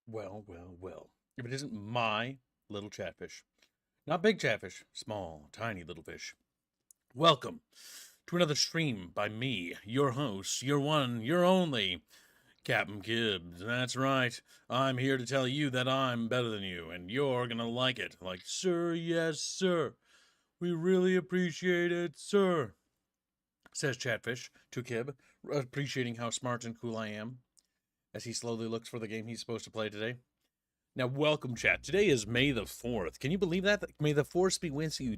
Well, well, well. If it isn't my little chatfish. Not big chatfish, small, tiny little fish. Welcome to another stream by me, your host, your one, your only, Captain Gibbs. That's right. I'm here to tell you that I'm better than you, and you're gonna like it. Like, sir, yes, sir. We really appreciate it, sir. Says Chatfish to Kib, appreciating how smart and cool I am, as he slowly looks for the game he's supposed to play today. Now, welcome, chat. Today is May the 4th. Can you believe that? May the force be with you.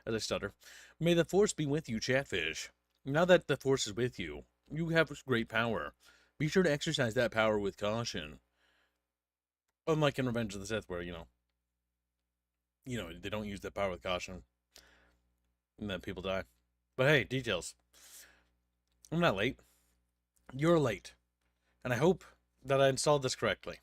As I stutter. May the force be with you, Chatfish. Now that the force is with you, you have great power. Be sure to exercise that power with caution. Unlike in Revenge of the Sith, where, they don't use that power with caution. And then people die. But hey, details. I'm not late. You're late. And I hope that I installed this correctly.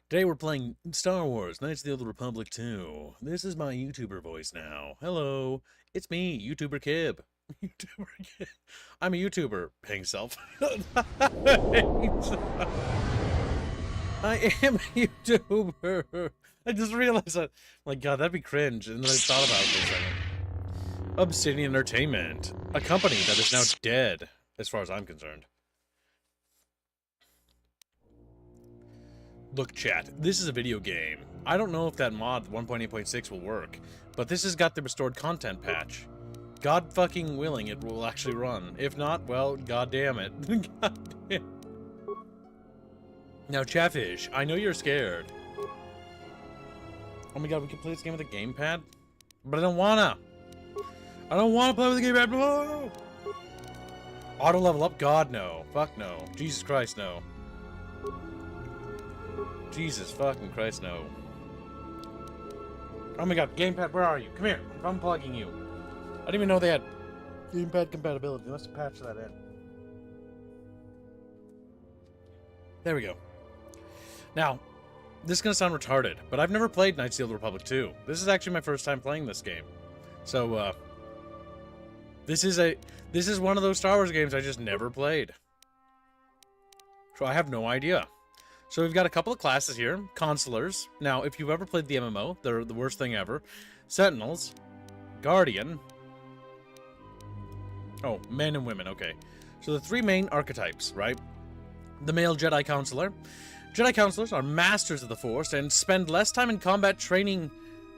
Today we're playing Star Wars Knights of the Old Republic 2. This is my YouTuber voice now. Hello, it's me, YouTuber Kib. YouTuber Kib. I'm a YouTuber, paying self. I am a YouTuber. I just realized that. Like, God, that'd be cringe. And then I thought about it for a second. Obsidian Entertainment, a company that is now dead, as far as I'm concerned. Look, chat, this is a video game. I don't know if that mod 1.8.6 will work, but this has got the restored content patch. God fucking willing, it will actually run. If not, well, god damn it. God damn. Now, Chatfish, I know you're scared. Oh my god, we can play this game with a gamepad? But I don't wanna. I don't wanna play with a gamepad. No! Auto level up? God, no. Fuck no. Jesus Christ, no. Jesus fucking Christ, no. Oh my god, gamepad, where are you? Come here, I'm unplugging you. I didn't even know they had gamepad compatibility. Let's patch that in. There we go. Now, this is gonna sound retarded, but I've never played Knights of the Old Republic 2. This is actually my first time playing this game. So, this is one of those Star Wars games I just never played. So I have no idea. So we've got a couple of classes here. Consulars. Now, if you've ever played the MMO, they're the worst thing ever. Sentinels. Guardian. Oh, men and women, okay. So the three main archetypes, right? The male Jedi Counselor. Jedi Counselors are masters of the Force and spend less time in combat training,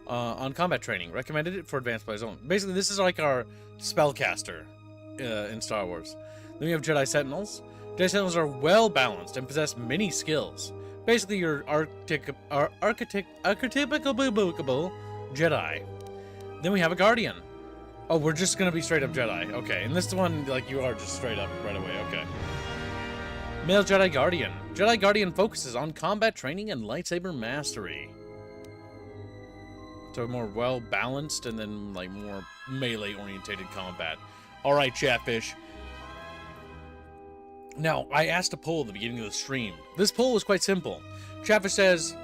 Recommended it for advanced players only. Basically, this is like our spellcaster in Star Wars. Then we have Jedi Sentinels. Jedi Sentinels are well balanced and possess many skills. Basically, your archetypical Jedi. Then we have a Guardian. Oh, we're just gonna be straight up Jedi. Okay, and this one, like, you are just straight up right away. Okay. Male Jedi Guardian. Jedi Guardian focuses on combat training and lightsaber mastery. So more well balanced and then like more melee orientated combat. All right, Chatfish. Now, I asked a poll at the beginning of the stream. This poll was quite simple. Chatfish says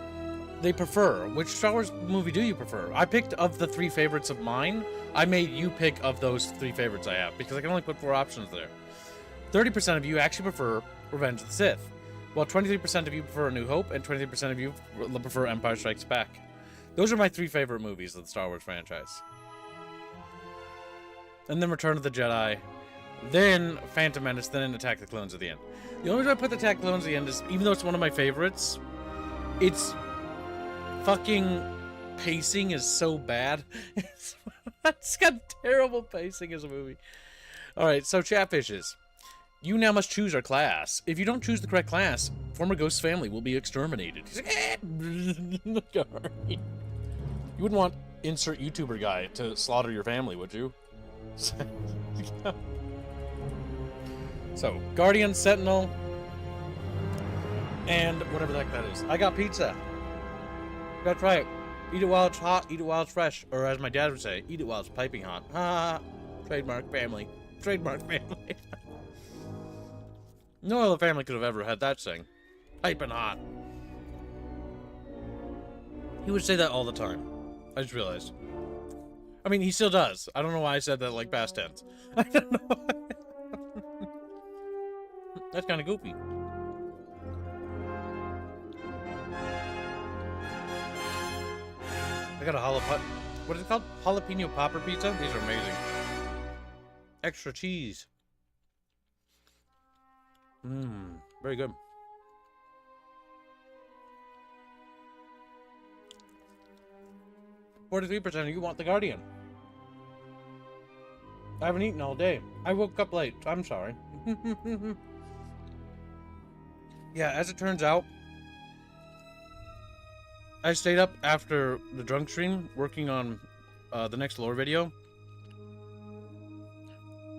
they prefer. Which Star Wars movie do you prefer? I picked of the three favorites of mine. I made you pick of those three favorites I have because I can only put 4 options there. 30% of you actually prefer Revenge of the Sith, while 23% of you prefer A New Hope and 23% of you prefer Empire Strikes Back. Those are my 3 favorite movies of the Star Wars franchise. And then Return of the Jedi, then Phantom Menace, then Attack the Clones at the end. The only reason I put the Attack the Clones at the end is, even though it's one of my favorites, its fucking pacing is so bad. It's got terrible pacing as a movie. Alright, so Chatfishes. You now must choose our class. If you don't choose the correct class, former Ghost's family will be exterminated. He's like, eh. You wouldn't want insert YouTuber guy to slaughter your family, would you? So, Guardian, Sentinel, and whatever the heck that is. I got pizza. Gotta try it. Eat it while it's hot, eat it while it's fresh. Or as my dad would say, eat it while it's piping hot. Ha! Trademark family. Trademark family. No other family could have ever had that saying. Piping hot. He would say that all the time. I just realized. I mean, he still does. I don't know why I said that like past tense. I don't know. That's kind of goofy. got a what is it called? Jalapeno popper pizza? These are amazing. Extra cheese. Mmm, very good. %. You want the Guardian? I haven't eaten all day. I woke up late. I'm sorry. Yeah, as it turns out, I stayed up after the drunk stream working on the next lore video.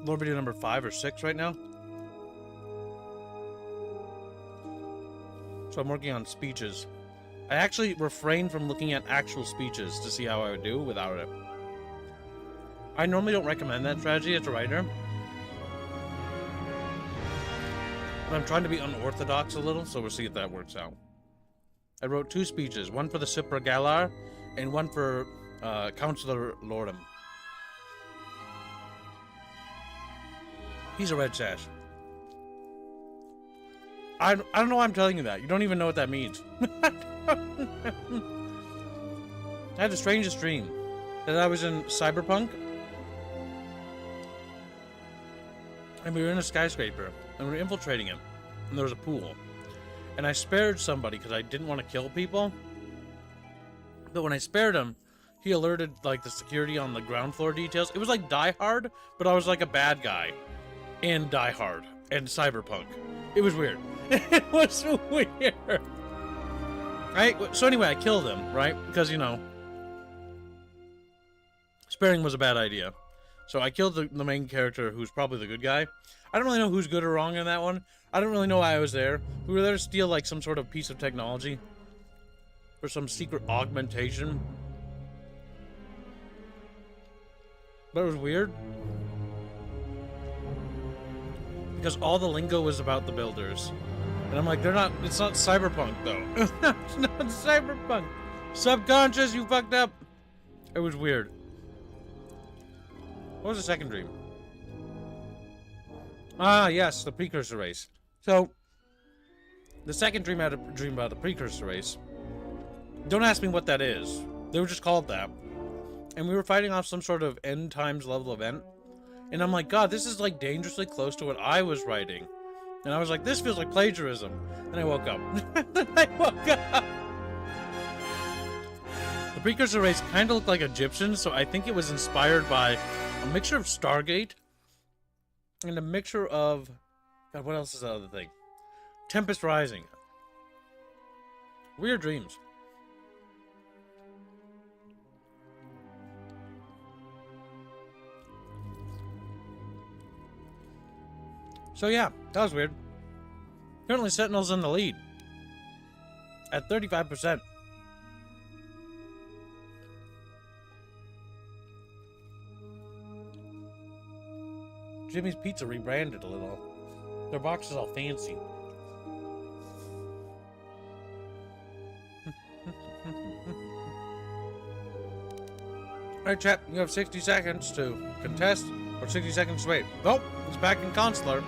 Lore video number 5 or 6 right now. So I'm working on speeches. I actually refrained from looking at actual speeches to see how I would do without it. I normally don't recommend that strategy as a writer. But I'm trying to be unorthodox a little, so we'll see if that works out. I wrote 2 speeches, one for the Super Galar and one for Councillor Lordum. He's a red sash. I don't know why I'm telling you that. You don't even know what that means. I had the strangest dream that I was in Cyberpunk and we were in a skyscraper and we were infiltrating it and there was a pool and I spared somebody because I didn't want to kill people, but when I spared him he alerted like the security on the ground floor details. It was like Die Hard, but I was like a bad guy in Die Hard and Cyberpunk. It was weird. It was weird. Right? So anyway, I killed him, right? Because, you know, sparing was a bad idea. So I killed the main character, who's probably the good guy. I don't really know who's good or wrong in that one. I don't really know why I was there. We were there to steal, like, some sort of piece of technology for some secret augmentation. But it was weird. Because all the lingo was about the builders. And I'm like, it's not Cyberpunk, though. It's not Cyberpunk. Subconscious, you fucked up. It was weird. What was the second dream? Ah, yes, the precursor race. So, the second dream I had a dream about the precursor race. Don't ask me what that is. They were just called that. And we were fighting off some sort of end times level event. And I'm like, God, this is like dangerously close to what I was writing. And I was like, this feels like plagiarism. And I woke up. The precursor race kind of looked like Egyptians, so I think it was inspired by a mixture of Stargate and a mixture of... God, what else is the other thing? Tempest Rising. Weird dreams. So yeah, that was weird. Currently Sentinel's in the lead. At 35%. Jimmy's Pizza rebranded a little. Their box is all fancy. Alright, chat, you have 60 seconds to contest, or 60 seconds to wait. Oh, it's back in Consular.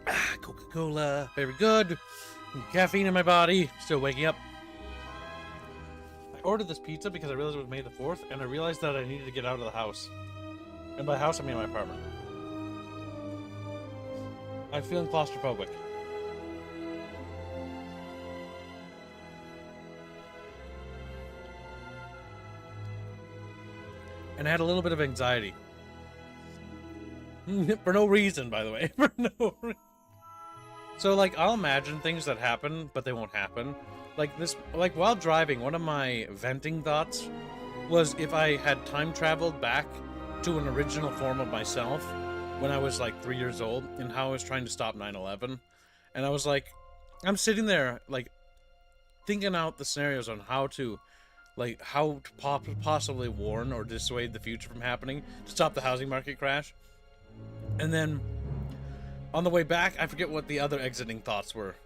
Ah, Coca-Cola, very good. Caffeine in my body, still waking up. I ordered this pizza because I realized it was May the 4th, and I realized that I needed to get out of the house. And by house, I mean my apartment. I'm feeling claustrophobic. And I had a little bit of anxiety. For no reason, by the way. For no reason. So, like, I'll imagine things that happen, but they won't happen. Like, while driving, one of my venting thoughts was if I had time traveled back to an original form of myself when I was, like, 3 years old, and how I was trying to stop 9/11. And I was like, I'm sitting there, like, thinking out the scenarios on how to possibly warn or dissuade the future from happening to stop the housing market crash. And then on the way back, I forget what the other exiting thoughts were.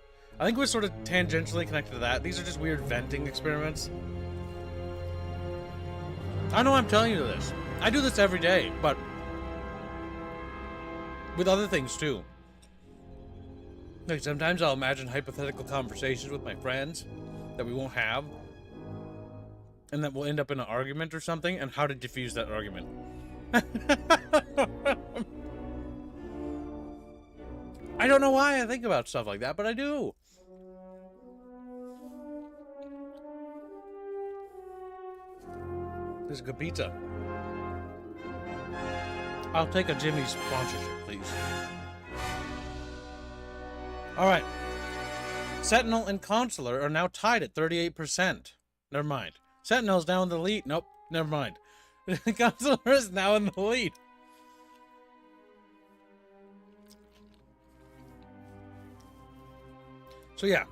I think it was sort of tangentially connected to that. These are just weird venting experiments. I know I'm telling you this. I do this every day, but with other things too. Like, sometimes I'll imagine hypothetical conversations with my friends that we won't have, and that will end up in an argument or something, and how to diffuse that argument. I don't know why I think about stuff like that, but I do. There's a good pizza. I'll take a Jimmy's sponsorship, please. Alright. Sentinel and Consular are now tied at 38%. Never mind. Sentinel's now in the lead. Nope, never mind. Consular is now in the lead. So yeah,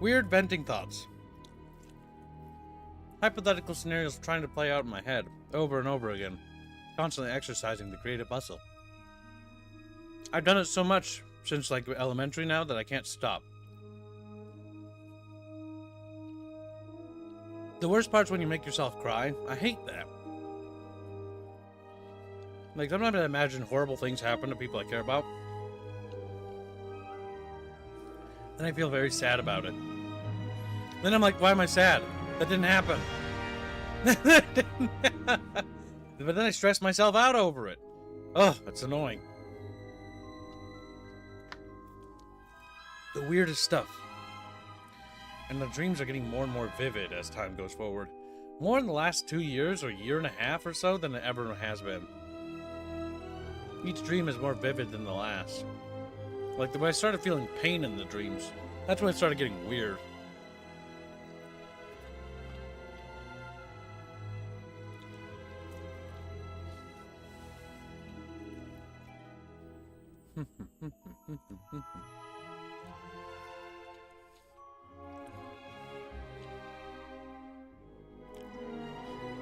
weird venting thoughts. Hypothetical scenarios trying to play out in my head over and over again. Constantly exercising the creative muscle. I've done it so much since like elementary now that I can't stop. The worst part's when you make yourself cry. I hate that. Like, sometimes I imagine horrible things happen to people I care about. And I feel very sad about it. Then I'm like, why am I sad? That didn't happen. But then I stress myself out over it. Oh, that's annoying. The weirdest stuff. And the dreams are getting more and more vivid as time goes forward. More in the last 2 years or year and a half or so than it ever has been. Each dream is more vivid than the last. Like, when I started feeling pain in the dreams, that's when it started getting weird.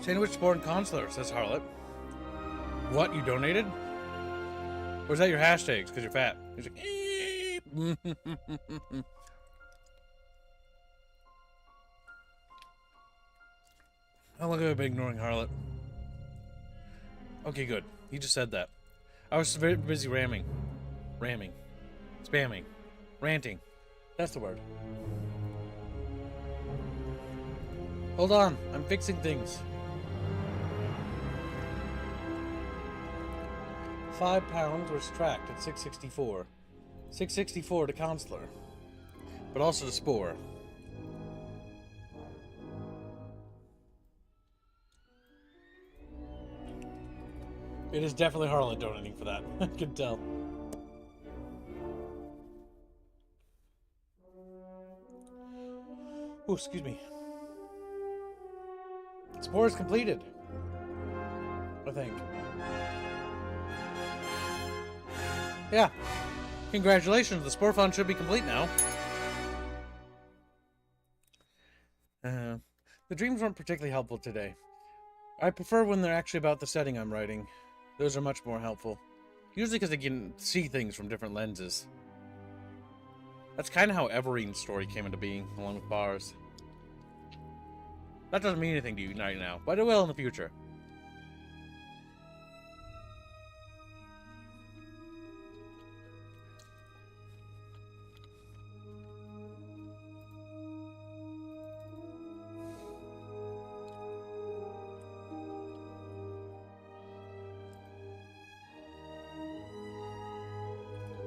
Sandwich Born Consular, says Harlot. What, you donated? Or is that your hashtags, because you're fat? He's like, how long have I been ignoring Harlot? Okay, good. You just said that. I was very busy ramming. Spamming. Ranting. That's the word. Hold on. I'm fixing things. £5 was tracked at 664. 664 to Consular. But also to Spore. It is definitely Harlot donating for that. I can tell. Oh, excuse me. Spore is completed. I think. Yeah. Congratulations, the Spore Fund should be complete now. The dreams weren't particularly helpful today. I prefer when they're actually about the setting I'm writing. Those are much more helpful. Usually because I can see things from different lenses. That's kind of how Evereen's story came into being, along with Bars. That doesn't mean anything to you right now, but it will in the future.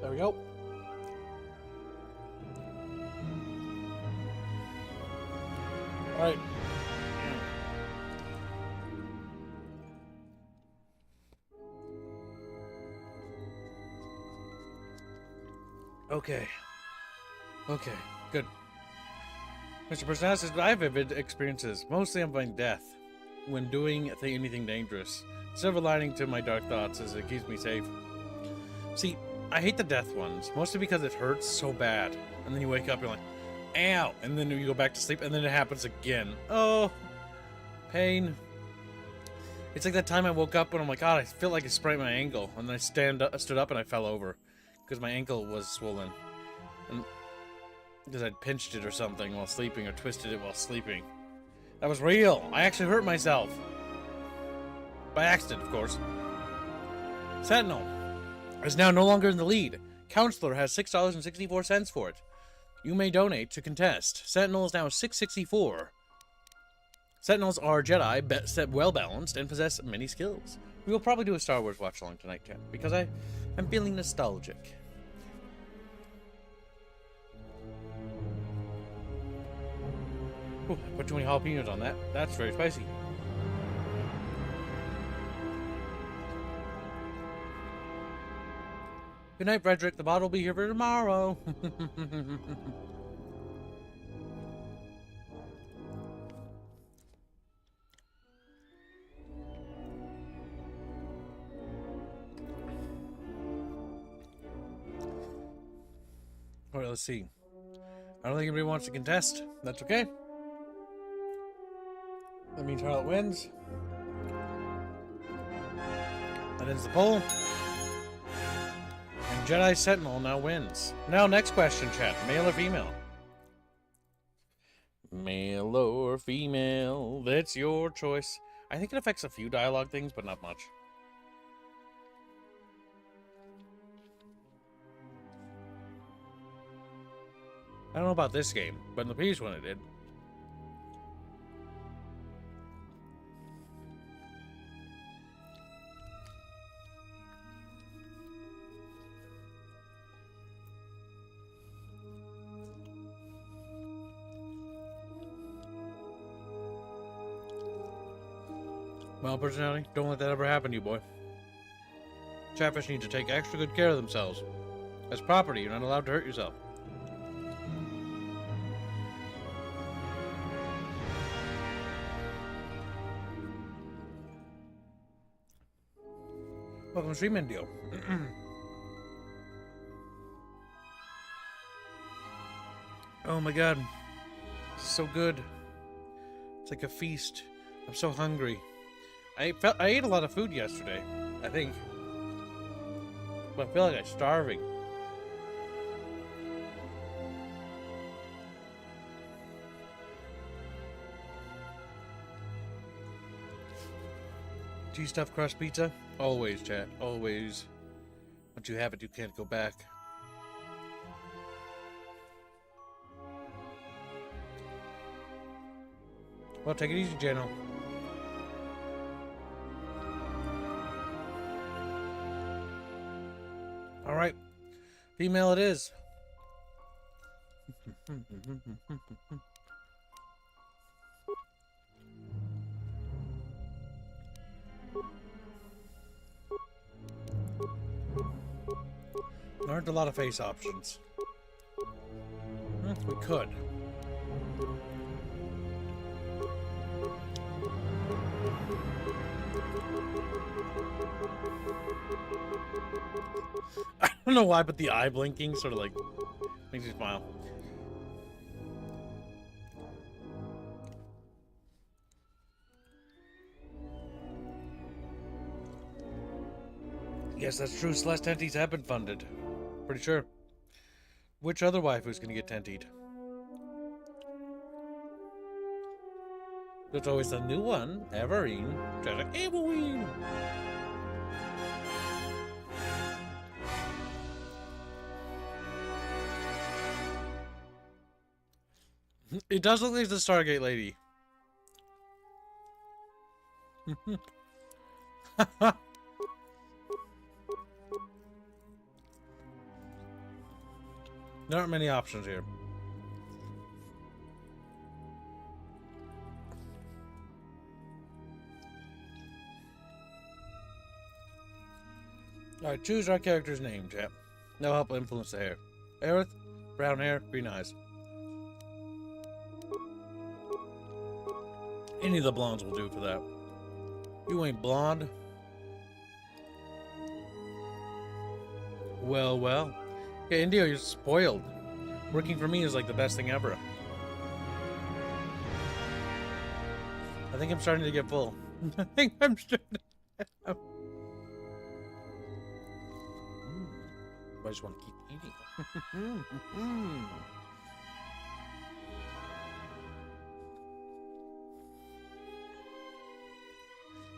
There we go. All right. Okay. Okay, good. Mr. Persona says, I have vivid experiences, mostly involving death, when doing anything dangerous. Silver lining to my dark thoughts is it keeps me safe. See, I hate the death ones, mostly because it hurts so bad. And then you wake up and you're like, ow! And then you go back to sleep, and then it happens again. Oh, pain. It's like that time I woke up and I'm like, God, I feel like I sprained my ankle. And then I stood up and I fell over. Because my ankle was swollen. And because I'd pinched it or something while sleeping, or twisted it while sleeping. That was real. I actually hurt myself. By accident, of course. Sentinel is now no longer in the lead. Counselor has $6.64 for it. You may donate to contest. Sentinel is now $6.64. Sentinels are Jedi, well-balanced, and possess many skills. We will probably do a Star Wars watch-along tonight, chat, because I'm feeling nostalgic. Ooh, I put too many jalapenos on that. That's very spicy. Good night, Frederick. The bot will be here for tomorrow. Alright, let's see. I don't think anybody wants to contest. That's okay. That means Charlotte wins. That ends the poll. And Jedi Sentinel now wins. Now, next question, chat. Male or female? Male or female? That's your choice. I think it affects a few dialogue things, but not much. I don't know about this game, but in the previous one it did. Well, personality, don't let that ever happen to you, boy. Chatfish need to take extra good care of themselves. As property, you're not allowed to hurt yourself. Welcome to Stream Indio. Oh my god. This is so good. It's like a feast. I'm so hungry. I ate a lot of food yesterday, I think. But I feel like I'm starving. Cheese stuffed crust pizza? Always, chat. Always. Once you have it, you can't go back. Well, take it easy, Jano. Alright. Female it is. There aren't a lot of face options. We could. I don't know why, but the eye blinking sort of like makes me smile. Yes, that's true. Celeste tenties have been funded. Pretty sure. Which other waifu's gonna get tentied? There's always a new one. Everine. Just like Evelyn. It does look like the Stargate lady. There aren't many options here. Alright, choose our character's name, chap. That'll help influence the hair. Aerith, brown hair, green eyes. Any of the blondes will do for that. You ain't blonde. Well, well. Yeah, Indio, you're spoiled. Working for me is like the best thing ever. I think I'm starting to get full. I think I'm starting to... I just want to keep eating.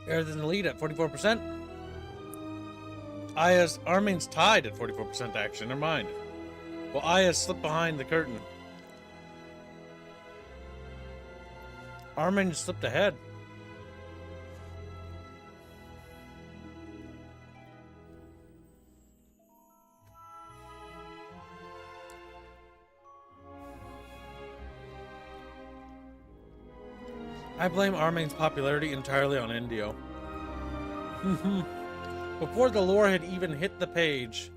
Aerith is in the lead at 44%. Armin's tied at 44% action. Never mind. Well, Aya's slipped behind the curtain. Armin slipped ahead. I blame Armin's popularity entirely on Indio. Before the lore had even hit the page.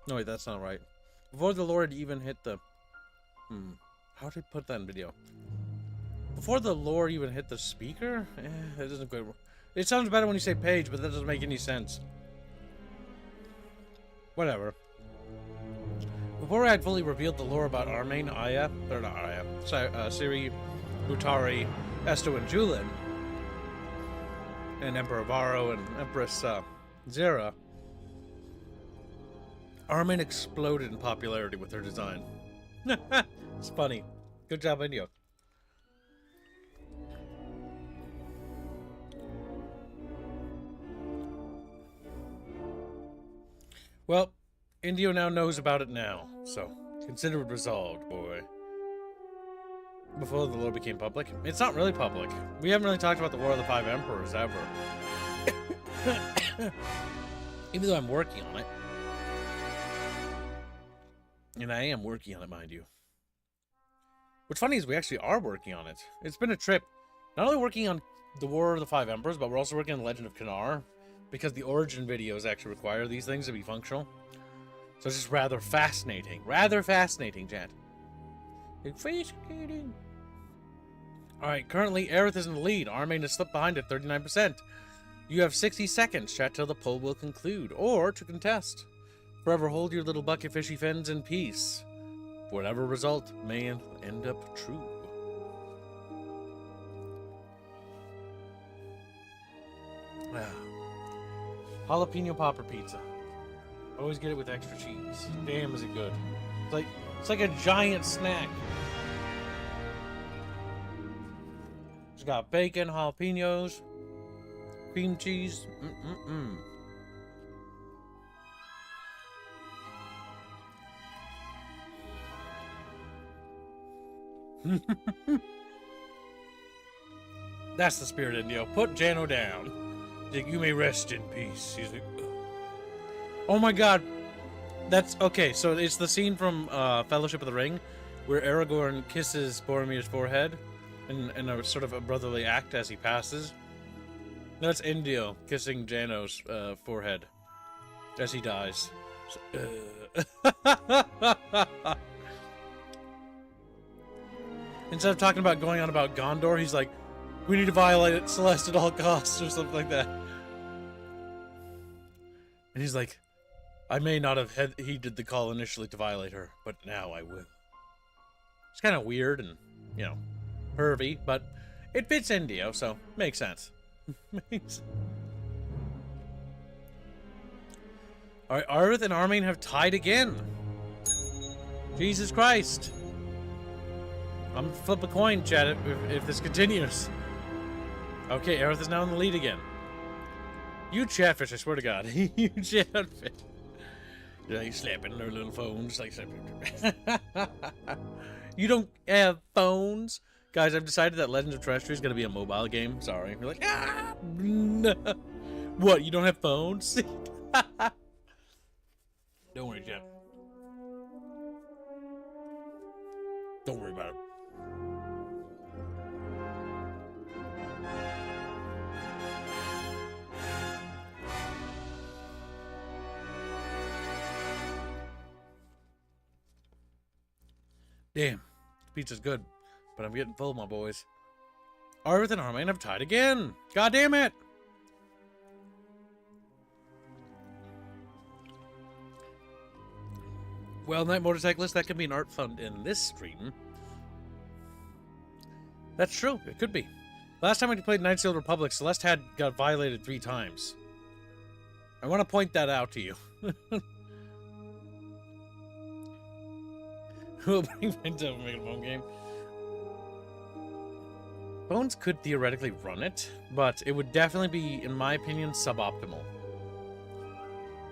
No, wait, that's not right. Before the lore had even hit the... How did I put that in video? Before the lore even hit the speaker? That doesn't quite work. It sounds better when you say page, but that doesn't make any sense. Whatever. Before I had fully revealed the lore about Armin, Aya, or not Aya, Siri, Utari, Esto, and Julin, and Emperor Varro and Empress Zera, Armin exploded in popularity with her design. It's funny. Good job, Indio. Well, Indio now knows about it now, so consider it resolved, boy. Before the lore became public. It's not really public. We haven't really talked about the War of the Five Emperors ever. Even though I'm working on it. And I am working on it, mind you. What's funny is we actually are working on it. It's been a trip. Not only working on the War of the Five Emperors, but we're also working on the Legend of Kanar. Because the origin videos actually require these things to be functional. So it's just rather fascinating. Rather fascinating, chat. Fascinating. Alright, currently Aerith is in the lead. Armin has slipped behind at 39%. You have 60 seconds, chat, till the poll will conclude. Or to contest. Forever hold your little bucket fishy fins in peace. Whatever result may end up true. Jalapeno popper pizza. Always get it with extra cheese. Damn, is it good. It's like a giant snack. It's got bacon, jalapenos, cream cheese. That's the spirit, Indio. Put Jano down. Like, you may rest in peace. He's like, oh my god. That's okay. So it's the scene from Fellowship of the Ring where Aragorn kisses Boromir's forehead in a sort of a brotherly act as he passes. That's Indio kissing Jano's forehead as he dies. Instead of talking about going on about Gondor, he's like, we need to violate it, Celeste, at all costs, or something like that. And he's like, I may not have heeded the call initially to violate her, but now I will. It's kind of weird and, you know, pervy, but it fits Indio, so makes sense. Alright, Aerith and Armin have tied again. Jesus Christ. I'm gonna flip a coin, chat, if this continues. Okay, Aerith is now in the lead again. You chatfish, I swear to God. You chatfish. Like slapping their little phones. Like you don't have phones? Guys, I've decided that Legends of Terrestrial is going to be a mobile game. Sorry. You're like, ah! What, you don't have phones? Don't worry, chat. Don't worry about it. Damn, pizza's good, but I'm getting full, my boys. Aerith and Armin have tied again. God damn it! Well, Night Motorcyclist, that could be an art fund in this stream. That's true, it could be. Last time we played Knights of the Old Republic, Celeste got violated 3 times. I want to point that out to you. We'll bring Penta and make a phone game. Bones could theoretically run it, but it would definitely be, in my opinion, suboptimal.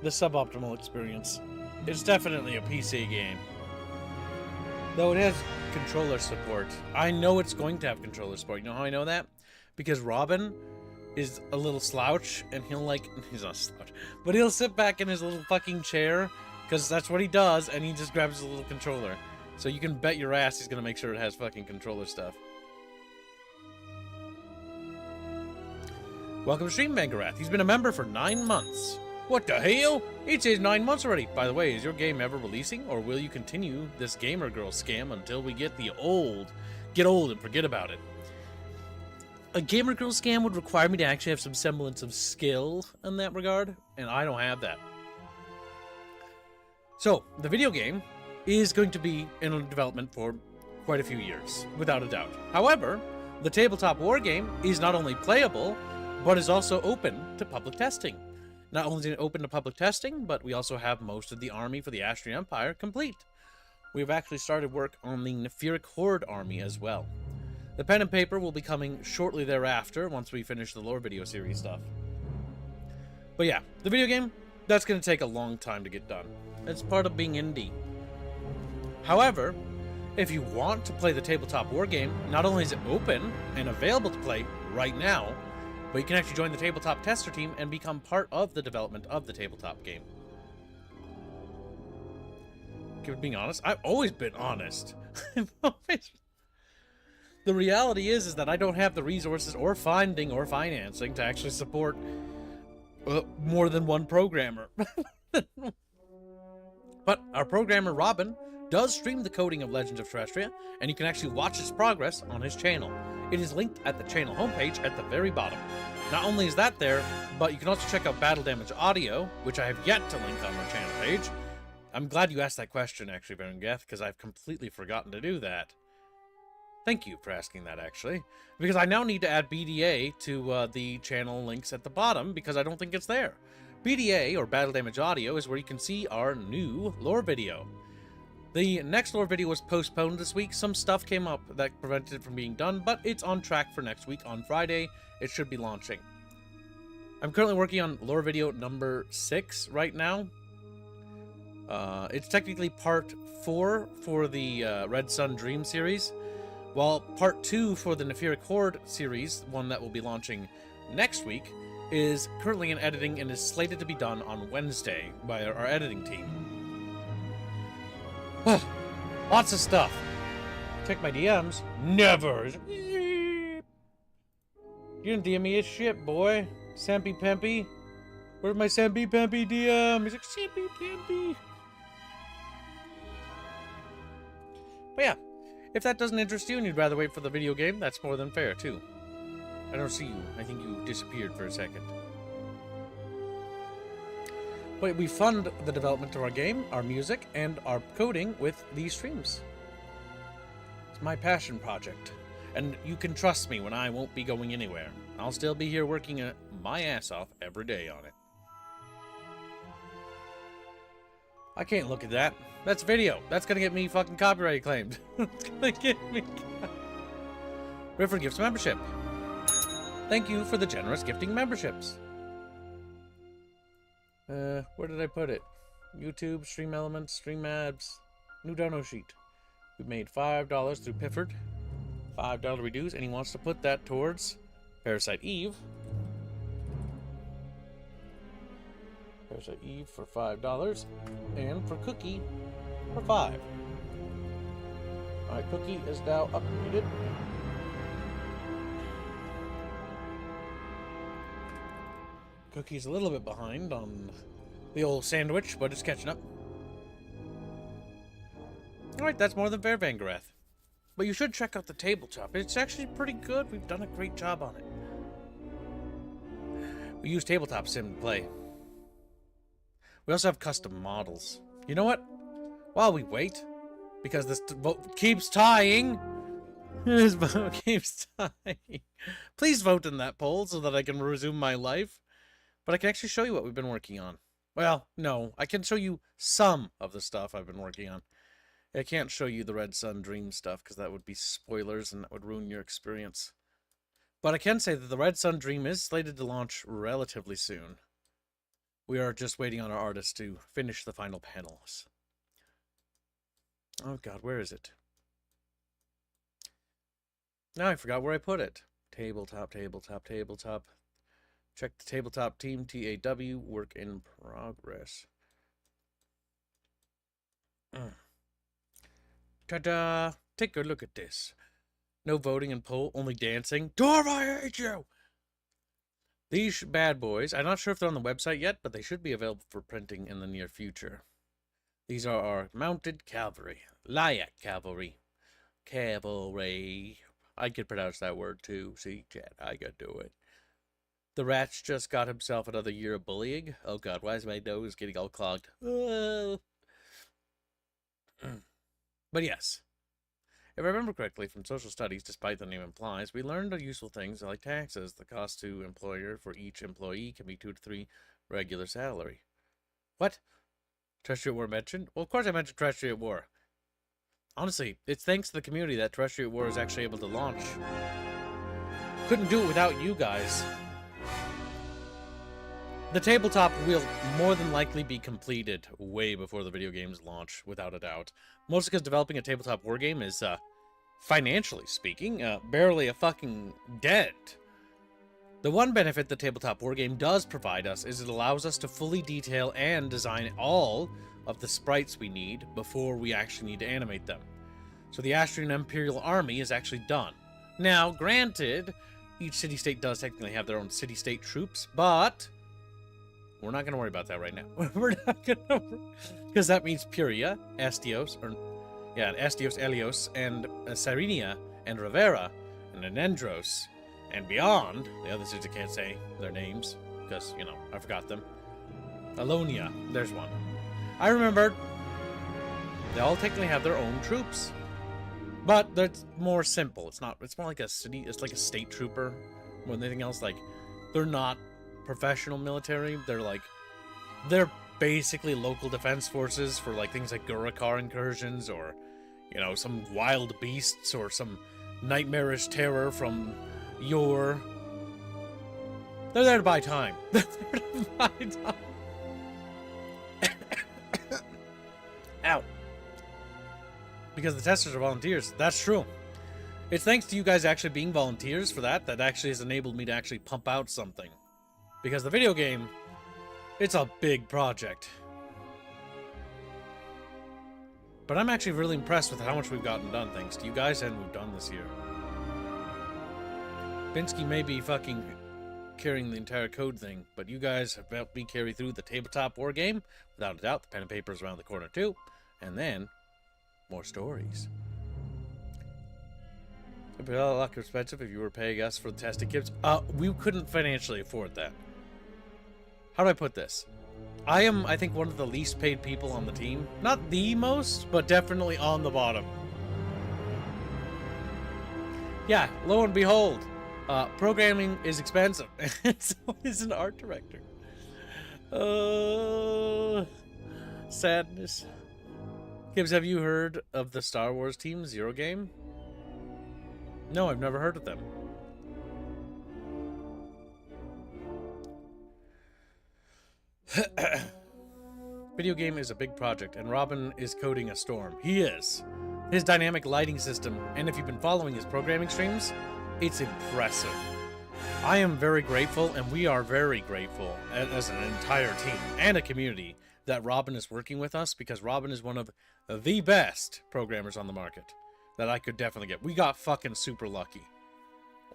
The suboptimal experience. It's definitely a PC game. Though it has controller support. I know it's going to have controller support. You know how I know that? Because Robin is a little slouch, and he'll he's not a slouch, but he'll sit back in his little fucking chair, because that's what he does, and he just grabs his little controller. So you can bet your ass he's gonna make sure it has fucking controller stuff. Welcome to Stream Vangarath. He's been a member for 9 months. What the hell? It says 9 months already. By the way, is your game ever releasing, or will you continue this gamer girl scam until we get old and forget about it? A gamer girl scam would require me to actually have some semblance of skill in that regard, and I don't have that. So, the video game is going to be in development for quite a few years, without a doubt. However, the tabletop war game is not only playable, but is also open to public testing. Not only is it open to public testing, but we also have most of the army for the Austrian Empire complete. We've actually started work on the Nephiric Horde army as well. The pen and paper will be coming shortly thereafter, once we finish the lore video series stuff. But yeah, the video game, that's going to take a long time to get done. It's part of being indie. However, if you want to play the tabletop war game, not only is it open and available to play right now, but you can actually join the tabletop tester team and become part of the development of the tabletop game. Being honest, I've always been honest. The reality is that I don't have the resources or funding or financing to actually support more than one programmer. But our programmer, Robin, does stream the coding of Legends of Terrestria, and you can actually watch his progress on his channel. It is linked at the channel homepage at the very bottom. Not only is that there, but you can also check out Battle Damage Audio, which I have yet to link on our channel page. I'm glad you asked that question, actually, Berengeth, because I've completely forgotten to do that. Thank you for asking that, actually. Because I now need to add BDA to the channel links at the bottom, because I don't think it's there. BDA, or Battle Damage Audio, is where you can see our new lore video. The next lore video was postponed this week. Some stuff came up that prevented it from being done, but it's on track for next week. On Friday, it should be launching. I'm currently working on lore video number 6 right now. It's technically part 4 for the Red Sun Dream series, while part 2 for the Nephiric Horde series, one that will be launching next week, is currently in editing and is slated to be done on Wednesday by our editing team. Lots of stuff. Check my DMs. Never. You didn't DM me his shit, boy. Sampy Pempy. Where's my Sampy Pempy DM? He's like, Sampy Pempy. But yeah, if that doesn't interest you and you'd rather wait for the video game, that's more than fair, too. I don't see you. I think you disappeared for a second. But we fund the development of our game, our music, and our coding with these streams. It's my passion project. And you can trust me when I won't be going anywhere. I'll still be here working my ass off every day on it. I can't look at that. That's video. That's gonna get me fucking copyright claimed. It's gonna get me... River Gifts membership. Thank you for the generous gifting memberships. Where did I put it? YouTube, Stream Elements, Stream Ads, new dono sheet. We made $5 through Pifford. $5 reduce, and he wants to put that towards Parasite Eve. Parasite Eve for $5, and for Cookie for $5. Alright, Cookie is now upgraded. Cookie's a little bit behind on the old sandwich, but it's catching up. Alright, that's more than fair, Vangarath. But you should check out the tabletop. It's actually pretty good. We've done a great job on it. We use Tabletop Sim to play. We also have custom models. You know what? While we wait, because this vote keeps tying, this vote keeps tying. Please vote in that poll so that I can resume my life. But I can actually show you what we've been working on. Well, no, I can show you some of the stuff I've been working on. I can't show you the Red Sun Dream stuff, because that would be spoilers and that would ruin your experience. But I can say that the Red Sun Dream is slated to launch relatively soon. We are just waiting on our artist to finish the final panels. Oh god, where is it? Now I forgot where I put it. Tabletop, tabletop, tabletop. Check the tabletop team, TAW, work in progress. Ta-da! Take a look at this. No voting and poll, only dancing. Dorm, I hate you! These bad boys, I'm not sure if they're on the website yet, but they should be available for printing in the near future. These are our mounted cavalry. Layak cavalry. Cavalry. I could pronounce that word too. See, chat, I could do it. The rat's just got himself another year of bullying. Oh god, why is my nose getting all clogged? But yes. If I remember correctly from social studies, despite the name implies, we learned useful things like taxes. The cost to employer for each employee can be 2 to 3 regular salary. What? Terrestrial War mentioned? Well, of course I mentioned Terrestrial War. Honestly, it's thanks to the community that Terrestrial War is actually able to launch. Couldn't do it without you guys. The tabletop will more than likely be completed way before the video game's launch, without a doubt. Mostly because developing a tabletop war game is, financially speaking, barely a fucking dent. The one benefit the tabletop war game does provide us is it allows us to fully detail and design all of the sprites we need before we actually need to animate them. So the Austrian Imperial Army is actually done. Now, granted, each city-state does technically have their own city-state troops, but we're not going to worry about that right now. We're not going to, because that means Puria, Estios, Elios, and Cyrenea, and Rivera, and Anendros, and beyond. The other cities I can't say their names, because, you know, I forgot them. Alonia, there's one. I remembered. They all technically have their own troops. But it's more simple. It's more like a city, it's like a state trooper more than anything else. Like, they're not professional military. They're basically local defense forces for like things like Gurukar incursions, or, you know, some wild beasts, or some nightmarish terror from yore. They're there to buy time. They're there to buy time. Ow. Because the testers are volunteers. That's true. It's thanks to you guys actually being volunteers for that actually has enabled me to actually pump out something. Because the video game, it's a big project. But I'm actually really impressed with how much we've gotten done thanks to you guys and we've done this year. Binsky may be fucking carrying the entire code thing, but you guys have helped me carry through the tabletop war game. Without a doubt, the pen and paper is around the corner too. And then, more stories. It'd be a lot expensive if you were paying us for the testing kits. We couldn't financially afford that. How do I put this? I am, I think, one of the least paid people on the team. Not the most, but definitely on the bottom. Yeah, lo and behold, programming is expensive, and so is an art director. Sadness. Gibbs, have you heard of the Star Wars Team Zero game? No, I've never heard of them. Video game is a big project, and Robin is coding a storm. He is. His dynamic lighting system, and if you've been following his programming streams, it's impressive. I am very grateful, and we are very grateful as an entire team and a community that Robin is working with us, because Robin is one of the best programmers on the market that I could definitely get. We got fucking super lucky.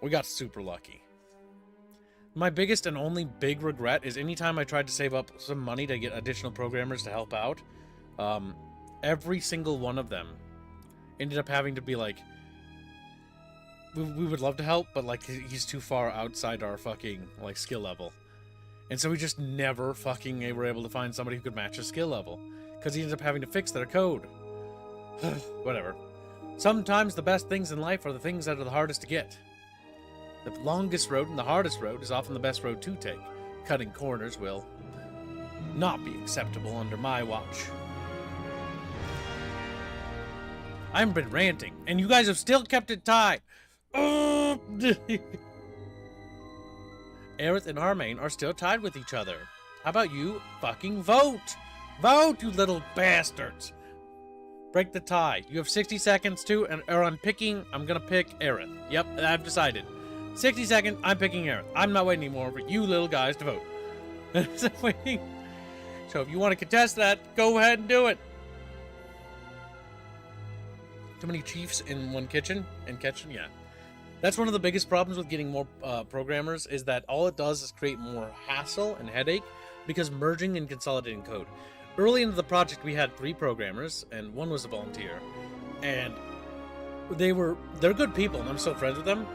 We got super lucky. My biggest and only big regret is anytime I tried to save up some money to get additional programmers to help out, every single one of them ended up having to be like, we would love to help, but like he's too far outside our fucking like skill level. And so we just never fucking were able to find somebody who could match his skill level, because he ended up having to fix their code. Whatever. Sometimes the best things in life are the things that are the hardest to get. The longest road and the hardest road is often the best road to take. Cutting corners will not be acceptable under my watch. I've been ranting, and you guys have still kept it tied. Aerith and Armain are still tied with each other. How about you fucking vote? Vote, you little bastards! Break the tie. You have 60 seconds to, or I'm gonna pick Aerith. Yep, I've decided. 60 seconds, I'm picking Aerith. I'm not waiting anymore for you little guys to vote. So if you want to contest that, go ahead and do it. Too many chiefs in one kitchen? Yeah. That's one of the biggest problems with getting more programmers, is that all it does is create more hassle and headache because merging and consolidating code. Early into the project, we had 3 programmers, and one was a volunteer. And they're good people, and I'm still friends with them.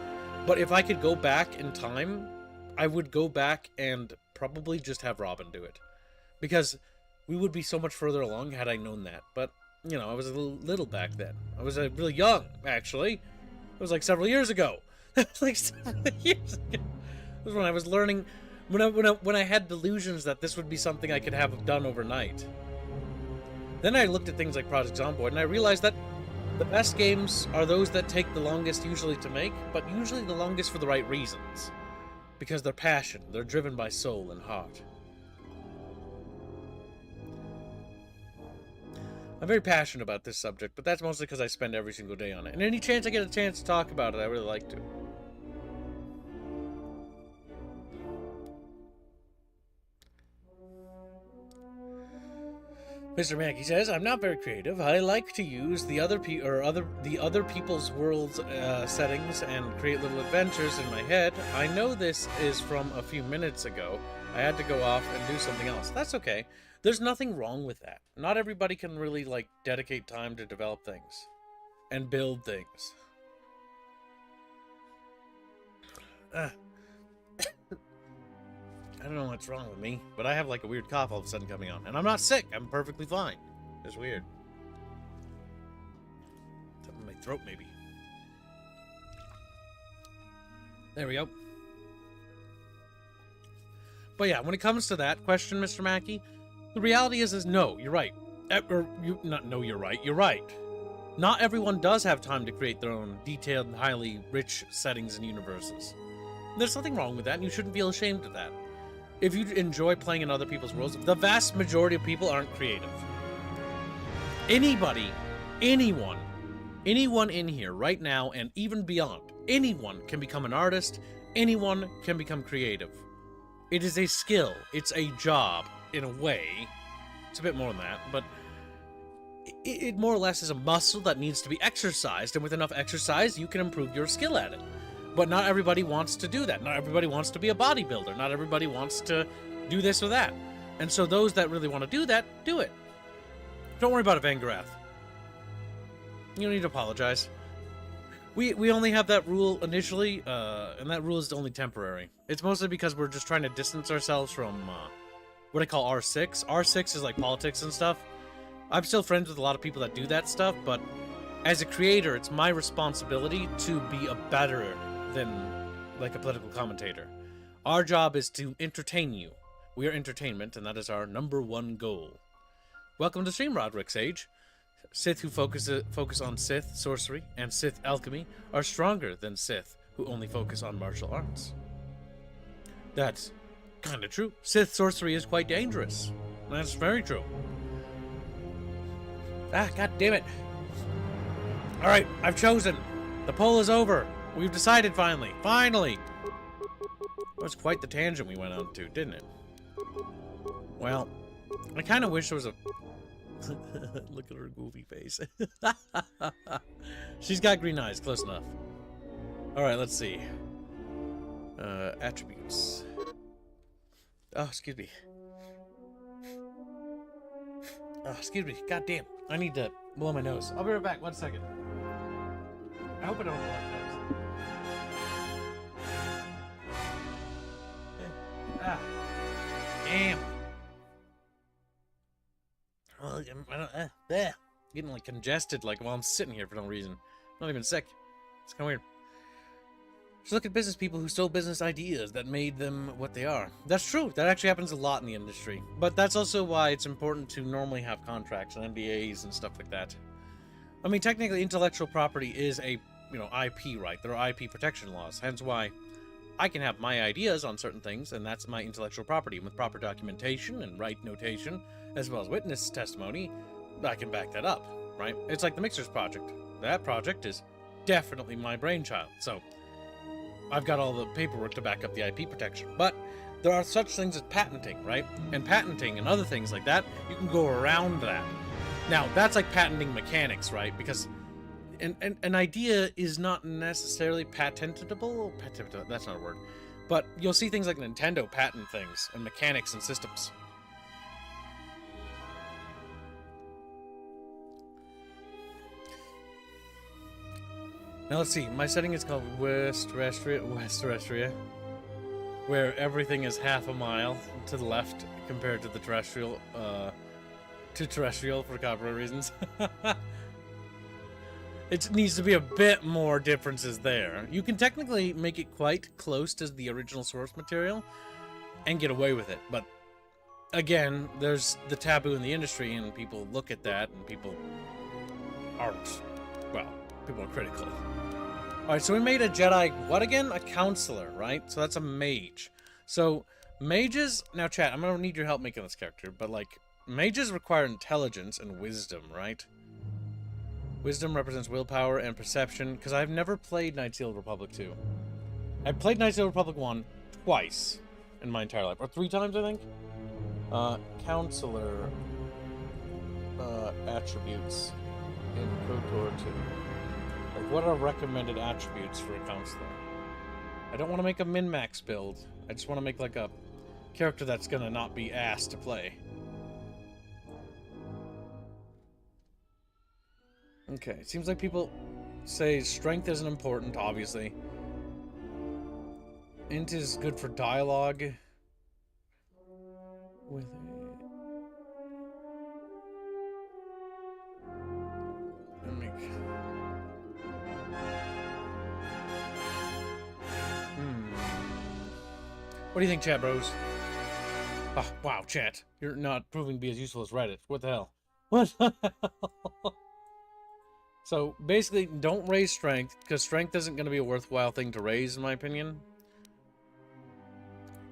But if I could go back in time, I would go back and probably just have Robin do it. Because we would be so much further along had I known that. But, you know, I was a little back then. I was really young, actually. It was like several years ago. It was when I was learning, when I had delusions that this would be something I could have done overnight. Then I looked at things like Project Zomboid, and I realized that the best games are those that take the longest usually to make, but usually the longest for the right reasons. Because they're passion, they're driven by soul and heart. I'm very passionate about this subject, but that's mostly because I spend every single day on it. And any chance I get a chance to talk about it, I really like to. Mr. Mackey says, I'm not very creative. I like to use the other people's worlds settings and create little adventures in my head. I know this is from a few minutes ago. I had to go off and do something else. That's okay. There's nothing wrong with that. Not everybody can really, like, dedicate time to develop things and build things. I don't know what's wrong with me, but I have like a weird cough all of a sudden coming on. And I'm not sick. I'm perfectly fine. It's weird. Something in my throat, maybe. There we go. But yeah, when it comes to that question, Mr. Mackey, the reality is no, you're right. You're right. You're right. Not everyone does have time to create their own detailed and highly rich settings and universes. There's nothing wrong with that, and you shouldn't feel ashamed of that. If you enjoy playing in other people's worlds, the vast majority of people aren't creative. Anyone in here right now and even beyond, anyone can become an artist, anyone can become creative. It is a skill, it's a job, in a way. It's a bit more than that, but it more or less is a muscle that needs to be exercised, and with enough exercise, you can improve your skill at it. But not everybody wants to do that. Not everybody wants to be a bodybuilder. Not everybody wants to do this or that. And so those that really want to do that, do it. Don't worry about it, Vangarath. You don't need to apologize. We only have that rule initially, and that rule is only temporary. It's mostly because we're just trying to distance ourselves from what I call R6. R6 is like politics and stuff. I'm still friends with a lot of people that do that stuff, but as a creator, it's my responsibility to be a better than like a political commentator. Our job is to entertain you. We are entertainment, and that is our #1 goal. Welcome to stream, Roderick Sage. Sith who focus on Sith sorcery and Sith alchemy are stronger than Sith who only focus on martial arts. That's kind of true. Sith sorcery is quite dangerous. That's very true. Ah, god damn it. Alright, I've chosen. The poll is over. We've decided finally. Finally! That was quite the tangent we went on to, didn't it? Well, I kind of wish there was a... Look at her goofy face. She's got green eyes, close enough. Alright, let's see. Attributes. Oh, excuse me. Oh, excuse me. God damn. I need to blow my nose. I'll be right back. 1 second. I hope I don't blow my nose. Ah. Damn. Well, getting like congested like while I'm sitting here for no reason. I'm not even sick. It's kind of weird. Just look at business people who stole business ideas that made them what they are. That's true. That actually happens a lot in the industry. But that's also why it's important to normally have contracts and NDAs and stuff like that. I mean, technically, intellectual property is a, IP right. There are IP protection laws. Hence why I can have my ideas on certain things, and that's my intellectual property. With proper documentation and right notation, as well as witness testimony, I can back that up, right? It's like the Mixers project. That project is definitely my brainchild, so I've got all the paperwork to back up the IP protection. But there are such things as patenting, right? And patenting and other things like that, you can go around that. Now, that's like patenting mechanics, right? Because an idea is not necessarily patentable. That's not a word. But you'll see things like Nintendo patent things and mechanics and systems. Now let's see. My setting is called West Terrestria, where everything is half a mile to the left compared to the terrestrial, for copyright reasons. It needs to be a bit more differences there. You can technically make it quite close to the original source material and get away with it, but again, there's the taboo in the industry, and people look at that, and people aren't, well, people are critical. Alright, so we made a Jedi, what again? A counselor, right? So that's a mage. So, mages, now chat, I'm gonna need your help making this character, but like, mages require intelligence and wisdom, right? Wisdom represents willpower and perception, because I've never played Knights of the Old Republic 2. I played Knights of the Old Republic 1 twice in my entire life, or 3 times, I think. Counselor attributes in KOTOR 2. Like, what are recommended attributes for a counselor? I don't want to make a min-max build. I just want to make like a character that's gonna not be ass to play. Okay, it seems like people say strength isn't important, obviously. Int is good for dialogue. With What do you think, chat bros? Oh, wow, chat. You're not proving to be as useful as Reddit. What the hell? What the hell? So, basically, don't raise strength, because strength isn't going to be a worthwhile thing to raise, in my opinion.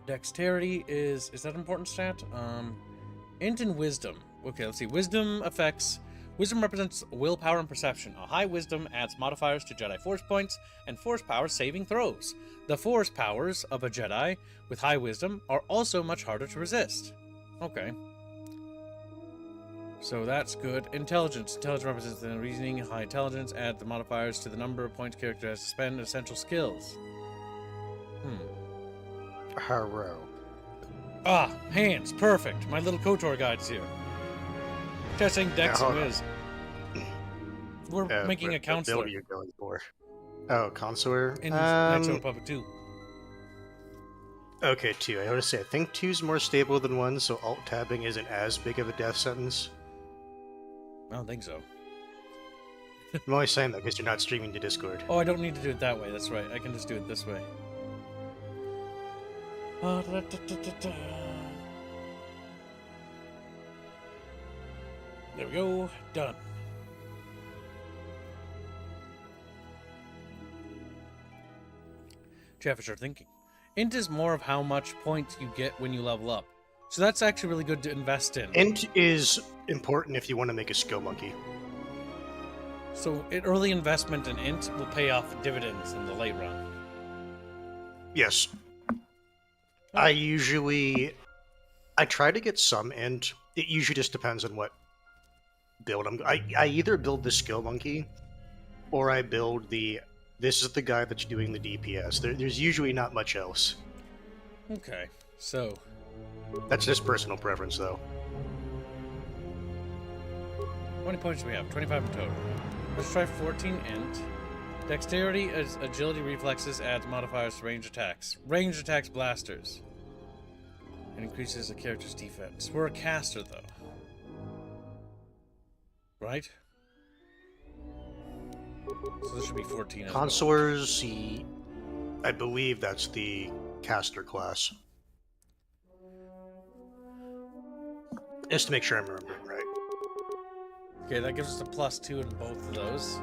Dexterity is that an important stat? Int and wisdom. Okay, let's see. Wisdom represents willpower and perception. A high wisdom adds modifiers to Jedi Force points and Force power saving throws. The Force powers of a Jedi with high wisdom are also much harder to resist. Okay. So that's good. Intelligence. Intelligence represents the reasoning. High intelligence adds the modifiers to the number of points character has to spend essential skills. Harrow. Ah, hands. Perfect. My little KOTOR guide's here. Testing Dex and Wiz. We're making a counselor. What you're going for? Oh, counselor? In Knights of the Republic 2. Okay, 2. I want to say, I think 2's more stable than 1, so alt-tabbing isn't as big of a death sentence. I don't think so. I'm only saying that because you're not streaming to Discord. Oh, I don't need to do it that way. That's right. I can just do it this way. There we go. Done. Chatfish are thinking. Int is more of how much points you get when you level up. So that's actually really good to invest in. Int is important if you want to make a skill monkey. So early investment in Int will pay off dividends in the late run. Yes. I try to get some Int. It usually just depends on what build I either build the skill monkey, or I build this is the guy that's doing the DPS. There's usually not much else. Okay, so... That's just personal preference, though. How many points do we have? 25 in total. Let's try 14 Int. Dexterity as agility reflexes adds modifiers to ranged attacks. Ranged attacks blasters. It increases a character's defense. We're a caster, though. Right? So this should be 14 as Consulars, I believe that's the caster class. Just to make sure I'm remembering right. Okay, that gives us a +2 in both of those.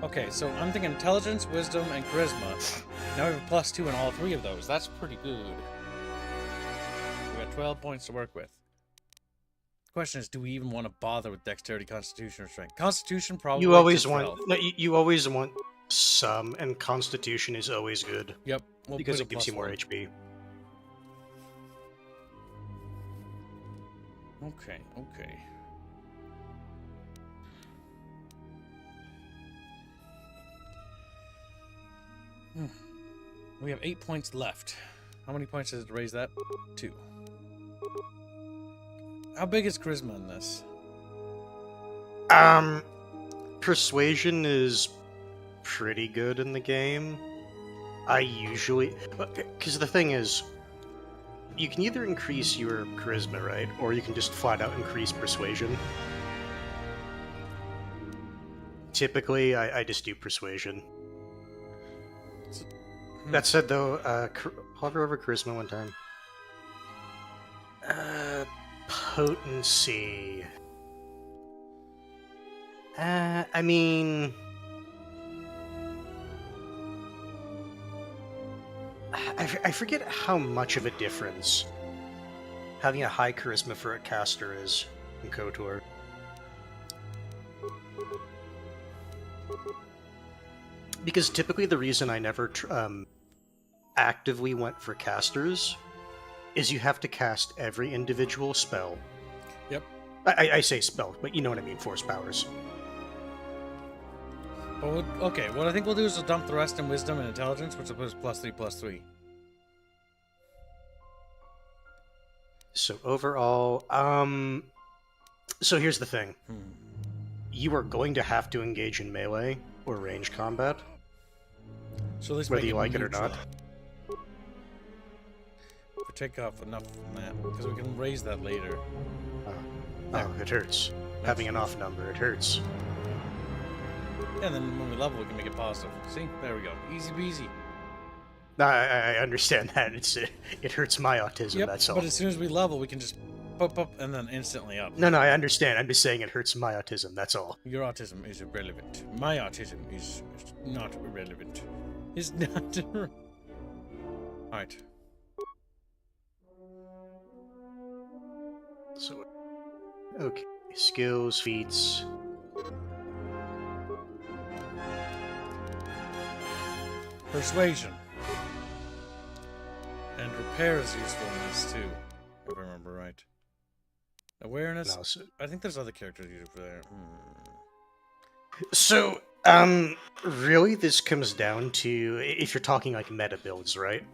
Okay, so I'm thinking intelligence, wisdom, and charisma. Now we have a +2 in all 3 of those. That's pretty good. We got 12 points to work with. The question is, do we even want to bother with dexterity, constitution, or strength? Constitution probably. You always to want 12. no, you always want some, and Constitution is always good. Yep. We'll because put it gives you more +1. HP. Okay, okay. We have 8 points left. How many points does it raise that? 2. How big is charisma in this? Persuasion is pretty good in the game. I usually... Because the thing is, you can either increase your charisma, right? Or you can just flat out increase persuasion. Typically, I just do persuasion. That said, though, hover over charisma one time. Potency. I mean... I forget how much of a difference having a high charisma for a caster is in KOTOR. Because typically the reason I never actively went for casters is you have to cast every individual spell. Yep. I say spell, but you know what I mean, force powers. Well, okay, what I think we'll do is we'll dump the rest in wisdom and intelligence, which will put us +3/+3. So overall, so here's the thing. You are going to have to engage in melee or range combat. So at least whether you like it or neutral. not. If we take off enough from that, because we can raise that later. Oh, it hurts. Having an off number, it hurts. Yeah, and then when we level, we can make it positive. See? There we go. Easy peasy. No, I understand that. It hurts my autism, Yep, that's all. but as soon as we level, we can just pop up and then instantly up. No, I understand. I'm just saying it hurts my autism, that's all. Your autism is irrelevant. My autism is not irrelevant. Is not... Alright. So, okay. Skills, feats. Persuasion. And repair is useful in this too, if I remember right. Awareness. No, so, I think there's other characters used for there. So, really this comes down to, if you're talking like meta builds, right?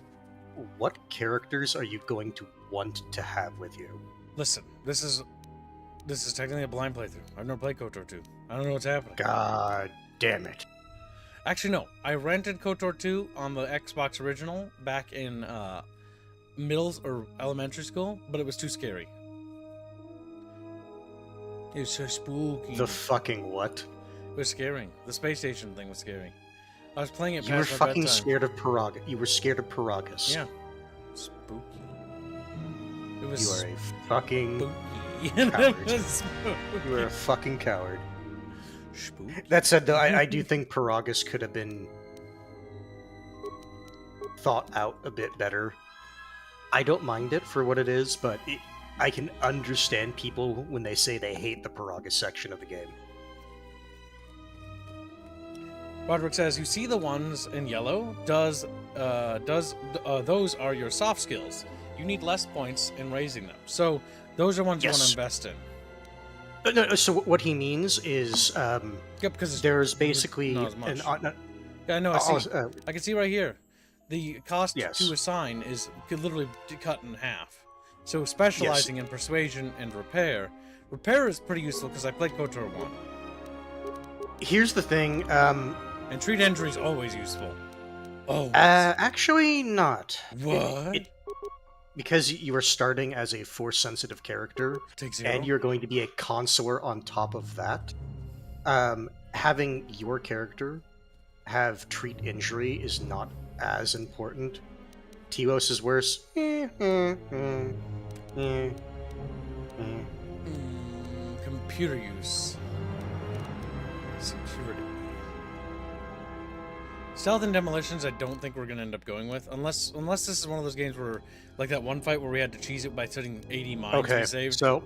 What characters are you going to want to have with you? Listen, this is technically a blind playthrough. I've never played KOTOR 2. I don't know what's happening. God damn it. Actually, no. I rented KOTOR 2 on the Xbox original back in middle or elementary school, but it was too scary. It was so spooky. The fucking what? It was scaring. The space station thing was scary. I was playing it You were past my fucking bedtime. scared of Peragus. You were scared of Peragus. Yeah. Spooky. It was You are a fucking spooky. coward. It was spooky. You are a fucking coward. Spooky. That said, though, I do think Peragus could have been thought out a bit better. I don't mind it for what it is, but I can understand people when they say they hate the Peragus section of the game. Roderick says, "You see the ones in yellow? Those are your soft skills. You need less points in raising them. So those are ones you want to Yes. invest in." No, so what he means is, Yep, because there's basically not as much. an... Yeah, I know. I see. uh, I can see right here. The cost Yes. to assign could literally be cut in half. So specializing in persuasion and repair. Repair is pretty useful because I played KOTOR 1. Here's the thing, And treat injury is always useful. Oh. actually not. What? Because you are starting as a force-sensitive character, Take 0. and you're going to be a consular on top of that, having your character have treat injury is not as important. Telos is worse. Computer use. Security. Stealth and demolitions, I don't think we're gonna end up going with, unless this is one of those games where, like that one fight where we had to cheese it by setting 80 mines we saved. So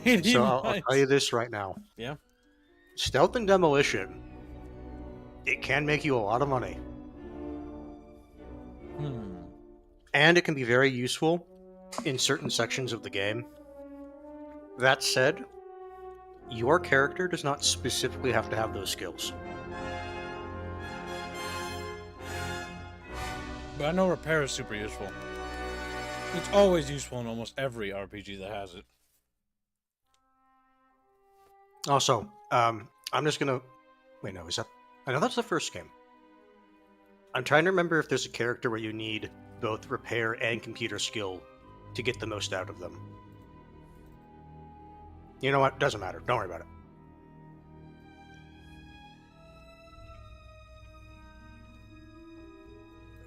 80 I'll mines. tell you this right now. Yeah. Stealth and demolition, it can make you a lot of money. And it can be very useful in certain sections of the game. That said, your character does not specifically have to have those skills. But I know repair is super useful. It's always useful in almost every RPG that has it. Also, I'm just gonna... Wait, no, is that... I know that's the first game. I'm trying to remember if there's a character where you need both repair and computer skill to get the most out of them. You know what? Doesn't matter. Don't worry about it.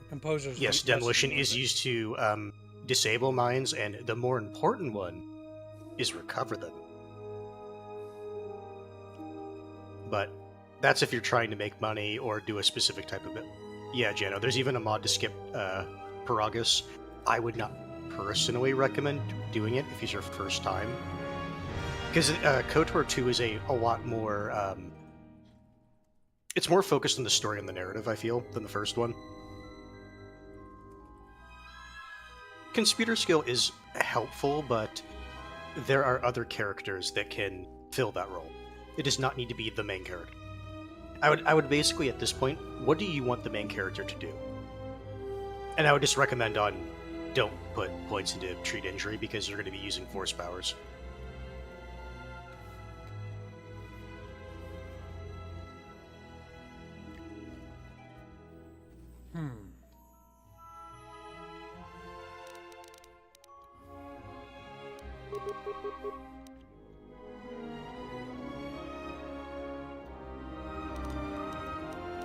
Composers. Yes, demolition is used to disable mines, and the more important one is recover them. But that's if you're trying to make money or do a specific type of it. Yeah, Jano, there's even a mod to skip Peragus. I would not personally recommend doing it if it's your first time. Because KOTOR 2 is a lot more... it's more focused on the story and the narrative, I feel, than the first one. Computer skill is helpful, but there are other characters that can fill that role. It does not need to be the main character. I would basically, at this point, what do you want the main character to do? And I would just recommend don't put points into treat injury, because you're going to be using force powers.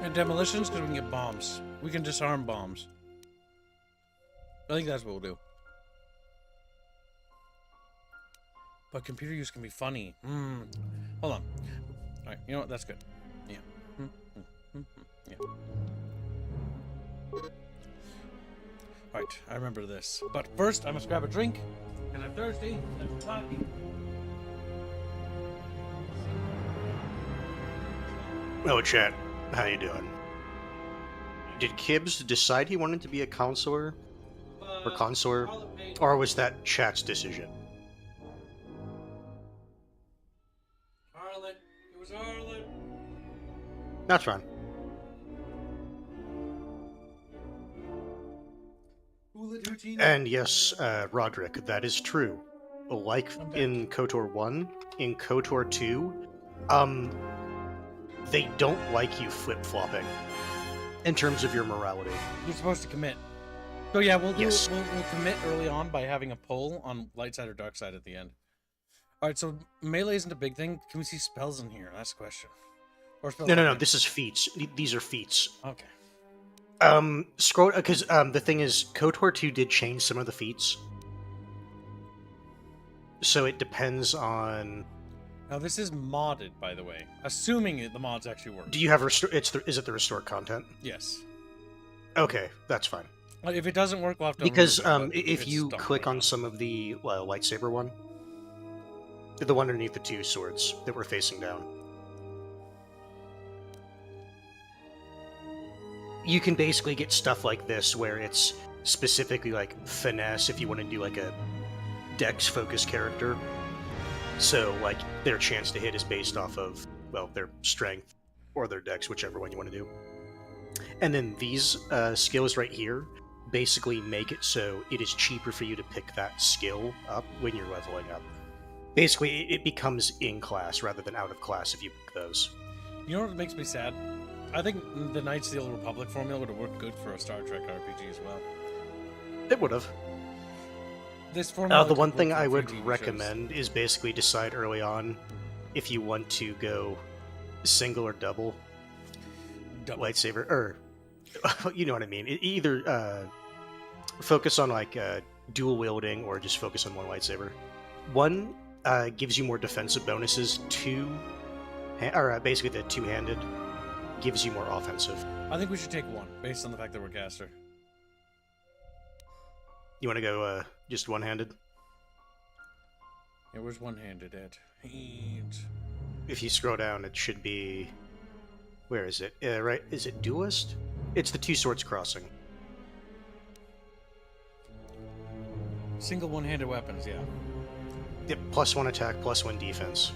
And demolitions, because we can get bombs. We can disarm bombs. I think that's what we'll do. But computer use can be funny. Hold on. Alright, you know what? That's good. Yeah. Yeah. Alright, I remember this. But first, I must grab a drink. Because I'm thirsty. I'm talking. Oh, chat. How you doing? Did Kibbs decide he wanted to be a counselor? Or consort? Or was that chat's decision? Harlan. It was Harlan. That's fine. And yes, Roderick, that is true. Like in KOTOR 1, in KOTOR 2, they don't like you flip-flopping in terms of your morality. You're supposed to commit. So yeah, we'll commit early on by having a poll on light side or dark side at the end. Alright, so melee isn't a big thing. Can we see spells in here? That's the question. Or spells No, this is feats. These are feats. Okay. Scroll, because the thing is, KOTOR 2 did change some of the feats. So it depends on... Now this is modded, by the way. Assuming the mods actually work. Do you have is it the restored content? Yes. Okay, that's fine. If it doesn't work, we'll have to because remove it, if you click on some of the lightsaber one, the one underneath the two swords that we're facing down, you can basically get stuff like this where it's specifically like finesse if you want to do like a dex focused character. So like their chance to hit is based off of, well, their strength or their dex, whichever one you want to do. And then these skills right here basically make it so it is cheaper for you to pick that skill up when you're leveling up. Basically, it becomes in class rather than out of class if you pick those. You know what makes me sad? I think the Knights of the Old Republic formula would have worked good for a Star Trek RPG as well. It would have. This formula the one thing I would recommend is basically decide early on if you want to go single or double lightsaber, or you know what I mean. Either focus on like dual wielding or just focus on one lightsaber. One gives you more defensive bonuses. Two, or basically the two-handed gives you more offensive. I think we should take one, based on the fact that we're caster. You want to go just one-handed? Yeah, where's one-handed at? Hands. If you scroll down, it should be... Where is it? Right? Is it duelist? It's the two swords crossing. Single one-handed weapons, yeah. Yep, +1 attack, +1 defense.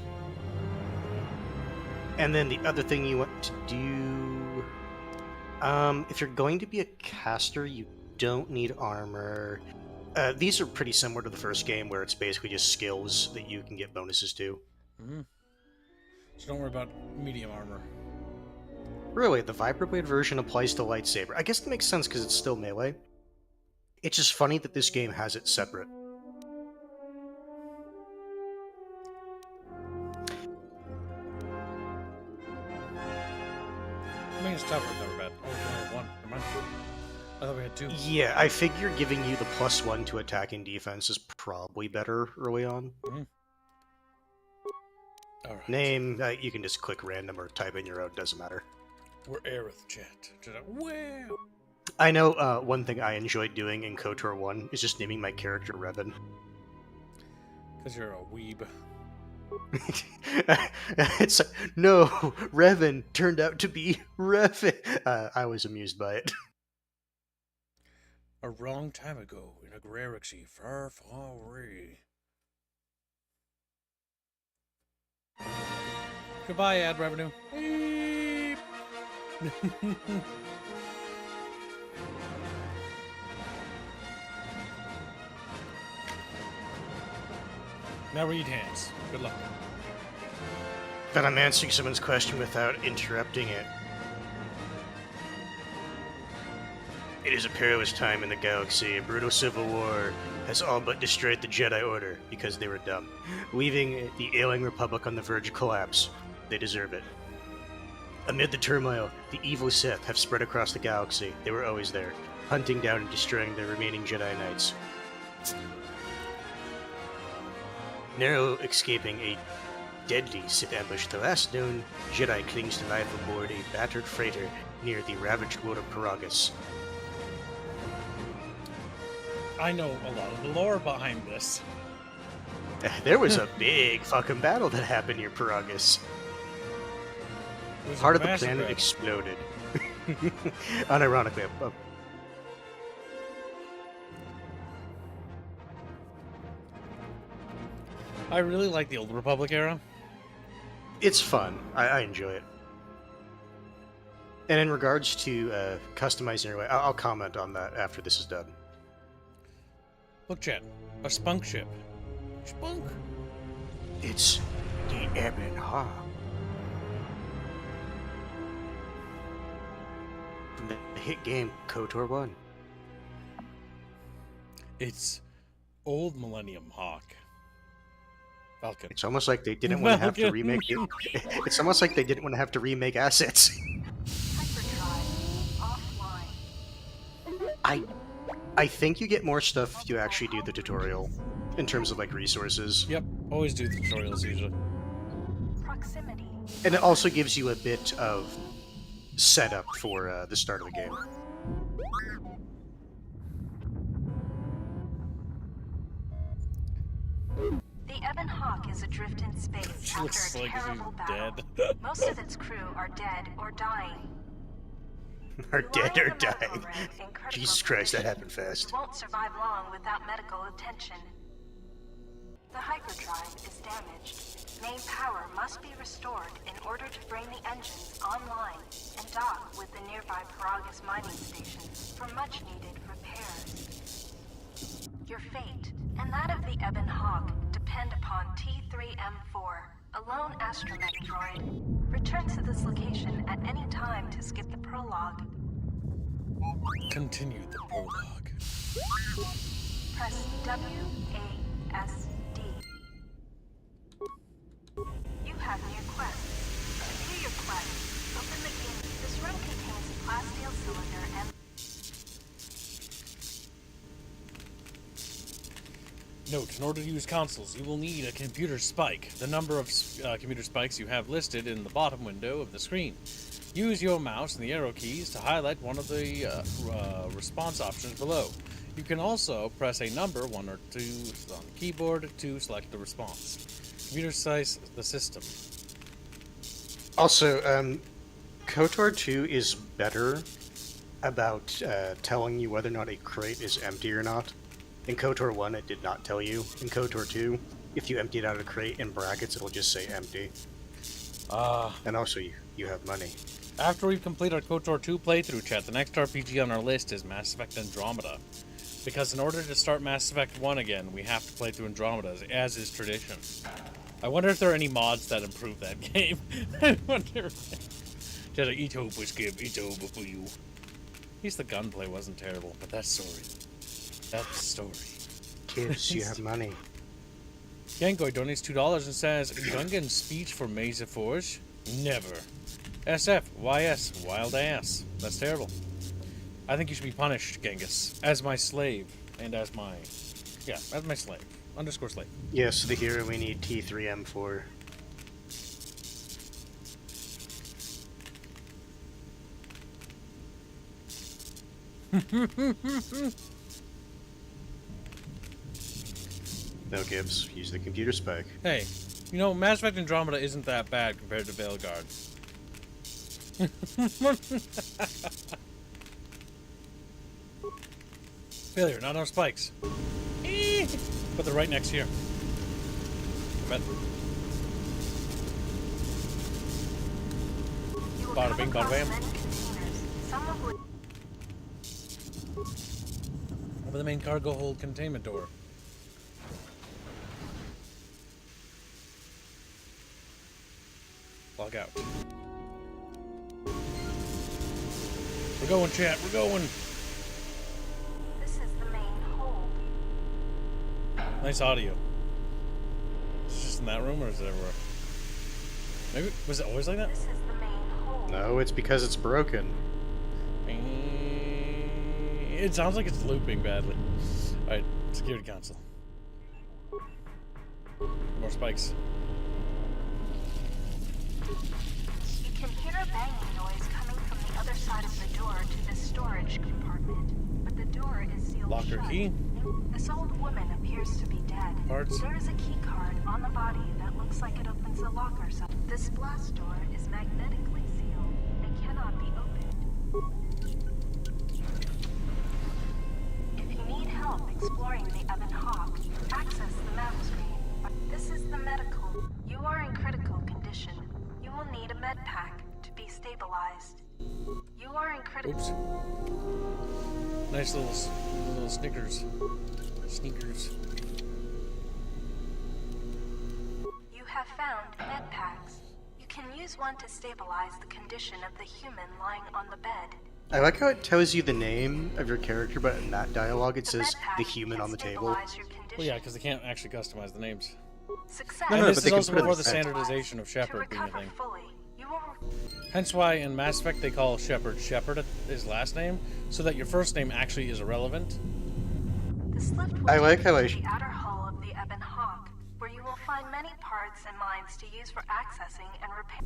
And then the other thing you want to do... if you're going to be a caster, you don't need armor. These are pretty similar to the first game, where it's basically just skills that you can get bonuses to. Mm-hmm. So don't worry about medium armor. Really, the Vibroblade version applies to lightsaber. I guess that makes sense because it's still melee. It's just funny that this game has it separate. I mean, it's tougher, it's never bad. Oh, it's only one. Never mind. I thought we had two. Yeah, I figure giving you the +1 to attack and defense is probably better early on. Mm-hmm. Alright. Name, you can just click random or type in your own, doesn't matter. We're Aerith chat. Wow. I know one thing I enjoyed doing in KOTOR 1 is just naming my character Revan. Because you're a weeb. It's like, no, Revan turned out to be Revan. I was amused by it. A wrong time ago in a galaxy far, far away. Goodbye, ad revenue. Beep. Now read hands. Good luck. But I'm answering someone's question without interrupting it. It is a perilous time in the galaxy. A brutal civil war has all but destroyed the Jedi Order because they were dumb, leaving the ailing Republic on the verge of collapse. They deserve it. Amid the turmoil, the evil Sith have spread across the galaxy. They were always there, hunting down and destroying the remaining Jedi Knights. Narrow escaping a deadly Sith ambush, the last known Jedi clings to life aboard a battered freighter near the ravaged world of Peragus. I know a lot of the lore behind this. There was a big fucking battle that happened near Peragus. Part of the planet exploded. Unironically. I really like the Old Republic era. It's fun. I enjoy it. And in regards to customizing your way, I'll comment on that after this is done. Look, chat. A spunk ship. Spunk. It's the Ebon Hawk. From the hit game KOTOR 1. It's Old Millennium Hawk. Falcon. It's almost like they didn't want to have to remake it. It's almost like they didn't want to have to remake assets. I think you get more stuff if you actually do the tutorial, in terms of like resources. Yep, always do the tutorials usually. Proximity. And it also gives you a bit of setup for the start of the game. The Ebon Hawk is adrift in space She after looks a like terrible she's battle. dead. Most of its crew are dead or dying. Are dead or Relying on the medical dying. ring in critical Jesus Christ, that condition happened fast. Won't survive long without medical attention. The hyperdrive is damaged. Main power must be restored in order to bring the engines online and dock with the nearby Peragus mining station for much-needed repairs. Your fate and that of the Ebon Hawk depend upon T3M4, a lone astromech droid. Return to this location at any time to skip the prologue. Continue the prologue. Press WASD. You have new quests. To view your quest, open the game. This room contains a plasteel cylinder and... Note, in order to use consoles, you will need a computer spike. The number of computer spikes you have listed in the bottom window of the screen. Use your mouse and the arrow keys to highlight one of the response options below. You can also press a number, 1 or 2, on the keyboard to select the response. Computer size the system. Also, KOTOR 2 is better about telling you whether or not a crate is empty or not. In KOTOR 1, it did not tell you. In KOTOR 2, if you emptied out a crate in brackets, it'll just say empty. And also, you have money. After we complete our KOTOR 2 playthrough, chat, the next RPG on our list is Mass Effect Andromeda. Because in order to start Mass Effect 1 again, we have to play through Andromeda, as is tradition. I wonder if there are any mods that improve that game. I wonder. Just like, each hope was give, each hope for you. At least the gunplay wasn't terrible, but that story. That story. Kids, you have money. Yankoy donates $2 and says, Gungan's speech for Mesa Forge? Never. SF, YS, wild ass. That's terrible. I think you should be punished, Genghis, as my slave, and as my... Yeah, as my slave. _ slave. Yes, the hero we need T3M4. No Gibbs, use the computer spec. Hey, you know, Mass Effect Andromeda isn't that bad compared to Veilguard. Failure, not enough spikes. But they're right next here. I bet. Bada bing, bada bam. Open the main cargo hold containment door. Log out. We're going, chat. We're going. This is the main hold. Nice audio. Is it just in that room or is it everywhere? Maybe was it always like that? This is the main hold. No, it's because it's broken. It sounds like it's looping badly. Alright, security console. More spikes. You can hear a banging noise coming from the other side of the door to the storage compartment, but the door is sealed Locker shut. key. This old woman appears to be dead. Parts. There is a key card on the body that looks like it opens the locker. So this blast door is magnetically sealed and cannot be opened. If you need help exploring the Ebon Hawk, access the map screen. This is the medical. You are in critical condition. You will need a med pack to be stabilized. You are in critical... Oops. Nice little Snickers. Sneakers. You have found med packs. You can use one to stabilize the condition of the human lying on the bed. I like how it tells you the name of your character, but in that dialogue it The says med pack the human can on the table. stabilize your condition. Well, yeah, because they can't actually customize the names. Success. No, And no, this but is they can also put it before in the the sentence. standardization of To Shepard being a recover thing. fully, you will... Hence why in Mass Effect they call Shepard his last name, so that your first name actually is irrelevant. This lift will I like take how you I to the outer hull of the Ebon Hawk, where you will find many parts and mines to use for accessing and repair.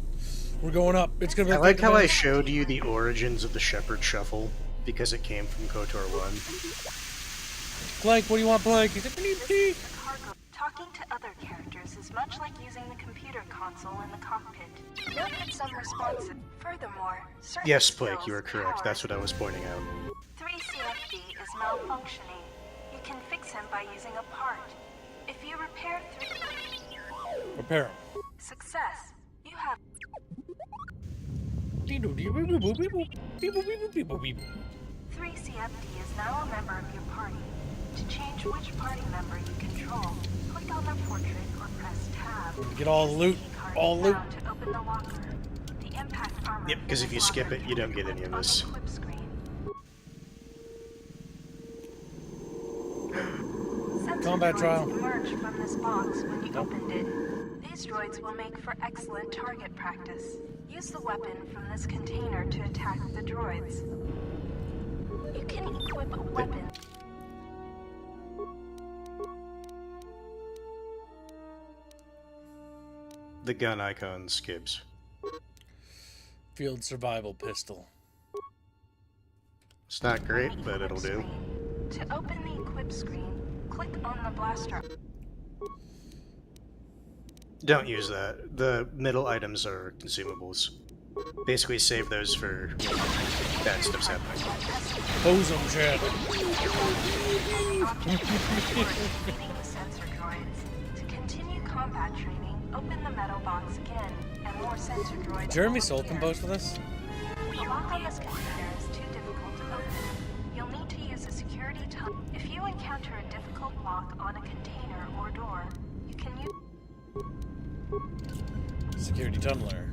We're going up. It's gonna be. I a like quick how I minute. showed you the origins of the Shepherd Shuffle, because it came from KOTOR 1. Blank, what do you want, Blank? He's like, we need This tea. is the cargo. Talking to other characters is much like using the computer console in the cockpit. Note that some responses. Furthermore, certain Yes, Blake, skills, you are correct. powers, That's what I was pointing out. 3CFD is malfunctioning. You can fix him by using a part. If you repair 3... Repair him. Success. You have 3CFD is now a member of your party. To change which party member you control, click on the portrait or press tab. Get all the loot. Use the keycard All loot. found to open the locker. The impact armor Yep, 'cause in if this you skip locker it, you don't can be get any of clipped this. on the clip screen. Sensor Combat droids trial. emerged from this box when you opened it. These droids will make for excellent target practice. Use the weapon from this container to attack the droids. You can equip a weapon. The gun icon skips. Field survival pistol. It's not great, but it'll do. To open the equip screen, click on the blaster. Don't use that. The middle items are consumables. Basically save those for bad stuff's happening. Bosom chat. Sensor droids. To continue combat training, open the metal box again, and more sensor droids. Jeremy Soul composed for this? The lock on this container is too difficult to open. You'll need to use a security tunnel. If you encounter a difficult lock on a container or door, you can use Security tunneler.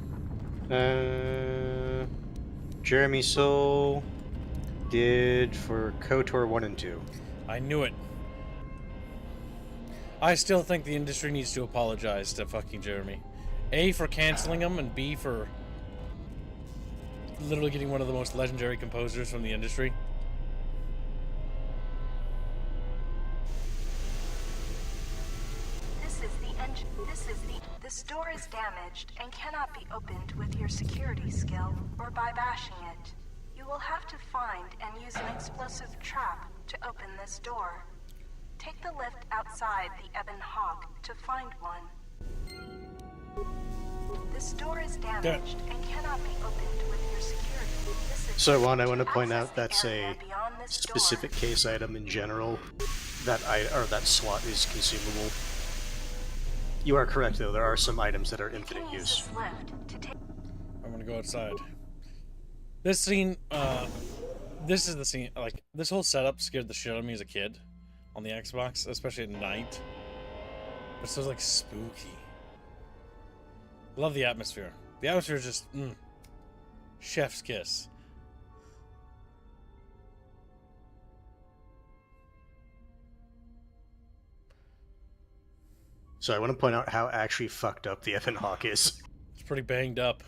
Jeremy Soul did for KOTOR 1 and 2. I knew it. I still think the industry needs to apologize to fucking Jeremy. A, for canceling him, and B, for literally getting one of the most legendary composers from the industry. This door is damaged and cannot be opened with your security skill or by bashing it. You will have to find and use an explosive trap to open this door. Take the lift outside the Ebon Hawk to find one. This door is damaged and cannot be opened with your security. So, Juan, I want to point out that's a specific case item in general. That slot is consumable. You are correct, though. There are some items that are infinite use. I'm gonna go outside. This scene, this is the scene, like, this whole setup scared the shit out of me as a kid on the Xbox, especially at night. It's so, like, spooky. Love the atmosphere. The atmosphere is just, chef's kiss. So I want to point out how actually fucked up the Ebon Hawk is. It's pretty banged up.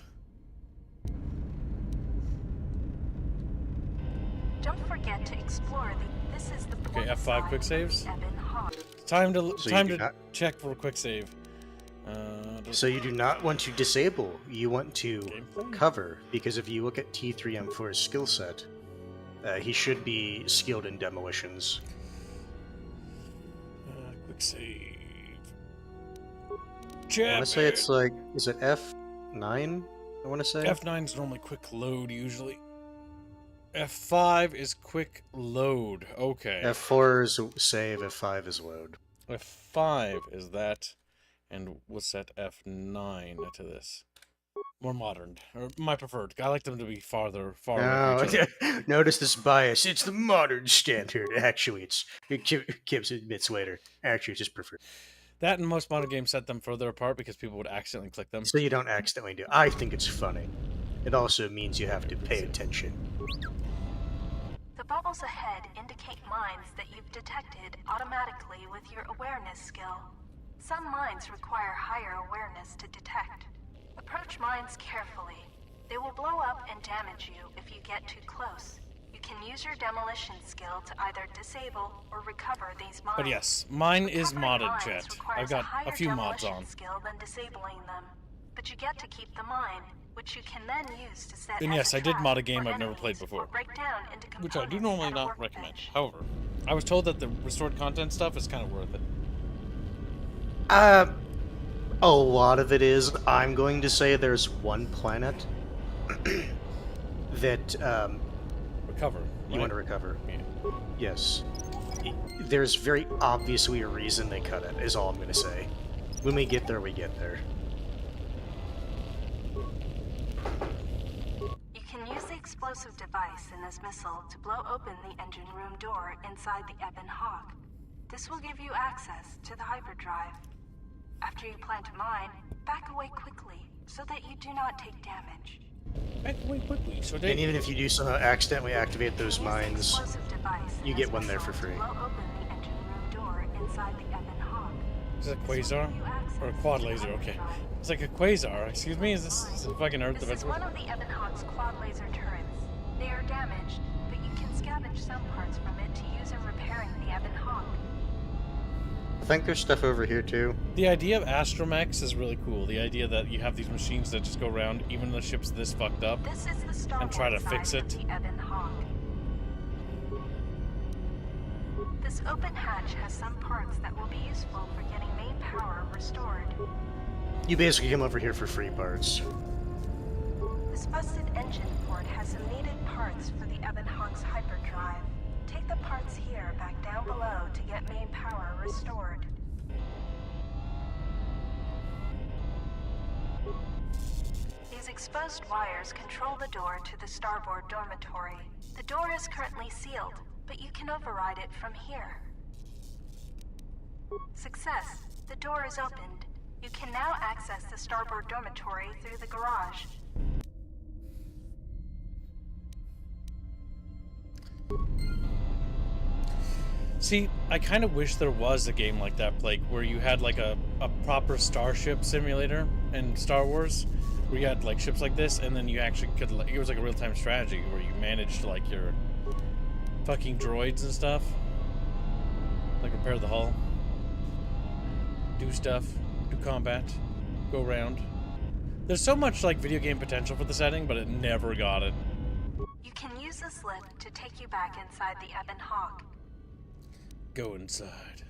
Don't forget to explore the. This is the. Okay, F5 quick saves. Time to check for a quick save. So you do not want to disable. You want to cover, because if you look at T3M4's skill set, he should be skilled in demolitions. Quick save. I want to say it's like, is it F9? I want to say F9 is normally quick load usually. F5 is quick load. Okay. F4 is save. F5 is load. F5 is that, and we'll set F9 to this. More modern, or my preferred. I like them to be farther. Notice this bias. It's the modern standard. Actually, Gibbs admits later. Actually, it's just preferred. That and most modern games set them further apart because people would accidentally click them. So you don't accidentally do. I think it's funny. It also means you have to pay attention. The bubbles ahead indicate mines that you've detected automatically with your awareness skill. Some mines require higher awareness to detect. Approach mines carefully. They will blow up and damage you if you get too close. You can use your demolition skill to either disable or recover these mines. But yes, mine is modded, chat. I've got a few mods on. Skill than disabling them. But you get to keep the mine, which you can then use to set. And yes, I did mod a game I've never played before, which I do normally not recommend. However, I was told that the restored content stuff is kind of worth it. A lot of it is. I'm going to say there's one planet that recover. You want to recover. Yeah. Yes. There's very obviously a reason they cut it, is all I'm going to say. When we get there, we get there. You can use the explosive device in this missile to blow open the engine room door inside the Ebon Hawk. This will give you access to the hyperdrive. After you plant a mine, back away quickly so that you do not take damage. Back away quickly so And even if you do somehow accidentally activate those mines, you get one there for free. Blow open the engine room door inside the Ebon Hawk. Is it a quasar? Or a quad laser, okay. It's like a quasar, excuse me? Is this fucking Earth? This is one of the Ebon Hawk's quad laser turrets. They are damaged, but you can scavenge some parts from it to use in repairing the Ebon Hawk. I think there's stuff over here too. The idea of astromechs is really cool. The idea that you have these machines that just go around, even the ship's this fucked up, This is the starboard and try to side fix of it. the Ebon Hawk. This open hatch has some parts that will be useful for getting main power restored. You basically come over here for free parts. This busted engine port has some needed parts for the Ebon Hawk's hyperdrive. Take the parts here back down below to get main power restored. These exposed wires control the door to the starboard dormitory. The door is currently sealed, but you can override it from here. Success! The door is opened. You can now access the starboard dormitory through the garage. See, I kind of wish there was a game like that, Blake, where you had like a proper starship simulator in Star Wars, where you had like ships like this, and then you actually could, like, it was like a real-time strategy where you managed like your fucking droids and stuff, like repair the hull, do stuff, do combat, go around. There's so much like video game potential for the setting, but it never got it. You can use this lift to take you back inside the Ebon Hawk. Go inside.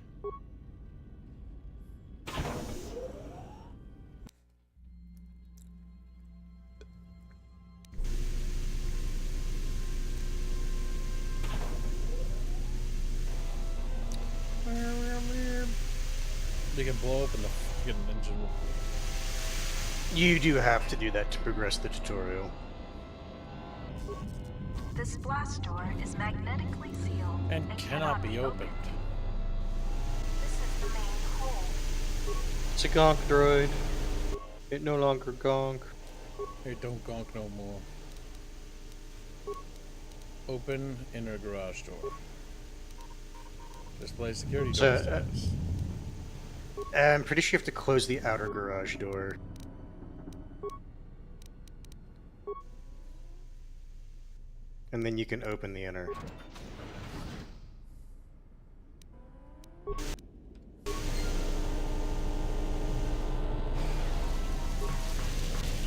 You can blow open the fucking engine. You do have to do that to progress the tutorial. This blast door is magnetically sealed And cannot be opened. This is the main hole. It's a gonk droid. It no longer gonk. Hey, don't gonk no more. Open inner garage door. Display security So, door status. I'm pretty sure you have to close the outer garage door. And then you can open the inner. You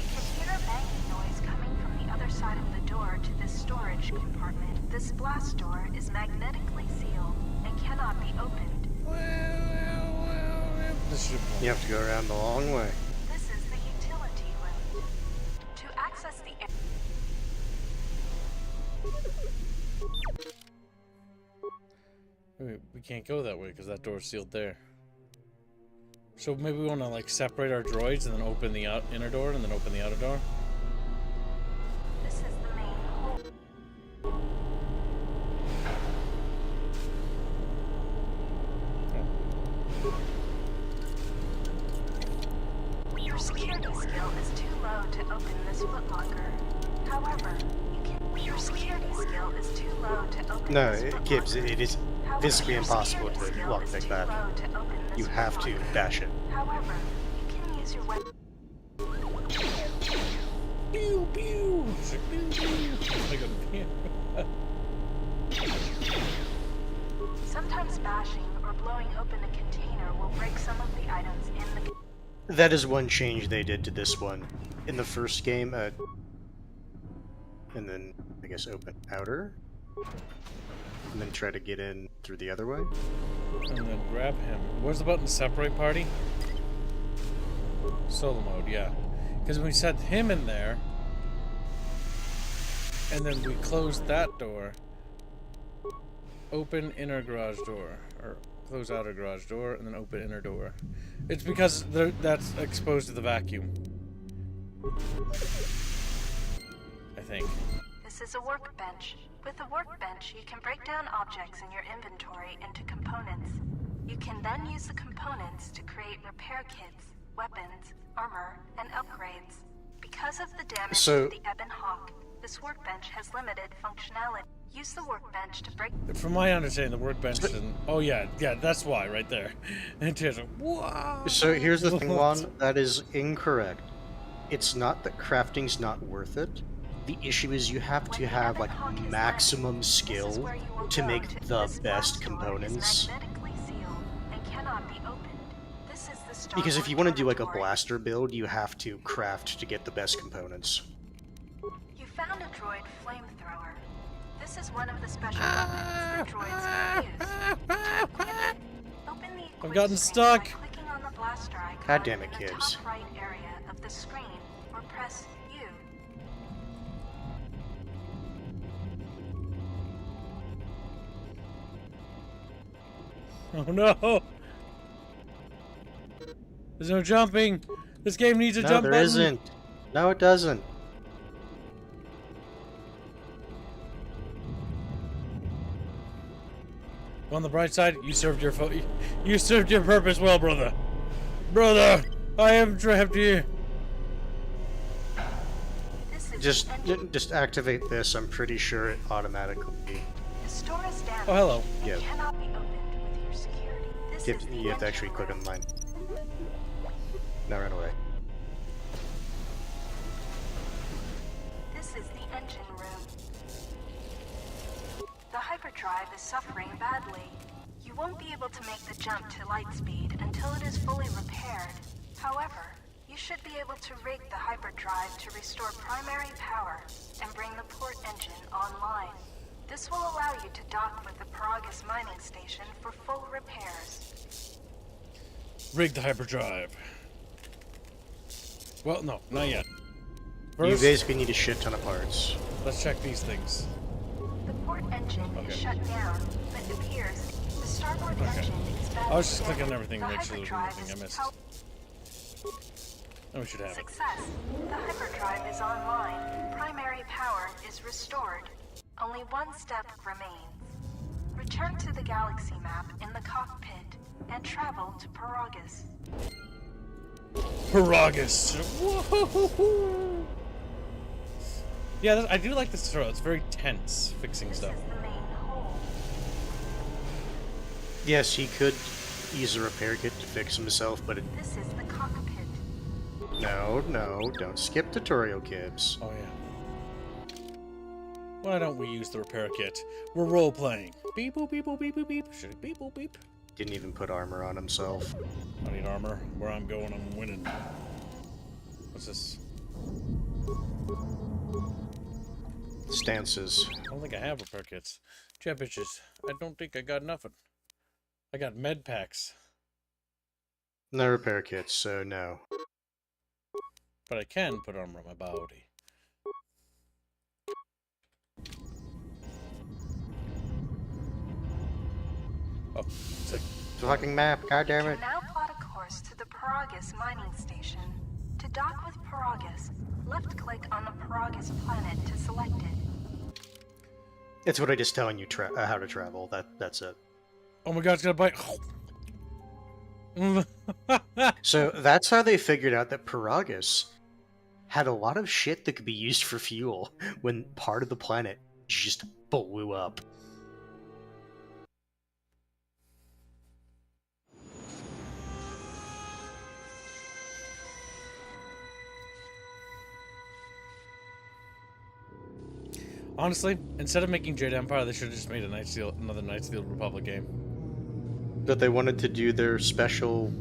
can hear a banging noise coming from the other side of the door to this storage compartment. This blast door is magnetically sealed and cannot be opened. This should You have to go around the long way. This is the utility lift. To access the we can't go that way because that door's sealed there. So maybe we want to like separate our droids and then open the inner door and then open the outer door. This is the main hole. Your security skill is too low to open this footlocker. However, your security skill is too low to open No, this Gibbs, footlocker. it is However, physically your impossible security to skill lock is like too that. low to open this You have to footlocker. bash it. However, you can use your weapon. Pew pew. Pew pew. Like a pew. Sometimes bashing or blowing open a container will break some of the items in the. That is one change they did to this one. In the first game, and then, I guess, open outer? And then try to get in through the other way? And then grab him. Where's the button? Separate party? Solo mode, yeah. Because we set him in there, and then we closed that door. Open inner garage door. Or close outer garage door, and then open inner door. It's because that's exposed to the vacuum. I think. This is a workbench. With a workbench, you can break down objects in your inventory into components. You can then use the components to create repair kits, weapons, armor, and upgrades. Because of the damage So- to the Ebon Hawk, this workbench has limited functionality. Use the workbench to break. From my understanding, the workbench doesn't... Oh yeah, that's why, right there. And Tears like, wow. So here's the thing, Juan, that is incorrect. It's not that crafting's not worth it. The issue is you have to have, like, maximum skill to make the best components. Magnetically sealed and cannot be This is the starboard Because if you want to do like a dormitory. blaster build, you have to craft to get the best components. You found a droid flamethrower. This is one of the special weapons that droids can use. To equip it, open the equip gotten screen stuck. by clicking on the blaster icon God damn it, in the kids. top right area of the screen, or press U. Oh no! There's no jumping! This game needs a No, jump there button! isn't. No, it doesn't. On the bright side, you served your you served your purpose well, brother. Brother, I am trapped here. This is Just, the engine. just activate this. I'm pretty sure it automatically. The store is damaged. Oh, hello. And Yeah. cannot be opened with your security. This is the You have to engine actually click room. on mine. Now run away. This is the engine room. The hyperdrive is suffering badly. You won't be able to make the jump to light speed until it is fully repaired. However, you should be able to rig the hyperdrive to restore primary power and bring the port engine online. This will allow you to dock with the Peragus mining station for full repairs. Rig the hyperdrive. Well, no, not yet. You First, basically need a shit ton of parts. let's check these things. The port engine Okay. is shut down, but it appears the starboard engine is badly I was just clicking on damaged. everything The to make sure there was hyperdrive nothing I is missed. pow- Oh, we should have it. Success. The hyperdrive is online. Primary power is restored. Only one step remains. Return to the galaxy map in the cockpit and travel to Peragus. Peragus. Whoa! Yeah, I do like this tutorial. It's very tense, fixing This stuff. is the main hold. Yes, he could use a repair kit to fix himself, but This is the cockpit. no, don't skip tutorial, kids. Oh, yeah. Why don't we use the repair kit? We're role-playing. Beep, boop, beep, boop, beep, boop, beep. Should it beep, boop, beep? Didn't even put armor on himself. I need armor. Where I'm going, I'm winning. What's this? Stances. I don't think I have repair kits. Chat bitches. I don't think I got nothing. I got med packs. No repair kits, so no. But I can put armor on my body. Oh, sick. Fucking map, god damn You it. can now plot a course to the Peragus mining station. To dock with Peragus, left-click on the Peragus planet to select it. It's what I just telling you how to travel. That's it. Oh my god, it's gonna bite. So that's how they figured out that Peragus had a lot of shit that could be used for fuel when part of the planet just blew up. Honestly, instead of making Jade Empire, they should have just made another Knights of the Old Republic game. But they wanted to do their special,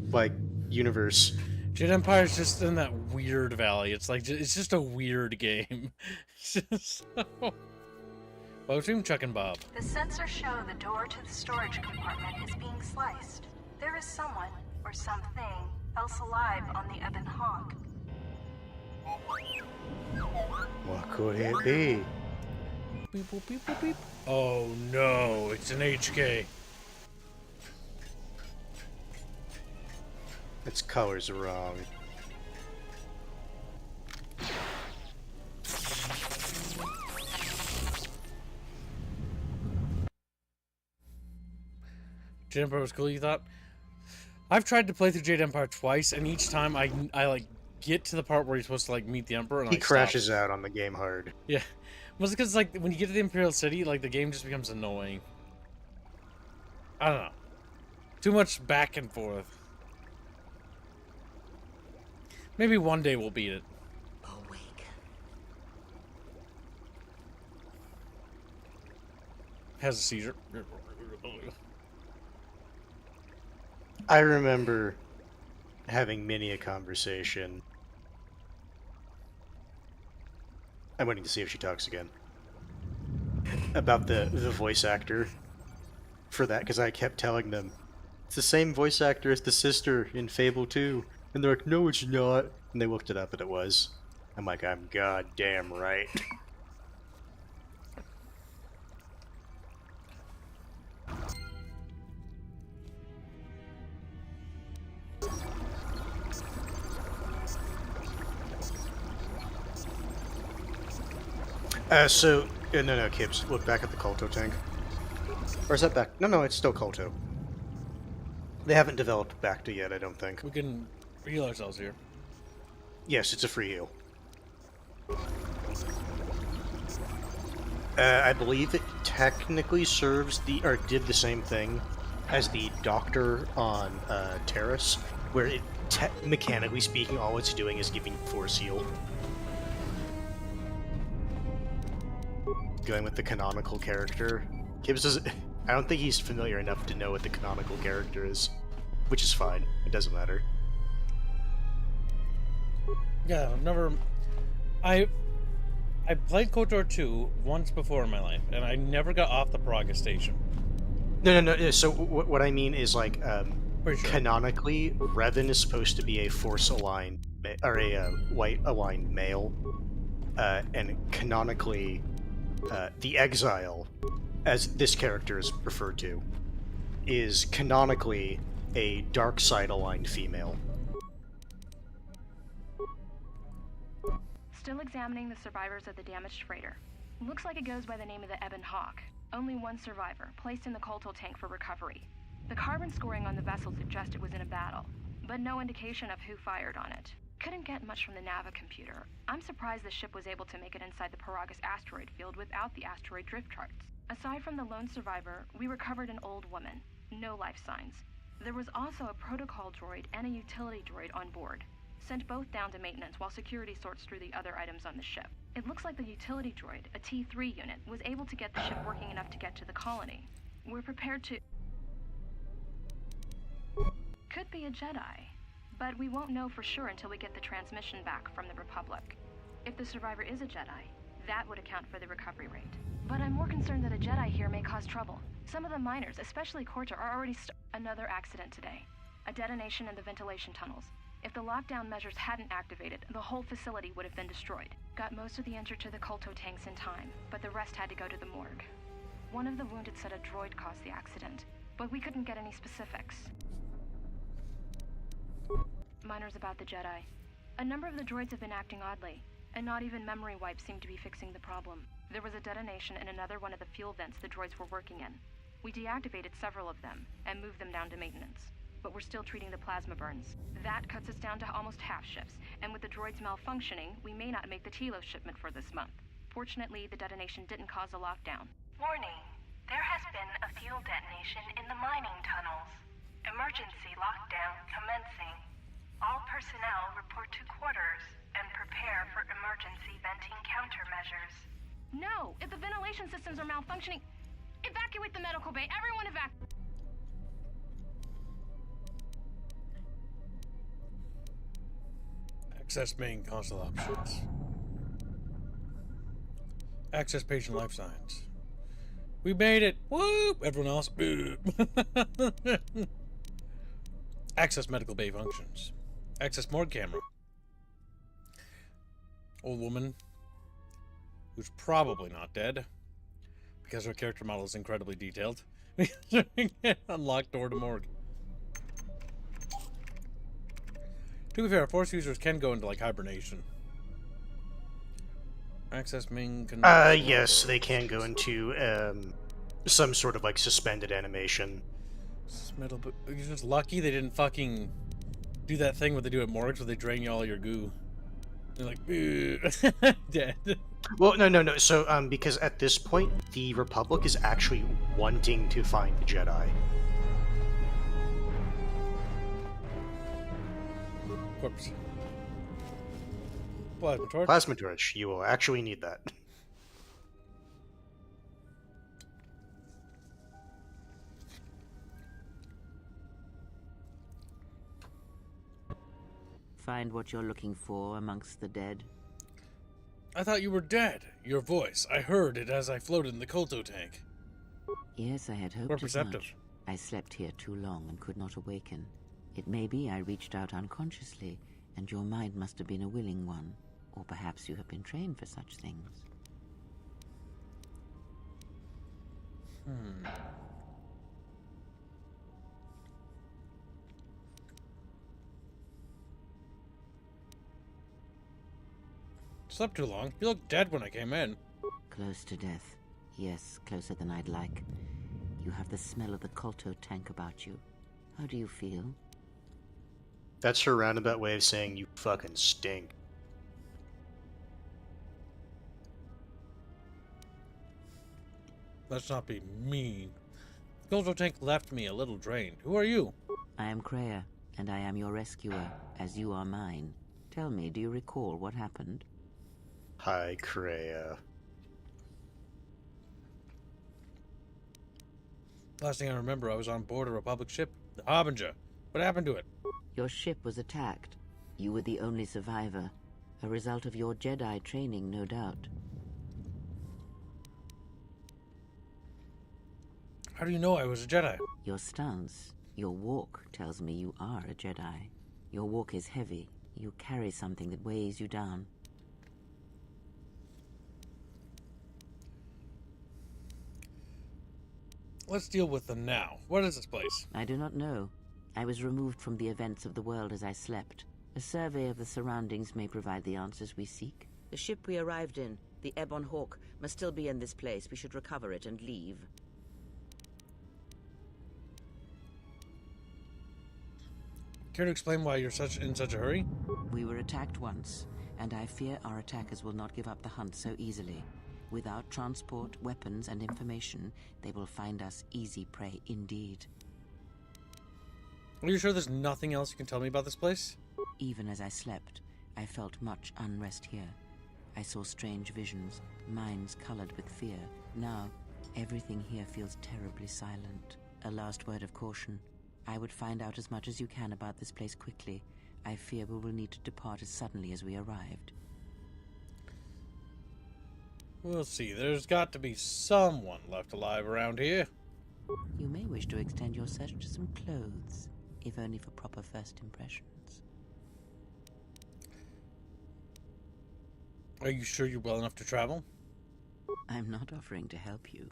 like, universe. Jade Empire is just in that weird valley. It's like it's just a weird game. It's just so... Well, between Chuck and Bob. The sensors show the door to the storage compartment is being sliced. There is someone, or something, else alive on the Ebon Hawk. What could it be? Beep, boop, beep, boop, beep. Oh no, it's an HK. Its colors are wrong. Jade Empire was cool, you thought? I've tried to play through Jade Empire twice, and each time I like get to the part where you're supposed to like meet the Emperor, and He I crashes stop. out on the game hard. Yeah, was it because like when you get to the Imperial City, like the game just becomes annoying. I don't know. Too much back and forth. Maybe one day we'll beat it. Awake. Has a seizure. I remember having many a conversation. I'm waiting to see if she talks again. About the voice actor for that, because I kept telling them, it's the same voice actor as the sister in Fable 2. And they're like, no, it's not. And they looked it up and it was. I'm like, I'm goddamn right. No, Kibbs, look back at the Kolto tank. Or is that back? No, it's still Kolto. They haven't developed Bacta yet, I don't think. We can heal ourselves here. Yes, it's a free heal. I believe it technically serves or did the same thing as the Doctor on Terrace, where it, mechanically speaking, all it's doing is giving Force Heal. Going with the canonical character. Gibbs doesn't... I don't think he's familiar enough to know what the canonical character is. Which is fine. It doesn't matter. Yeah, I've never... I played KOTOR 2 once before in my life, and I never got off the Peragus station. No. So what I mean is, like, Pretty sure. canonically, Revan is supposed to be a Force-aligned... or a white-aligned male. And canonically... the Exile, as this character is referred to, is canonically a dark side-aligned female. Still examining the survivors of the damaged freighter. Looks like it goes by the name of the Ebon Hawk. Only one survivor, placed in the Kolto tank for recovery. The carbon scoring on the vessel suggests it was in a battle, but no indication of who fired on it. Couldn't get much from the Nava computer. I'm surprised the ship was able to make it inside the Peragus asteroid field without the asteroid drift charts. Aside from the lone survivor, we recovered an old woman. No life signs. There was also a protocol droid and a utility droid on board. Sent both down to maintenance while security sorts through the other items on the ship. It looks like the utility droid, a T3 unit, was able to get the ship working enough to get to the colony. We're prepared to... Could be a Jedi. But we won't know for sure until we get the transmission back from the Republic. If the survivor is a Jedi, that would account for the recovery rate. But I'm more concerned that a Jedi here may cause trouble. Some of the miners, especially Korta, are already Another accident today. A detonation in the ventilation tunnels. If the lockdown measures hadn't activated, the whole facility would have been destroyed. Got most of the injured to the Kolto tanks in time, but the rest had to go to the morgue. One of the wounded said a droid caused the accident, but we couldn't get any specifics. Miners about the Jedi. A number of the droids have been acting oddly, and not even memory wipes seem to be fixing the problem. There was a detonation in another one of the fuel vents the droids were working in. We deactivated several of them, and moved them down to maintenance. But we're still treating the plasma burns. That cuts us down to almost half shifts, and with the droids malfunctioning, we may not make the Telos shipment for this month. Fortunately, the detonation didn't cause a lockdown. Warning. There has been a fuel detonation in the mining tunnels. Emergency lockdown commencing. All personnel report to quarters and prepare for emergency venting countermeasures. No! If the ventilation systems are malfunctioning, evacuate the medical bay! Everyone evacuate! Access main console options. Access patient life signs. We made it! Woo! Everyone else, boo! Access medical bay functions. Access morgue camera. Old woman who's probably not dead because her character model is incredibly detailed. Unlocked door to morgue. To be fair, Force users can go into like hibernation. Access main Yes, they can go into some sort of like suspended animation. You're just lucky they didn't fucking do that thing what they do at morgues where they drain you all your goo. They're like, dead. Well, no. So, because at this point, the Republic is actually wanting to find the Jedi. Corpse. Plasma torch. Plasma torch. You will actually need that. Find what you're looking for amongst the dead? I thought you were dead. Your voice. I heard it as I floated in the Kolto tank. Yes, I had hoped We're as perceptive. much. I slept here too long and could not awaken. It may be I reached out unconsciously, and your mind must have been a willing one. Or perhaps you have been trained for such things. Slept too long. You looked dead when I came in. Close to death. Yes, closer than I'd like. You have the smell of the Kolto tank about you. How do you feel? That's her roundabout way of saying you fucking stink. Let's not be mean. The Kolto tank left me a little drained. Who are you? I am Kreia, and I am your rescuer, as you are mine. Tell me, do you recall what happened? Hi, Kreia. Last thing I remember, I was on board a Republic ship, the Harbinger. What happened to it? Your ship was attacked. You were the only survivor. A result of your Jedi training, no doubt. How do you know I was a Jedi? Your stance, your walk tells me you are a Jedi. Your walk is heavy. You carry something that weighs you down. Let's deal with the now. What is this place? I do not know. I was removed from the events of the world as I slept. A survey of the surroundings may provide the answers we seek. The ship we arrived in, the Ebon Hawk, must still be in this place. We should recover it and leave. Care to explain why you're in such a hurry? We were attacked once, and I fear our attackers will not give up the hunt so easily. Without transport, weapons, and information, they will find us easy prey indeed. Are you sure there's nothing else you can tell me about this place? Even as I slept, I felt much unrest here. I saw strange visions, minds colored with fear. Now, everything here feels terribly silent. A last word of caution. I would find out as much as you can about this place quickly. I fear we will need to depart as suddenly as we arrived. We'll see. There's got to be someone left alive around here. You may wish to extend your search to some clothes, if only for proper first impressions. Are you sure you're well enough to travel? I'm not offering to help you.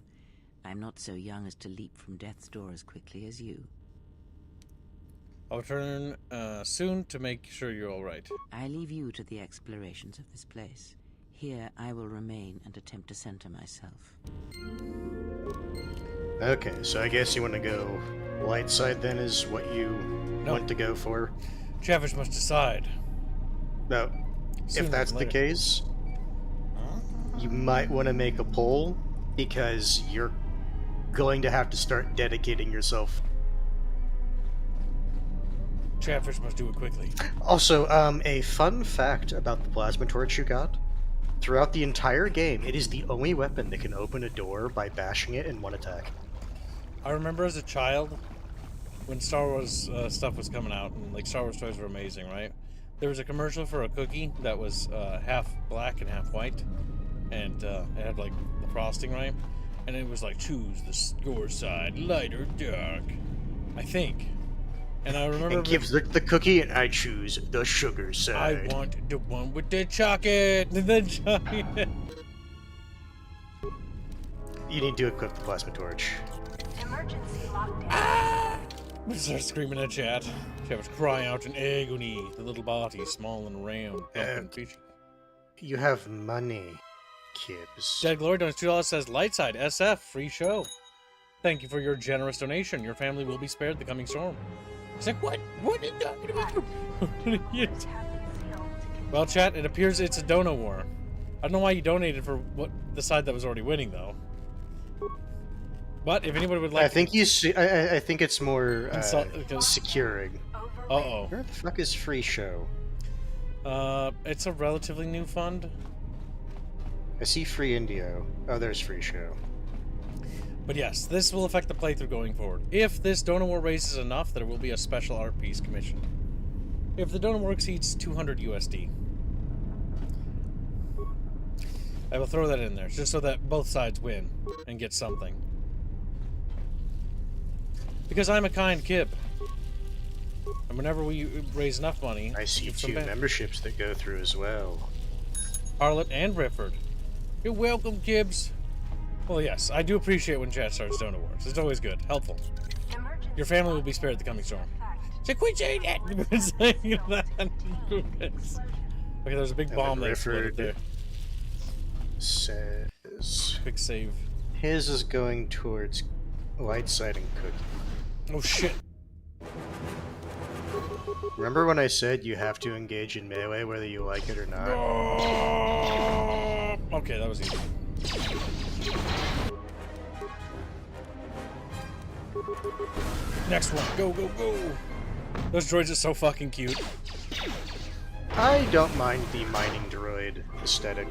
I'm not so young as to leap from death's door as quickly as you. I'll return soon to make sure you're all right. I leave you to the explorations of this place. Here I will remain and attempt to center myself. Okay, so I guess you want to go light side then is what you want to go for? Chatfish must decide. No. Sooner If that's than the later. case, you might want to make a poll because you're going to have to start dedicating yourself. Chatfish must do it quickly. Also, a fun fact about the plasma torch you got. Throughout the entire game, it is the only weapon that can open a door by bashing it in one attack. I remember as a child, when Star Wars stuff was coming out, and like Star Wars toys were amazing, right? There was a commercial for a cookie that was half black and half white, and it had like the frosting, right? And it was like, choose your side, light or dark, I think. And I remember And gives the cookie, and I choose the sugar I side. want the one with the chocolate, the giant. You need to equip the plasma torch. Emergency lockdown. We start screaming at Chat. Chat was crying out in agony. The little body, small and round, plump and peachy. You have money, Kibbs. Dead Glory donates $2, says Lightside SF free show. Thank you for your generous donation. Your family will be spared the coming storm. He's like, what? What is that? Yes. Well, Chat, it appears it's a dono war. I don't know why you donated for what the side that was already winning, though. But if anybody would like, I think you see. I think it's more securing. Uh-oh. Where the fuck is free show? It's a relatively new fund. I see free Indio. Oh, there's free show. But yes, this will affect the playthrough going forward. If this Dono War raises enough, there will be a special art piece commissioned. If the donor war exceeds 200 USD. I will throw that in there, just so that both sides win and get something. Because I'm a kind kid. And whenever we raise enough money... I see 2 memberships that go through as well. Harlot and Rifford. You're welcome, Gibbs. Well, yes, I do appreciate when chat starts donor wars. It's always good. Helpful. Your family will be spared the coming storm. So quit saying that! Okay, there's a big bomb that exploded there. Says... Quick save. His is going towards light side and cookie. Oh, shit. Remember when I said you have to engage in melee whether you like it or not? Okay, that was easy. Next one. Go, go, go. Those droids are so fucking cute. I don't mind the mining droid aesthetic.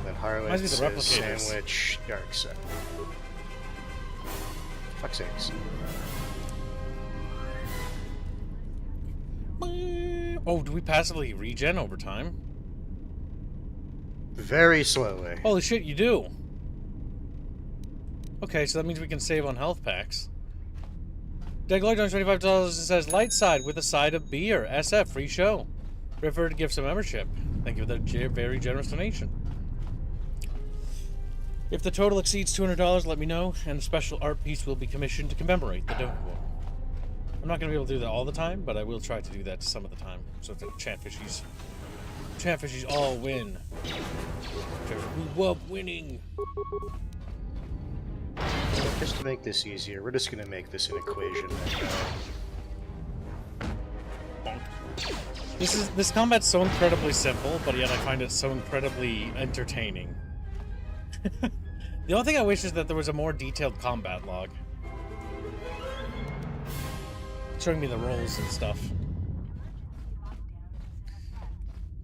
Then Harlot says sandwich, dark side. Fuck's sakes. Oh, do we passively regen over time? Very slowly. Holy shit, you do! Okay, so that means we can save on health packs. Degloid on $25 says light side with a side of beer. SF, free show. Refer to gifts a membership. Thank you for that very generous donation. If the total exceeds $200, let me know, and a special art piece will be commissioned to commemorate the donor war. I'm not going to be able to do that all the time, but I will try to do that some of the time, so that chatfishies all win. We love winning. Just to make this easier, we're just going to make this an equation. This combat's so incredibly simple, but yet I find it so incredibly entertaining. The only thing I wish is that there was a more detailed combat log. Showing me the rolls and stuff.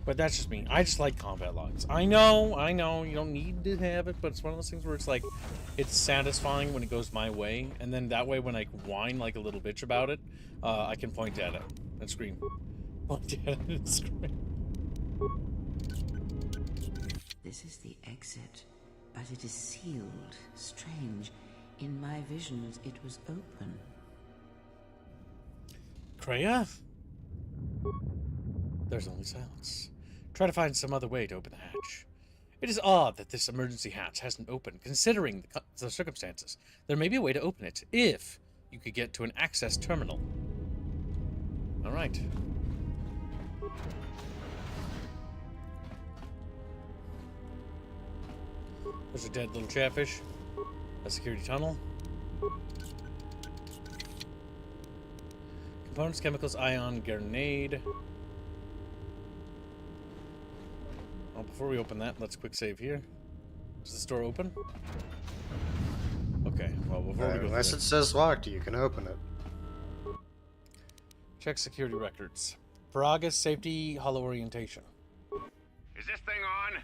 But that's just me. I just like combat logs. I know, you don't need to have it, but it's one of those things where it's like, it's satisfying when it goes my way, and then that way when I whine like a little bitch about it, I can point at it and scream. Point at it and scream. This is the exit, but it is sealed. Strange. In my visions, it was open. Kreia? There's only silence. Try to find some other way to open the hatch. It is odd that this emergency hatch hasn't opened, considering the circumstances. There may be a way to open it, if you could get to an access terminal. Alright. There's a dead little chatfish. A security tunnel. Components, chemicals, ion, grenade. Well, before we open that, let's quick save here. Is this door open? Okay, well, before we go unless it says locked, you can open it. Check security records. Peragus, safety, hollow orientation. Is this thing on?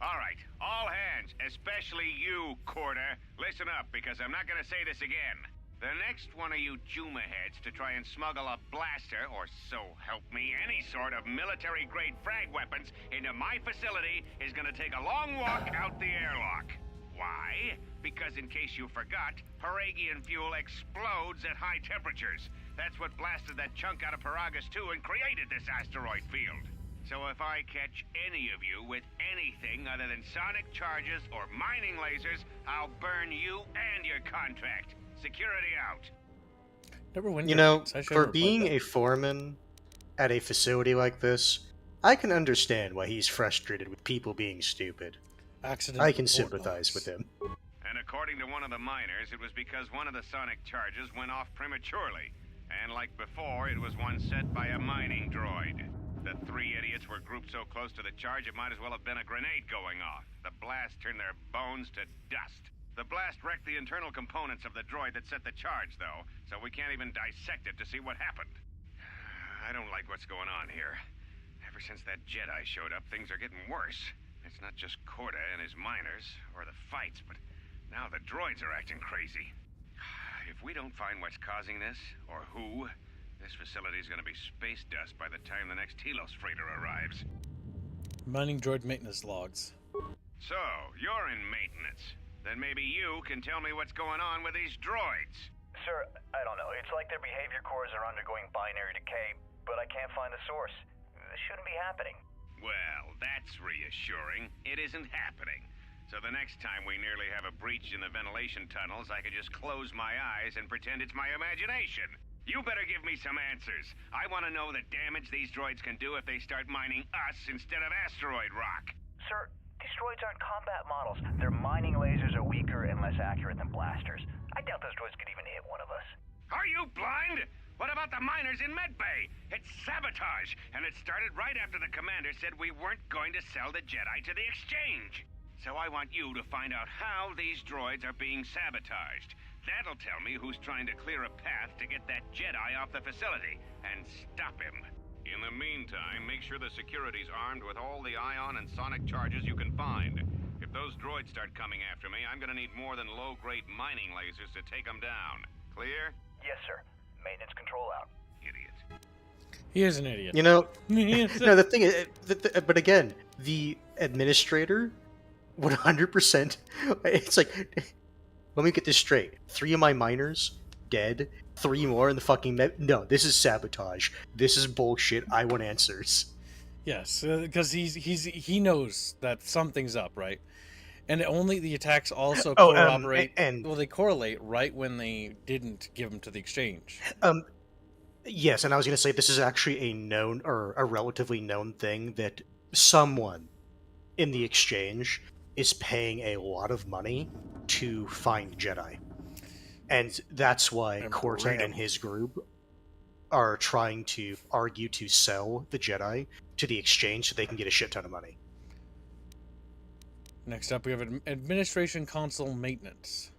Alright, all hands, especially you, Quarter. Listen up, because I'm not gonna say this again. The next one of you Juma heads to try and smuggle a blaster, or so help me, any sort of military-grade frag weapons into my facility is gonna take a long walk out the airlock. Why? Because in case you forgot, Paragian fuel explodes at high temperatures. That's what blasted that chunk out of Peragus 2 and created this asteroid field. So if I catch any of you with anything other than sonic charges or mining lasers, I'll burn you and your contract. Security out. You know, for being a foreman at a facility like this, I can understand why he's frustrated with people being stupid. I can sympathize with him. And according to one of the miners, it was because one of the sonic charges went off prematurely. And like before, it was one set by a mining droid. The three idiots were grouped so close to the charge, it might as well have been a grenade going off. The blast turned their bones to dust. The blast wrecked the internal components of the droid that set the charge, though, so we can't even dissect it to see what happened. I don't like what's going on here. Ever since that Jedi showed up, things are getting worse. It's not just Corda and his miners, or the fights, but now the droids are acting crazy. If we don't find what's causing this, or who, This facility's gonna be space dust by the time the next Telos freighter arrives. Mining droid maintenance logs. So, you're in maintenance. Then maybe you can tell me what's going on with these droids. Sir, I don't know. It's like their behavior cores are undergoing binary decay, but I can't find the source. This shouldn't be happening. Well, that's reassuring. It isn't happening. So the next time we nearly have a breach in the ventilation tunnels, I could just close my eyes and pretend it's my imagination. You better give me some answers. I want to know the damage these droids can do if they start mining us instead of asteroid rock. Sir, these droids aren't combat models. Their mining lasers are weaker and less accurate than blasters. I doubt those droids could even hit one of us. Are you blind? What about the miners in Medbay? It's sabotage, and it started right after the commander said we weren't going to sell the Jedi to the exchange. So I want you to find out how these droids are being sabotaged. That'll tell me who's trying to clear a path to get that Jedi off the facility and stop him. In the meantime, make sure the security's armed with all the ion and sonic charges you can find. If those droids start coming after me, I'm gonna need more than low-grade mining lasers to take them down. Clear? Yes, sir. Maintenance control out. Idiot. He is an idiot. You know, no, the thing is, but again, the administrator 100%, it's like, let me get this straight. 3 of my miners dead, 3 more in the fucking no, this is sabotage. This is bullshit. I want answers. Yes, because he knows that something's up, right? And only the attacks also corroborate. Well, they correlate right when they didn't give them to the exchange. Yes, and I was going to say this is actually a known or a relatively known thing that someone in the exchange is paying a lot of money to find Jedi. And that's why Corta and his group are trying to argue to sell the Jedi to the exchange so they can get a shit ton of money. Next up, we have administration console maintenance.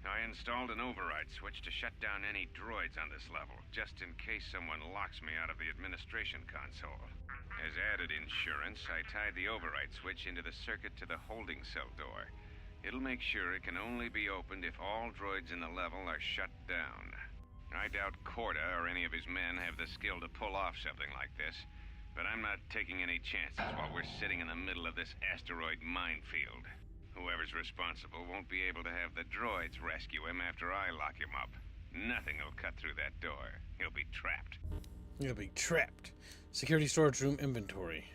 I installed an override switch to shut down any droids on this level, just in case someone locks me out of the administration console. As added insurance, I tied the override switch into the circuit to the holding cell door. It'll make sure it can only be opened if all droids in the level are shut down. I doubt Corta or any of his men have the skill to pull off something like this, but I'm not taking any chances while we're sitting in the middle of this asteroid minefield. Whoever's responsible won't be able to have the droids rescue him after I lock him up. Nothing will cut through that door. He'll be trapped. He'll be trapped. Security storage room inventory.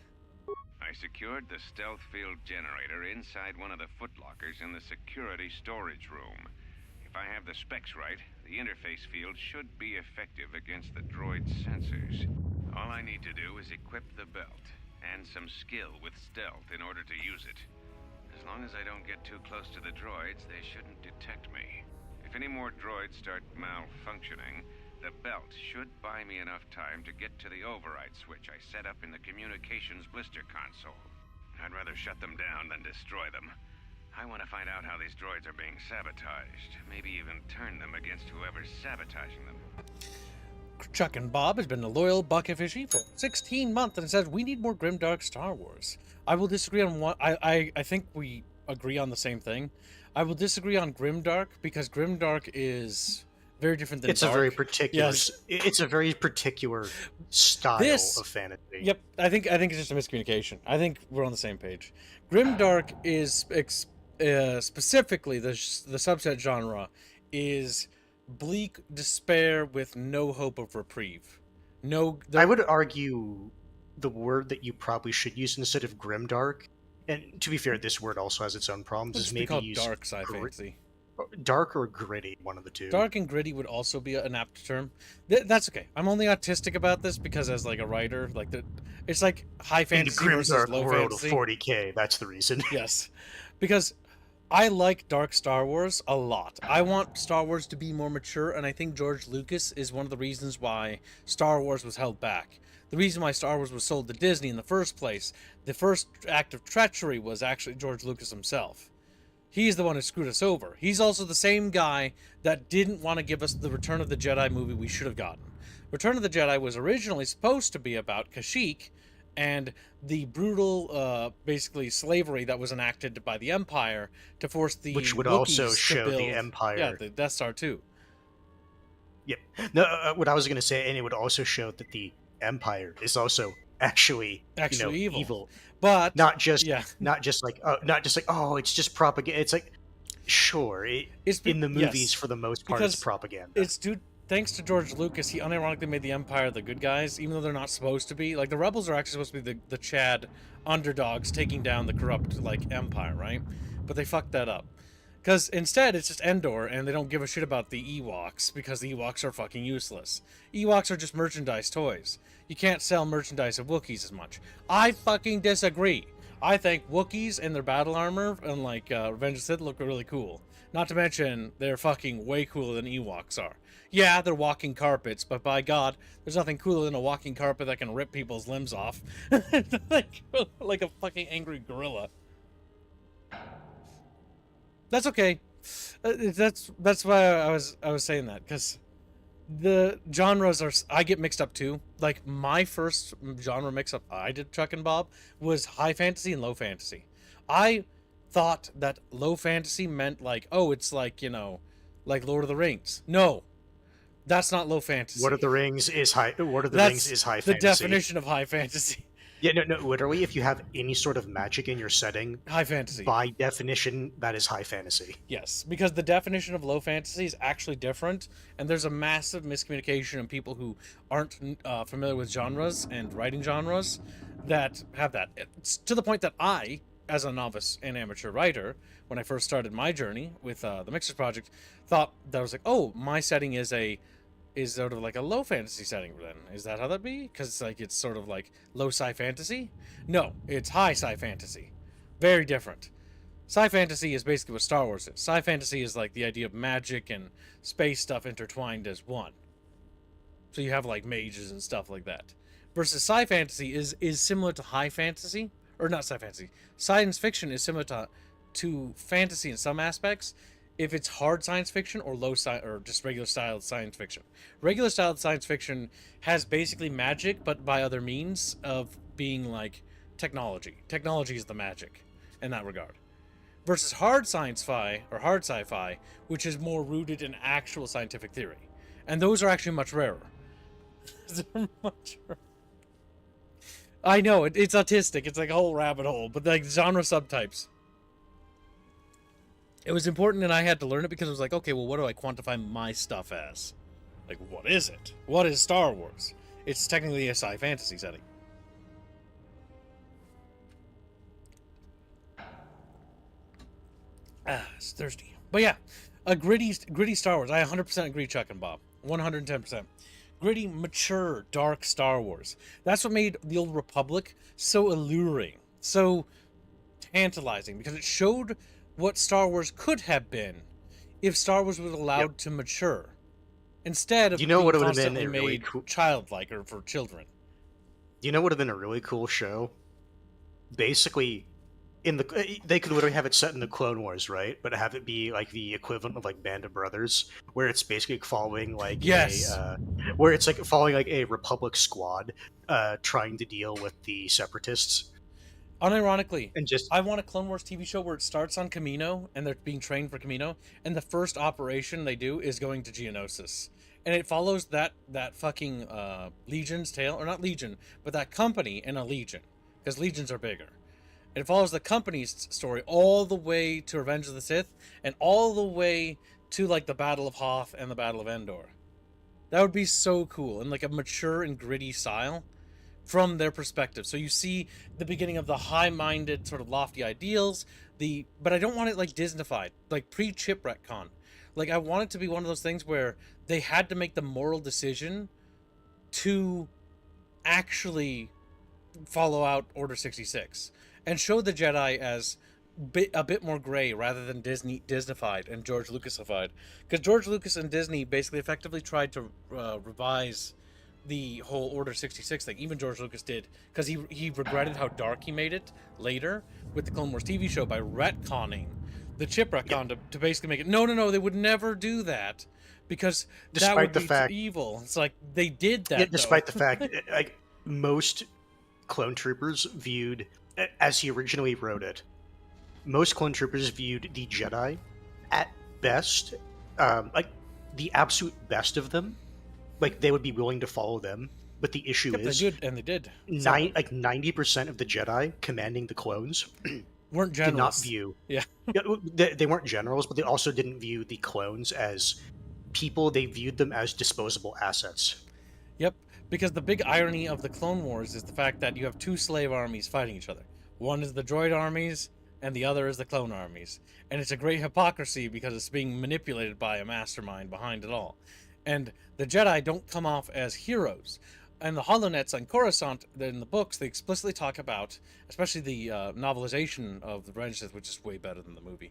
I secured the stealth field generator inside one of the footlockers in the security storage room. If I have the specs right, the interface field should be effective against the droid's sensors. All I need to do is equip the belt, and some skill with stealth in order to use it. As long as I don't get too close to the droids, they shouldn't detect me. If any more droids start malfunctioning, the belt should buy me enough time to get to the override switch I set up in the communications blister console. I'd rather shut them down than destroy them. I want to find out how these droids are being sabotaged, maybe even turn them against whoever's sabotaging them. Chuck and Bob has been a loyal bucket fishy for 16 months and says we need more grimdark Star Wars. I will disagree on one. I think we agree on the same thing. I will disagree on grimdark because grimdark is very different than it's dark. A very particular. Yes. It's a very particular style of fantasy. Yep, I think it's just a miscommunication. I think we're on the same page. Grimdark is specifically the subset genre is bleak despair with no hope of reprieve. I would argue the word that you probably should use instead of grimdark, and to be fair, this word also has its own problems. Is maybe use dark sci fantasy. Dark or gritty, one of the two. Dark and gritty would also be an apt term. That's okay. I'm only autistic about this because as like a writer, it's like high fantasy versus low world fantasy. Of 40K, that's the reason. Yes, because I like dark Star Wars a lot. I want Star Wars to be more mature, and I think George Lucas is one of the reasons why Star Wars was held back. The reason why Star Wars was sold to Disney in the first place, the first act of treachery was actually George Lucas himself. He's the one who screwed us over. He's also the same guy that didn't want to give us the Return of the Jedi movie we should have gotten. Return of the Jedi was originally supposed to be about Kashyyyk and the brutal, basically, slavery that was enacted by the Empire to force the which would Wookiees also to show build, the Empire. Yeah, the Death Star too. Yep. No, what I was going to say, and it would also show that the Empire is also actually, evil. But not just yeah, not just like oh, it's just propaganda. It's like, sure, in the movies yes, for the most part it's because propaganda. it's due thanks to George Lucas. He unironically made the Empire the good guys, even though they're not supposed to be. Like the rebels are actually supposed to be the Chad underdogs taking down the corrupt Empire, right? But they fucked that up. Because instead, it's just Endor, and they don't give a shit about the Ewoks, because the Ewoks are fucking useless. Ewoks are just merchandise toys. You can't sell merchandise of Wookiees as much. I fucking disagree. I think Wookiees and their battle armor, and Revenge of the Sith, look really cool. Not to mention, they're fucking way cooler than Ewoks are. Yeah, they're walking carpets, but by God, there's nothing cooler than a walking carpet that can rip people's limbs off. like a fucking angry gorilla. That's okay. That's why I was saying that, because the genres I get mixed up too. Like my first genre mix up I did, Chuck and Bob, was high fantasy and low fantasy. I thought that low fantasy meant it's like Lord of the Rings. No, that's not low fantasy. Lord of the Rings is high. Lord of the Rings is high fantasy. The definition of high fantasy. Yeah, no, literally, if you have any sort of magic in your setting, high fantasy. By definition, that is high fantasy. Yes, because the definition of low fantasy is actually different, and there's a massive miscommunication in people who aren't familiar with genres and writing genres that have that. It's to the point that I, as a novice and amateur writer, when I first started my journey with the Mixers Project, thought that I was like, oh, my setting is sort of like a low fantasy setting then. Is that how that be? Because it's sort of like low sci fantasy? No, it's high sci fantasy. Very different. Sci fantasy is basically what Star Wars is. Sci fantasy is like the idea of magic and space stuff intertwined as one. So you have mages and stuff like that. Versus sci fantasy is similar to high fantasy, or not sci fantasy. Science fiction is similar to fantasy in some aspects, if it's hard science fiction or or just regular styled science fiction. Regular styled science fiction has basically magic, but by other means of being technology. Technology is the magic in that regard. Versus hard sci-fi, which is more rooted in actual scientific theory. And those are actually much rarer. They're much rarer. I know, it's autistic. It's like a whole rabbit hole, but genre subtypes. It was important, and I had to learn it because it was like, okay, well, what do I quantify my stuff as? What is it? What is Star Wars? It's technically a sci fantasy setting. It's thirsty. But yeah, a gritty Star Wars. I 100% agree, Chuck and Bob. 110%. Gritty, mature, dark Star Wars. That's what made the Old Republic so alluring, so tantalizing, because it showed what Star Wars could have been if Star Wars was allowed to mature, instead of being what would have constantly been made really cool? Childlike or for children. You know what would have been a really cool show? Basically, they could literally have it set in the Clone Wars, right? But have it be the equivalent of Band of Brothers, where it's basically following where it's following a Republic squad trying to deal with the Separatists. Unironically, and just I want a Clone Wars TV show where it starts on Kamino and they're being trained for Kamino, and the first operation they do is going to Geonosis, and it follows that fucking Legion's tale, or not Legion, but that company in a Legion, because Legions are bigger. It follows the company's story all the way to Revenge of the Sith, and all the way to the Battle of Hoth and the Battle of Endor. That would be so cool, in a mature and gritty style, from their perspective. So you see the beginning of the high-minded, sort of lofty ideals, but I don't want it Disneyfied, pre-chip retcon. I want it to be one of those things where they had to make the moral decision to actually follow out Order 66 and show the Jedi as a bit more gray rather than Disneyfied and George Lucasified. Because George Lucas and Disney basically effectively tried to revise the whole Order 66 thing. Even George Lucas did, because he regretted how dark he made it later with the Clone Wars TV show by retconning the chip retcon to basically make it no, they would never do that, because that would be evil. It's they did that, despite the fact most clone troopers viewed, as he originally wrote it, most clone troopers viewed the Jedi at best the absolute best of them, like they would be willing to follow them. But the issue Yep, is, they did, and they did. like 90% of the Jedi commanding the clones Weren't did not generals. view. Yeah. Yeah, they weren't generals, but they also didn't view the clones as people. They viewed them as disposable assets. Yep, because the big irony of the Clone Wars is the fact that you have two slave armies fighting each other. One is the droid armies, and the other is the clone armies. And it's a great hypocrisy because it's being manipulated by a mastermind behind it all. And the Jedi don't come off as heroes. And the HoloNets on Coruscant, in the books, they explicitly talk about, especially the novelization of the Revenge of the Sith, which is way better than the movie,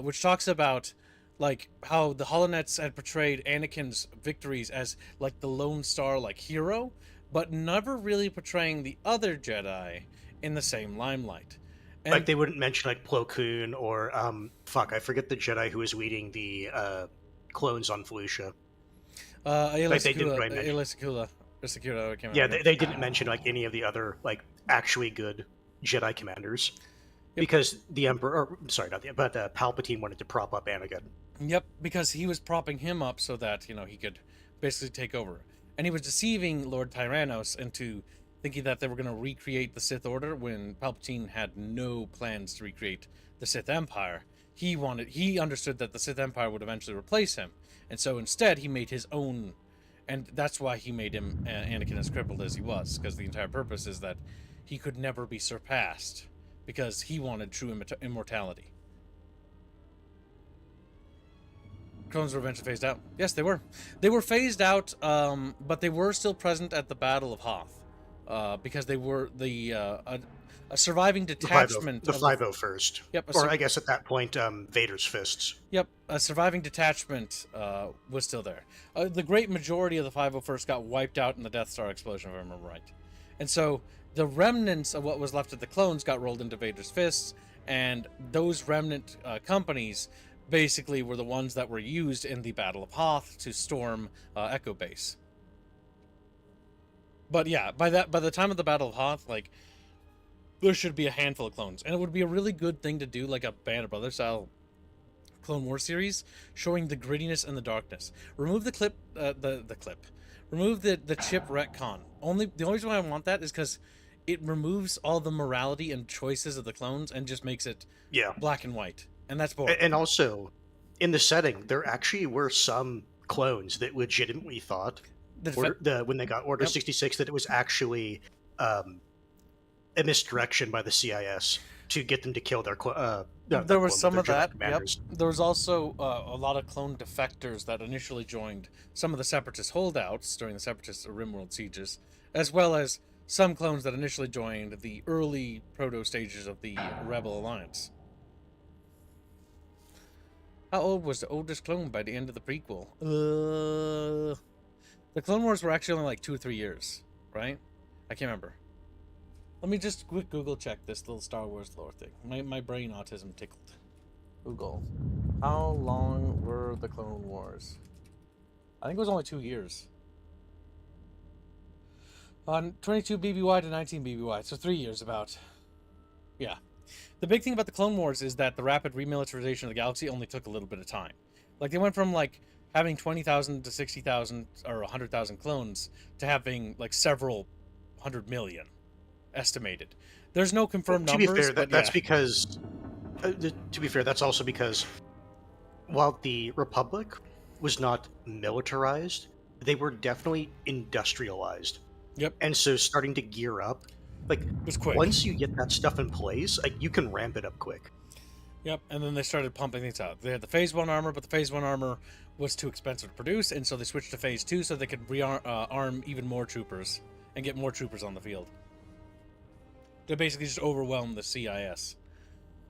which talks about like how the HoloNets had portrayed Anakin's victories as like the Lone Star like hero, but never really portraying the other Jedi in the same limelight. And Like they wouldn't mention like Plo Koon or I forget the Jedi who was leading the clones on Felucia. Ayla they didn't Secura, really mention- Ayla Secura, I can't Yeah, remember. they didn't mention like any of the other like actually good Jedi commanders because the Emperor, or, sorry, not the, but Palpatine wanted to prop up Anakin. Yep, because he was propping him up so that, you know, he could basically take over. And he was deceiving Lord Tyrannos into thinking that they were going to recreate the Sith Order when Palpatine had no plans to recreate the Sith Empire. He understood that the Sith Empire would eventually replace him. And so instead he made his own, and that's why he made him Anakin as crippled as he was, because the entire purpose is that he could never be surpassed because he wanted true immortality. Clones were eventually phased out. Yes, they were. They were phased out, but they were still present at the Battle of Hoth, because they were a surviving detachment. The 501st. Yep. Or I guess at that point, Vader's fists. Yep, a surviving detachment was still there. The great majority of the 501st got wiped out in the Death Star explosion, if I remember right. And so the remnants of what was left of the clones got rolled into Vader's fists, and those remnant companies basically were the ones that were used in the Battle of Hoth to storm Echo Base. But yeah, by the time of the Battle of Hoth, like, there should be a handful of clones, and it would be a really good thing to do, like a Band of Brothers style Clone Wars series, showing the grittiness and the darkness. Remove the clip, remove the chip retcon. The only reason why I want that is because it removes all the morality and choices of the clones and just makes it black and white. And that's boring. And also, in the setting, there actually were some clones that legitimately thought, when they got Order 66, that it was actually a misdirection by the CIS to get them to kill their there was some of that. Yep. There was also a lot of clone defectors that initially joined some of the Separatist holdouts during the Separatist RimWorld sieges, as well as some clones that initially joined the early proto stages of the Rebel Alliance. How old was the oldest clone by the end of the prequel? The Clone Wars were actually only like 2 or 3 years, right? I can't remember. Let me just quick Google check this little Star Wars lore thing. My brain autism tickled. Google. How long were the Clone Wars? I think it was only 2 years. On 22 BBY to 19 BBY, so 3 years about. Yeah. The big thing about the Clone Wars is that the rapid remilitarization of the galaxy only took a little bit of time. Like, they went from, like, having 20,000 to 60,000 or 100,000 clones to having, like, several 100 million estimated. There's no confirmed numbers. To be fair, that's because... to be fair, that's also because while the Republic was not militarized, they were definitely industrialized. Yep. And so starting to gear up, like, was quick. Once you get that stuff in place, like, you can ramp it up quick. Yep, and then they started pumping things out. They had the Phase 1 armor, but the Phase 1 armor was too expensive to produce, and so they switched to Phase 2 so they could arm even more troopers and get more troopers on the field. They basically just overwhelmed the CIS.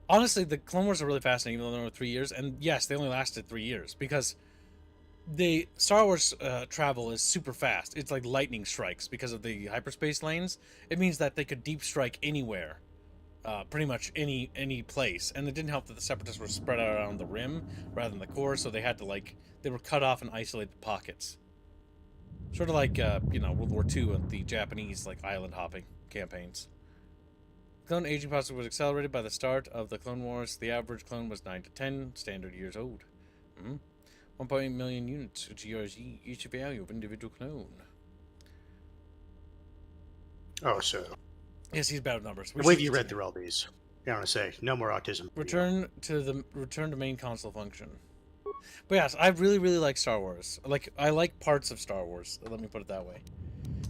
Honestly, the Clone Wars are really fascinating, even though they were 3 years, and yes, they only lasted 3 years, because the Star Wars travel is super fast. It's like lightning strikes because of the hyperspace lanes. It means that they could deep strike anywhere, pretty much any place. And it didn't help that the Separatists were spread out around the rim rather than the core, so they had to, like, they were cut off in isolated pockets. Sort of like, World War II and the Japanese, like, island hopping campaigns. Clone aging process was accelerated by the start of the Clone Wars. The average clone was 9 to 10 standard years old. 1.8 million units, GRZ, each value of individual clone. Oh, so Yes, he's bad with numbers. I believe you read through all these. I want to say, no more autism. Return to main console function. But yes, I really, really like Star Wars. Like, I like parts of Star Wars. Let me put it that way.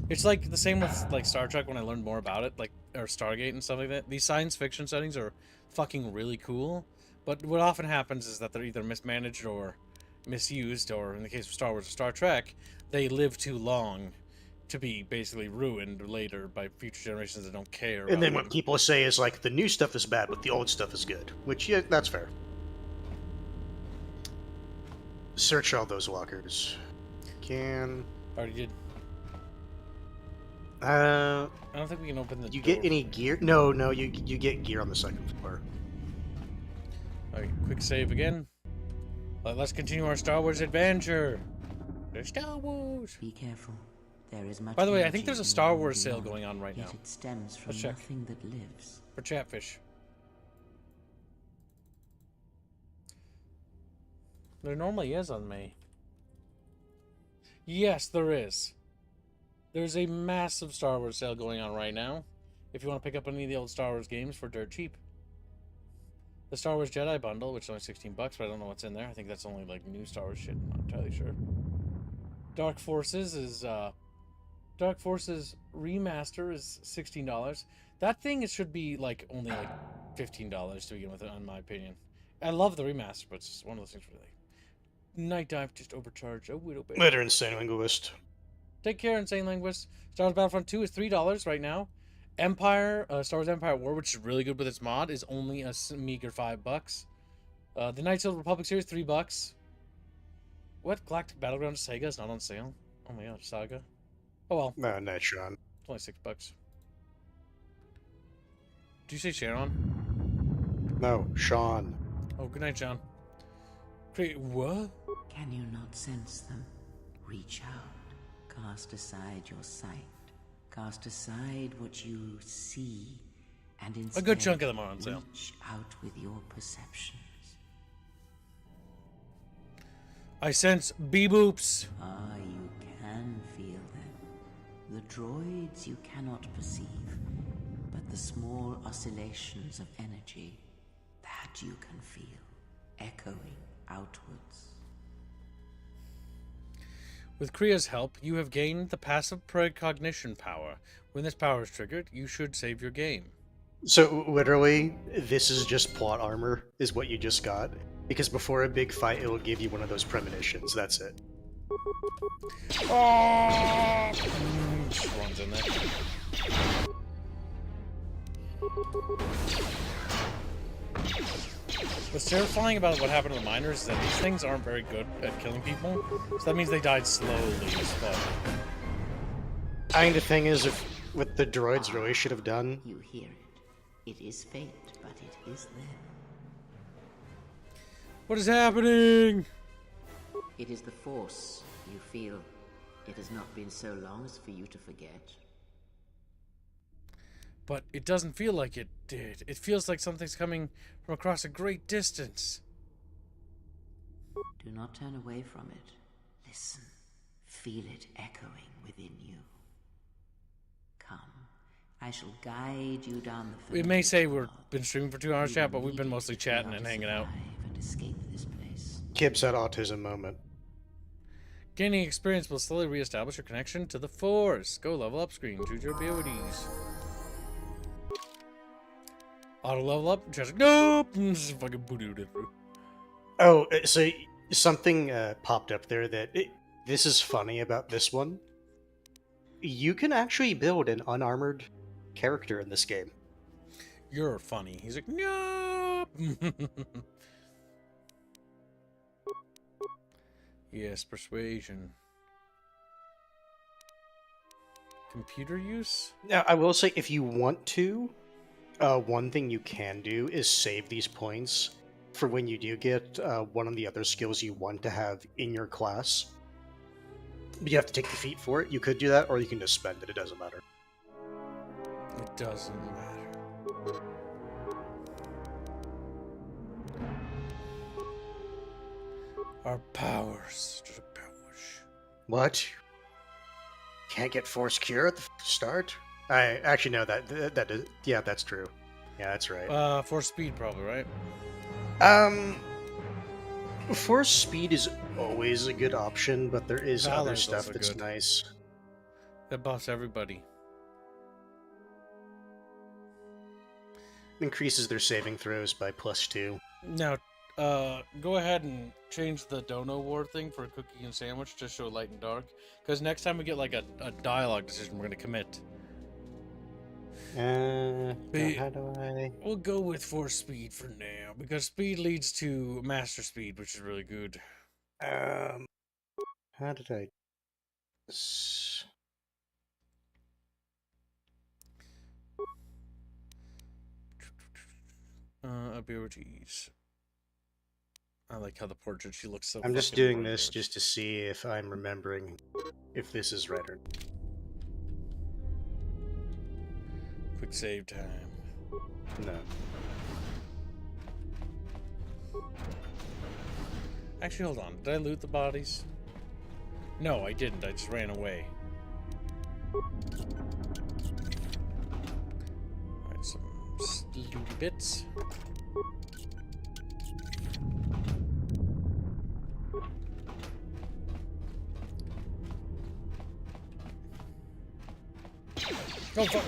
It's like the same with like Star Trek when I learned more about it, like or Stargate and stuff like that. These science fiction settings are fucking really cool, but what often happens is that they're either mismanaged or misused, or in the case of Star Wars or Star Trek, they live too long to be basically ruined later by future generations that don't care. And then about what people say is like the new stuff is bad, but the old stuff is good. Which, yeah, that's fair. Search all those walkers. Can already did. I don't think we can open the You door. get any gear? No, you get gear on the second floor. Alright, quick save again. Let's continue our Star Wars adventure. There's Star Wars. Be careful. There is much. By the way, I think energy there's a in Star the Wars sale beyond, going on right yet now. It stems from Let's check. nothing that lives. For Chatfish. There normally is on May. Yes, there is. There's a massive Star Wars sale going on right now. If you want to pick up any of the old Star Wars games for dirt cheap. The Star Wars Jedi bundle, which is only $16, but I don't know what's in there. I think that's only like new Star Wars shit. I'm not entirely sure. Dark Forces Remaster is $16. That thing should be like only like $15 to begin with, in my opinion. I love the remaster, but it's just one of those things where like Night Dive just overcharged a little bit. Later, Insane Linguist. Take care, Insane Linguist. Star Wars Battlefront 2 is $3 right now. Empire, Star Wars Empire War, which is really good with its mod, is only a meager $5. The Knights of the Republic series, $3. What? Galactic Battleground Sega is not on sale? Oh my god, Saga. Oh well. No, Night Sean. It's only $6. Did you say Sharon? No, Sean. Oh, good night, John. What? Can you not sense them? Reach out. Cast aside your sight. Cast aside what you see, and instead A good chunk of them are on sale. reach out with your perceptions. I sense bee-boops. Ah, you can feel them. The droids you cannot perceive, but the small oscillations of energy, that you can feel, echoing outwards. With Kreia's help, you have gained the passive precognition power. When this power is triggered, you should save your game. So, literally, this is just plot armor, is what you just got. Because before a big fight, it will give you one of those premonitions. That's it. Oh! Just runs in there. What's terrifying about what happened to the miners is that these things aren't very good at killing people. So that means they died slowly as fuck. I think the thing is, if what the droids really should have done. You hear it. It is faint, but it is there. What is happening? It is the Force, you feel. It has not been so long as for you to forget. But it doesn't feel like it did. It feels like something's coming from across a great distance. Do not turn away from it. Listen. Feel it echoing within you. Come. I shall guide you down the We may say we've been streaming for 2 hours, chat, but we've been mostly chatting and hanging out. And escape this place. Kib's had autism moment. Gaining experience will slowly reestablish your connection to the Force. Go level up screen. Choose your abilities. Auto level up. Just like, nope. This is fucking boo-doo. Oh, so something popped up there that this is funny about this one. You can actually build an unarmored character in this game. You're funny. He's like, nope. Yes, persuasion. Computer use? Now, I will say, if you want to, one thing you can do is save these points for when you do get one of the other skills you want to have in your class. But you have to take the feat for it. You could do that, or you can just spend it. It doesn't matter. It doesn't matter. Our powers to the powers. What? Can't get force cure at the start? I actually know that is, yeah, that's true. Yeah, that's right. Force speed probably, right? Force speed is always a good option, but there is other Valor's stuff also that's good. nice. That buffs everybody. Increases their saving throws by +2. Now, go ahead and change the Dono War thing for cookie and sandwich to show light and dark. Because next time we get like a dialogue decision, we're gonna commit. How do I? We'll go with force speed for now because speed leads to master speed, which is really good. How did I? Abilities. I like how the portrait she looks so. I'm just fucking doing this gorgeous. just to see if I'm remembering if this is right or. Quick save time. No. Actually, hold on. Did I loot the bodies? No, I didn't. I just ran away. Alright, some looty bits. Oh, fuck!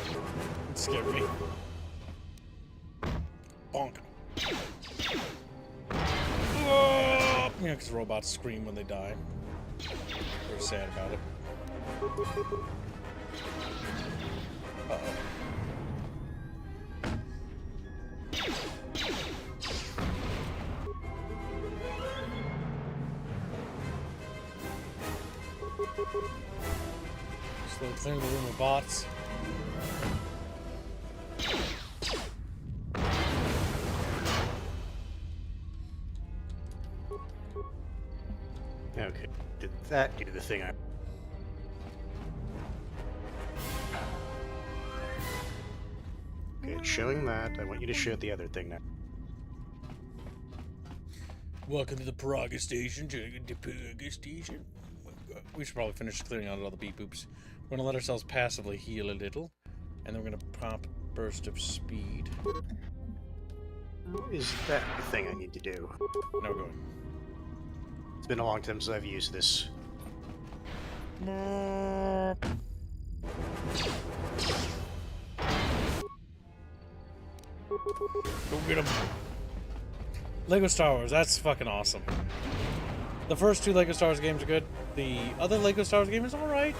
It scared me. Bonk. Oh! Yeah, because robots scream when they die. They're sad about it. Uh-oh. Slow clearing the room of bots. Okay. Did that do the thing I... Okay, it's showing that. I want you to show the other thing now. Welcome to the Peragus station. The Peragus station. We should probably finish clearing out all the beep boops. We're gonna let ourselves passively heal a little, and then we're gonna pop burst of speed. Is that the thing I need to do? Now we're going. It's been a long time since I've used this. Go get him. Lego Star Wars, that's fucking awesome. The first two Lego Star Wars games are good. The other Lego Star Wars game is alright.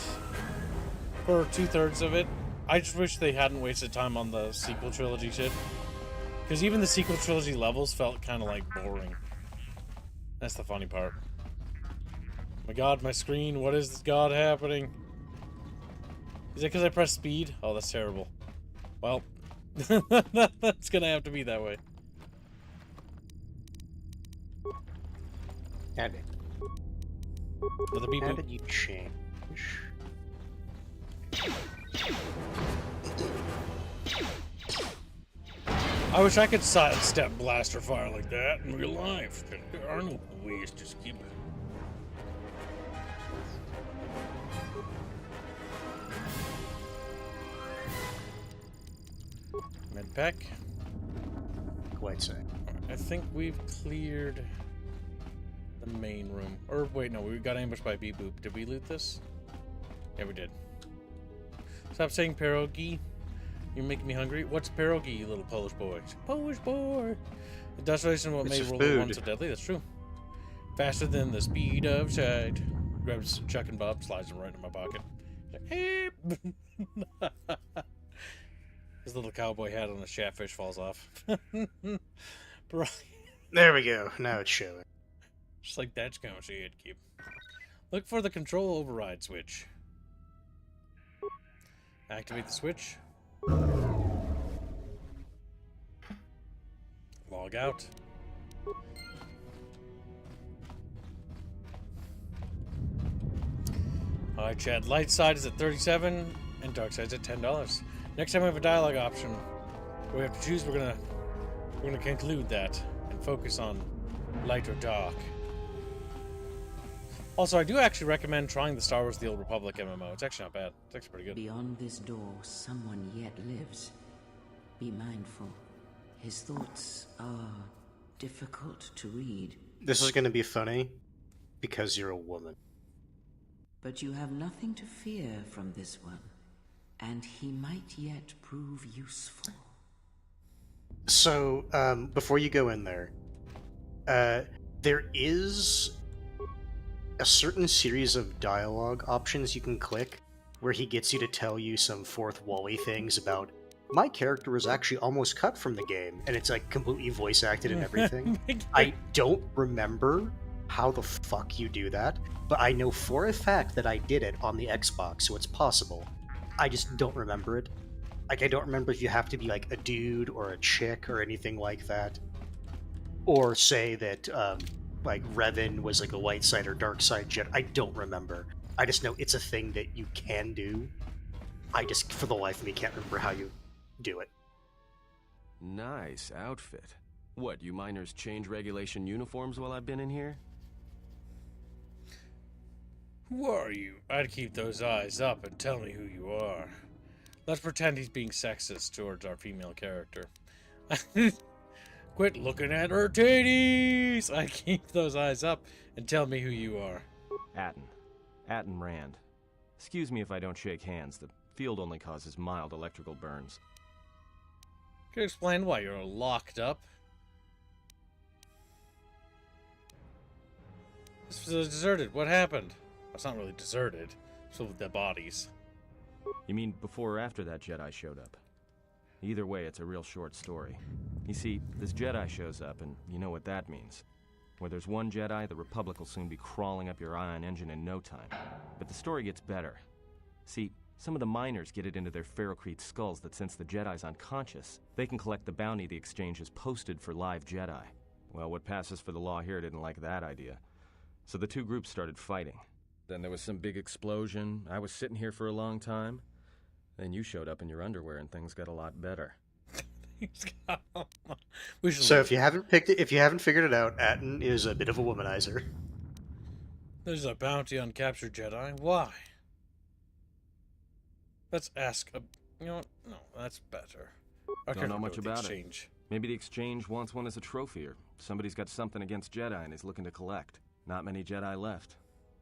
For 2/3 of it. I just wish they hadn't wasted time on the sequel trilogy shit. Because even the sequel trilogy levels felt kind of like boring. That's the funny part. My god, my screen, what is this god happening? Is it because I pressed speed? Oh, that's terrible. Well, that's gonna have to be that way. And For the beep how boop. did you change? I wish I could sidestep blaster fire like that in real life. There are no ways to skip it. Medpack. Quite so. I think we've cleared the main room. Or wait, no, we got ambushed by Beep Boop. Did we loot this? Yeah, we did. Stop saying pierogi. You're making me hungry. What's pierogi, you little Polish boy? Polish boy. Industrialization what It's made a World War I food. so deadly. That's true. Faster than the speed of sight. Grabs Chuck and Bob, slides them right in my pocket. Hey. His little cowboy hat on a chatfish falls off. Bro. There we go. Now it's showing. Just like that's gonna see it, keep. Look for the control override switch. Activate the switch. Log out. Alright, Chad. Light side is at 37 and dark side's at $10. Next time we have a dialogue option, we have to choose. We're gonna conclude that and focus on light or dark. Also, I do actually recommend trying the Star Wars The Old Republic MMO. It's actually not bad. It's actually pretty good. Beyond this door, someone yet lives. Be mindful. His thoughts are difficult to read. This is going to be funny because you're a woman. But you have nothing to fear from this one, and he might yet prove useful. So, before you go in there, there is a certain series of dialogue options you can click where he gets you to tell you some fourth wall-y things about my character was actually almost cut from the game, and it's like completely voice acted and everything. I don't remember how the fuck you do that, but I know for a fact that I did it on the Xbox, so it's possible. I just don't remember it. Like, I don't remember if you have to be like a dude or a chick or anything like that. Or say that, like, Revan was like a light side or dark side Jedi. I don't remember. I just know it's a thing that you can do. I just, for the life of me, can't remember how you do it. Nice outfit. What, you miners change regulation uniforms while I've been in here? Who are you? I'd keep those eyes up and tell me who you are. Let's pretend he's being sexist towards our female character. Quit looking at her titties! I'd keep those eyes up and tell me who you are. Atton. Atton Rand. Excuse me if I don't shake hands. The field only causes mild electrical burns. Can you explain why you're locked up? This was deserted. What happened? It's not really deserted. It's filled with dead bodies. You mean before or after that Jedi showed up? Either way, it's a real short story. You see, this Jedi shows up, and you know what that means. Where there's one Jedi, the Republic will soon be crawling up your ion engine in no time. But the story gets better. See, some of the miners get it into their ferrocrete skulls that since the Jedi's unconscious, they can collect the bounty the exchange has posted for live Jedi. Well, what passes for the law here didn't like that idea. So the two groups started fighting. Then there was some big explosion. I was sitting here for a long time. Then you showed up in your underwear and things got a lot better. So if you haven't figured it out, Atton is a bit of a womanizer. There's a bounty on captured Jedi. Why? Let's ask. You know what? No, that's better. Don't know much about it. Maybe the exchange wants one as a trophy, or somebody's got something against Jedi and is looking to collect. Not many Jedi left.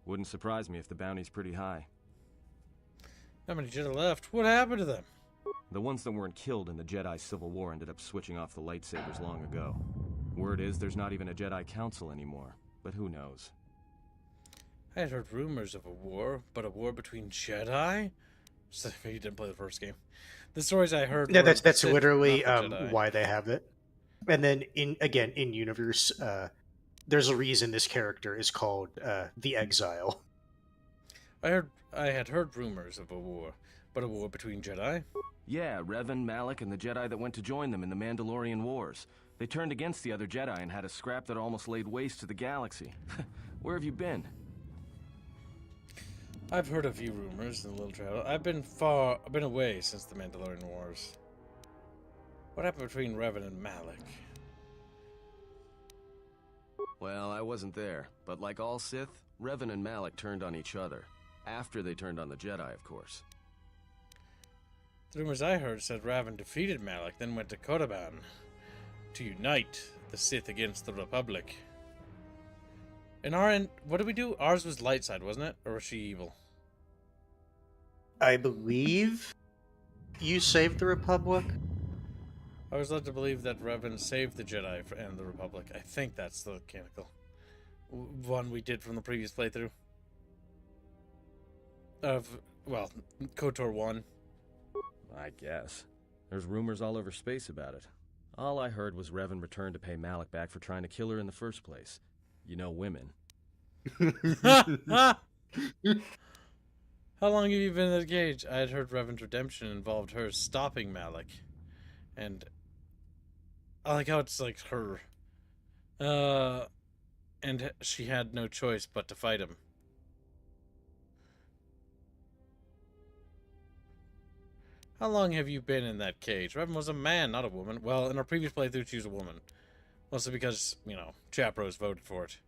Wouldn't surprise me if the bounty's pretty high. Not many Jedi left? What happened to them? The ones that weren't killed in the Jedi Civil War ended up switching off the lightsabers long ago. Word is there's not even a Jedi Council anymore, but who knows? I had heard rumors of a war, but a war between Jedi? So you didn't play the first game. The stories I heard. Yeah, that's literally why they have it. And then in universe, there's a reason this character is called the Exile. I had heard rumors of a war, but a war between Jedi? Yeah, Revan, Malak, and the Jedi that went to join them in the Mandalorian Wars. They turned against the other Jedi and had a scrap that almost laid waste to the galaxy. Where have you been? I've heard a few rumors in the little travel. I've been away since the Mandalorian Wars. What happened between Revan and Malak? Well, I wasn't there, but like all Sith, Revan and Malak turned on each other. After they turned on the Jedi, of course. The rumors I heard said Revan defeated Malak, then went to Kotaban to unite the Sith against the Republic. In our end, what did we do? Ours was light side, wasn't it? Or was she evil? I believe you saved the Republic. I was led to believe that Revan saved the Jedi and the Republic. I think that's the canonical one we did from the previous playthrough. Well, KOTOR 1. I guess. There's rumors all over space about it. All I heard was Revan returned to pay Malak back for trying to kill her in the first place. You know women. How long have you been in the cage? I had heard Revan's redemption involved her stopping Malak. And I like how it's like her. And she had no choice but to fight him. How long have you been in that cage? Revan was a man, not a woman. Well, in our previous playthrough, she was a woman. Mostly because, you know, Chapros voted for it.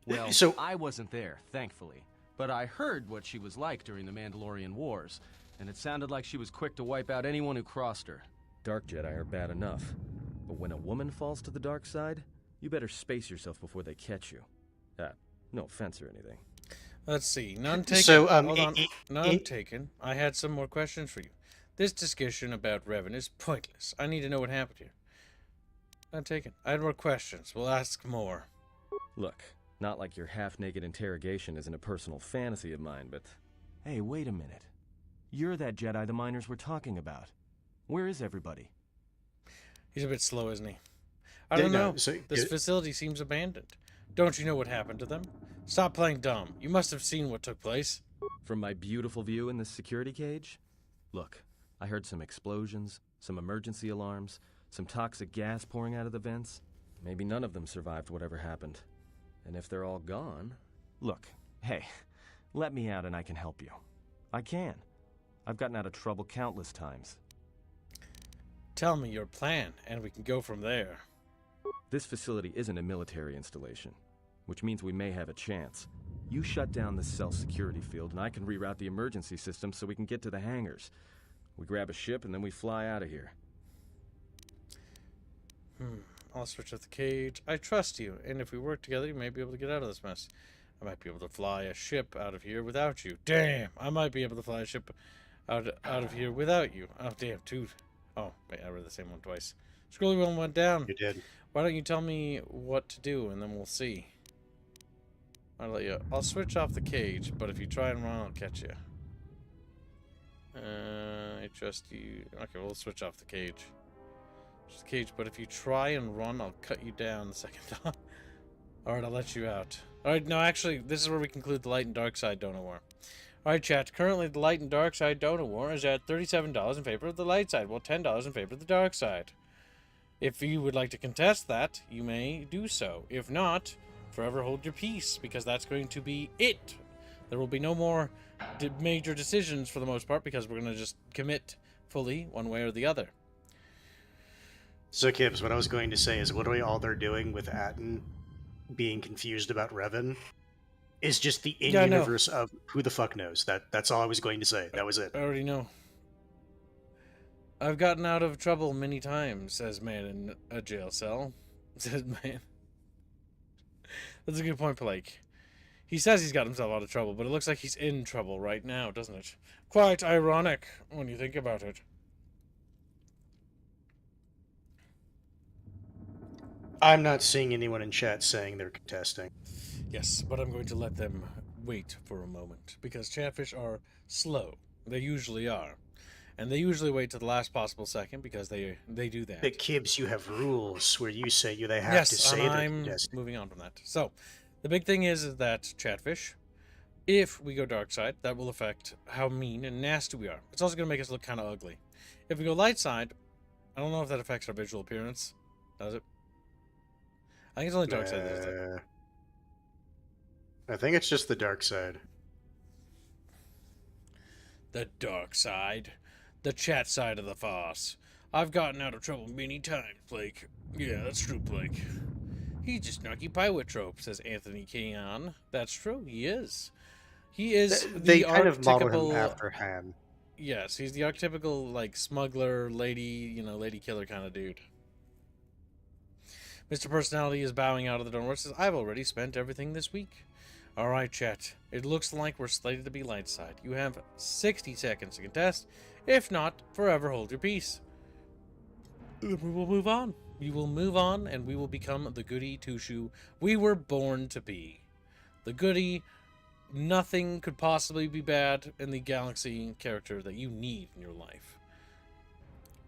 Well, So- I wasn't there, thankfully. But I heard what she was like during the Mandalorian Wars, and it sounded like she was quick to wipe out anyone who crossed her. Dark Jedi are bad enough, but when a woman falls to the dark side, you better space yourself before they catch you. No offense or anything. Let's see. None taken. So, Hold on. None taken. I had some more questions for you. This discussion about Revan is pointless. I need to know what happened here. None taken. I had more questions. We'll ask more. Look, not like your half-naked interrogation isn't a personal fantasy of mine, but... Hey, wait a minute. You're that Jedi the miners were talking about. Where is everybody? He's a bit slow, isn't he? I don't know. This facility seems abandoned. Don't you know what happened to them? Stop playing dumb. You must have seen what took place. From my beautiful view in this security cage? Look, I heard some explosions, some emergency alarms, some toxic gas pouring out of the vents. Maybe none of them survived whatever happened. And if they're all gone... Look, hey, let me out and I can help you. I can. I've gotten out of trouble countless times. Tell me your plan, and we can go from there. This facility isn't a military installation, which means we may have a chance. You shut down the cell security field, and I can reroute the emergency system so we can get to the hangars. We grab a ship, and then we fly out of here. I'll switch off the cage. I trust you, and if we work together, you may be able to get out of this mess. I might be able to fly a ship out of here without you. Damn, I might be able to fly a ship out of here without you. Oh, damn, dude. Oh, wait, I read the same one twice. Scrolly wheel went down. You did. Why don't you tell me what to do, and then we'll see. I'll switch off the cage, but if you try and run, I'll catch you. I trust you. Okay, we'll switch off the cage. Just the cage, but if you try and run, I'll cut you down the second time. Alright, I'll let you out. Alright, no, actually, this is where we conclude the light and dark side donor war. Alright, chat, currently the light and dark side donor war is at $37 in favor of the light side, while $10 in favor of the dark side. If you would like to contest that, you may do so. If not, forever hold your peace, because that's going to be it. There will be no more major decisions for the most part, because we're going to just commit fully one way or the other. So, Kibbs, what I was going to say is literally all they're doing with Atton being confused about Revan is just the in-universe of who the fuck knows. That's all I was going to say. That was it. I already know. I've gotten out of trouble many times, says man in a jail cell. Says man. That's a good point, Blake. He says he's got himself out of trouble, but it looks like he's in trouble right now, doesn't it? Quite ironic when you think about it. I'm not seeing anyone in chat saying they're contesting. Yes, but I'm going to let them wait for a moment, because chatfish are slow. They usually are. And they usually wait to the last possible second, because they do that. But Kibbs, you have rules where you say they have to say they're I'm contesting. moving on from that. So, the big thing is that chatfish, if we go dark side, that will affect how mean and nasty we are. It's also going to make us look kind of ugly. If we go light side, I don't know if that affects our visual appearance. Does it? I think it's only dark side that does it. I think it's just the dark side. The dark side. The chat side of the farce. I've gotten out of trouble many times, Blake. Yeah, that's true, Blake. He's just snarky pirate trope, says Anthony Keon. That's true, he is. He is They the kind of model archetypical... him after Han. Yes, he's the archetypical, like, smuggler, lady, lady killer kind of dude. Mr. Personality is bowing out of the door and says, I've already spent everything this week. Alright, chat. It looks like we're slated to be light side. You have 60 seconds to contest. If not, forever hold your peace. We will move on. We will move on, and we will become the goody two-shoe we were born to be. The goody, nothing could possibly be bad in the galaxy character that you need in your life.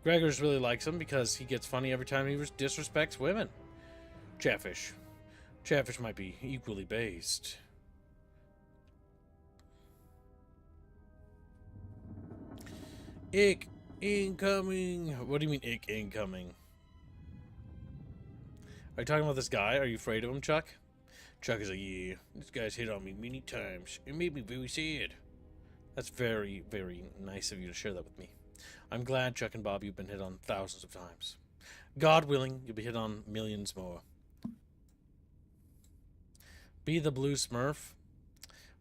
Gregors really likes him because he gets funny every time he disrespects women. Chatfish. Chatfish might be equally based. Ick incoming. What do you mean ick incoming? Are you talking about this guy? Are you afraid of him, Chuck? Chuck is like, yeah, this guy's hit on me many times. It made me very sad. That's very, very nice of you to share that with me. I'm glad, Chuck and Bob, you've been hit on thousands of times. God willing, you'll be hit on millions more. Be the blue Smurf?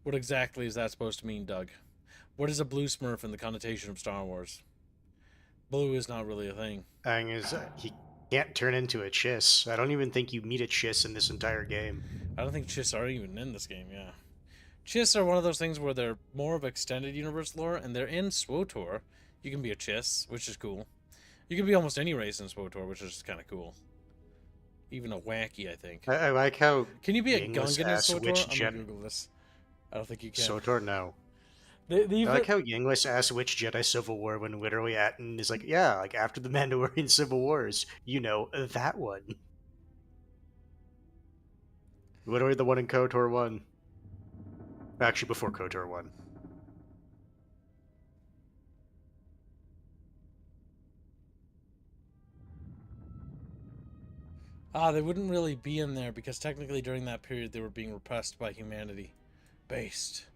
What exactly is that supposed to mean, Doug? What is a blue Smurf in the connotation of Star Wars? Blue is not really a thing. Thing is, he can't turn into a Chiss. I don't even think you meet a Chiss in this entire game. I don't think Chiss are even in this game, yeah. Chiss are one of those things where they're more of extended universe lore, and they're in SWOTOR. You can be a Chiss, which is cool. You can be almost any race in SWOTOR, which is kind of cool. Even a wacky, I think. I like how... Can you be a Yinglis Gungan in asks SWOTOR? which I'm Jedi... gonna Google this. I don't think you can. SWOTOR, no. I I like how Yinglis asks which Jedi Civil War when literally Atton is like, yeah, like after the Mandalorian Civil Wars, you know, that one. Literally the one in KOTOR 1. Actually, before KOTOR 1. They wouldn't really be in there because technically during that period they were being repressed by humanity. Based.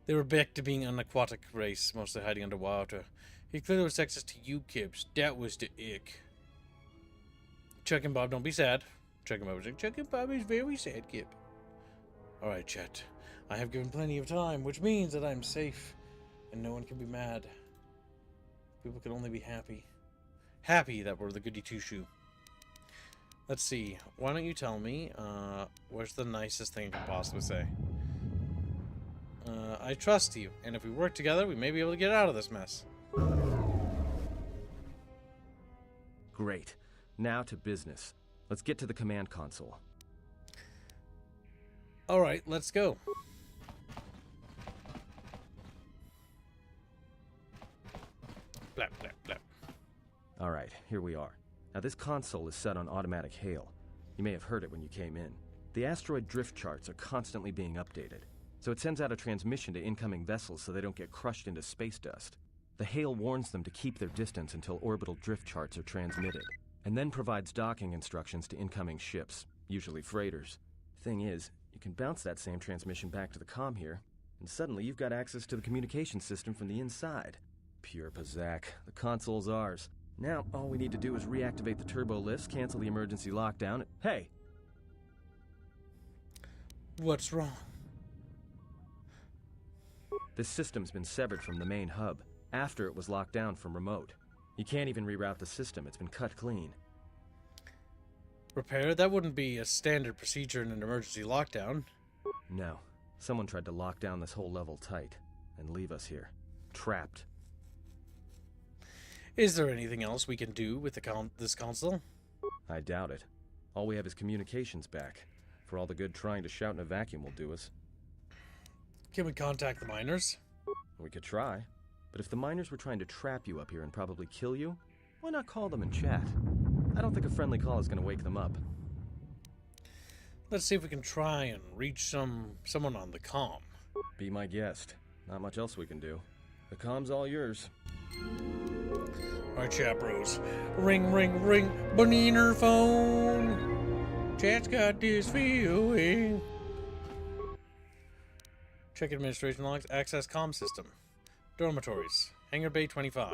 They were back to being an aquatic race, mostly hiding underwater. He clearly was sexist to you, Kips. That was the ick. Chuck and Bob, don't be sad. Chuck and Bob was like, Chuck and Bob is very sad, Kip. Alright, chat. I have given plenty of time, which means that I'm safe. And no one can be mad. People can only be happy. Happy that we're the goody two-shoe. Let's see. Why don't you tell me, what's the nicest thing I can possibly say? I trust you, and if we work together, we may be able to get out of this mess. Great. Now to business. Let's get to the command console. Alright, let's go. Blap, blap, blap. Alright, here we are. Now this console is set on automatic hail. You may have heard it when you came in. The asteroid drift charts are constantly being updated, so it sends out a transmission to incoming vessels so they don't get crushed into space dust. The hail warns them to keep their distance until orbital drift charts are transmitted, and then provides docking instructions to incoming ships, usually freighters. Thing is, you can bounce that same transmission back to the comm here, and suddenly you've got access to the communication system from the inside. Pure Pazak. The console's ours. Now, all we need to do is reactivate the turbo lifts, cancel the emergency lockdown. Hey! What's wrong? This system's been severed from the main hub, after it was locked down from remote. You can't even reroute the system, it's been cut clean. Repair? That wouldn't be a standard procedure in an emergency lockdown. No. Someone tried to lock down this whole level tight, and leave us here. Trapped. Is there anything else we can do with this console? I doubt it. All we have is communications back. For all the good trying to shout in a vacuum will do us. Can we contact the miners? We could try. But if the miners were trying to trap you up here and probably kill you, why not call them and chat? I don't think a friendly call is going to wake them up. Let's see if we can try and reach someone on the comm. Be my guest. Not much else we can do. The comm's all yours. Alright, chat bros. Ring, ring, ring. Boniner phone. Chat's got this feeling. Check administration logs. Access comm system. Dormitories. Hangar Bay 25.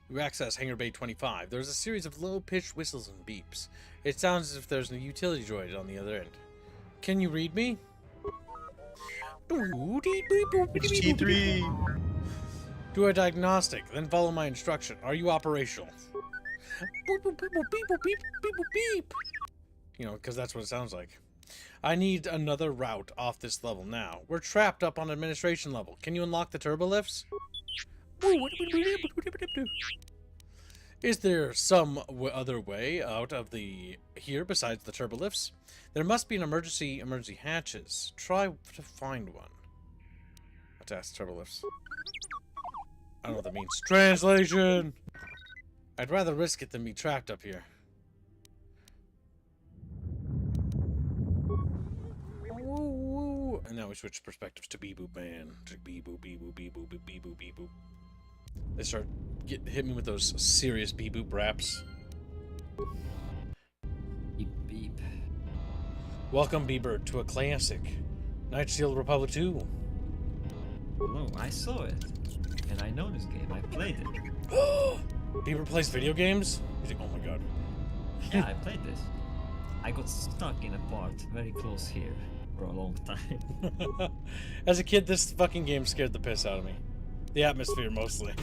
You access Hangar Bay 25. There's a series of low-pitched whistles and beeps. It sounds as if there's a utility droid on the other end. Can you read me? It's T3. Do a diagnostic, then follow my instruction. Are you operational? Beep, beep, beep, beep, beep, beep, beep, beep. You know, because that's what it sounds like. I need another route off this level now. We're trapped up on administration level. Can you unlock the turbo lifts? Is there some other way out of here besides the turbo lifts? There must be an emergency hatches. Try to find one. Let's ask turbo lifts. I don't know what that means. Translation! I'd rather risk it than be trapped up here. And now we switch perspectives to Bee-Boop Man. To Bee-Boop, Bee-Boop, Bee-Boop, Bee-Boop, Bee-Boop. They start hit me with those serious Bee-Boop raps. Beep, beep. Welcome, Bee-Bird, to a classic. Night Steel Republic 2. Hello, I saw it. And I know this game. I played it. Bieber plays video games? He's like, oh my god. Yeah, I played this. I got stuck in a part very close here for a long time. As a kid, this fucking game scared the piss out of me. The atmosphere, mostly.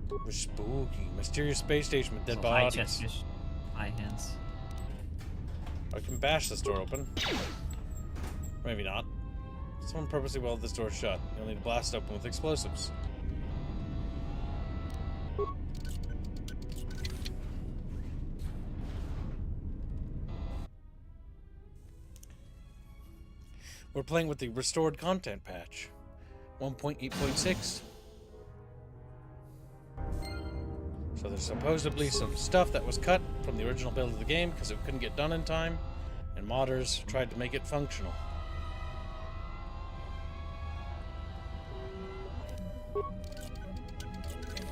It was spooky. Mysterious space station with dead bodies. High chatfish, high hands. I can bash this door open. Maybe not. Someone purposely welded this door shut. You'll need to blast it open with explosives. We're playing with the restored content patch. 1.8.6. So there's supposedly some stuff that was cut from the original build of the game because it couldn't get done in time, and modders tried to make it functional.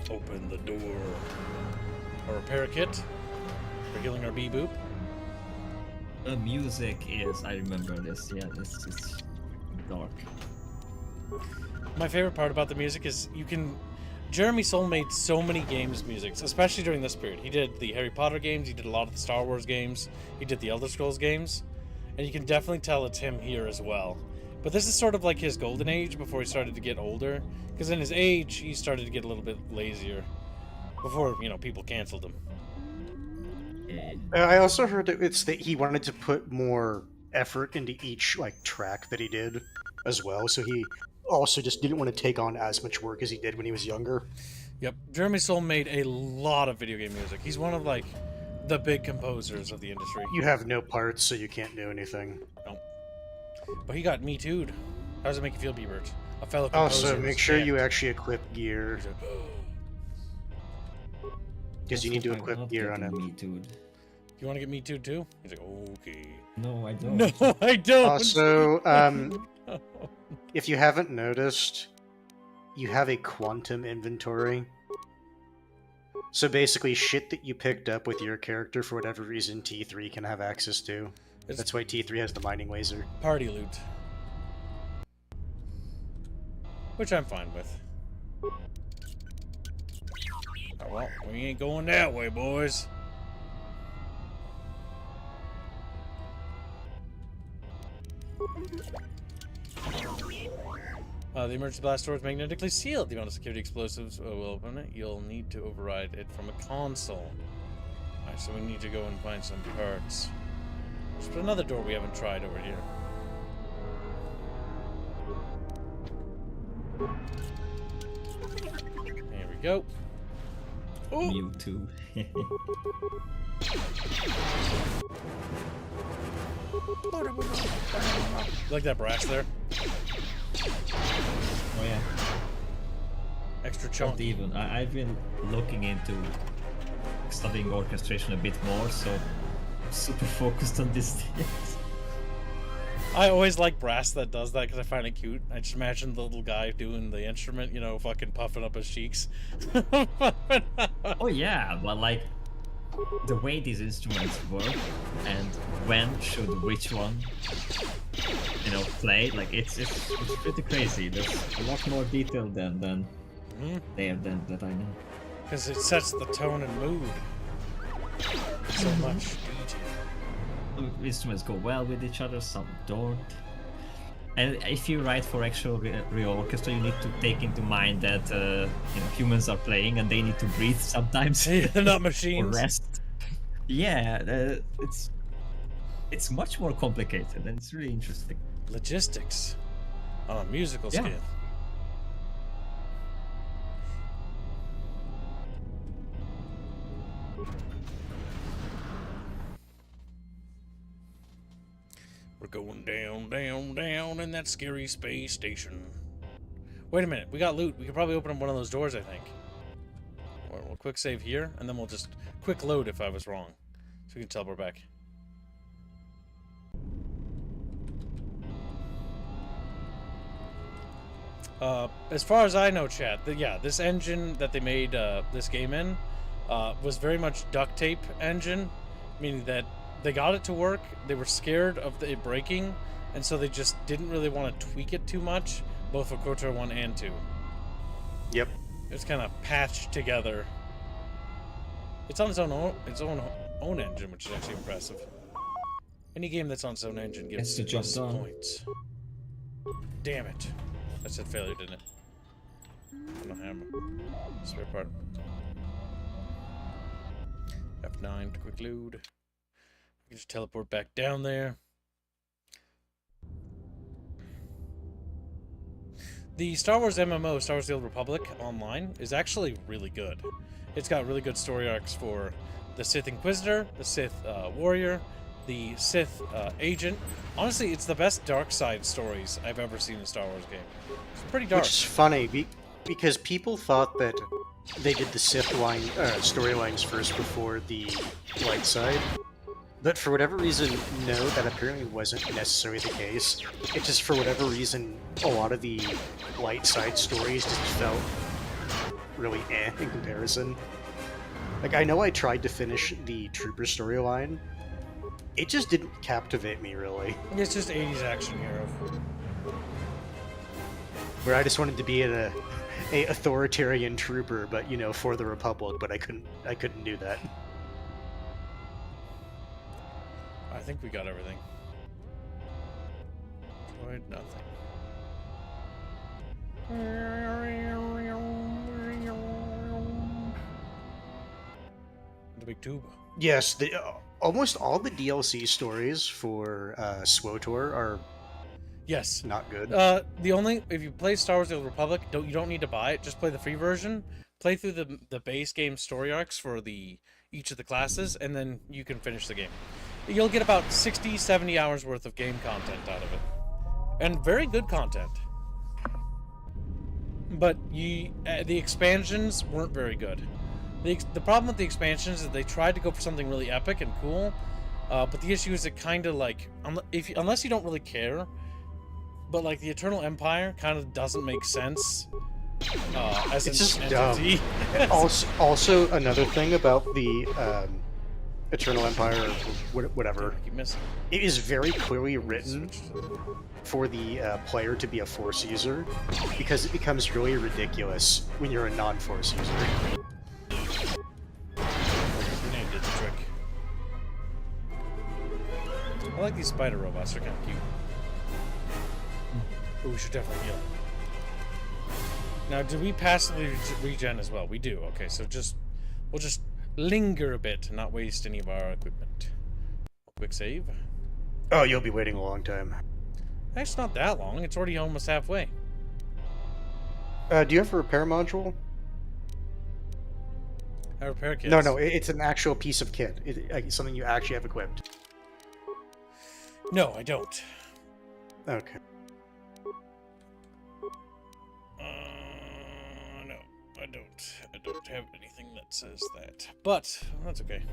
Open the door. A repair kit for healing our bee-boop. The music is, I remember this, yeah, this is dark. My favorite part about the music is Jeremy Soule made so many games musics, especially during this period. He did the Harry Potter games, he did a lot of the Star Wars games, he did the Elder Scrolls games, and you can definitely tell it's him here as well. But this is sort of like his golden age before he started to get older, because in his age, he started to get a little bit lazier before, people canceled him. I also heard it's that he wanted to put more effort into each track that he did as well, so he also just didn't want to take on as much work as he did when he was younger. Yep, Jeremy Soule made a lot of video game music. He's one of the big composers of the industry. You have no parts, so you can't do anything. No. But he got Me Too'd. How does it make you feel, Beebert? A fellow composer. Also, make sure you actually equip gear. Because you need to equip gear on him. You want to get Me Too'd too? He's like, okay. No, I don't. No, I don't. Also, if you haven't noticed, you have a quantum inventory. So basically, shit that you picked up with your character for whatever reason T3 can have access to. That's why T3 has the mining laser. Party loot. Which I'm fine with. Oh, well, we ain't going that way, boys. The emergency blast door is magnetically sealed. The amount of security explosives will open it. You'll need to override it from a console. Alright, so we need to go and find some parts. Let's put another door we haven't tried over here. There we go. Oh! Mewtwo. Like that brass there? Oh yeah. Extra chunk. Not even. I've been looking into studying orchestration a bit more, so I'm super focused on this thing. I always like brass that does that because I find it cute. I just imagine the little guy doing the instrument, fucking puffing up his cheeks. Oh yeah, but the way these instruments work and when should which one play, it's pretty crazy. There's a lot more detail than that I know. Because it sets the tone and mood. So much detail. Instruments go well with each other, some don't. And if you write for actual real orchestra, you need to take into mind that humans are playing and they need to breathe sometimes. They're not machines. Or rest. Yeah, it's much more complicated and it's really interesting. Logistics on a musical scale. We're going down, down, down in that scary space station. Wait a minute, we got loot. We could probably open up one of those doors, I think. We'll quick save here, and then we'll just quick load if I was wrong. So we can teleport back. As far as I know, chat, this engine that they made this game in was very much duct tape engine, meaning that they got it to work, they were scared of it breaking, and so they just didn't really want to tweak it too much, both for KOTOR 1 and 2. Yep. It's kind of patched together. It's on its own engine, which is actually impressive. Any game that's on its own engine gives Gets the job us done. points. Damn it. That said failure, didn't it? No hammer. Spare part. F9 to quick load. We can just teleport back down there. The Star Wars MMO, Star Wars The Old Republic Online, is actually really good. It's got really good story arcs for the Sith Inquisitor, the Sith Warrior, the Sith Agent. Honestly, it's the best dark side stories I've ever seen in a Star Wars game. It's pretty dark. Which is funny, because people thought that they did the Sith line storylines first before the light side. But for whatever reason, no, that apparently wasn't necessarily the case. It just, for whatever reason, a lot of the light side stories just felt really in comparison. Like, I know I tried to finish the Trooper storyline. It just didn't captivate me, really. It's just 80s action hero. Where I just wanted to be a authoritarian trooper, but, you know, for the Republic, but I couldn't do that. I think we got everything. Tried nothing. The big tube. Yes, almost all the DLC stories for SWTOR are Yes. not good. If you play Star Wars: The Old Republic, you don't need to buy it. Just play the free version. Play through the base game story arcs for each of the classes, and then you can finish the game. You'll get about 60, 70 hours worth of game content out of it, and very good content. But the expansions weren't very good. The problem with the expansions is they tried to go for something really epic and cool, but the issue is it kind of like unless you don't really care. But like the Eternal Empire kind of doesn't make sense as It's an just entity. Also, another thing about the Eternal Empire, or whatever, I keep missing. it is very clearly written for the player to be a Force user, because it becomes really ridiculous when you're a non-Force user. Grenade did the trick. I like these spider robots; they're kind of cute. But we should definitely heal. Now, do we passively regen as well? We do. Okay, so we'll just linger a bit and not waste any of our equipment. Quick save. Oh, you'll be waiting a long time. It's not that long. It's already almost halfway. Do you have a repair module? I repair kits. No, it's an actual piece of kit. It's something you actually have equipped. No, I don't. Okay. No, I don't have anything that says that. But that's okay.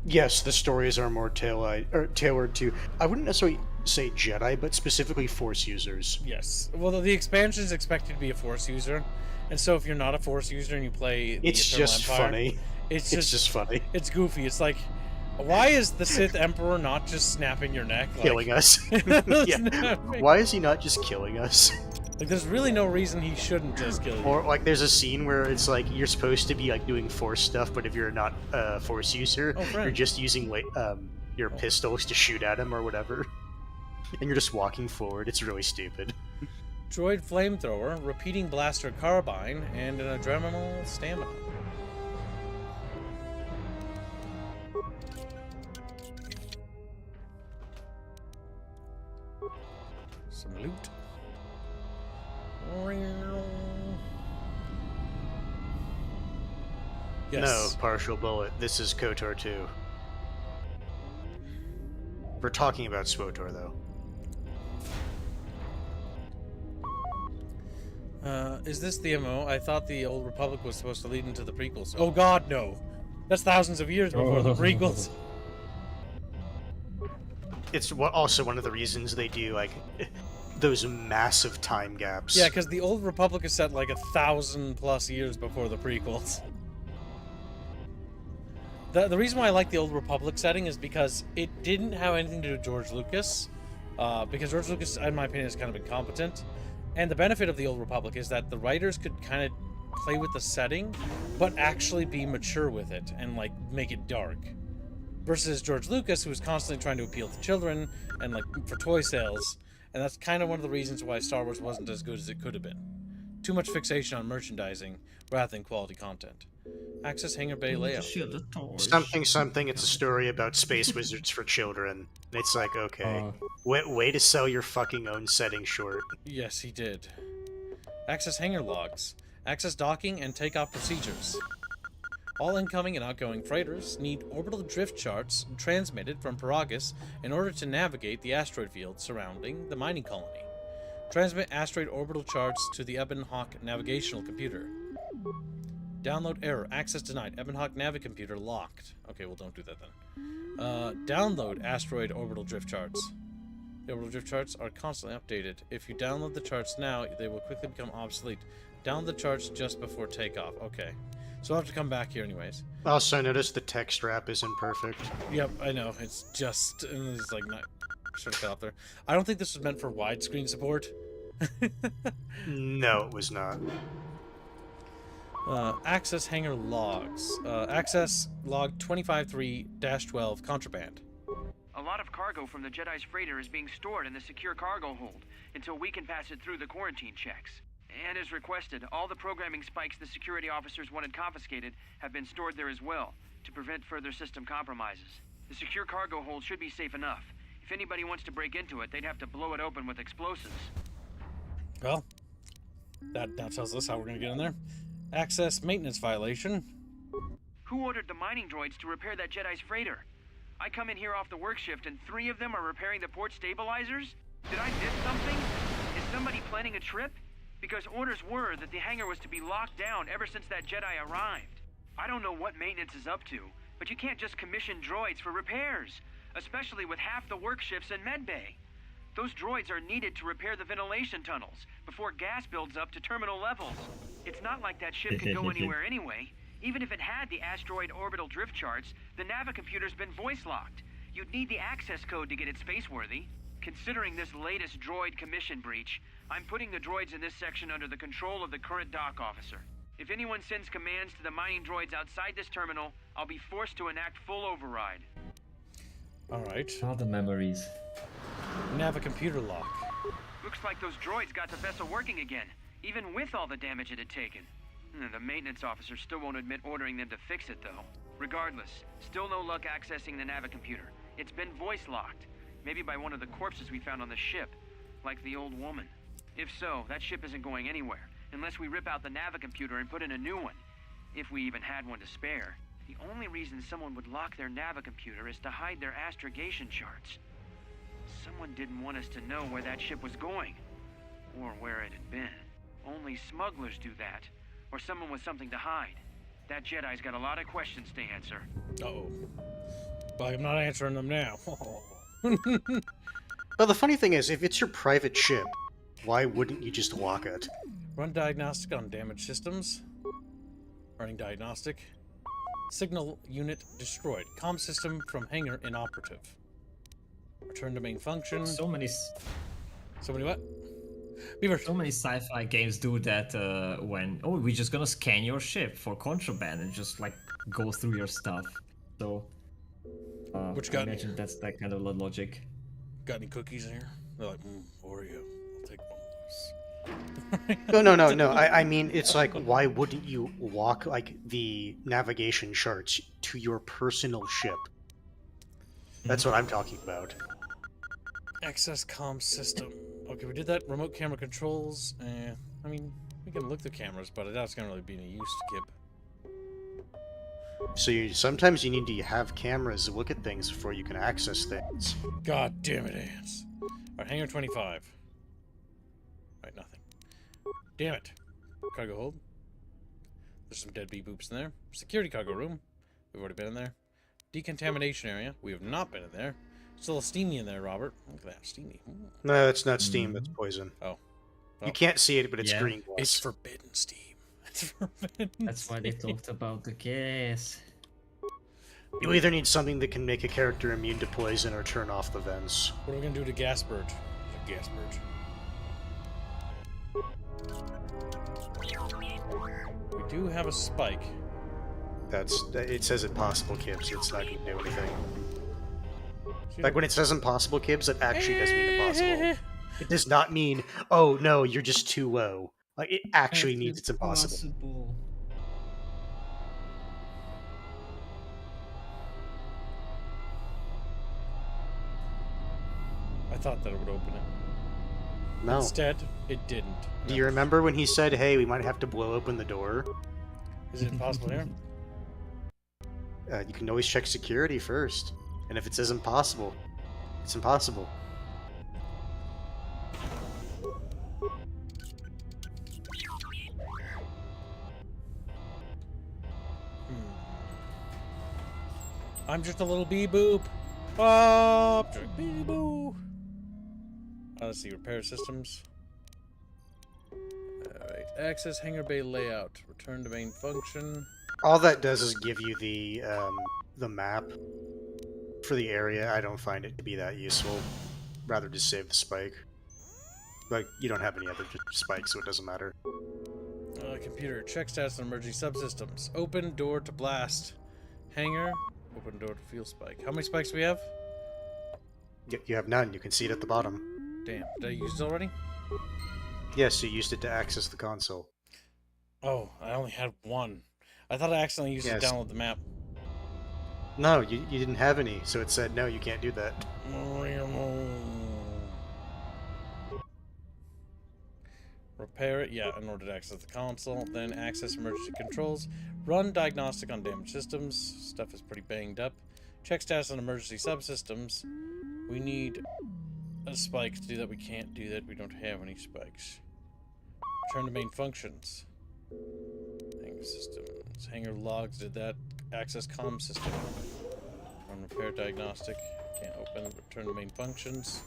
Yes, the stories are more tailored to, I wouldn't necessarily say Jedi, but specifically Force users. Yes. Well, the expansion is expected to be a Force user, and so if you're not a Force user and you play the It's Eternal just Empire, funny. It's just funny. It's goofy. It's like, why is the Sith Emperor not just snapping your neck? Like, Killing us. Yeah. Why is he not just killing us? Like, there's really no reason he shouldn't just kill you. Or like, there's a scene where it's like you're supposed to be like doing Force stuff, but if you're not a Force user, you're just using your pistols to shoot at him or whatever, and you're just walking forward. It's really stupid. Droid flamethrower, repeating blaster carbine, and an adrenal stamina. Some loot. Yes. No, partial bullet. This is KOTOR 2. We're talking about SWTOR, though. Is this the MO? I thought the Old Republic was supposed to lead into the prequels. Oh god, no. That's thousands of years before the prequels. It's also one of the reasons they do, like, those massive time gaps. Yeah, because the Old Republic is set like 1,000+ years before the prequels. The reason why I like the Old Republic setting is because it didn't have anything to do with George Lucas. Because George Lucas, in my opinion, is kind of incompetent. And the benefit of the Old Republic is that the writers could kind of play with the setting, but actually be mature with it and like make it dark. Versus George Lucas, who was constantly trying to appeal to children and like for toy sales. And that's kind of one of the reasons why Star Wars wasn't as good as it could have been. Too much fixation on merchandising rather than quality content. Access Hangar Bay layout. Something, it's a story about space wizards for children. And it's like, okay, way to sell your fucking own setting short. Yes, he did. Access hangar logs. Access docking and takeoff procedures. All incoming and outgoing freighters need orbital drift charts transmitted from Peragus in order to navigate the asteroid field surrounding the mining colony. Transmit asteroid orbital charts to the Ebon Hawk navigational computer. Download error. Access denied. Ebon Hawk navicomputer locked. Okay, well, don't do that then. Download asteroid orbital drift charts. The orbital drift charts are constantly updated. If you download the charts now, they will quickly become obsolete. Download the charts just before takeoff. Okay. So I'll have to come back here anyways. Also, notice the text wrap isn't perfect. Yep, I know. It's just... It's like not... Should have cut off there. I don't think this was meant for widescreen support. No, it was not. Access hangar logs. Access log 253-12 contraband. A lot of cargo from the Jedi's freighter is being stored in the secure cargo hold until we can pass it through the quarantine checks. And as requested, all the programming spikes the security officers wanted confiscated have been stored there as well, to prevent further system compromises. The secure cargo hold should be safe enough. If anybody wants to break into it, they'd have to blow it open with explosives. Well, that tells us how we're going to get in there. Access maintenance violation. Who ordered the mining droids to repair that Jedi's freighter? I come in here off the work shift and 3 of them are repairing the port stabilizers? Did I miss something? Is somebody planning a trip? Because orders were that the hangar was to be locked down ever since that Jedi arrived. I don't know what maintenance is up to, but you can't just commission droids for repairs, especially with half the work shifts in medbay. Those droids are needed to repair the ventilation tunnels before gas builds up to terminal levels. It's not like that ship can go anywhere anyway. Even if it had the asteroid orbital drift charts, the navicomputer's been voice-locked. You'd need the access code to get it spaceworthy. Considering this latest droid commission breach, I'm putting the droids in this section under the control of the current dock officer. If anyone sends commands to the mining droids outside this terminal, I'll be forced to enact full override. Alright. All the memories. Navicomputer lock. Looks like those droids got the vessel working again, even with all the damage it had taken. The maintenance officer still won't admit ordering them to fix it, though. Regardless, still no luck accessing the navicomputer. It's been voice-locked. Maybe by one of the corpses we found on the ship, like the old woman. If so, that ship isn't going anywhere, unless we rip out the navicomputer and put in a new one. If we even had one to spare. The only reason someone would lock their navicomputer is to hide their astrogation charts. Someone didn't want us to know where that ship was going, or where it had been. Only smugglers do that, or someone with something to hide. That Jedi's got a lot of questions to answer. Uh-oh. But I'm not answering them now. Well, the funny thing is, if it's your private ship, why wouldn't you just lock it? Run diagnostic on damaged systems. Running diagnostic. Signal unit destroyed. Comm system from hangar inoperative. Return to main function. So many what? Beaver. So many sci-fi games do that when we're just gonna scan your ship for contraband and just like go through your stuff. So Which I imagine that's that kind of logic. Got any cookies in here? They're like, Oreo. I'll take No. one of those. I mean, it's like, why wouldn't you lock like the navigation charts to your personal ship? That's what I'm talking about. Access comm system. Okay, we did that. Remote camera controls. I mean, we can look through cameras, but that's gonna really be any use to Kib. So sometimes you need to have cameras look at things before you can access things. God damn it, ants. Alright, hangar 25. Right, nothing. Damn it. Cargo hold. There's some dead bee boops in there. Security cargo room. We've already been in there. Decontamination area. We have not been in there. Still a steamy in there, Robert. Look at that, steamy. No, that's not steam, that's poison. Oh. Well, you can't see it, but it's green glass. It's forbidden steam. It's forbidden That's why they talked about the gas. You either need something that can make a character immune to poison or turn off the vents. What are we gonna do to Gasbird? Gasbird. We do have a spike. It says impossible, Kibbs. It's not going to do anything. Like when it says impossible, Kibbs, it actually does mean impossible. It does not mean, oh no, you're just too low. Like it actually means it's impossible. I thought that it would open it. No. Instead, it didn't. Do you remember when he said, hey, we might have to blow open the door? Is it impossible here? You can always check security first. And if it says impossible, it's impossible. I'm just a little bee boop. Oh, bee boo. Let's see, repair systems. Alright, access hangar bay layout. Return to main function. All that does is give you the map for the area. I don't find it to be that useful. Rather just save the spike. Like, you don't have any other spikes, so it doesn't matter. Computer, check status on emergency subsystems. Open door to blast. Hangar, open door to fuel spike. How many spikes do we have? You have none. You can see it at the bottom. Damn, did I use it already? Yes, you used it to access the console. Oh, I only had one. I thought I accidentally used it to download the map. No, you didn't have any, so it said, no, you can't do that. Repair it, yeah, in order to access the console. Then access emergency controls. Run diagnostic on damaged systems. Stuff is pretty banged up. Check status on emergency subsystems. We need a spike to do that. We can't do that. We don't have any spikes. Return to main functions. Hangar systems. Hangar logs did that. Access comm system. Run repair diagnostic. Can't open. Return to main functions.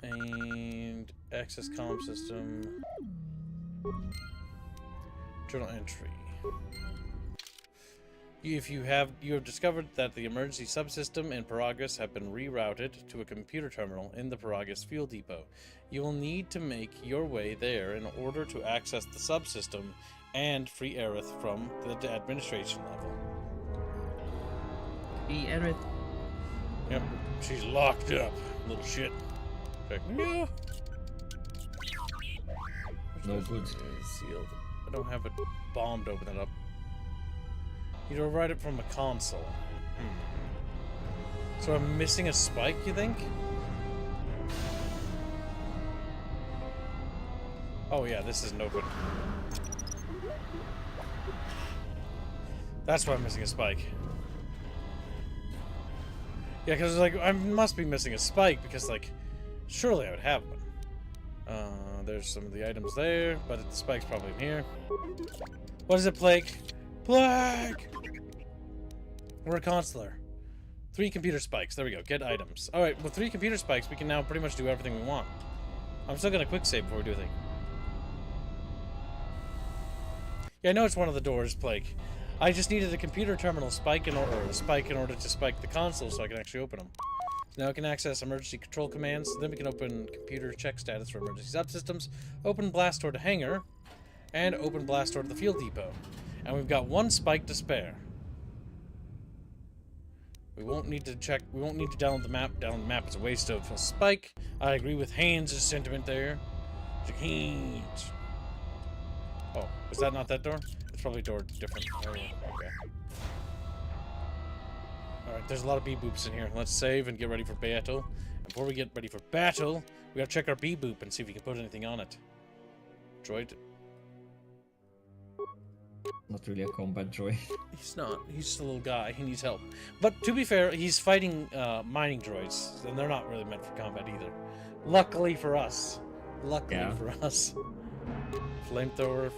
And access comm system. Journal entry. You have discovered that the emergency subsystem in Peragus have been rerouted to a computer terminal in the Peragus fuel depot. You will need to make your way there in order to access the subsystem and free Aerith from the administration level. Free Aerith? Yep, she's locked up, little shit. No. No good. Sealed. I don't have a bomb to open it up. You'd override it from a console. So I'm missing a spike, you think? Oh yeah, this isn't open. That's why I'm missing a spike. Yeah, because like I must be missing a spike because like surely I would have one. There's some of the items there, but the spike's probably in here. What is it, Plague? Plague! We're a consular. 3 computer spikes. There we go. Get items. Alright, with 3 computer spikes, we can now pretty much do everything we want. I'm still gonna quick save before we do anything. Yeah, I know it's one of the doors, Plague. I just needed a computer terminal spike in order to spike the console so I can actually open them. So now I can access emergency control commands. Then we can open computer check status for emergency subsystems, open blast door to hangar, and open blast door to the field depot. And we've got 1 spike to spare. We won't need to download the map. Download the map is a waste of a spike. I agree with Haynes' sentiment there. Haynes. Oh, is that not that door? It's probably a door different. Oh, yeah. Okay. Alright, there's a lot of bee-boops in here. Let's save and get ready for battle. And before we get ready for battle, we gotta check our bee-boop and see if we can put anything on it. Droid. Not really a combat droid. He's not. He's just a little guy. He needs help. But to be fair, he's fighting mining droids, and they're not really meant for combat either. Luckily for us. Luckily for us. Flamethrower.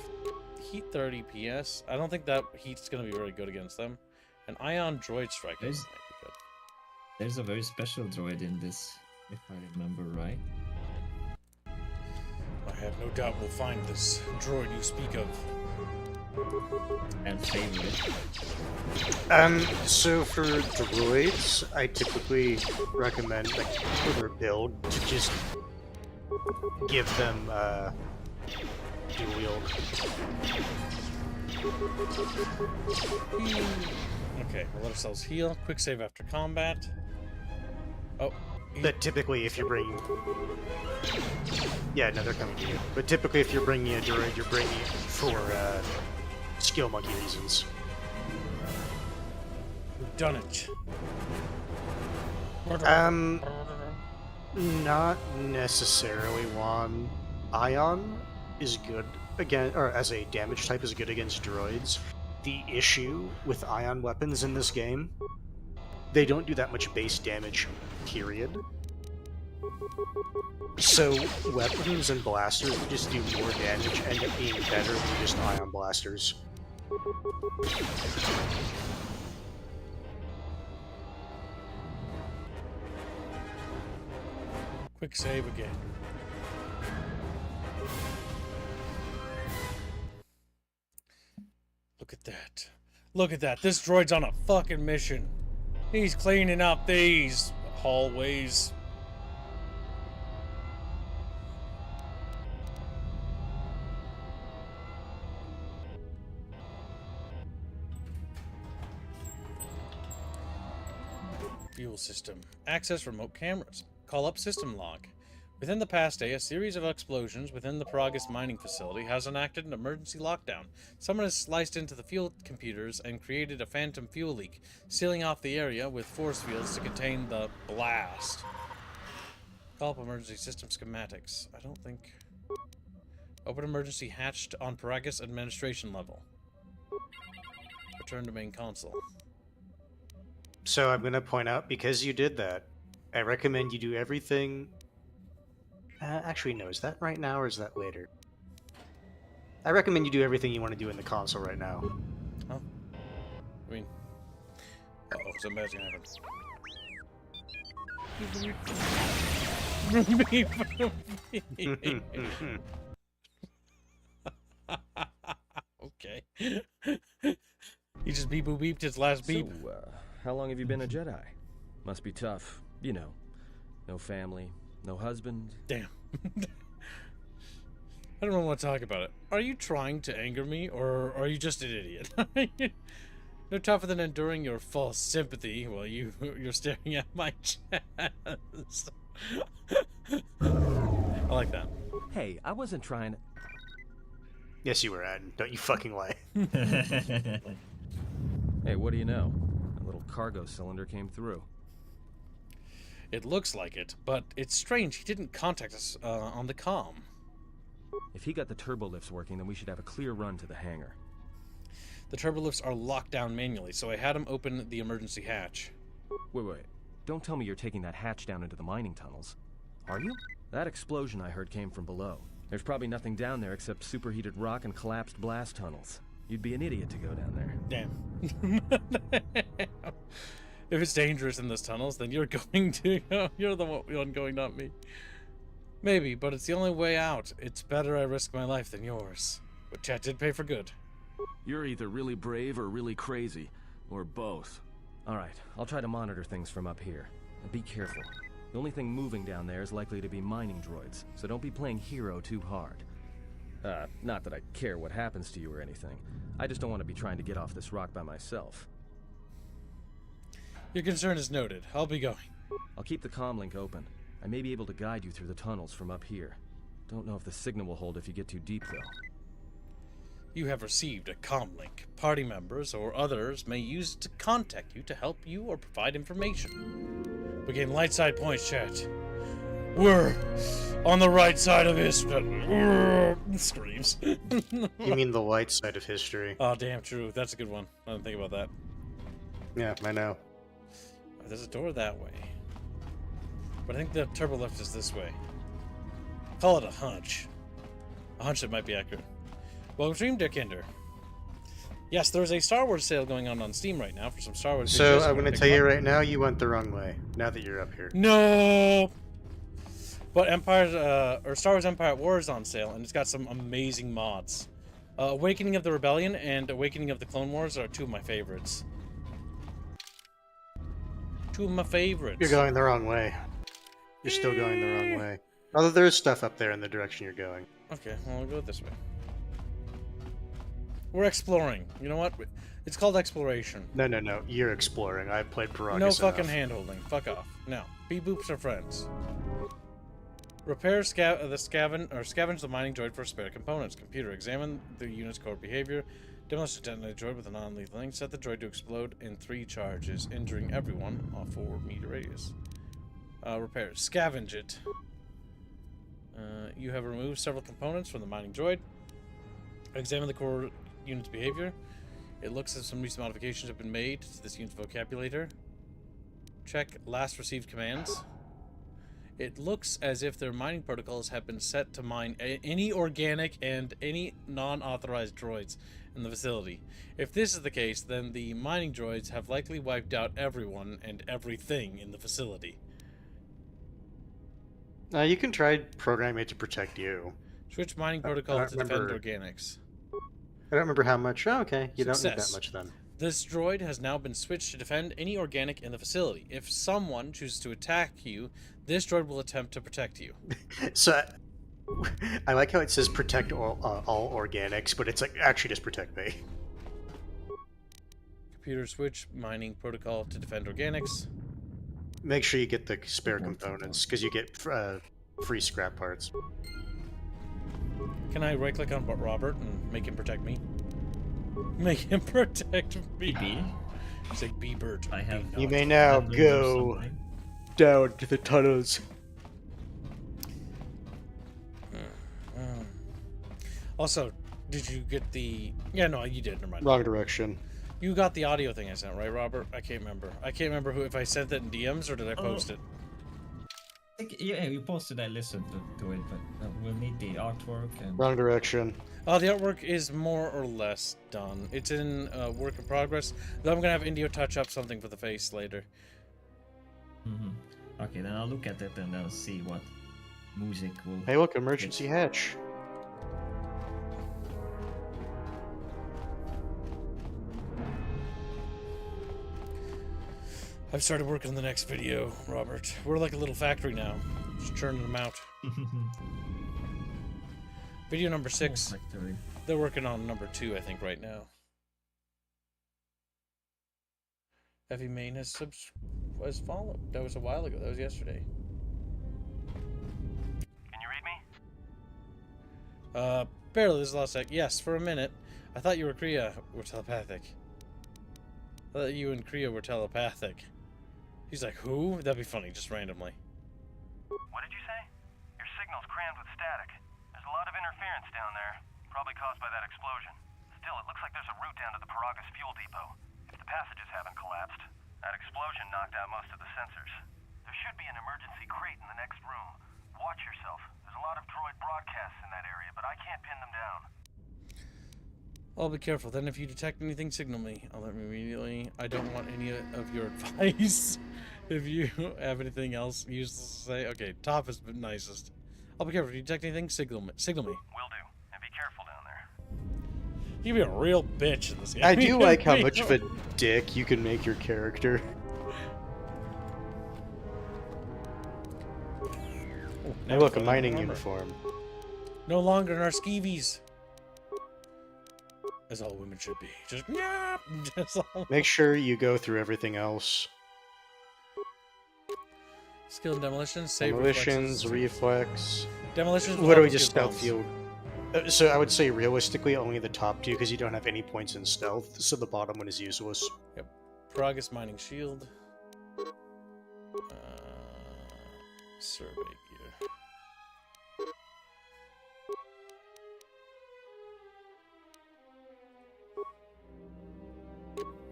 Heat 30 PS. I don't think that heat's going to be very good against them. An ion droid strike might be good. There's a very special droid in this, if I remember right. I have no doubt we'll find this droid you speak of. And favorite. So for droids, I typically recommend, like, for their build, to just give them, dual wield. Okay, we'll let ourselves heal. Quick save after combat. Oh. But typically, if you're bringing... Yeah, no, they're coming to you. But typically, if you're bringing a droid, you're bringing it for, skill monkey reasons. We've done it. Not necessarily, Juan. Ion is good again, or as a damage type is good against droids. The issue with ion weapons in this game, they don't do that much base damage, period. So weapons and blasters that just do more damage end up being better than just ion blasters. Quick save again. Look at that. Look at that. This droid's on a fucking mission. He's cleaning up these hallways. Fuel system. Access remote cameras. Call up system log. Within the past day, a series of explosions within the Peragus mining facility has enacted an emergency lockdown. Someone has sliced into the fuel computers and created a phantom fuel leak, sealing off the area with force fields to contain the blast. Call up emergency system schematics. I don't think... Open emergency hatched on Peragus administration level. Return to main console. So I'm going to point out, because you did that, I recommend you do everything... actually, no. Is that right now or is that later? I recommend you do everything you want to do in the console right now. Huh? I mean... Uh-oh, something bad's gonna happen. Okay. He just beeped his last beep. So, how long have you been a Jedi? Must be tough. You know, no family, no husband. Damn. I don't want to talk about it. Are you trying to anger me, or are you just an idiot? No tougher than enduring your false sympathy while you're staring at my chest. I like that. Hey, I wasn't trying to... Yes, you were, Atton. Don't you fucking lie. Hey, what do you know? A little cargo cylinder came through. It looks like it, but it's strange he didn't contact us on the comm. If he got the turbo lifts working, then we should have a clear run to the hangar. The turbo lifts are locked down manually, so I had him open the emergency hatch. Wait. Don't tell me you're taking that hatch down into the mining tunnels. Are you? That explosion I heard came from below. There's probably nothing down there except superheated rock and collapsed blast tunnels. You'd be an idiot to go down there. Damn. If it's dangerous in those tunnels, then you're going to... You're the one going, not me. Maybe, but it's the only way out. It's better I risk my life than yours. But chat did pay for good. You're either really brave or really crazy. Or both. Alright, I'll try to monitor things from up here. And be careful. The only thing moving down there is likely to be mining droids, so don't be playing hero too hard. Not that I care what happens to you or anything. I just don't want to be trying to get off this rock by myself. Your concern is noted. I'll be going. I'll keep the comm link open. I may be able to guide you through the tunnels from up here. Don't know if the signal will hold if you get too deep, though. You have received a comm link. Party members or others may use it to contact you to help you or provide information. We gain light side points, chat. We're on the right side of history. Screams. You mean the light side of history? Oh, damn true. That's a good one. I didn't think about that. Yeah, I know. There's a door that way. But I think the turbo lift is this way. Call it a hunch. A hunch that might be accurate. Welcome to Stream, Dickinder. Yes, there's a Star Wars sale going on Steam right now for some Star Wars. So I'm going to tell you right now, you went the wrong way. Now that you're up here. No. But Star Wars Empire at War is on sale, and it's got some amazing mods. Awakening of the Rebellion and Awakening of the Clone Wars are two of my favorites. Two of my favorites. You're going the wrong way. You're still going the wrong way. Although there is stuff up there in the direction you're going. Okay, well, I'll go this way. We're exploring. You know what? It's called exploration. No. You're exploring. I played Peragus. No fucking hand-holding. Fuck off. No. Bee-boops are friends. Repair scavenge the mining droid for spare components. Computer, examine the unit's core behavior. Demolish the detonated droid with a non-lethal link. Set the droid to explode in 3 charges, injuring everyone off 4-meter radius. Repair. Scavenge it. You have removed several components from the mining droid. Examine the core unit's behavior. It looks as if some recent modifications have been made to this unit's vocabulary. Check last received commands. It looks as if their mining protocols have been set to mine any organic and any non-authorized droids in the facility. If this is the case, then the mining droids have likely wiped out everyone and everything in the facility. You can try programming it to protect you. Switch mining protocol to defend organics. I don't remember how much. Oh, okay. You don't need that much then. This droid has now been switched to defend any organic in the facility. If someone chooses to attack you, this droid will attempt to protect you. So, I like how it says protect all organics, but it's like, actually just protect me. Computer switch mining protocol to defend organics. Make sure you get the spare components, because you get free scrap parts. Can I right-click on Robert and make him protect me? Make him protect me. It's like B-Bird. You may now go down to the tunnels. Also, did you get the... Yeah, no, you did. Never mind. Wrong direction. You got the audio thing I sent, right, Robert? I can't remember. I can't remember if I sent that in DMs or did I post it. Yeah, you posted. I listened to it, but we'll need the artwork and... Wrong direction. Oh, the artwork is more or less done. It's in work in progress. Though I'm gonna have Indio touch up something for the face later. Okay, then I'll look at it and I'll see what music will... Hey, look, emergency hatch. I've started working on the next video, Robert. We're like a little factory now. Just churning them out. Video number 6. They're working on number 2, I think, right now. Heavy Main has followed. That was a while ago. That was yesterday. Can you read me? Barely. This is the last sec. Yes, for a minute. I thought you were Kreia were telepathic. I thought you and Kreia were telepathic. He's like, who? That'd be funny, just randomly. What did you say? Your signal's crammed with static. There's a lot of interference down there, probably caused by that explosion. Still, it looks like there's a route down to the Peragus fuel depot. If the passages haven't collapsed, that explosion knocked out most of the sensors. There should be an emergency crate in the next room. Watch yourself. There's a lot of droid broadcasts in that area, but I can't pin them down. I'll be careful. Then if you detect anything, signal me. I'll let me immediately. I don't want any of your advice. If you have anything else useless to say. Okay, top is the nicest. I'll be careful. If you detect anything, signal me. Signal me. Will do. And be careful down there. You can be a real bitch in this game. I do like how much of a dick you can make your character. Oh, hey, look, a mining uniform. No longer in our skeevies. As all women should be. Just, yeah. That's all. Make sure you go through everything else. Skill and demolitions. Save Demolitions, reflex. Demolitions. What do we just stealth field? So I would say realistically only the top 2 because you don't have any points in stealth, so the bottom one is useless. Yep. Peragus mining shield. Survey gear.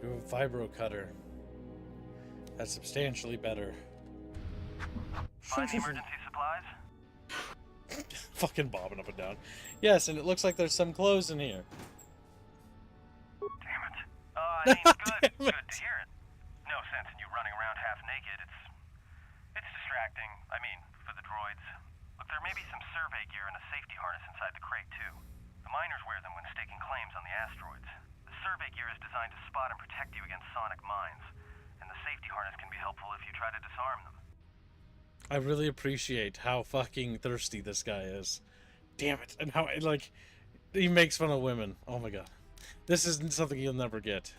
You have a vibro cutter. That's substantially better. Find emergency supplies? Fucking bobbing up and down. Yes, and it looks like there's some clothes in here. Damn it. I mean, good. Good to hear it. No sense in you running around half naked. It's distracting. I mean, for the droids. Look, there may be some survey gear and a safety harness inside the crate, too. The miners wear them when staking claims on the asteroids. The survey gear is designed to spot and protect you against sonic mines, and the safety harness can be helpful if you try to disarm them. I really appreciate how fucking thirsty this guy is. Damn it. And how, like, he makes fun of women. Oh my god. This isn't something you'll never get.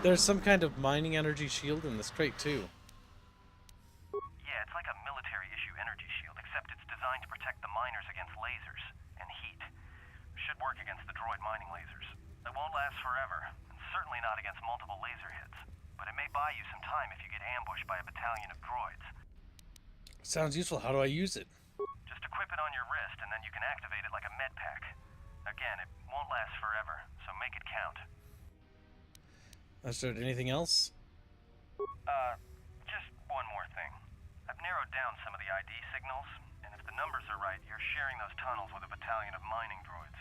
There's some kind of mining energy shield in this crate, too. Yeah, it's like a military-issue energy shield, except it's designed to protect the miners against lasers and heat. Should work against the droid mining lasers. It won't last forever, and certainly not against multiple laser hits. But it may buy you some time if you get ambushed by a battalion of droids. Sounds useful. How do I use it? Just equip it on your wrist, and then you can activate it like a med pack. Again, it won't last forever, so make it count. Is there anything else? Just one more thing. I've narrowed down some of the ID signals, and if the numbers are right, you're sharing those tunnels with a battalion of mining droids.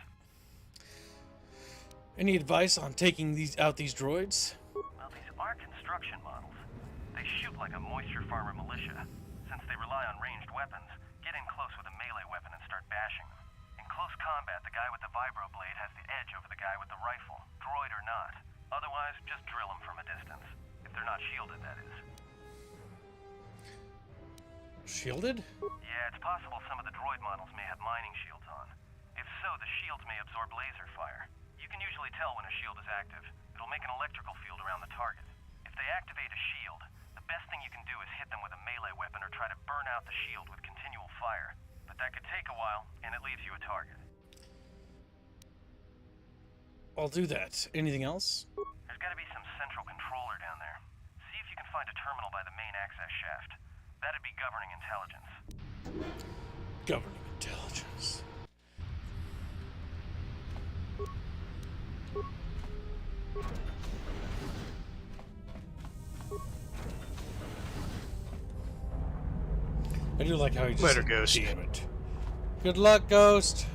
Any advice on taking these droids? Well, these are construction models. They shoot like a moisture farmer militia. Since they rely on ranged weapons, get in close with a melee weapon and start bashing them. In close combat, the guy with the vibroblade has the edge over the guy with the rifle, droid or not. Otherwise, just drill them from a distance. If they're not shielded, that is. Shielded? Yeah, it's possible some of the droid models may have mining shields on. If so, the shields may absorb laser fire. You can usually tell when a shield is active. It'll make an electrical field around the target. If they activate a shield, the best thing you can do is hit them with a melee weapon or try to burn out the shield with continual fire. But that could take a while, and it leaves you a target. I'll do that. Anything else? There's gotta be some central controller down there. See if you can find a terminal by the main access shaft. That'd be governing intelligence. Governing intelligence. I do like how he just... Later, Ghost. Damn it. Good luck, Ghost.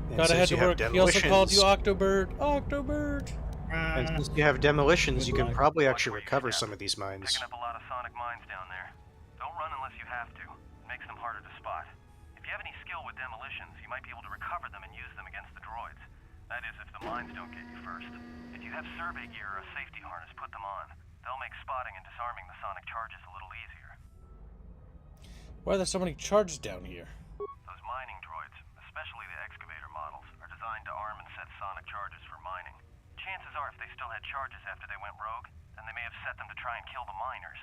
And Gotta head since to you have work. He also called you demolitions- Octobird. Octobird! And since you have demolitions, you can Good luck. probably actually recover some of these mines. Picking up a lot of sonic mines down there. Don't run unless you have to. It makes them harder to spot. If you have any skill with demolitions, you might be able to recover them and use them against the droids. That is, if the mines don't get you first. If you have survey gear or a safety harness, put them on. They'll make spotting and disarming the sonic charges a little easier. Why are there so many charges down here? Those mining droids, especially the excavator models, are designed to arm and set sonic charges for mining. Chances are if they still had charges after they went rogue, then they may have set them to try and kill the miners.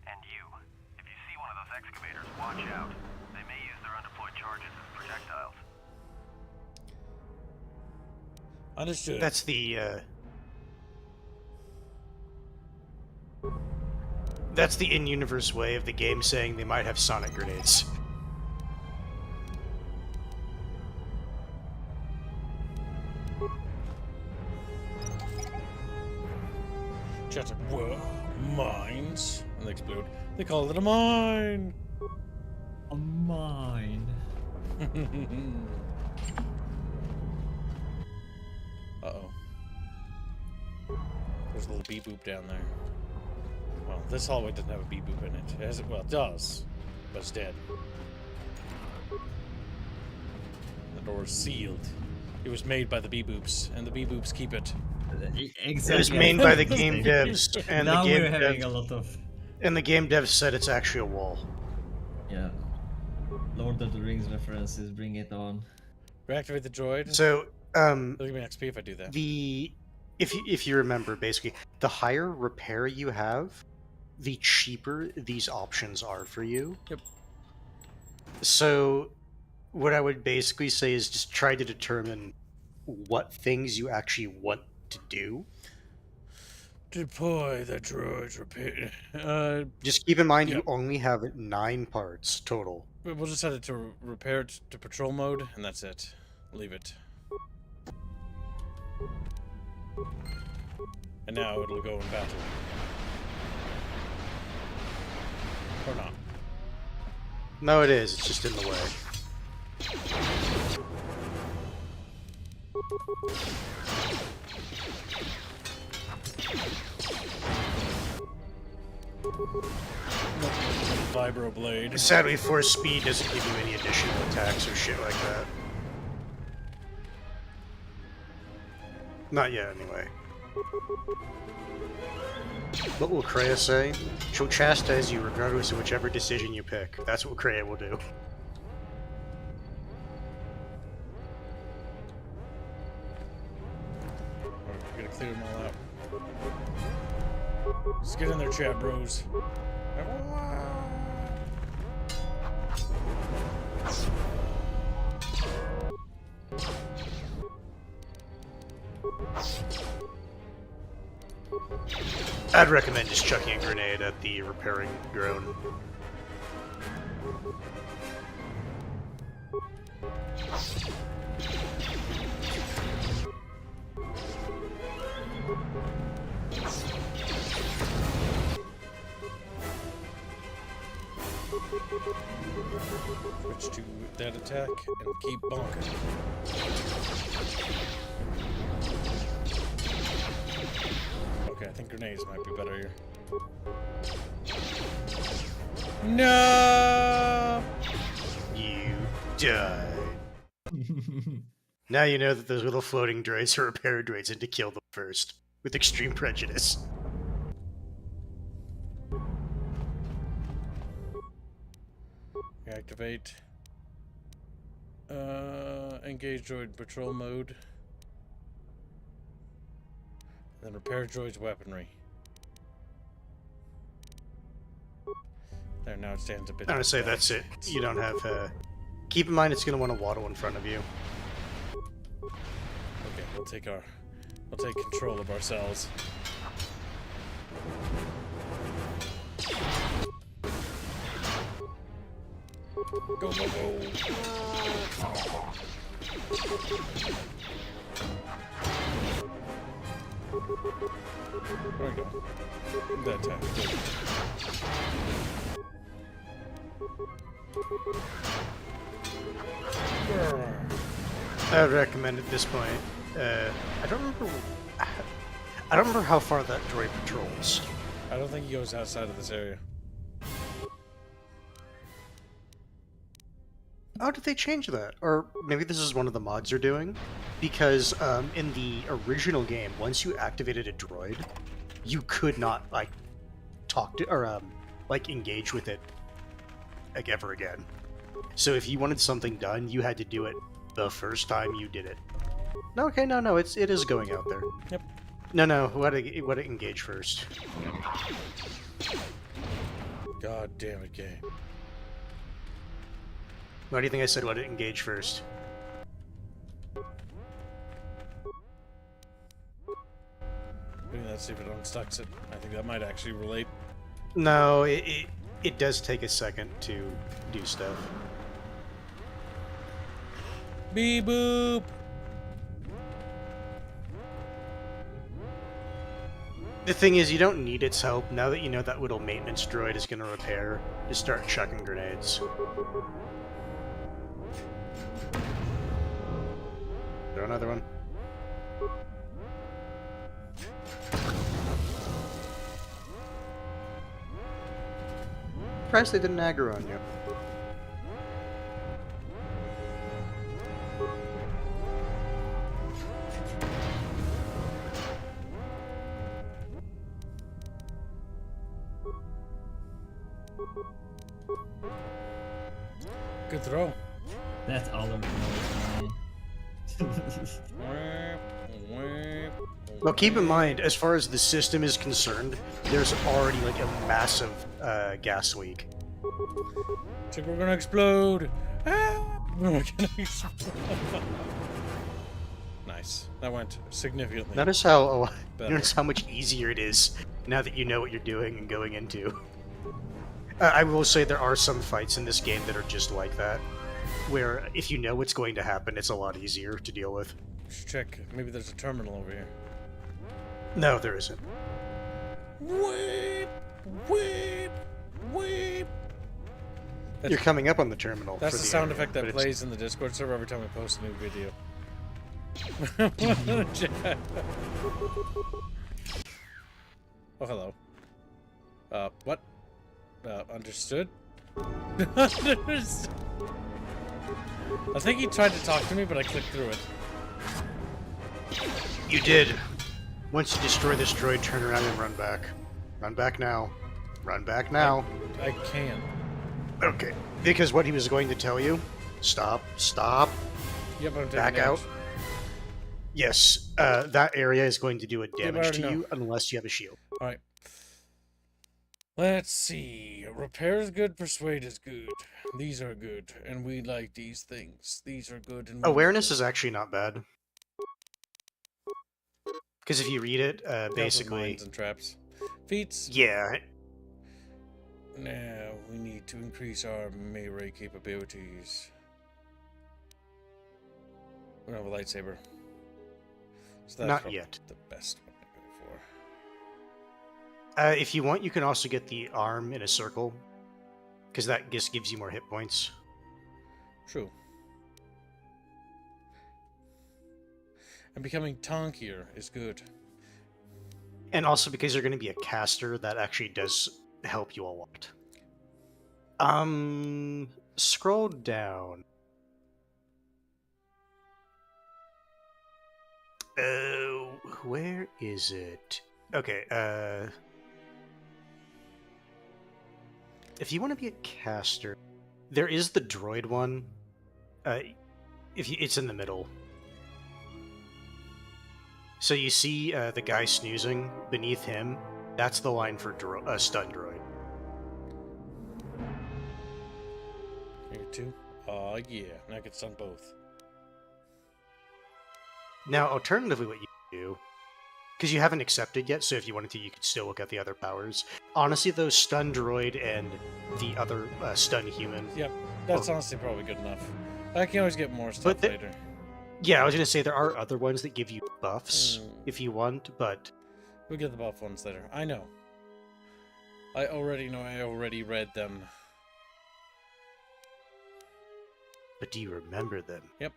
And you. If you see one of those excavators, watch out. They may use their undeployed charges as projectiles. That's Understood. the in-universe way of the game saying they might have sonic grenades. Chat's like, whoa, mines? And they explode. They call it a mine! A mine. Uh-oh. There's a little beep-boop down there. Well, this hallway doesn't have a beep-boop in it. Well, it does, but it's dead. The door's sealed. It was made by the beep-boops, and the beep-boops keep it. Exactly. It was made by the game devs, and now the game we're having devs, a lot of... and the game devs said it's actually a wall. Yeah. Lord of the Rings references, bring it on. Reactivate the droid. So, It'll give me XP if I do that. if you remember, basically, the higher repair you have, the cheaper these options are for you. Yep. So, what I would basically say is just try to determine what things you actually want to do. Deploy the droid's repair. Just keep in mind Yep. you only have 9 parts total. We'll just set it to repair it to patrol mode, and that's it. Leave it. And now it'll go in battle. Or not. No, it is. It's just in the way. Vibroblade. Sadly, force speed doesn't give you any additional attacks or shit like that. Not yet, anyway. What will Kreia say? She'll chastise you regardless of whichever decision you pick. That's what Kreia will do. Alright, we gotta clear them all out. Let's get in there, chat bros. I'd recommend just chucking a grenade at the repairing drone. Switch to that attack and keep bonking. Okay, I think grenades might be better here. No! You died. Now you know that those little floating droids are repair droids and to kill them first, with extreme prejudice. Activate. Engage droid patrol mode. Then repair droid's weaponry. There, now it stands a bit. I'm gonna say that's it. You don't have, keep in mind it's gonna want to waddle in front of you. Okay, we'll take control of ourselves. Go, go, go. There we go. That time. I would recommend at this point. I don't remember how far that droid patrols. I don't think he goes outside of this area. How did they change that? Or maybe this is one of the mods they're doing? Because in the original game, once you activated a droid, you could not like talk to or like engage with it like ever again. So if you wanted something done, you had to do it the first time you did it. No, okay, no, it is going out there. Yep. No, what to engage first. God damn it, game. Why do you think I said what to engage first? Maybe let's see if it unstucks it. I think that might actually relate. No, it does take a second to do stuff. Beep boop. The thing is, you don't need its help. Now that you know that little maintenance droid is going to repair, just start chucking grenades. Throw another one. Surprised they didn't aggro on you. Good throw. That's all of Well, keep in mind, as far as the system is concerned, there's already like a massive gas leak. It's like we're gonna explode. Ah! We're gonna explode. Nice. That went significantly. Notice how better. notice how much easier it is now that you know what you're doing and going into. I will say there are some fights in this game that are just like that, where if you know what's going to happen, it's a lot easier to deal with. Let's check. Maybe there's a terminal over here. No, there isn't. Weep, weep, weep. You're coming up on the terminal. That's for the the sound internet, effect that but plays in the Discord server every time we post a new video. Oh, hello. What? Understood? I think he tried to talk to me, but I clicked through it. You did. Once you destroy this droid, turn around and run back. Run back now. Run back now. I can't. Okay. Because what he was going to tell you... Stop. Stop. Yeah, but I'm taking Back damage. out. Yes, that area is going to do a but I damage already to you know. unless you have a shield. Alright. Let's see. Repair is good, persuade is good. These are good, and we like these things. These are good. And Awareness is actually not bad. Because if you read it, basically... mines and traps. Feats. Yeah. Now, we need to increase our melee capabilities. We don't have a lightsaber. So that's Not probably yet. the best one to go for. If you want, you can also get the arm in a circle. Because that just gives you more hit points. True. And becoming tankier is good. And also because you're going to be a caster, that actually does help you a lot. Scroll down. Where is it? Okay, if you want to be a caster, there is the droid one. It's in the middle. So you see the guy snoozing beneath him. That's the line for stun droid. Here too. Oh yeah, now I can stun both. Now, alternatively, what you can do, because you haven't accepted yet, so if you wanted to, you could still look at the other powers. Honestly, though, stun droid and the other stun human. Yep, that's honestly probably good enough. I can always get more stuff later. Yeah, I was gonna say there are other ones that give you buffs if you want, but we'll get the buff ones later. I know. I already know. I already read them. But do you remember them? Yep.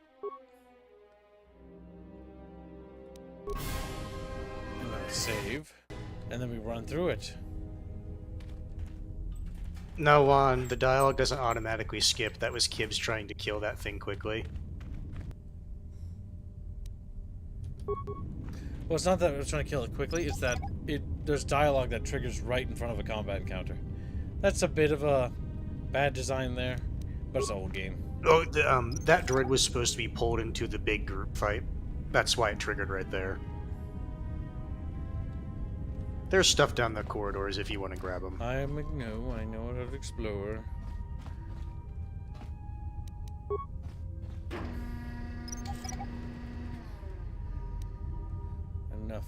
And then save, and then we run through it. No, Juan, the dialogue doesn't automatically skip. That was Kibbs trying to kill that thing quickly. Well, it's not that I was trying to kill it quickly, it's that there's dialogue that triggers right in front of a combat encounter. That's a bit of a bad design there, but it's an old game. Oh, that droid was supposed to be pulled into the big group fight. That's why it triggered right there. There's stuff down the corridors if you want to grab them. I know how to explore. Enough.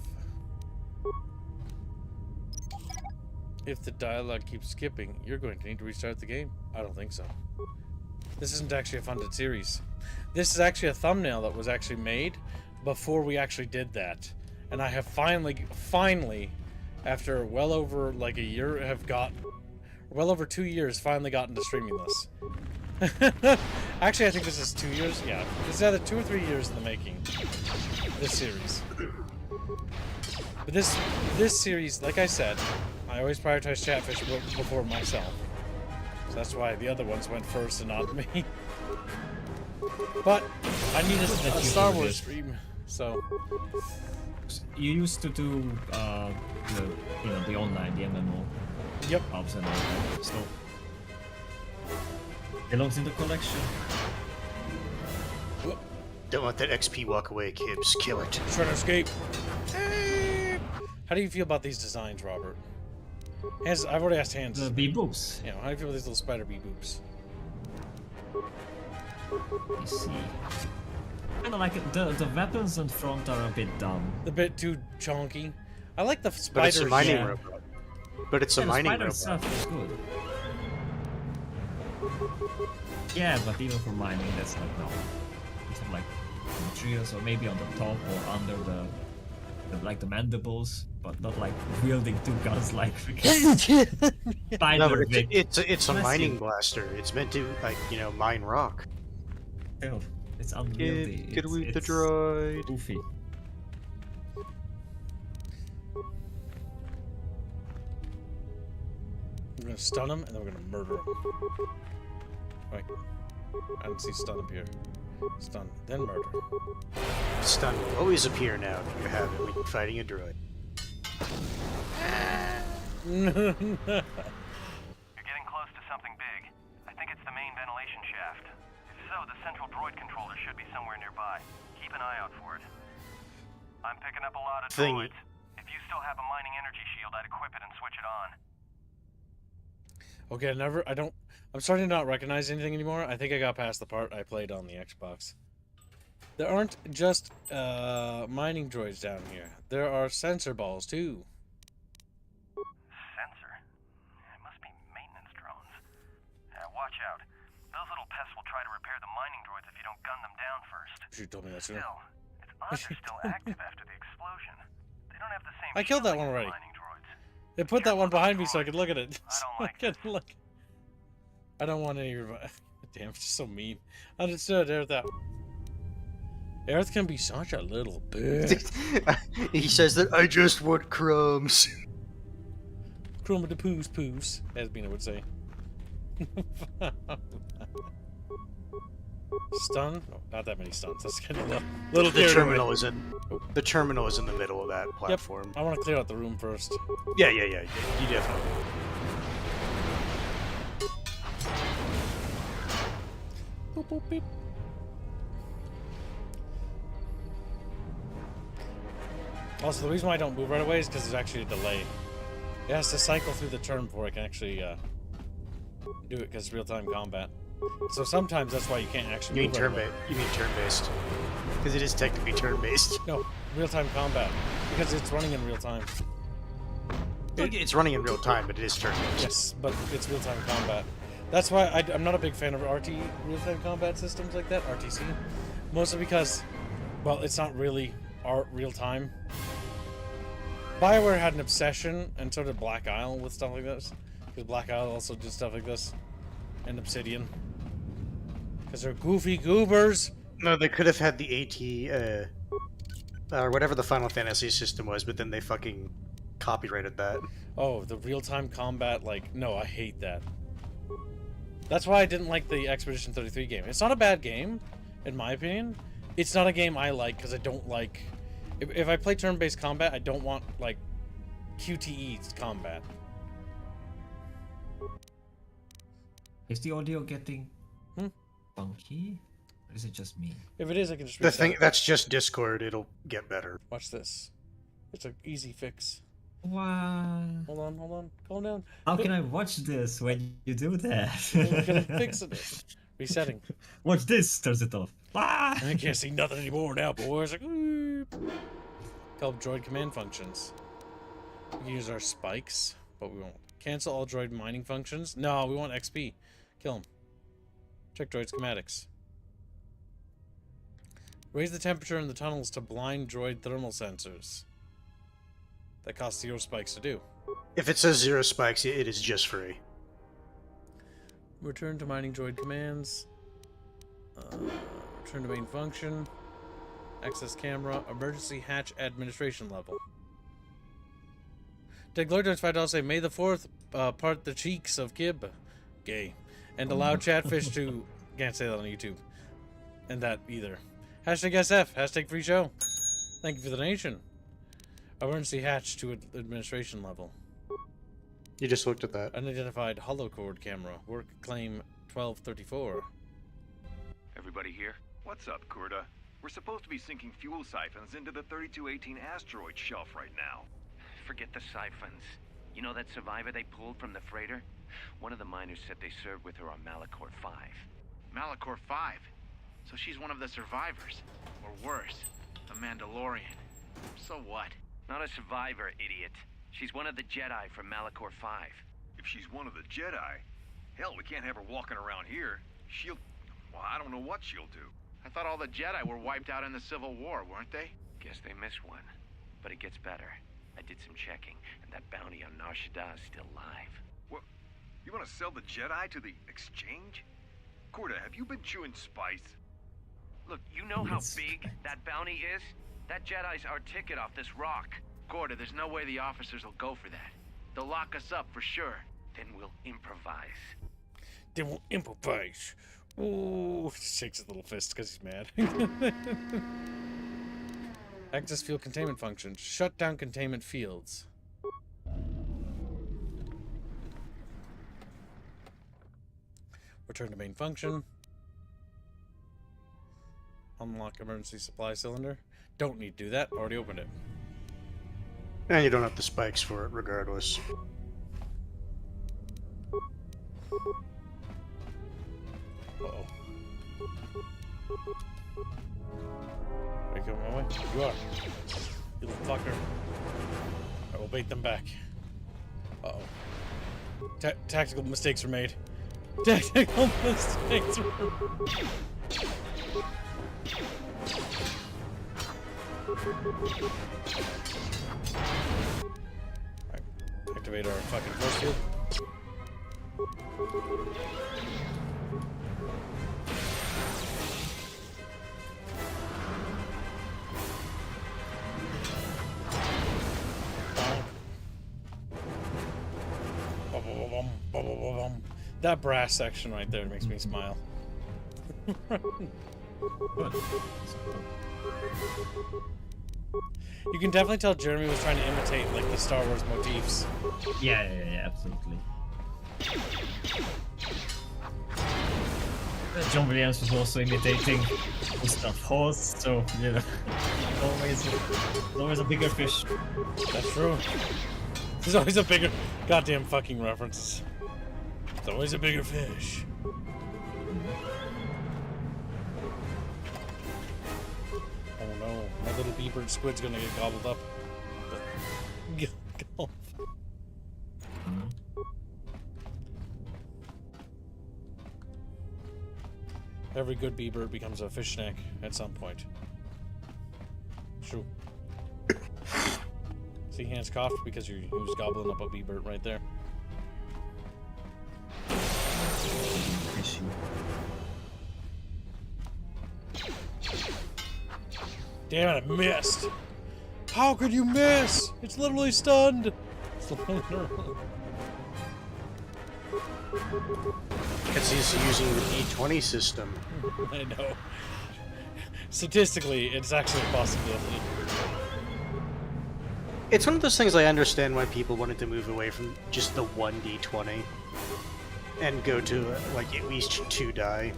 If the dialogue keeps skipping, you're going to need to restart the game. I don't think so. This isn't actually a funded series. This is actually a thumbnail that was actually made before we actually did that. And I have finally, after well over like a year, well over 2 years, finally gotten to streaming this. Actually, I think this is 2 years. Yeah, it's either 2 or 3 years in the making. This series. But this series, like I said, I always prioritize Chatfish before myself. So that's why the other ones went first and not me. But I needed a Star Wars stream, so. You used to do the online, the MMO. Yep. Ops and all that. So belongs in the collection. Don't let that XP walk away, Kibbs. Kill it. Trying to escape. How do you feel about these designs, Robert? I've already asked Hans. The bee boobs. You know, how do you feel about these little spider bee boobs? I see. I don't like it. The weapons in front are a bit dumb. A bit too chunky. I like the spider. But it's a mining robot. But it's a mining robot. The spider itself is good. Yeah, but even for mining, that's like no. It's like trios or maybe on the top or under the like the mandibles, but not like wielding two guns like spider. No, but it's a mining blaster. It's meant to mine rock. Ew, it's unwieldy. Get with the droid. Goofy. We're gonna stun him and then we're gonna murder him. Right. I didn't see stun up here. Stun, then murder. Stun will always appear now if you have it when you're fighting a droid. You're getting close to something big. I think it's the main ventilation shaft. If so, the central droid controller should be somewhere nearby. Keep an eye out for it. I'm picking up a lot of droids. If you still have a mining energy shield, I'd equip it and switch it on. Okay, I'm starting to not recognize anything anymore. I think I got past the part I played on the Xbox. There aren't just mining droids down here. There are sensor balls too. Sensor? It must be maintenance drones. Watch out. Those little pests will try to repair the mining droids if you don't gun them down first. She told me that sooner. Still, it's odd they're still active after the explosion. They don't have the same I killed that one shielding as already. mining droids. They put that one behind me so I could look at it. I don't like I could look. I don't want any. Damn, it's just so mean. Understood. Earth out. Earth can be such a little bitch. He says that I just want crumbs. Crumb of the poos poos, as Bina would say. Stun? No, not that many stuns. That's kind of little. The terminal is in. The terminal is in the middle of that platform. Yep. I want to clear out the room first. Yeah. You definitely. Boop, boop, beep. Also, the reason why I don't move right away is because there's actually a delay. It has to cycle through the turn before I can actually do it, because it's real-time combat. So sometimes that's why you can't actually You move mean right away. turn-based? You mean turn-based? Because it is technically turn-based. No, real-time combat. Because it's running in real time. It's running in real time, but it is turn-based. Yes, but it's real-time combat. That's why I'm not a big fan of RT real-time combat systems like that, RTC. Mostly because, well, it's not really real-time. BioWare had an obsession, and so did Black Isle with stuff like this. Because Black Isle also did stuff like this. And Obsidian. Because they're goofy goobers. No, they could have had the AT, or whatever the Final Fantasy system was, but then they fucking copyrighted that. Oh, the real-time combat, like, no, I hate that. That's why I didn't like the Expedition 33 game. It's not a bad game, in my opinion. It's not a game I like, because I don't like... If I play turn-based combat, I don't want, like, QTE combat. Is the audio getting funky? Or is it just me? If it is, I can just The reset thing it. that's just Discord. It'll get better. Watch this. It's an easy fix. Wow. Hold on. Calm down. How can I watch this when you do that? I'm gonna fix it. Resetting. Watch this, turns it off. Ah! I can't see nothing anymore now, boys. Like, help droid command functions. We can use our spikes, but we won't. Cancel all droid mining functions. No, we want XP. Kill them. Check droid schematics. Raise the temperature in the tunnels to blind droid thermal sensors. That costs 0 spikes to do. If it says 0 spikes, it is just free. Return to mining droid commands. Return to main function. Access camera. Emergency hatch administration level. Take Glory Droids $5 say, May the 4th part the cheeks of Kib. Gay. And allow Chatfish to... Can't say that on YouTube. And that either. Hashtag SF. Hashtag free show. Thank you for the donation. Emergency hatch to administration level. You just looked at that. Unidentified holocord camera. Work claim 1234. Everybody here? What's up, Kurta? We're supposed to be sinking fuel siphons into the 3218 asteroid shelf right now. Forget the siphons. You know that survivor they pulled from the freighter? One of the miners said they served with her on Malachor 5. Malachor 5? So she's one of the survivors. Or worse, a Mandalorian. So what? Not a survivor, idiot. She's one of the Jedi from Malachor 5. If she's one of the Jedi, hell, we can't have her walking around here. She'll... Well, I don't know what she'll do. I thought all the Jedi were wiped out in the Civil War, weren't they? Guess they missed one. But it gets better. I did some checking, and that bounty on Nar Shaddaa is still live. What? You want to sell the Jedi to the exchange? Kurta, have you been chewing spice? Look, you know how big that bounty is? That Jedi's our ticket off this rock. Gorda, there's no way the officers will go for that. They'll lock us up for sure. Then we'll improvise. Then we'll improvise. Ooh, shakes his little fist because he's mad. Access field containment function. Shut down containment fields. Return to main function. Unlock emergency supply cylinder. Don't need to do that. Already opened it. And you don't have the spikes for it, regardless. Uh-oh. Are you coming my way? You are. You little fucker. I will bait them back. Uh-oh. Tactical mistakes were made. Tactical mistakes were made. Alright. Activate our fucking force field. That brass section right there makes me smile. You can definitely tell Jeremy was trying to imitate like the Star Wars motifs. Yeah, absolutely. John Williams was also imitating Gustav Holst, so you know, always a bigger fish. That's true. There's always a bigger goddamn fucking references. There's always a bigger fish. Oh no, my little beaver squid's gonna get gobbled up. Every good beaver becomes a fish snack at some point. True. See, hands coughed because he was gobbling up a beaver right there. Damn it, I missed! How could you miss? It's literally stunned! Because he's using the D20 system. I know. Statistically, it's actually a possibility. It's one of those things I understand why people wanted to move away from just the 1d20 and go to, like, at least 2 die.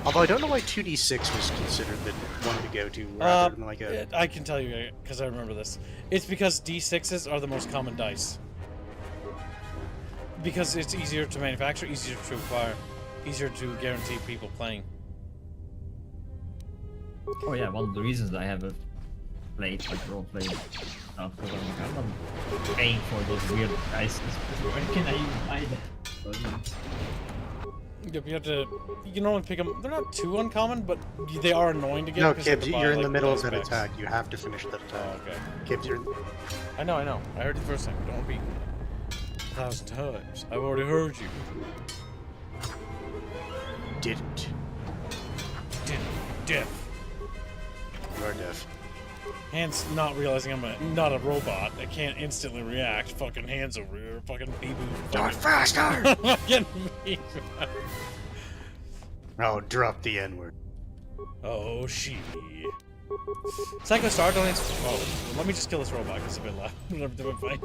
Although I don't know why 2d6 was considered the one to go to rather than like a... I can tell you, because I remember this. It's because d6s are the most common dice. Because it's easier to manufacture, easier to acquire, easier to guarantee people playing. Oh yeah, one of the reasons I have a played like role-play stuff, because I'm not paying for those weird dice. Where can I even buy that? Yep, you have to. You can only pick them. They're not too uncommon, but they are annoying to get. No, because you have Kibbs, to buy, you're in like, the middle of dice that packs. attack. You have to finish that attack. Oh, okay. Kibbs, you're... I know. I heard it the first time. Don't repeat 1,000 times. I've already heard you. Didn't. Deaf. You are deaf. Hands not realizing I'm not a robot that can't instantly react. Fucking hands over here. Fucking bee-boo. Do it faster! Fucking me. Oh, drop the N-word. Oh, she. Psycho Star donates. Oh, let me just kill this robot because it's a bit loud. Whenever we fight,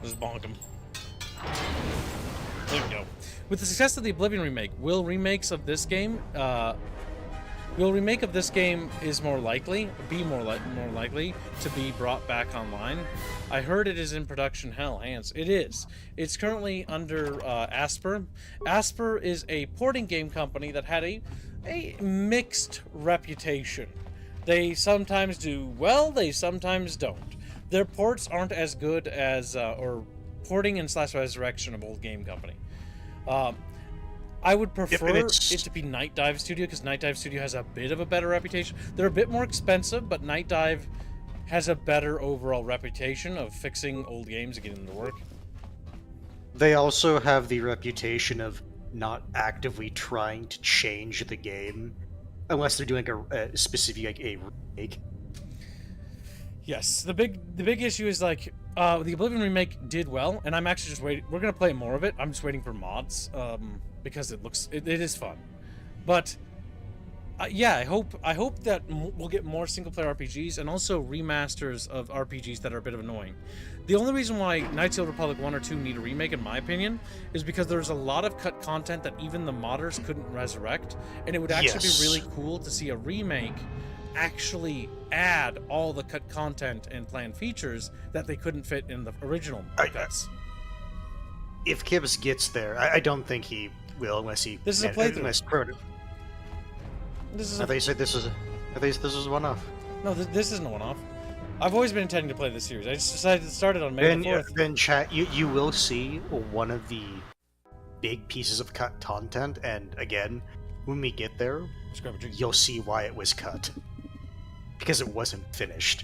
just bonk him. There we go. With the success of the Oblivion remake, will a remake of this game is more likely to be brought back online? I heard it is in production hell, hands. It is. It's currently under Asper. Asper is a porting game company that had a mixed reputation. They sometimes do well, they sometimes don't. Their ports aren't as good as, or porting and / resurrection of old game company. I would prefer it to be Night Dive Studio, because Night Dive Studio has a bit of a better reputation. They're a bit more expensive, but Night Dive has a better overall reputation of fixing old games and getting them to work. They also have the reputation of not actively trying to change the game, unless they're doing a specific, like, a remake. Yes, the big issue is, like, the Oblivion remake did well, and I'm actually just waiting. We're gonna play more of it. I'm just waiting for mods. because it is fun. But yeah, I hope that we'll get more single player RPGs and also remasters of RPGs that are a bit of annoying. The only reason why Knights of the Old Republic 1 or 2 need a remake, in my opinion, is because there's a lot of cut content that even the modders couldn't resurrect, and it would actually be really cool to see a remake actually add all the cut content and planned features that they couldn't fit in the original cuts. If Kibbs gets there, I don't think he will unless he. This is a playthrough. Unless This is. I thought you said this was. I thought this was a one-off. No, this isn't a one-off. I've always been intending to play this series. I just decided to start it on May 4th. Then, chat, you will see one of the big pieces of cut content, and again, when we get there, you'll see why it was cut. Because it wasn't finished.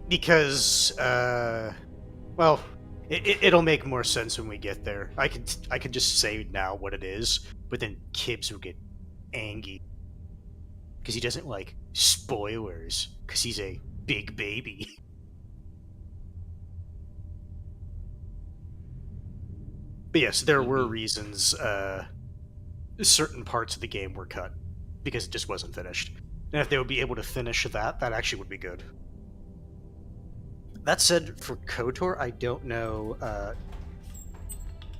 Because, well, it'll make more sense when we get there. I could just say now what it is, but then Kibbs will get angry. Because he doesn't like spoilers, because he's a big baby. But yes, there were reasons certain parts of the game were cut, because it just wasn't finished. And if they would be able to finish that actually would be good. That said, for KOTOR, I don't know.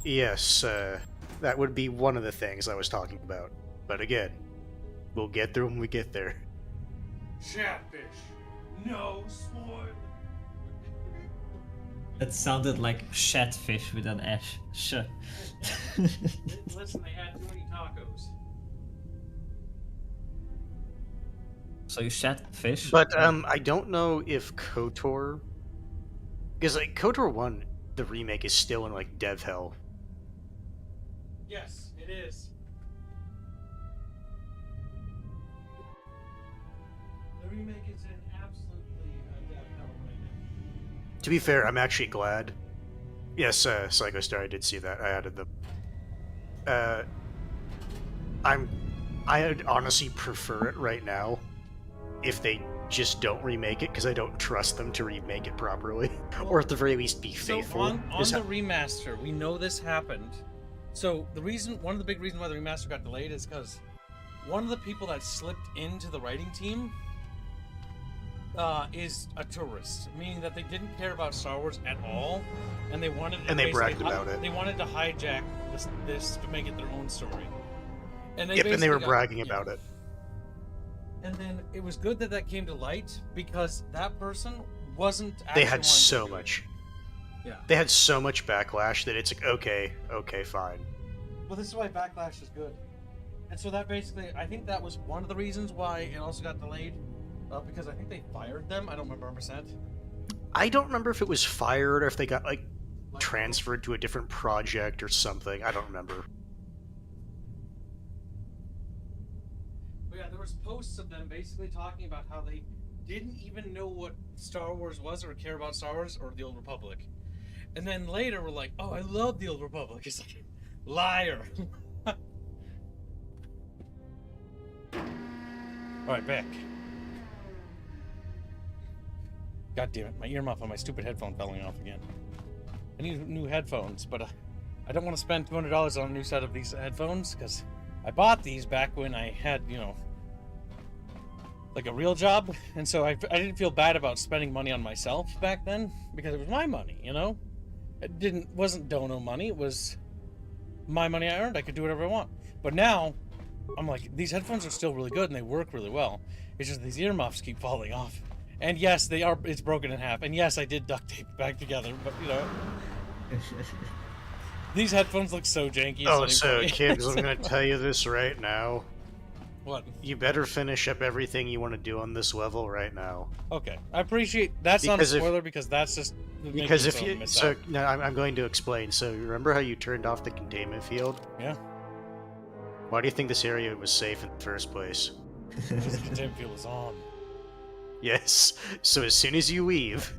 Yes, that would be one of the things I was talking about. But again, we'll get there when we get there. Chatfish, no spoil. That sounded like Shatfish with an S. Listen, they had too many tacos. So you Shatfish? But I don't know if KOTOR, because like KOTOR 1, the remake is still in like dev hell. Yes, it is. The remake is in absolutely dev hell right now. To be fair, I'm actually glad. Yes, Psycho Star, I did see that. I added them. I'd honestly prefer it right now if they just don't remake it, because I don't trust them to remake it properly, or at the very least be faithful. So on the remaster, we know this happened. So one of the big reasons why the remaster got delayed is because one of the people that slipped into the writing team is a tourist, meaning that they didn't care about Star Wars at all, and they wanted to bragged about it. They wanted to hijack this to make it their own story. And they were bragging about it. And then it was good that came to light, because that person wasn't actually. They had so much. Yeah. They had so much backlash that it's like, okay, fine. Well, this is why backlash is good. And so that basically, I think that was one of the reasons why it also got delayed, because I think they fired them. I don't remember 100%. I don't remember if it was fired or if they got like transferred to a different project or something. I don't remember. Yeah, there was posts of them basically talking about how they didn't even know what Star Wars was or care about Star Wars or the Old Republic. And then later we're like, oh, I love the Old Republic. It's like, liar. Alright, back. God damn it, my earmuff on my stupid headphone falling off again. I need new headphones, but I don't want to spend $200 on a new set of these headphones, because I bought these back when I had, like a real job, and so I didn't feel bad about spending money on myself back then, because it was my money, It wasn't dono money, it was my money I earned. I could do whatever I want. But now, I'm like, these headphones are still really good and they work really well. It's just these earmuffs keep falling off. And yes, it's broken in half. And yes, I did duct tape it back together, but these headphones look so janky. Oh, so kids, I'm gonna tell you this right now. What? You better finish up everything you want to do on this level right now. Okay, I appreciate that's not a spoiler, because that's just because if you no, I'm going to explain. So remember how you turned off the containment field? Yeah. Why do you think this area was safe in the first place? Because the containment field was on. Yes. So as soon as you leave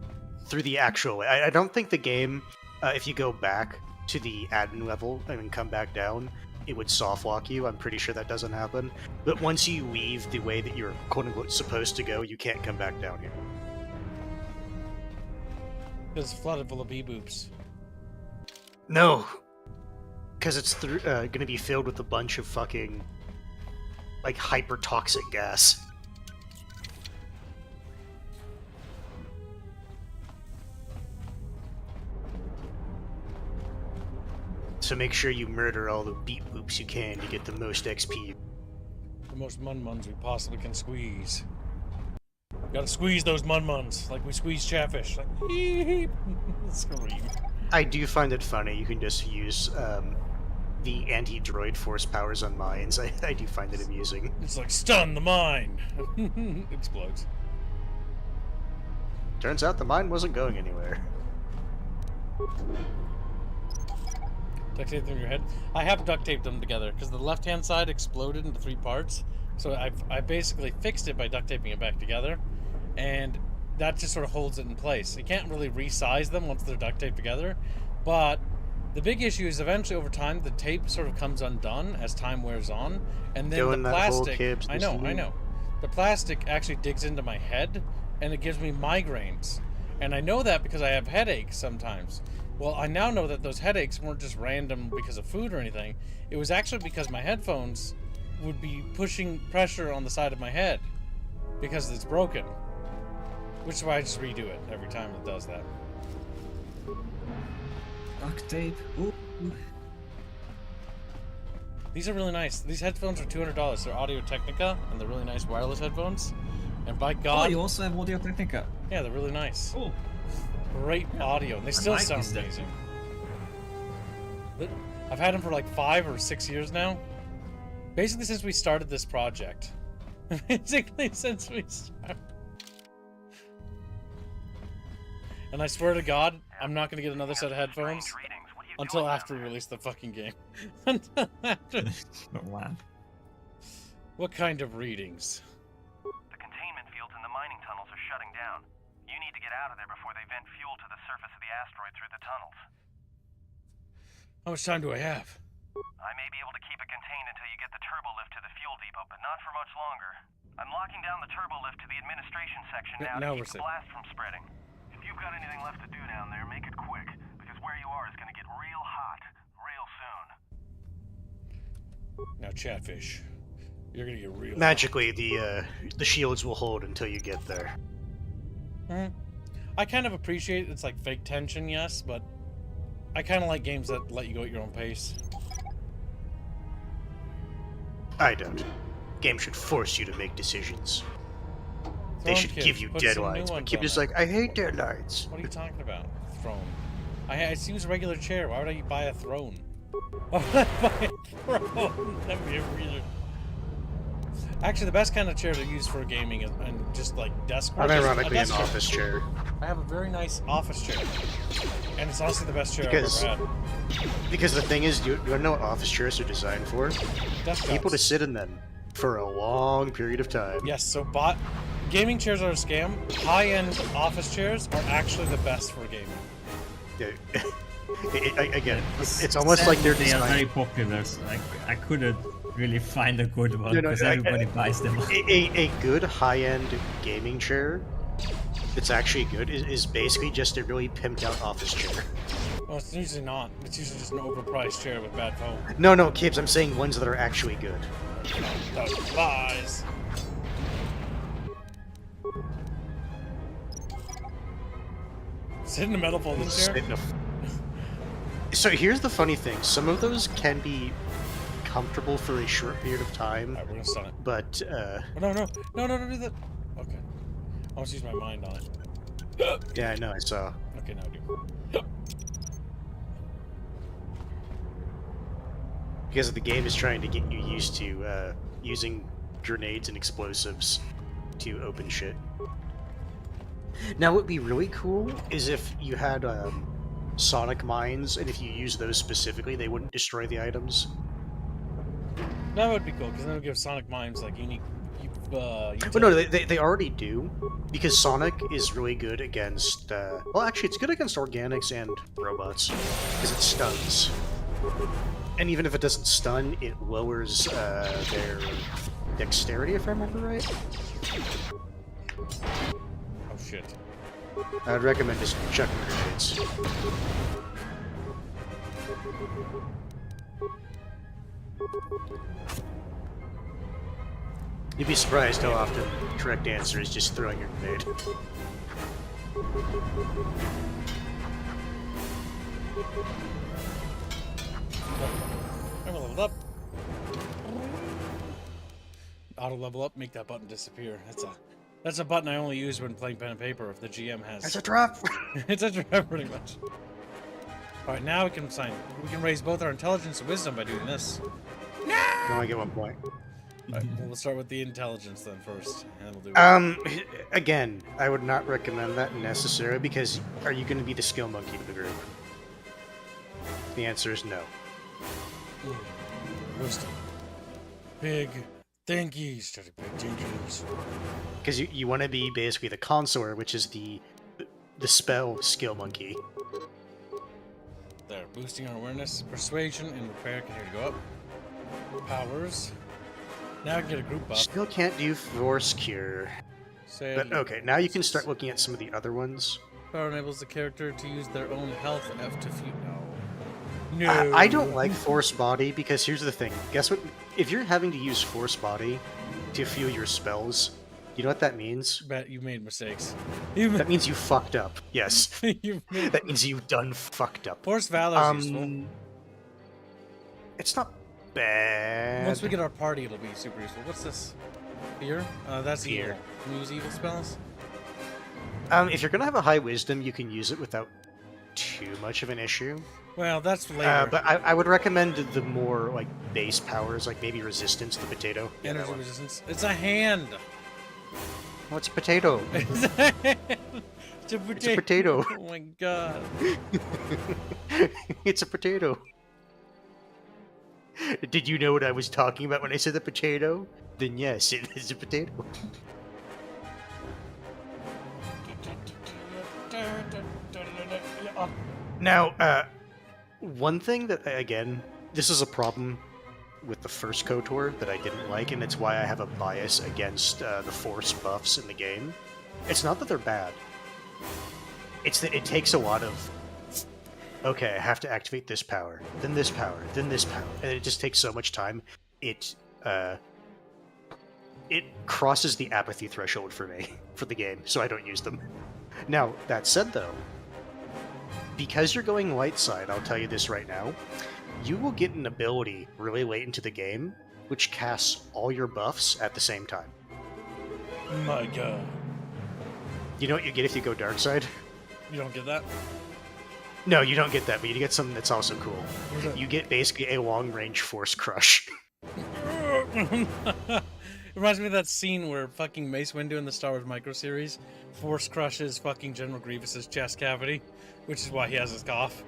through the actual, I don't think the game, if you go back to the admin level and then come back down, it would soft lock you. I'm pretty sure that doesn't happen. But once you leave the way that you're quote-unquote supposed to go, you can't come back down here. Because it's flooded full of bee-boops. No, because it's going to be filled with a bunch of fucking like hyper toxic gas. So make sure you murder all the beat boops you can to get the most XP. The most mun-muns we possibly can squeeze. Gotta squeeze those mun-muns like we squeeze chatfish. Like, scream. I do find it funny. You can just use the anti-droid force powers on mines. I do find it amusing. It's like, stun the mine! Explodes. Turns out the mine wasn't going anywhere. Duct tape them in your head. I have duct taped them together because the left-hand side exploded into 3 parts. So I basically fixed it by duct taping it back together, and that just sort of holds it in place. You can't really resize them once they're duct taped together, but the big issue is eventually over time the tape sort of comes undone as time wears on, and then the plastic. I know. The plastic actually digs into my head, and it gives me migraines, and I know that because I have headaches sometimes. Well, I now know that those headaches weren't just random because of food or anything. It was actually because my headphones would be pushing pressure on the side of my head because it's broken. Which is why I just redo it every time it does that. Duct tape. Ooh. These are really nice. These headphones are $200. They're Audio Technica, and they're really nice wireless headphones. And by God... Oh, you also have Audio Technica. Yeah, they're really nice. Oh. Great audio, and they still sound amazing. I've had them for like 5 or 6 years now. Basically since we started this project. Basically since we started. And I swear to God, I'm not going to get another set of headphones until after we release the fucking game. Until after. Wow. What kind of readings? The containment fields in the mining tunnels are shutting down. You need to get out of there before they vent fuel to the surface of the asteroid through the tunnels. How much time do I have? I may be able to keep it contained until you get the turbo lift to the fuel depot, but not for much longer. I'm locking down the turbo lift to the administration section now to keep the blast from spreading. If you've got anything left to do down there, make it quick, because where you are is going to get real hot real soon. Now, Chatfish, you're going to get real Magically, the shields will hold until you get there. I kind of appreciate it's like fake tension, yes, but I kind of like games that let you go at your own pace. I don't. Games should force you to make decisions. They should give you deadlines, but keep just like, I hate deadlines. What are you talking about? Throne. I use a regular chair. Why would I buy a throne? Why would I buy a throne? That'd be weird. Actually, the best kind of chair to use for gaming and just like desk work. Unironically, an office chair. I have a very nice office chair, and it's honestly the best chair I've ever had. Because the thing is, you know what office chairs are designed for? People to sit in them for a long period of time. Yes, so gaming chairs are a scam. High-end office chairs are actually the best for gaming. Again, it's almost like they're designed. They are very popular. So I couldn't really find a good one because everybody buys them. A good high-end gaming chair that's actually good is basically just a really pimped-out office chair. Well, it's usually not. It's usually just an overpriced chair with bad foam. No, Kibbs, I'm saying ones that are actually good. Those lies. Sit in the metal folding chair? So here's the funny thing. Some of those can be comfortable for a short period of time. Alright, we're gonna stun it. But, Oh, no, don't do that. Okay. I want to use my mind on it. Yeah, I know, I saw. Okay, now do. Because the game is trying to get you used to using grenades and explosives to open shit. Now, what would be really cool is if you had sonic mines, and if you use those specifically, they wouldn't destroy the items. That would be cool, because then it would give sonic mines like unique. But no, they already do, because Sonic is really good against. Well, actually, it's good against organics and robots, because it stuns. And even if it doesn't stun, it lowers their dexterity, if I remember right. Oh shit. I'd recommend just chucking grenades. You'd be surprised how often the correct answer is just throwing your grenade. I leveled up. Auto level up, make that button disappear. That's a button I only use when playing pen and paper if the GM has. It's a trap! It's a trap, pretty much. Alright, now we can raise both our intelligence and wisdom by doing this. No! You only get 1 point. Alright, well, we'll start with the intelligence then first, and we'll do again, I would not recommend that necessarily, because are you going to be the skill monkey of the group? The answer is no. Wisdom. Big thinkies to the big thinkies. Because you want to be basically the consort, which is the spell skill monkey. There, boosting our awareness, persuasion, and repair continue to go up. Powers. Now I can get a group buff. Still can't do force cure. But okay, now you can start looking at some of the other ones. Power enables the character to use their own health F to feed. No. I don't like force body because here's the thing. Guess what? If you're having to use force body to fuel your spells, you know what that means? Bet you made mistakes. That means you fucked up. Yes. That means you done fucked up. Force valor is useful. It's not bad. Once we get our party, it'll be super useful. What's this? Fear? That's Fear. evil. Can we use evil spells? If you're gonna have a high wisdom, you can use it without too much of an issue. Well, that's later. But I would recommend the more like base powers, like maybe resistance, the potato. Energy resistance. It's a hand. What's a potato? It's a potato. It's a potato. Oh my god. It's a potato. Did you know what I was talking about when I said the potato? Then yes, it is a potato. Now, one thing that, again, this is a problem with the first KOTOR that I didn't like, and it's why I have a bias against the force buffs in the game. It's not that they're bad. It's that it takes a lot of, okay, I have to activate this power, then this power, then this power, and it just takes so much time. It crosses the apathy threshold for me, for the game, so I don't use them. Now, that said though, because you're going light side, I'll tell you this right now, you will get an ability really late into the game, which casts all your buffs at the same time. My god. You know what you get if you go dark side? You don't get that? No, you don't get that, but you get something that's also cool. You get basically a long-range force crush. It reminds me of that scene where fucking Mace Windu in the Star Wars micro series force crushes fucking General Grievous's chest cavity, which is why he has his cough.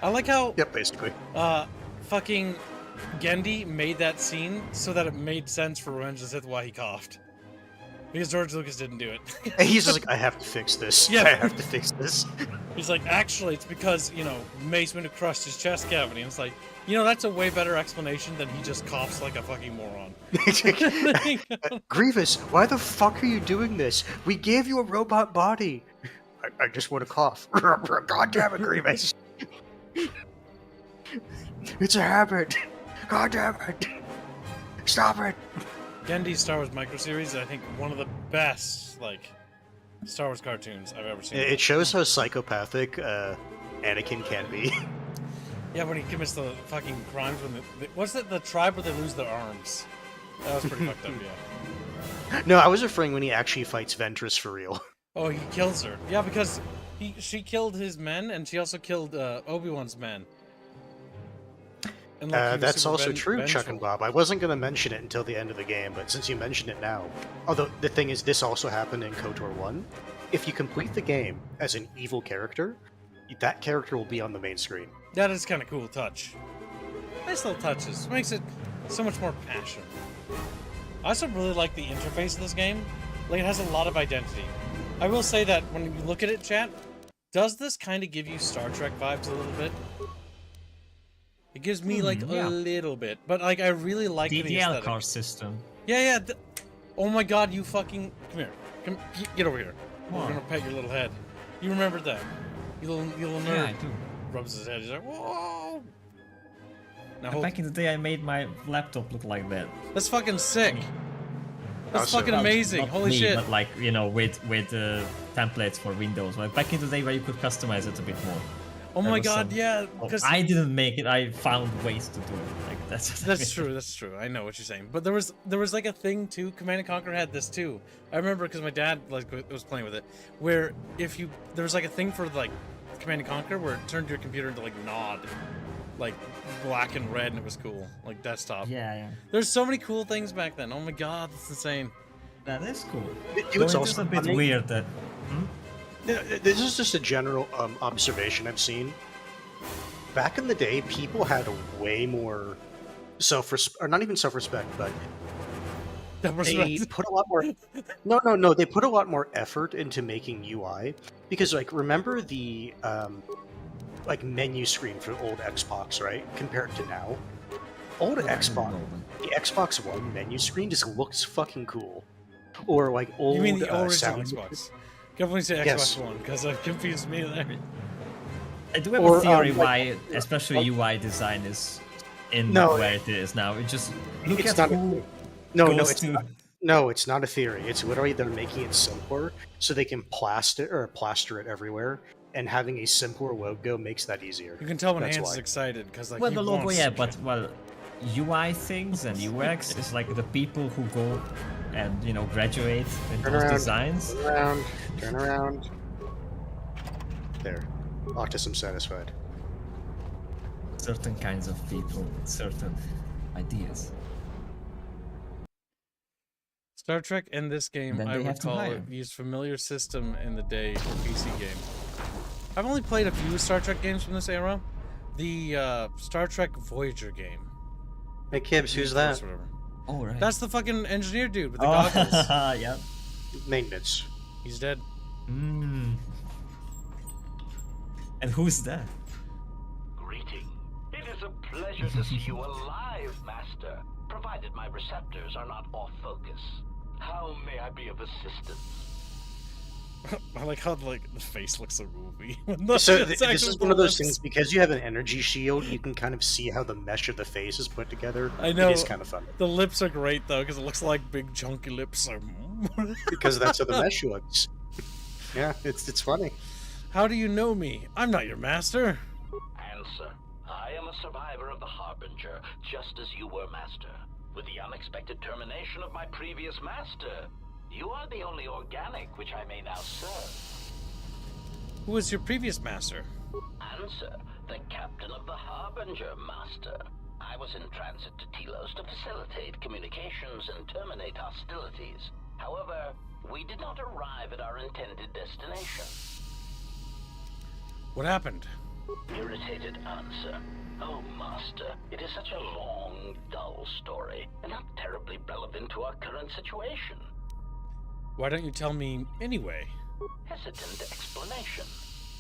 I like how basically fucking Gendy made that scene so that it made sense for Revenge of the Sith why he coughed. Because George Lucas didn't do it. And he's just like, I have to fix this. Yeah. I have to fix this. He's like, actually, it's because, you know, Mace Windu crushed his chest cavity. And it's like, you know, that's a way better explanation than he just coughs like a fucking moron. Grievous, why the fuck are you doing this? We gave you a robot body. I just want to cough. God damn it, Grievous. It's a habit. God damn it. Stop it. Gendy's Star Wars micro series is, I think, one of the best, like, Star Wars cartoons I've ever seen. It shows how psychopathic Anakin can be. Yeah, when he commits the fucking crimes when what's it, the tribe where they lose their arms? That was pretty fucked up, yeah. No, I was referring when he actually fights Ventress for real. Oh, he kills her. Yeah, because she killed his men, and she also killed Obi-Wan's men. And, like, that's also true, Chuck and Bob. I wasn't going to mention it until the end of the game, but since you mentioned it now... Although, the thing is, this also happened in KOTOR 1. If you complete the game as an evil character, that character will be on the main screen. That is kind of cool touch. Nice little touches. Makes it so much more passion. I also really like the interface of this game. Like, it has a lot of identity. I will say that when you look at it, chat, does this kind of give you Star Trek vibes a little bit? It gives me, like, a little bit. But, like, I really like the aesthetic. DDL car system. Yeah. Oh my god, you fucking... Come here. Get over here. What? We're gonna pet your little head. You remember that. You little nerd. Yeah, I do. rubs his head. He's like, whoa. Now Back in the day, I made my laptop look like that. That's fucking sick. That's Also, fucking Well, amazing. not Holy me, shit. But like, you know, with templates for Windows. Like back in the day where you could customize it a bit more. Oh There my was god, some- yeah. Well, 'Cause I didn't make it. I found ways to do it. Like that's what I that's mean. true. That's true. I know what you're saying. But there was like a thing too. Command and Conquer had this too. I remember because my dad like was playing with it, where if you there was like a thing for like Command and Conquer where it turned your computer into like Nod, like black and red, and it was cool, like desktop. Yeah. There's so many cool things back then. Oh my god, that's insane. That is cool. It's Though also it is a bit funny. weird that. This is just a general observation I've seen. Back in the day, people had way more self-respect, or not even self-respect, but they put a lot more. No. They put a lot more effort into making UI because, like, remember the like menu screen for old Xbox, right? Compared to now, old Xbox, the Xbox One menu screen just looks fucking cool. Or like old. You mean the original sound. Xbox? Definitely say Xbox Yes. One because it confused me there. I do have Or, a theory like- why, especially UI design is in No, where it is now. It just look It's at not. who No, goes it's to. not. No, it's not a theory. It's literally they're making it simpler so they can plaster it everywhere, and having a simpler logo makes that easier. You can tell when That's Hans why. is excited because like Well, he the logo, wants yeah, some but shit. well, UI things and UX is like the people who go and graduate in Turn those around. designs. Turn around. Turn around. There. Autism satisfied. Certain kinds of people, certain ideas. Star Trek and this game, Then I they have to recall, hire. used familiar system in the day for PC game. I've only played a few Star Trek games from this era. The Star Trek Voyager game. Hey, Kibbs, who's that? Whatever. Oh, right. That's the fucking engineer dude with the Oh, goggles. yeah. Maintenance. He's dead. Mm. And who's that? Greeting. It is a pleasure to see you alive, Master, provided my receptors are not off focus. How may I be of assistance? I like how like the face looks so goofy. So this is one of those things, because you have an energy shield, you can kind of see how the mesh of the face is put together. I know. It is kind of fun. The lips are great though, because it looks like big chunky lips. Because that's how the mesh looks. Yeah, it's funny. How do you know me? I'm not your master. Answer. I am a survivor of the Harbinger, just as you were, Master. With the unexpected termination of my previous master, you are the only organic which I may now serve. Who was your previous master? Answer. The captain of the Harbinger, Master. I was in transit to Telos to facilitate communications and terminate hostilities. However, we did not arrive at our intended destination. What happened? Irritated answer. Oh, Master, it is such a long, dull story, and not terribly relevant to our current situation. Why don't you tell me anyway? Hesitant explanation.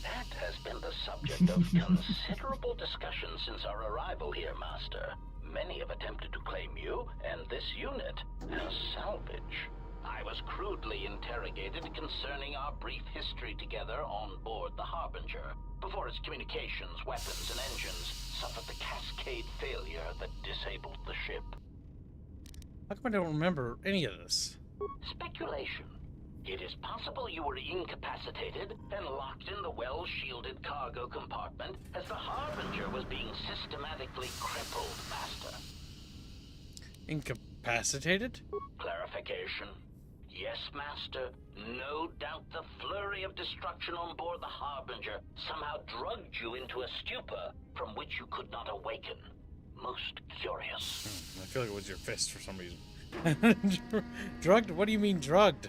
That has been the subject of considerable discussion since our arrival here, Master. Many have attempted to claim you and this unit as salvage. I was crudely interrogated concerning our brief history together on board the Harbinger, before its communications, weapons, and engines suffered the cascade failure that disabled the ship. How come I don't remember any of this? Speculation. It is possible you were incapacitated and locked in the well-shielded cargo compartment as the Harbinger was being systematically crippled, Master. Incapacitated? Clarification. Yes, Master. No doubt the flurry of destruction on board the Harbinger somehow drugged you into a stupor from which you could not awaken. Most curious. I feel like it was your fist for some reason. Drugged? What do you mean drugged?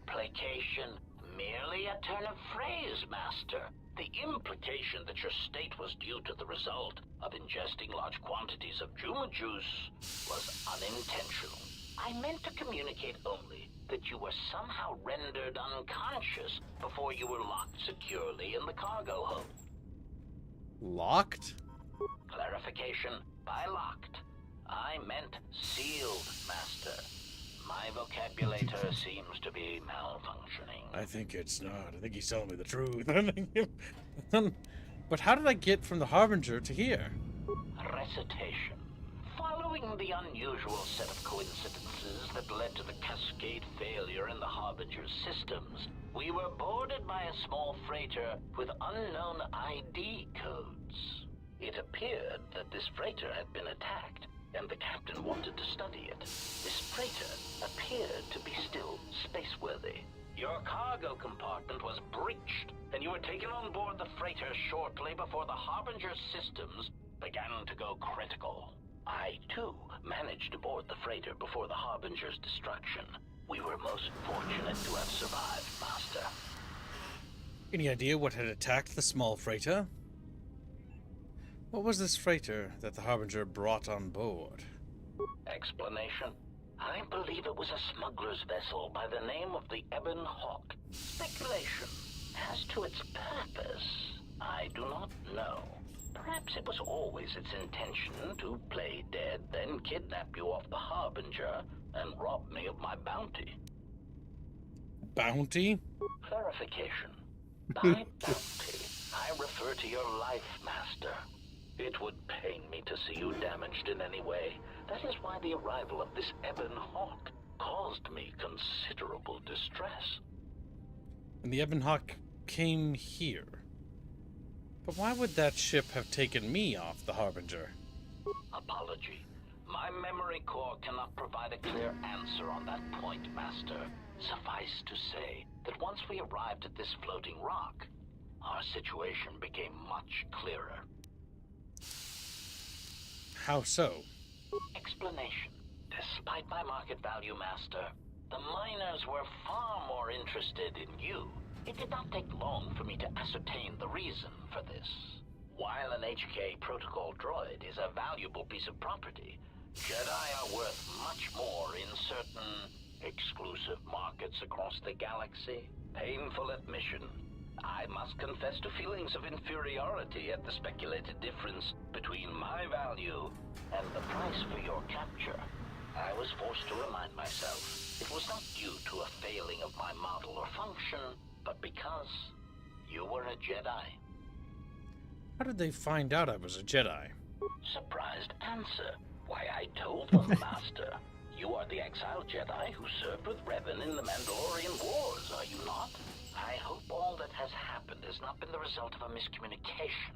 Placation. Merely a turn of phrase, Master. The implication that your state was due to the result of ingesting large quantities of Juma juice was unintentional. I meant to communicate only that you were somehow rendered unconscious before you were locked securely in the cargo hold. Locked? Clarification. By locked, I meant sealed, Master. My vocabulator seems to be malfunctioning. I think it's not. I think he's telling me the truth. But how did I get from the Harbinger to here? Recitation. Following the unusual set of coincidences that led to the cascade failure in the Harbinger's systems, we were boarded by a small freighter with unknown ID codes. It appeared that this freighter had been attacked, and the captain wanted to study it. This freighter appeared to be still spaceworthy. Your cargo compartment was breached, and you were taken on board the freighter shortly before the Harbinger's systems began to go critical. I, too, managed to board the freighter before the Harbinger's destruction. We were most fortunate to have survived, Master. Any idea what had attacked the small freighter? What was this freighter that the Harbinger brought on board? Explanation? I believe it was a smuggler's vessel by the name of the Ebon Hawk. Speculation. As to its purpose, I do not know. Perhaps it was always its intention to play dead, then kidnap you off the Harbinger and rob me of my bounty. Bounty? Clarification. By bounty, I refer to your life, Master. It would pain me to see you damaged in any way. That is why the arrival of this Ebon Hawk caused me considerable distress. And the Ebon Hawk came here. But why would that ship have taken me off the Harbinger? Apology. My memory core cannot provide a clear answer on that point, Master. Suffice to say that once we arrived at this floating rock, our situation became much clearer. How so? Explanation. Despite my market value, Master, the miners were far more interested in you. It did not take long for me to ascertain the reason for this. While an HK protocol droid is a valuable piece of property, Jedi are worth much more in certain exclusive markets across the galaxy. Painful admission. I must confess to feelings of inferiority at the speculated difference between my value and the price for your capture. I was forced to remind myself it was not due to a failing of my model or function, but because you were a Jedi. How did they find out I was a Jedi? Surprised answer. Why, I told them, Master. You are the exiled Jedi who served with Revan in the Mandalorian Wars, are you not? I hope all that has happened has not been the result of a miscommunication.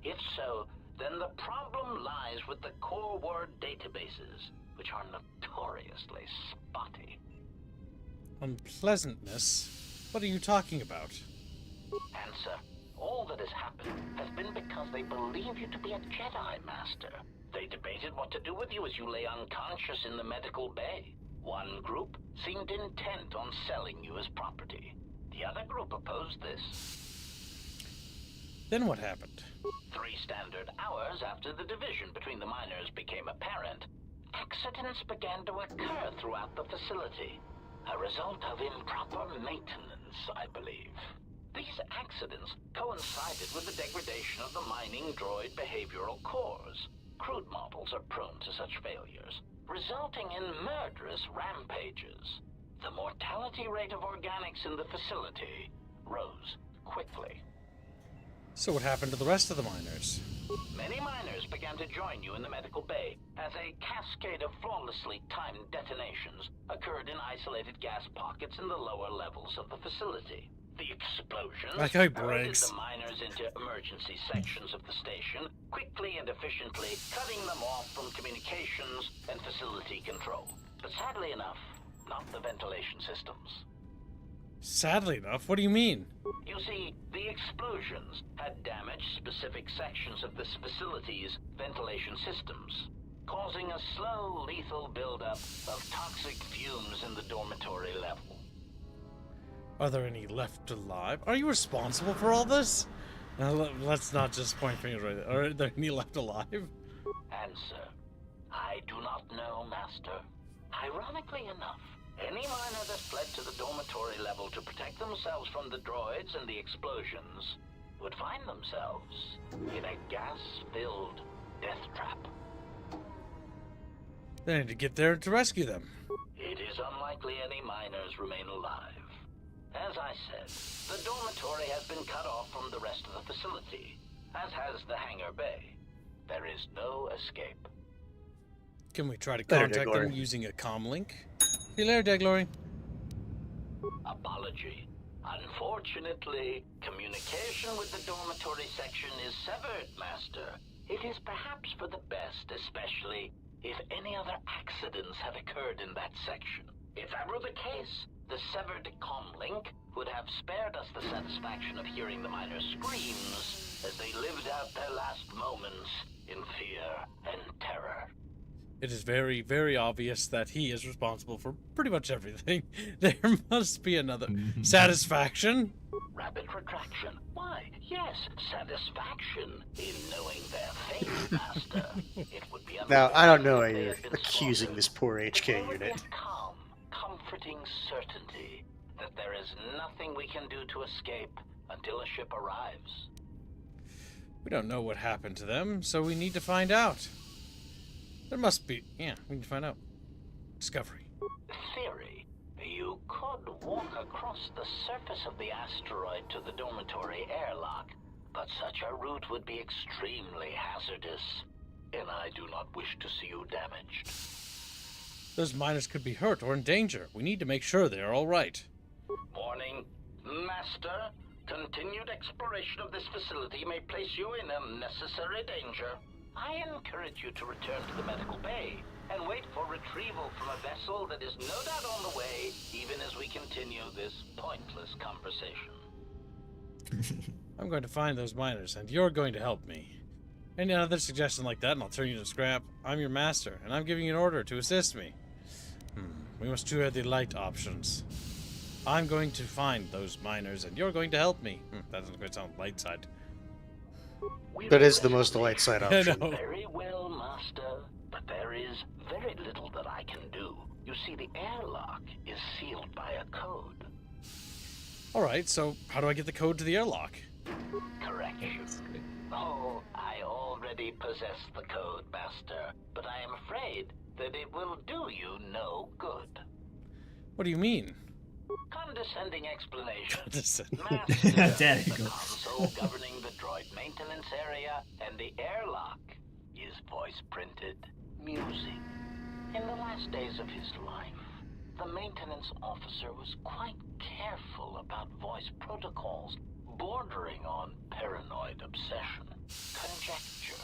If so, then the problem lies with the core word databases, which are notoriously spotty. Unpleasantness? What are you talking about? Answer. All that has happened has been because they believe you to be a Jedi, Master. They debated what to do with you as you lay unconscious in the medical bay. One group seemed intent on selling you as property. The other group opposed this. Then what happened? 3 standard hours after the division between the miners became apparent, accidents began to occur throughout the facility. A result of improper maintenance, I believe. These accidents coincided with the degradation of the mining droid behavioral cores. Crude models are prone to such failures, resulting in murderous rampages. The mortality rate of organics in the facility rose quickly. So what happened to the rest of the miners? Many miners began to join you in the medical bay as a cascade of flawlessly timed detonations occurred in isolated gas pockets in the lower levels of the facility. The explosions That guy hurried breaks. the miners into emergency sections of the station, quickly and efficiently cutting them off from communications and facility control. But sadly enough, not the ventilation systems. Sadly enough, what do you mean? You see, the explosions had damaged specific sections of this facility's ventilation systems, causing a slow, lethal buildup of toxic fumes in the dormitory level. Are there any left alive? Are you responsible for all this? Now, let's not just point fingers right there. Are there any left alive? Answer. I do not know, Master. Ironically enough, any miner that fled to the dormitory level to protect themselves from the droids and the explosions would find themselves in a gas-filled death trap. They need to get there to rescue them. It is unlikely any miners remain alive. As I said, the dormitory has been cut off from the rest of the facility. as has the hangar bay. There is no escape. Can we try to Later, contact Deglory. them using a comm link? See you later, Deglory. Apology. Unfortunately, communication with the dormitory section is severed, Master. It is perhaps for the best, especially if any other accidents have occurred in that section. If that were the case, the severed comm link would have spared us the satisfaction of hearing the miners' screams as they lived out their last moments in fear and terror. It is very, very obvious that he is responsible for pretty much everything. There must be another satisfaction. Rapid retraction. Why, yes, satisfaction in knowing their fate, Master. It would be Now, I don't know why if they you're had been accusing slaughtered. this poor HK There would be unit. a calm, comforting certainty that there is nothing we can do to escape until a ship arrives. We don't know what happened to them, so we need to find out. There must be... Yeah, we need to find out. Discovery. Theory. You could walk across the surface of the asteroid to the dormitory airlock, but such a route would be extremely hazardous, and I do not wish to see you damaged. Those miners could be hurt or in danger. We need to make sure they are all right. Warning. Master, continued exploration of this facility may place you in unnecessary danger. I encourage you to return to the medical bay and wait for retrieval from a vessel that is no doubt on the way, even as we continue this pointless conversation. I'm going to find those miners, and you're going to help me. Any other suggestion like that, and I'll turn you to scrap. I'm your master, and I'm giving you an order to assist me. We must choose the light options. I'm going to find those miners, and you're going to help me. That doesn't quite sound light side. That is the most light side option. know. Very well, Master, but there is very little that I can do. You see, the airlock is sealed by a code. Alright, so how do I get the code to the airlock? Correction. Oh, I already possess the code, Master, but I am afraid that it will do you no good. What do you mean? Condescending explanation. Condescending. Master, There you the go. console governing the droid maintenance area and the airlock is voice-printed music. In the last days of his life, the maintenance officer was quite careful about voice protocols, bordering on paranoid obsession. Conjecture.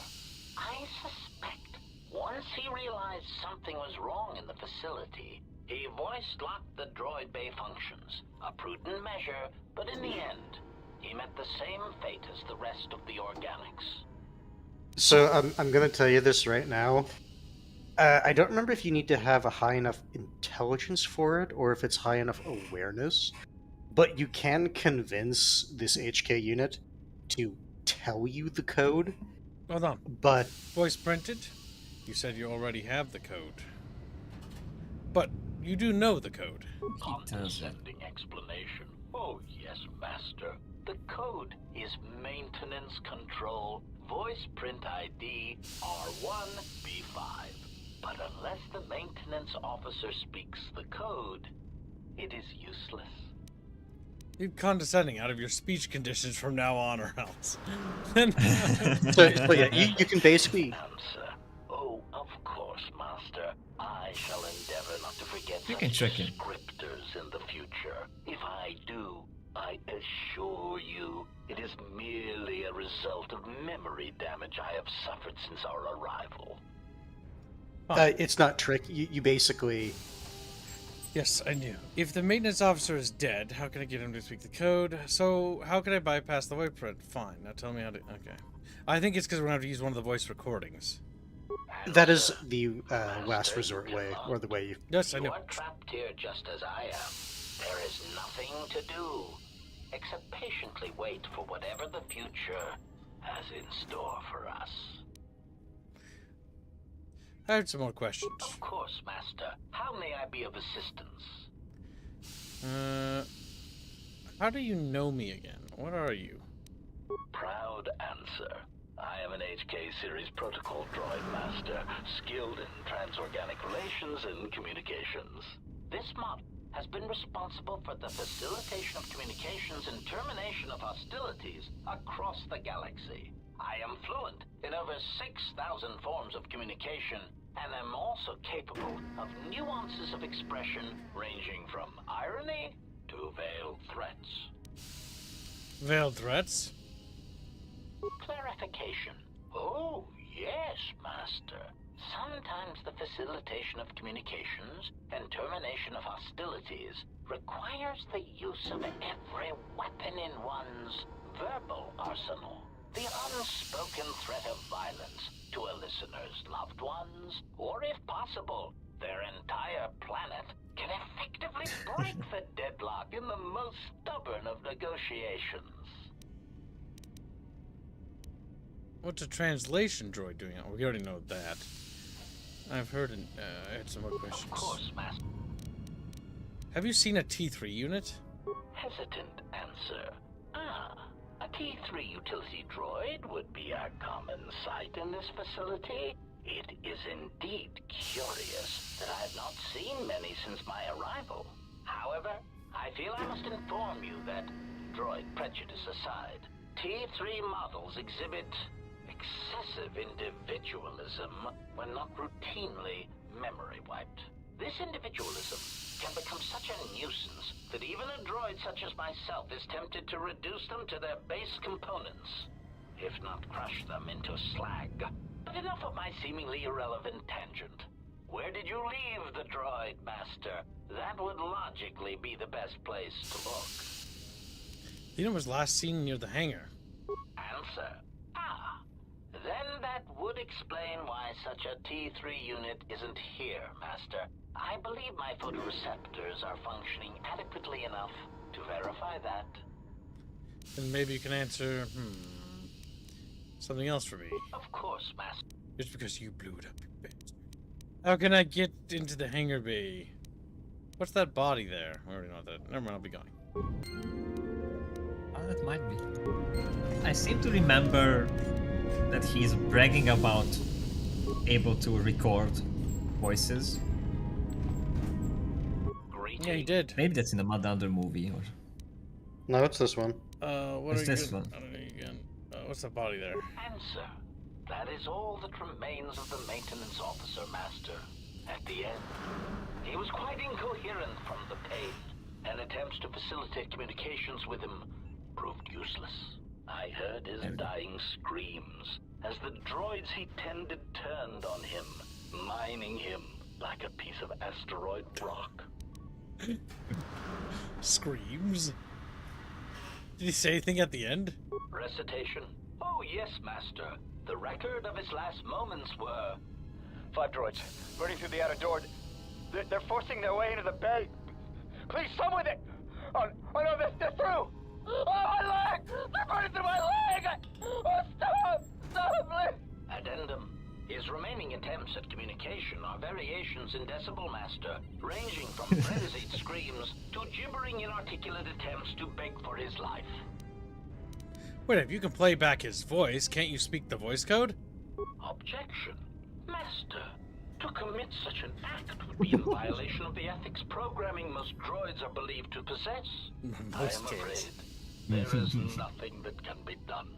I suspect once he realized something was wrong in the facility, he voice-locked the droid bay functions. A prudent measure, but in the end, he met the same fate as the rest of the organics. So I'm going to tell you this right now. I don't remember if you need to have a high enough intelligence for it, or if it's high enough awareness, but you can convince this HK unit to tell you the code. Hold on. But Voice printed? You said you already have the code. But you do know the code. Condescending explanation. Oh, yes, Master. The code is Maintenance Control Voice Print ID R1B5. But unless the maintenance officer speaks the code, it is useless. Leave condescending out of your speech conditions from now on, or else. so yeah, you can basically... Answer. Oh, of course, Master. I shall endeavor not to forget You such can trick him. descriptors in the future. If I do, I assure you it is merely a result of memory damage I have suffered since our arrival. it's not trick. You basically... Yes, I knew. If the maintenance officer is dead, how can I get him to speak the code? So, how can I bypass the voice print? Fine, now tell me how to... Okay. I think it's because we're going to have to use one of the voice recordings. That is the last resort way, or the way you... Yes, I You know. are trapped here just as I am. There is nothing to do, except patiently wait for whatever the future has in store for us. I have some more questions. Of course, Master. How may I be of assistance? How do you know me again? What are you? Proud answer. I am an HK Series Protocol Droid Master, skilled in transorganic relations and communications. This mod has been responsible for the facilitation of communications and termination of hostilities across the galaxy. I am fluent in over 6,000 forms of communication, and am also capable of nuances of expression ranging from irony to veiled threats. Veiled threats? Clarification. Oh, yes, Master. Sometimes the facilitation of communications and termination of hostilities requires the use of every weapon in one's verbal arsenal. The unspoken threat of violence to a listener's loved ones, or if possible, their entire planet, can effectively break the deadlock in the most stubborn of negotiations. What's a translation droid doing? Oh, we already know that. I've heard I had some more questions. Of course, Master. Have you seen a T3 unit? Hesitant answer. A T3 utility droid would be a common sight in this facility. It is indeed curious that I have not seen many since my arrival. However, I feel I must inform you that, droid prejudice aside, T3 models exhibit excessive individualism when not routinely memory wiped. This individualism can become such a nuisance that even a droid such as myself is tempted to reduce them to their base components, if not crush them into slag. But enough of my seemingly irrelevant tangent. Where did you leave the droid, Master? That would logically be the best place to look. The unit was last seen near the hangar. Answer. Then that would explain why such a T3 unit isn't here, Master. I believe my photoreceptors are functioning adequately enough to verify that. Then maybe you can answer, something else for me. Of course, Master. Just because you blew it up, you bitch. How can I get into the hangar bay? What's that body there? I already know that. Never mind, I'll be going. Oh, that might be. I seem to remember that he's bragging about able to record voices. Yeah, he did. Maybe that's in the Mud Under movie, or... No, it's this one. What it's are this you one. I don't know again. What's the body there? Answer. That is all that remains of the maintenance officer, Master. At the end, he was quite incoherent from the pain, and attempts to facilitate communications with him proved useless. I heard his dying screams as the droids he tended turned on him, mining him like a piece of asteroid rock. Screams? Did he say anything at the end? Recitation? Oh yes, Master. The record of his last moments were... 5 droids, burning through the outer door. They're forcing their way into the bay. Please, someone that... Oh no, they're through! Oh, my leg! They're burning through my leg! Oh, stop! Stop, please! Addendum. His remaining attempts at communication are variations in Decibel Master, ranging from frenzied screams to gibbering inarticulate attempts to beg for his life. Wait, if you can play back his voice, can't you speak the voice code? Objection. Master, to commit such an act would be in violation of the ethics programming most droids are believed to possess. I am afraid there is nothing that can be done.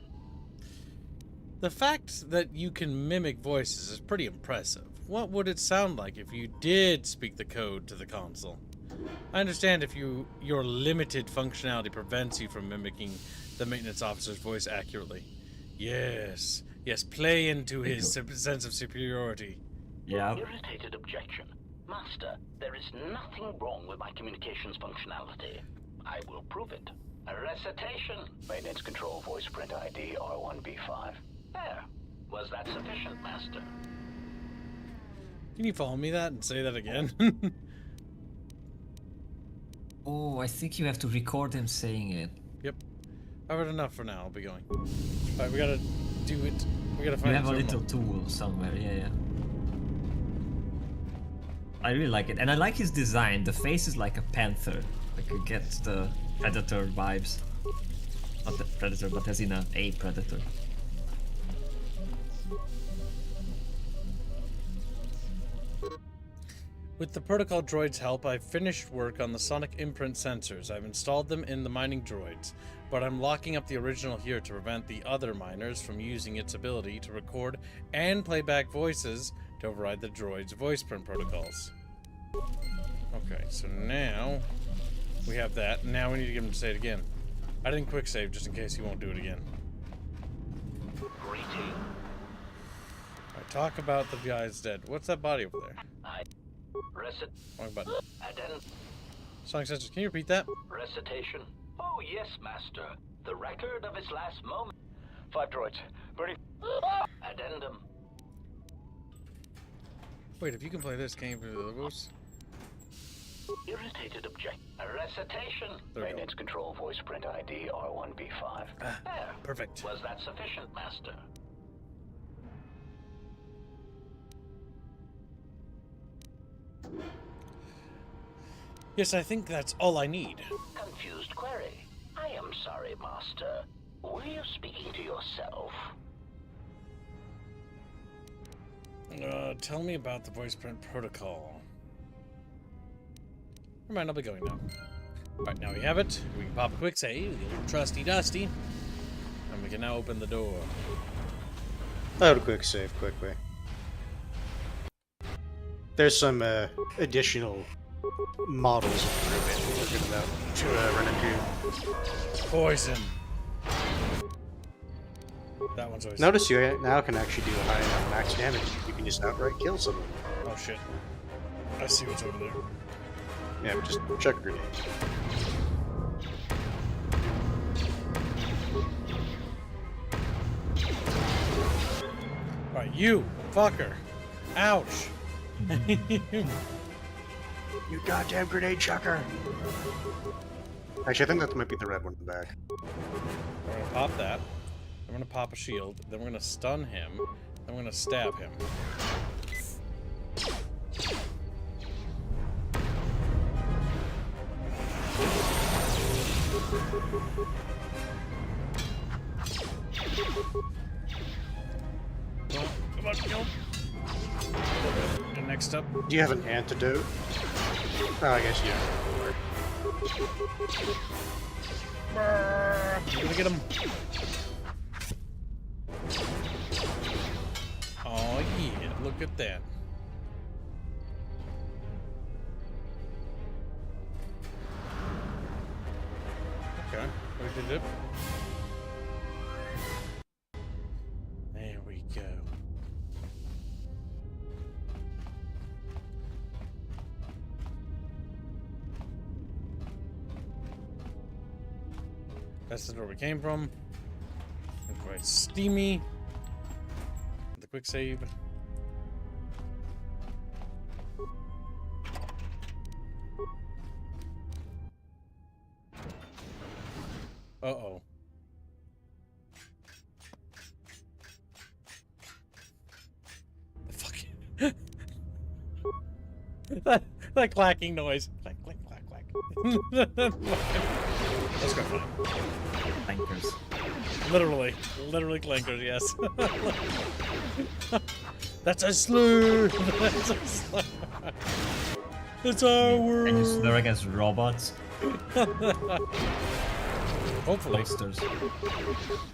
The fact that you can mimic voices is pretty impressive. What would it sound like if you did speak the code to the console? I understand if your limited functionality prevents you from mimicking the maintenance officer's voice accurately. Yes, play into his sense of superiority. Yeah. Irritated objection. Master, there is nothing wrong with my communications functionality. I will prove it. A recitation. Maintenance control voice print ID R1B5. There. Was that sufficient, Master? Can you follow me that and say that again? Oh, I think you have to record him saying it. Yep. I've heard enough for now. I'll be going. Alright, we gotta do it. We gotta find You have a little tool somewhere, yeah. I really like it. And I like his design. The face is like a panther. Like it gets the Predator vibes. Not the Predator, but as in a Predator. With the protocol droid's help, I've finished work on the sonic imprint sensors. I've installed them in the mining droids, but I'm locking up the original here to prevent the other miners from using its ability to record and play back voices to override the droid's voice print protocols. Okay, so now we have that. Now we need to get him to say it again. I didn't quick save just in case he won't do it again. Greeting. Alright, talk about the guy's dead. What's that body over there? Wrong button. Sonic sensors, can you repeat that? Recitation. Oh yes, Master. The record of his last moment. 5 droids. Birdie. Addendum. Wait, if you can play this, can you play the other voice? Irritated object. A recitation. There we go. Maintenance control voice print ID R1B5. There. Perfect. Was that sufficient, Master? Yes, I think that's all I need. Confused query. I am sorry, Master. Were you speaking to yourself? Tell me about the voice print protocol. Never mind, I'll be going now. Alright, now we have it. We can pop a quick save, the old trusty dusty. And we can now open the door. I would a quick save quickly. There's some additional models we're looking about to run into. Poison. That one's always... Notice you now can actually do a high enough max damage. You can just outright kill someone. Oh shit. I see what's over there. Yeah, but just chuck a grenade. Alright, you fucker. Ouch. You goddamn grenade chucker! Actually, I think that might be the red one in the back. We're gonna pop that. I'm gonna pop a shield. Then we're gonna stun him. Then we're gonna stab him. Come on, kill him. And next up. Do you have an antidote? Oh, I guess you do. I'm gonna get him. Oh yeah, look at that. Okay, we did it. There we go. That's the door we came from. It's quite steamy. The quick save. Uh-oh. The fuck? that clacking noise. Clack, clack, clack, clack. Let's go. Clankers. Literally clankers, yes. That's a slur! That's a slur! It's our world! And you slur against robots? Hopefully. Monsters.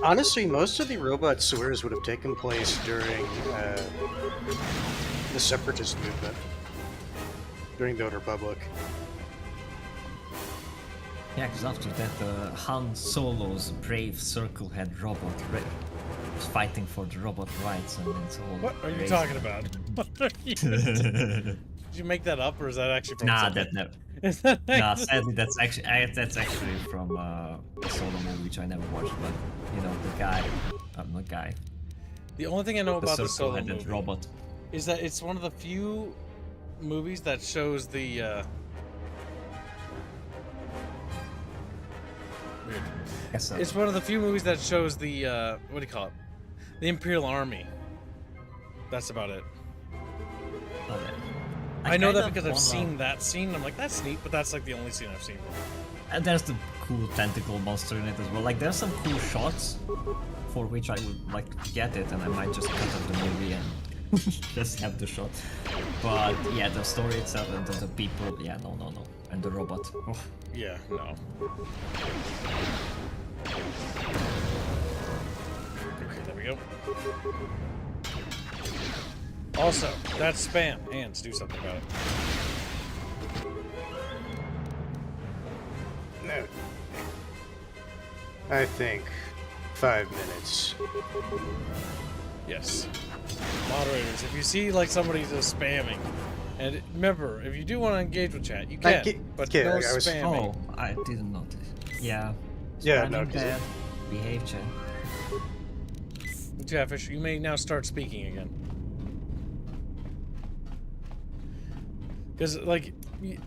Honestly, most of the robot slurs would have taken place during the Separatist movement. During the Old Republic. Yeah, because after that, Han Solo's brave circle had robot was fighting for the robot rights, and it's all. What are you crazy. talking about? What are you Did you make that up, or is that actually from? Nah, something? that never. Nah, sadly, that's actually from a Solo movie which I never watched. But you know, the guy, the guy. The only thing I know about the circle Solo had that movie robot is that it's one of the few movies that shows the. Weird. Guess so. It's one of the few movies that shows the what do you call it? The Imperial Army. That's about it. Okay. I know that because I've seen that scene. I'm like, that's neat, but that's like the only scene I've seen. And there's the cool tentacle monster in it as well. Like, there's some cool shots for which I would like to get it, and I might just cut up the movie and just have the shot. But yeah, the story itself and the people, yeah, no. And the robot. Oh. Yeah, no. Okay, there we go. Also, that's spam. Hands, do something about it. No. I think 5 minutes. Yes. Moderators, if you see like somebody just spamming, and remember, if you do want to engage with chat, you can, but no spamming. Oh, I didn't notice. Yeah. Yeah, no, bad. Behave, chat. Chatfish, you may now start speaking again. Because, like,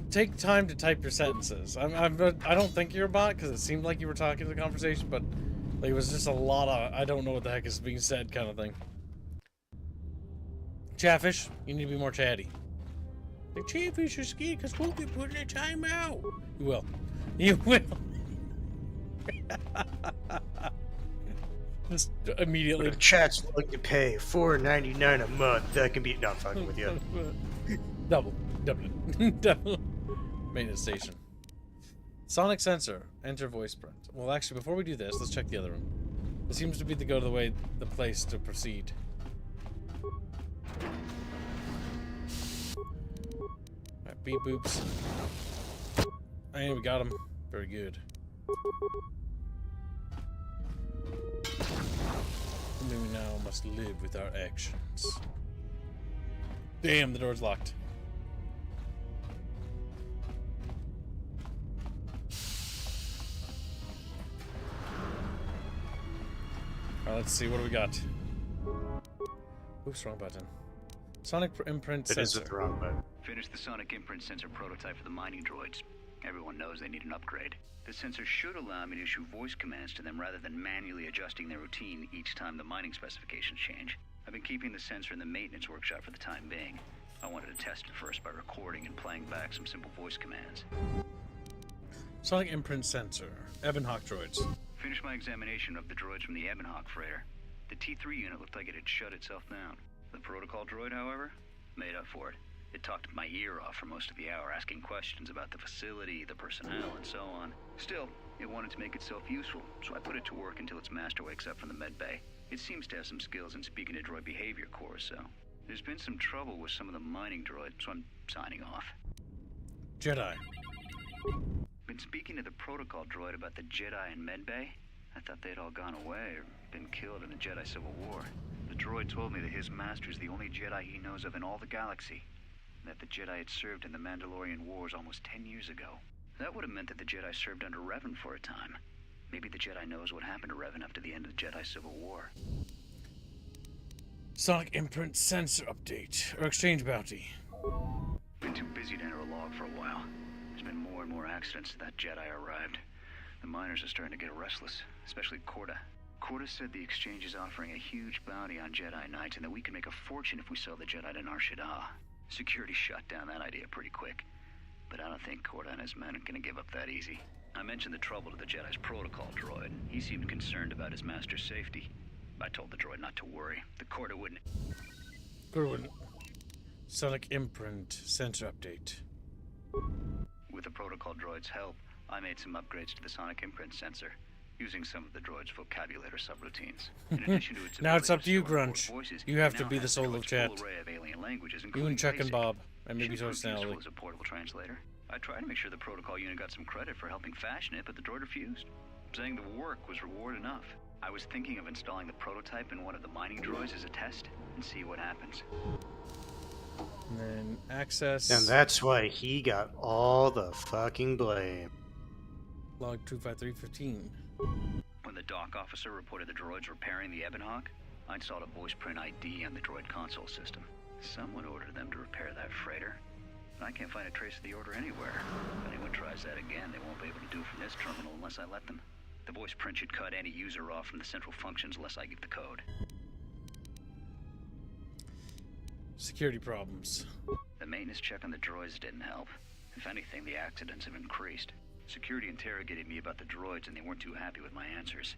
take time to type your sentences. I don't think you're a bot, because it seemed like you were talking to the conversation, but like, it was just a lot of, I don't know what the heck is being said kind of thing. Chatfish, you need to be more chatty. The Chatfish is scared because we'll be putting a time out. You will. You will. Just immediately. But if chat's willing to pay $4.99 a month, that can be... No, I'm fucking with you. Double. Maintenance station. Sonic sensor. Enter voice print. Well, actually, before we do this, let's check the other room. This seems to be the the place to proceed. Alright, beep boops. And we got him. Very good. We now must live with our actions. Damn, the door's locked. Alright, let's see, what do we got? Oops, wrong button. Sonic imprint sensor. It is the wrong button. Finish the sonic imprint sensor prototype for the mining droids. Everyone knows they need an upgrade. The sensor should allow me to issue voice commands to them rather than manually adjusting their routine each time the mining specifications change. I've been keeping the sensor in the maintenance workshop for the time being. I wanted to test it first by recording and playing back some simple voice commands. Sonic imprint sensor. Ebonhawk droids. Finished my examination of the droids from the Ebonhawk freighter. The T3 unit looked like it had shut itself down. The protocol droid, however, made up for it. It talked my ear off for most of the hour, asking questions about the facility, the personnel, and so on. Still, it wanted to make itself useful, so I put it to work until its master wakes up from the med bay. It seems to have some skills in speaking to droid behavior cores, so there's been some trouble with some of the mining droids, so I'm signing off. Jedi. Been speaking to the protocol droid about the Jedi in med bay. I thought they'd all gone away or been killed in the Jedi Civil War. The droid told me that his master's the only Jedi he knows of in all the galaxy, and that the Jedi had served in the Mandalorian Wars almost 10 years ago. That would have meant that the Jedi served under Revan for a time. Maybe the Jedi knows what happened to Revan after the end of the Jedi Civil War. Sonic imprint sensor update. Or exchange bounty. Been too busy to enter a log for a while. There's been more and more accidents since that Jedi arrived. The miners are starting to get restless, especially Korda. Korda said the exchange is offering a huge bounty on Jedi Knights and that we can make a fortune if we sell the Jedi to Nar Shaddaa. Security shut down that idea pretty quick, but I don't think Korda and his men are gonna give up that easy. I mentioned the trouble to the Jedi's protocol droid. He seemed concerned about his master's safety. I told the droid not to worry. The Korda wouldn't. Sonic imprint sensor update. With the protocol droid's help, I made some upgrades to the sonic imprint sensor, using some of the droid's vocabulator subroutines. In addition to its now it's up to you, ability to Grunch. store voices, You have it to now be the has soul of droid's chat. full array of alien languages, You including and Chuck and basic. Bob, and maybe Should prove Toast useful as a portable translator. I tried to make sure the protocol unit got some credit for helping fashion it, but the droid refused, saying the work was reward enough. I was thinking of installing the prototype in one of the mining droids as a test and see what happens. And then access. And that's why he got all the fucking blame. Log 25315. When the dock officer reported the droids repairing the Ebonhawk, I installed a voice print ID on the droid console system. Someone ordered them to repair that freighter, and I can't find a trace of the order anywhere. If anyone tries that again, they won't be able to do it from this terminal unless I let them. The voice print should cut any user off from the central functions unless I give the code. Security problems. The maintenance check on the droids didn't help. If anything, the accidents have increased. Security interrogated me about the droids and they weren't too happy with my answers.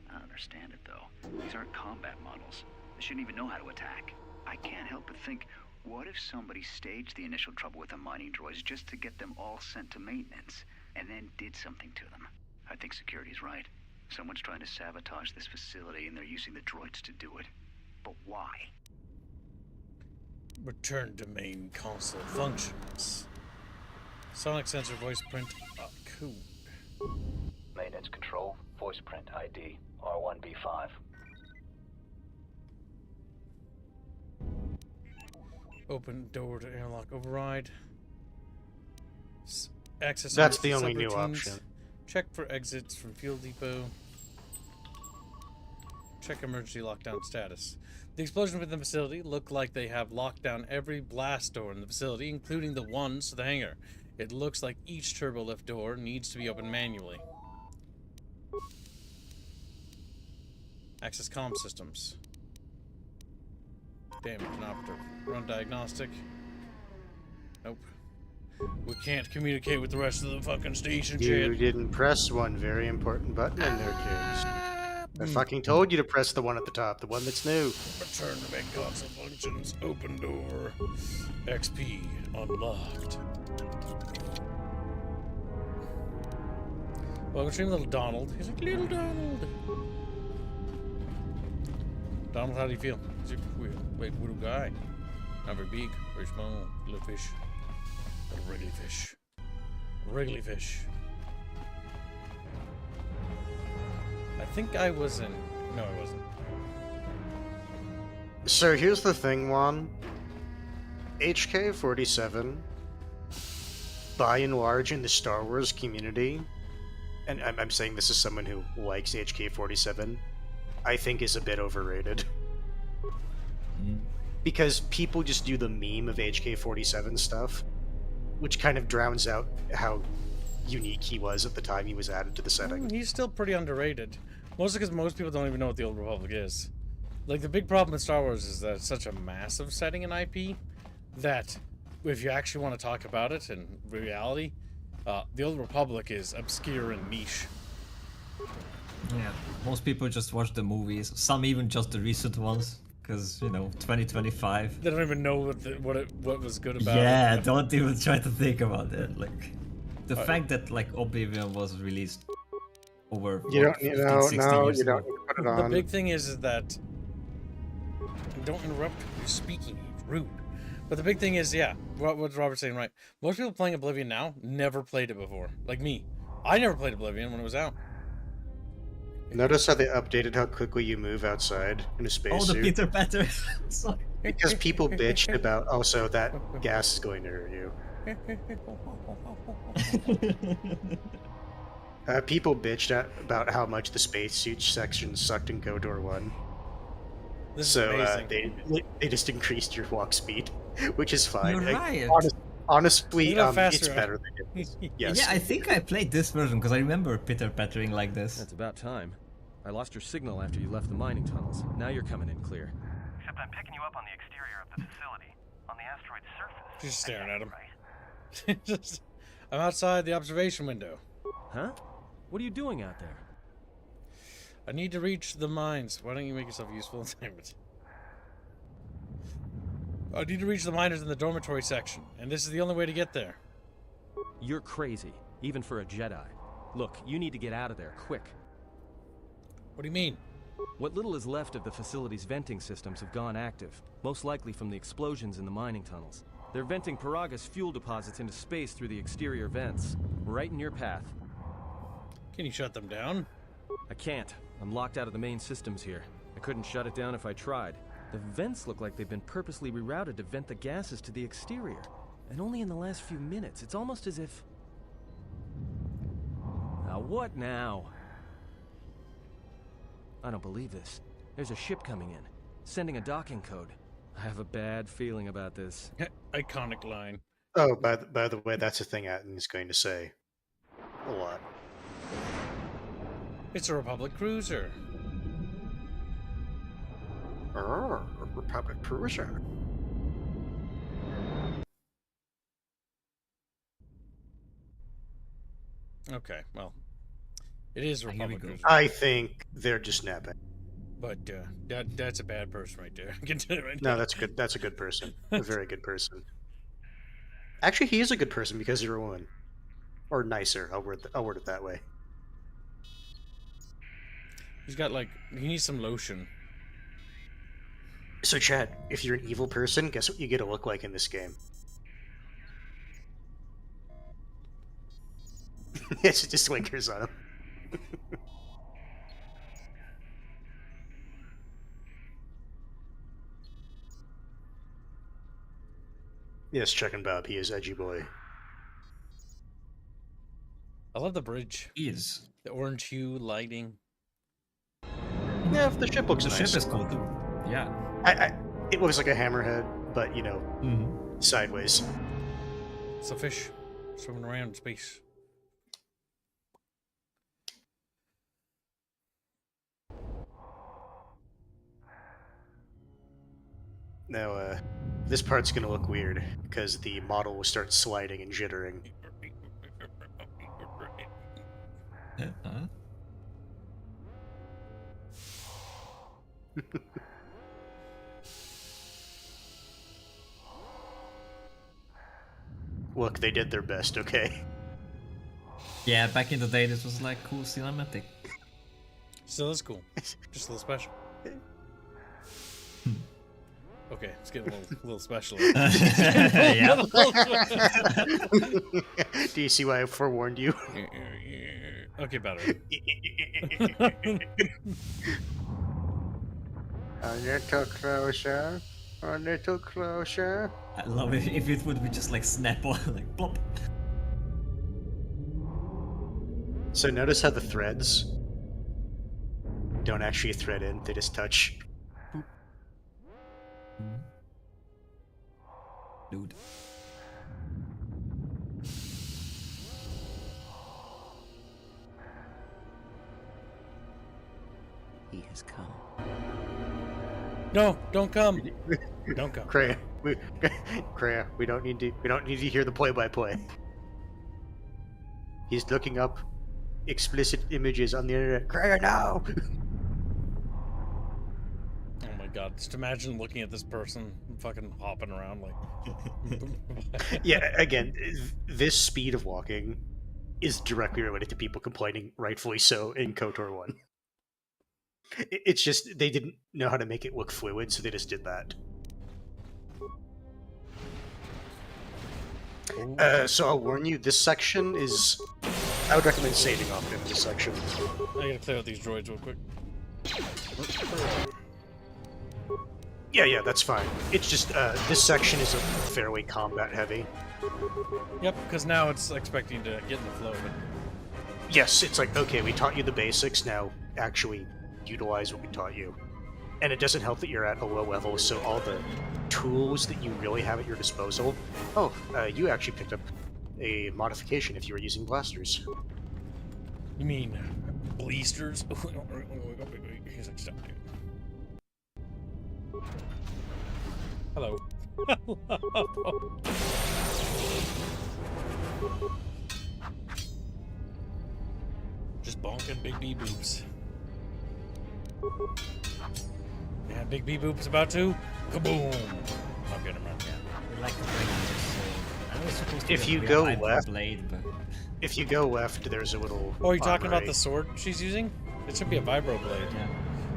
I don't understand it though. These aren't combat models. They shouldn't even know how to attack. I can't help but think, what if somebody staged the initial trouble with the mining droids just to get them all sent to maintenance, and then did something to them? I think security's right. Someone's trying to sabotage this facility, and they're using the droids to do it. But why? Return to main console functions. Sonic sensor voice print code. Maintenance control, voice print ID, R1B5. Open door to airlock override. Access. That's the only new option. Check for exits from fuel depot. Check emergency lockdown status. The explosion within the facility look like they have locked down every blast door in the facility, including the ones to the hangar. It looks like each turbo lift door needs to be opened manually. Access comm systems. Damage operative. Run diagnostic. Nope. We can't communicate with the rest of the fucking station, You Chad. didn't press one very important button in there, kids. I fucking told you to press the one at the top, the one that's new. Return to main console functions. Open door. XP unlocked. Welcome to stream, little Donald. He's like, little Donald. Donald, how do you feel? Is it wait, little guy? Not very big, very small, little fish. Little wriggly fish. Wriggly fish. I think I was in... No, I wasn't. So here's the thing, Juan. HK-47, by and large in the Star Wars community, and I'm saying this as someone who likes HK-47, I think is a bit overrated. Because people just do the meme of HK-47 stuff, which kind of drowns out how unique he was at the time he was added to the setting. He's still pretty underrated. Mostly because most people don't even know what the Old Republic is. Like, the big problem with Star Wars is that it's such a massive setting in IP that if you actually want to talk about it in reality, the Old Republic is obscure and niche. Yeah, most people just watch the movies, some even just the recent ones, because, you know, 2025. They don't even know what was good about it. Yeah, don't even try to think about it. Like, the fact that, like, Oblivion was released over You don't, 15, you know, 16 no, years you don't ago. need to put it The on. big thing is that... Don't interrupt. You're speaking. It's rude. But the big thing is, yeah, what's Robert saying right? Most people playing Oblivion now never played it before. Like me. I never played Oblivion when it was out. Notice how they updated how quickly you move outside in a spacesuit? Oh, the Peter Patter. Sorry. Because people bitched about, also, that gas is going to hurt you. People bitched about how much the spacesuit section sucked in KOTOR 1. This is so amazing. they just increased your walk speed, which is fine. You're right. Honestly, Look how it's faster better than it is. Yes. Yeah, I think I played this version because I remember Peter Pattering like this. That's about time. I lost your signal after you left the mining tunnels. Now you're coming in clear. Except I'm picking you up on the exterior of the facility, on the asteroid's surface. She's staring at him. Right? I'm outside the observation window. Huh? What are you doing out there? I need to reach the mines. Why don't you make yourself useful? Damn it. I need to reach the miners in the dormitory section, and this is the only way to get there. You're crazy, even for a Jedi. Look, you need to get out of there, quick. What do you mean? What little is left of the facility's venting systems have gone active, most likely from the explosions in the mining tunnels. They're venting Peragus fuel deposits into space through the exterior vents, right in your path. Can you shut them down? I can't. I'm locked out of the main systems here. I couldn't shut it down if I tried. The vents look like they've been purposely rerouted to vent the gases to the exterior. And only in the last few minutes. It's almost as if... Now what now? I don't believe this. There's a ship coming in, sending a docking code. I have a bad feeling about this. Iconic line. Oh, by the way, that's a thing Atton is going to say. A lot. It's a Republic cruiser. Republic cruiser. Okay, well, it is a Republic cruiser. I think they're just napping. But that's a bad person right there. I can tell you right No, now. that's good. That's a good person. A very good person. Actually, he is a good person because you're a woman, or nicer. I'll word it that way. He's got like he needs some lotion. So, Chad, if you're an evil person, guess what you get to look like in this game? It's just winkers on him. Yes, checking Bob. He is edgy boy. I love the bridge. He is. The orange hue lighting. Yeah, if the ship looks nice. The ship is cool too. Yeah. It looks like a hammerhead, but you know, sideways. It's a fish swimming around in space. Now, this part's gonna look weird because the model will start sliding and jittering. Look, they did their best, okay? Yeah, back in the day, this was like cool cinematic. Still is cool. Just a little special. Okay, it's getting a little special. Yeah. Do you see why I forewarned you? Okay, better. A little closer. A little closer. I love it if it would be just like snap on, like plop. So notice how the threads don't actually thread in, they just touch. Dude. He has come. No, don't come. Don't come. Kreia, Kreia, we don't need to hear the play-by-play. He's looking up explicit images on the internet. Kreia, no! Oh my god, just imagine looking at this person fucking hopping around like... Yeah, again, this speed of walking is directly related to people complaining, rightfully so, in KOTOR 1. It's just, they didn't know how to make it look fluid, so they just did that. So I'll warn you, this section is... I would recommend saving off in this section. I gotta clear out these droids real quick. Yeah, that's fine. It's just, this section is fairly combat heavy. Yep, because now it's expecting to get in the flow of it. Yes, it's like, okay, we taught you the basics, now actually utilize what we taught you. And it doesn't help that you're at a low level, so all the tools that you really have at your disposal... Oh, you actually picked up a modification if you were using blasters. You mean bleasters? He's like, stop it. Hello. Just bonking Big B boobs. Yeah, Big B boobs about to kaboom. I'll get him right now. Like I was supposed to if you go left, blade, but... if you go left, there's a little. Oh, are you talking about right. the sword she's using? It should be a vibro blade. Yeah.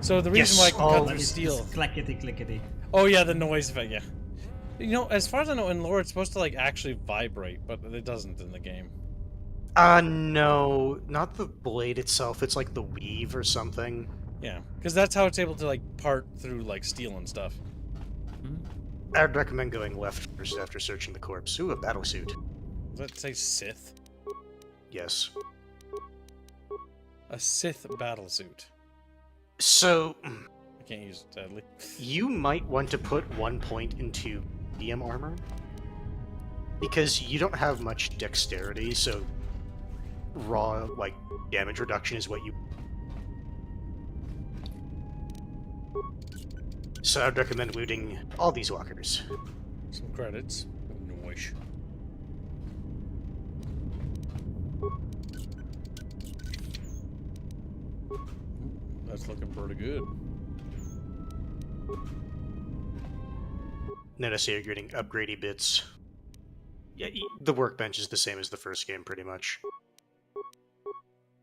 So the reason why I can cut through It's steel. Clickety clickety. Oh yeah, the noise effect. Yeah. You know, as far as I know, in lore, it's supposed to like actually vibrate, but it doesn't in the game. No, not the blade itself. It's like the weave or something. Yeah, because that's how it's able to like part through like steel and stuff. I'd recommend going left first after searching the corpse. Ooh, a battlesuit. Does that say Sith? Yes. A Sith battlesuit. So, I can't use it, sadly. You might want to put 1 point into medium armor. Because you don't have much dexterity, so raw, like, damage reduction is what you... So I'd recommend looting all these walkers. Some credits. Noise. That's looking pretty good. Notice you're getting upgradey bits. Yeah, the workbench is the same as the first game, pretty much.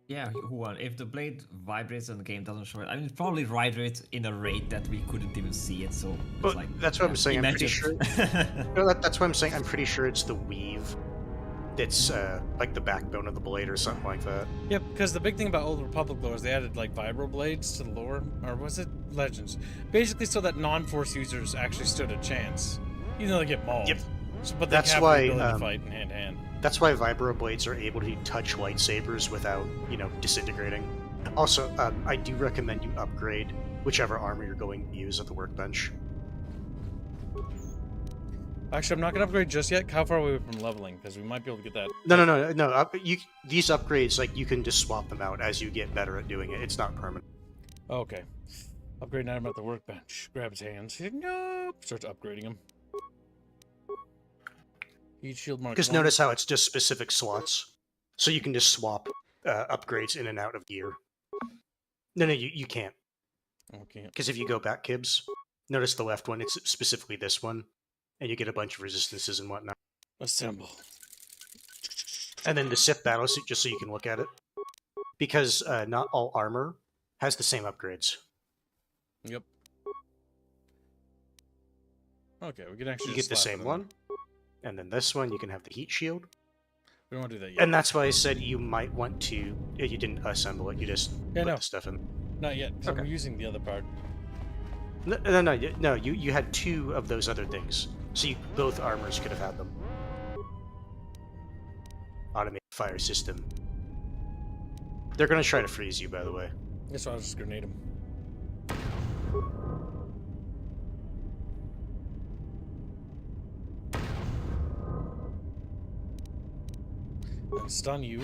Yeah, Juan, if the blade vibrates and the game doesn't show it, I mean, it probably vibrates in a rate that we couldn't even see it, so it's Well, like... that's what yeah, I'm saying, I'm pretty imagine. sure... No, that's what I'm saying, I'm pretty sure it's the weave that's, like the backbone of the blade or something like that. Yep, because the big thing about Old Republic lore is they added, like, vibro blades to the lore, or was it Legends? Basically so that non-Force users actually stood a chance. Even though they get mauled. Yep. So, but That's they have why, the ability to fight in hand-to-hand. That's why vibro blades are able to touch lightsabers without, you know, disintegrating. Also, I do recommend you upgrade whichever armor you're going to use at the workbench. Actually, I'm not going to upgrade just yet. How far away are we from leveling? Because we might be able to get that. No. These upgrades, like, you can just swap them out as you get better at doing it. It's not permanent. Okay. Upgrade an item at the workbench. Grab his hands. Nope. Starts upgrading him. Each shield mark. Because notice how it's just specific slots. So you can just swap upgrades in and out of gear. No, you can't. Okay. Because if you go back, Kibbs, notice the left one, it's specifically this one. And you get a bunch of resistances and whatnot. Assemble. And then the Sith battlesuit, just so you can look at it. Because not all armor has the same upgrades. Yep. Okay, we can actually You just get the slap same it in one. And then this one, you can have the heat shield. We don't want to do that yet. And that's why I said you might want to... You didn't assemble it, you just put the stuff in. Not yet, because I'm using the other part. No, you had two of those other things. So both armors could have had them. Automated fire system. They're going to try to freeze you, by the way. That's why I'll just grenade him. And stun you.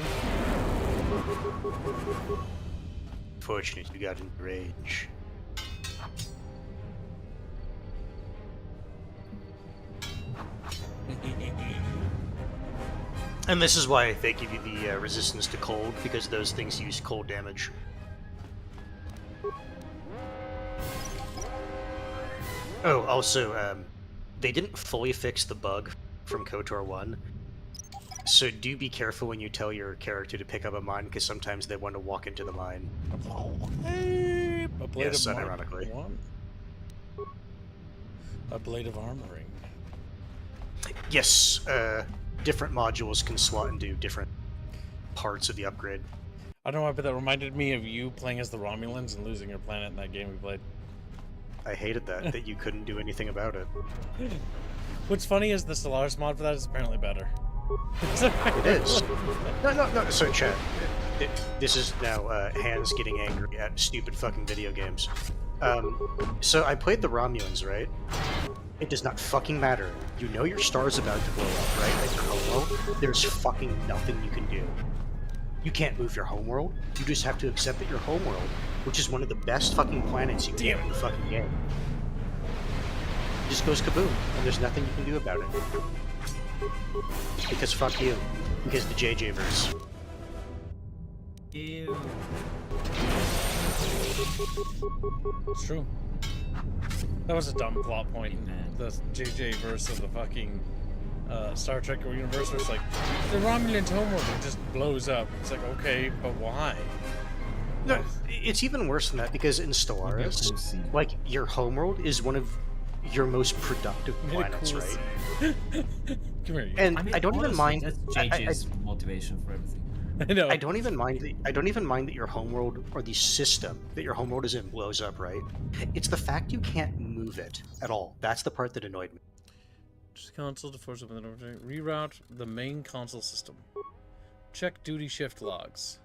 Fortunate you got in range. And this is why they give you the resistance to cold, because those things use cold damage. Oh, also, they didn't fully fix the bug from KOTOR 1, so do be careful when you tell your character to pick up a mine, because sometimes they want to walk into the mine. A blade Yes, of unironically. A blade of armoring. Yes, different modules can slot into different parts of the upgrade. I don't know why, but that reminded me of you playing as the Romulans and losing your planet in that game we played. I hated that you couldn't do anything about it. What's funny is the Stellaris mod for that is apparently better. It is. No, so chat, this is now Hans getting angry at stupid fucking video games. So I played the Romulans, right? It does not fucking matter. You know your star's about to blow up, right? At your homeworld, there's fucking nothing you can do. You can't move your homeworld. You just have to accept that your homeworld, which is one of the best fucking planets you can get in the fucking game, just goes kaboom, and there's nothing you can do about it. Because fuck you. Because the JJ-verse. Ew. It's true. That was a dumb plot point. The JJ verse of the fucking Star Trek universe where it's like, the Romulan homeworld, it just blows up. It's like, okay, but why? No, it's even worse than that, because in Stellaris, like, your homeworld is one of your most productive planets, right? Come here, you. And I mean, I don't even mind that's JJ's motivation for everything. I know. I don't even mind that your homeworld or the system that your homeworld is in blows up, right? It's the fact you can't move it at all. That's the part that annoyed me. Just console to force open the door. Reroute the main console system. Check duty shift logs.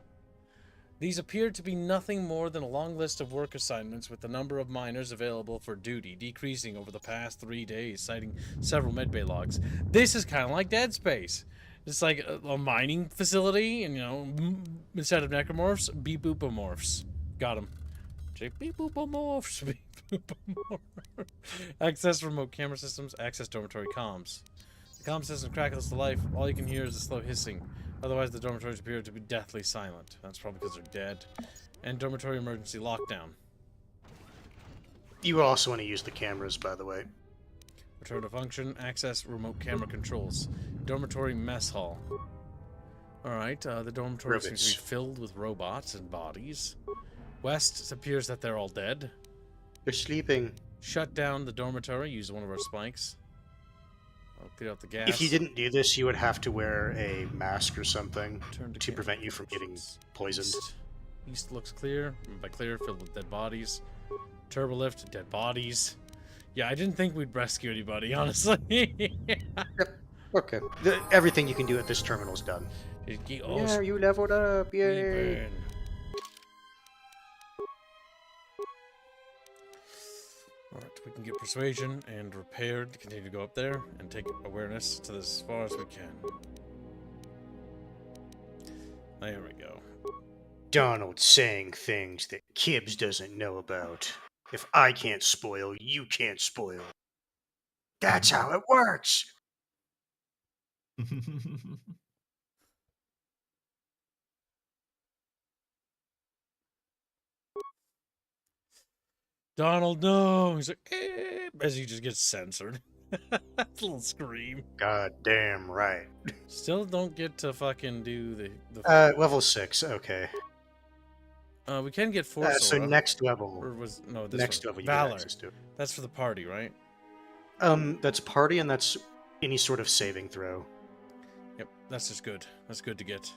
These appear to be nothing more than a long list of work assignments with the number of miners available for duty decreasing over the past 3 days, citing several medbay logs. This is kind of like Dead Space. It's like a mining facility, and, you know, instead of necromorphs, beep-boopomorphs. Got him. Beep-boopomorphs. Beep-boopomorphs. Access remote camera systems. Access dormitory comms. The comm system crackles to life. All you can hear is a slow hissing. Otherwise, the dormitories appear to be deathly silent. That's probably because they're dead. And dormitory emergency lockdown. You also want to use the cameras, by the way. Return to function. Access remote camera controls. Dormitory mess hall. Alright, the dormitory seems to be filled with robots and bodies. West, it appears that they're all dead. They're sleeping. Shut down the dormitory. Use one of our spikes. I'll clear out the gas. If you didn't do this, you would have to wear a mask or something to prevent you from getting poisoned. East looks clear. By clear, filled with dead bodies. Turbo lift, dead bodies. Yeah, I didn't think we'd rescue anybody, honestly. Yep. Okay. Everything you can do at this terminal is done. Yeah, you leveled up. Yay. Alright, we can get persuasion and repaired to continue to go up there and take awareness to this as far as we can. There we go. Donald saying things that Kibbs doesn't know about. If I can't spoil, you can't spoil. That's how it works! Donald, no! He's like, eh, as he just gets censored. That's a little scream. God damn right. Still don't get to fucking do the level 6, okay. We can get Force so Aura. next level. Or was no this next one. level you Valor. get access to. That's for the party, right? That's party and that's any sort of saving throw. Yep, that's just good. That's good to get.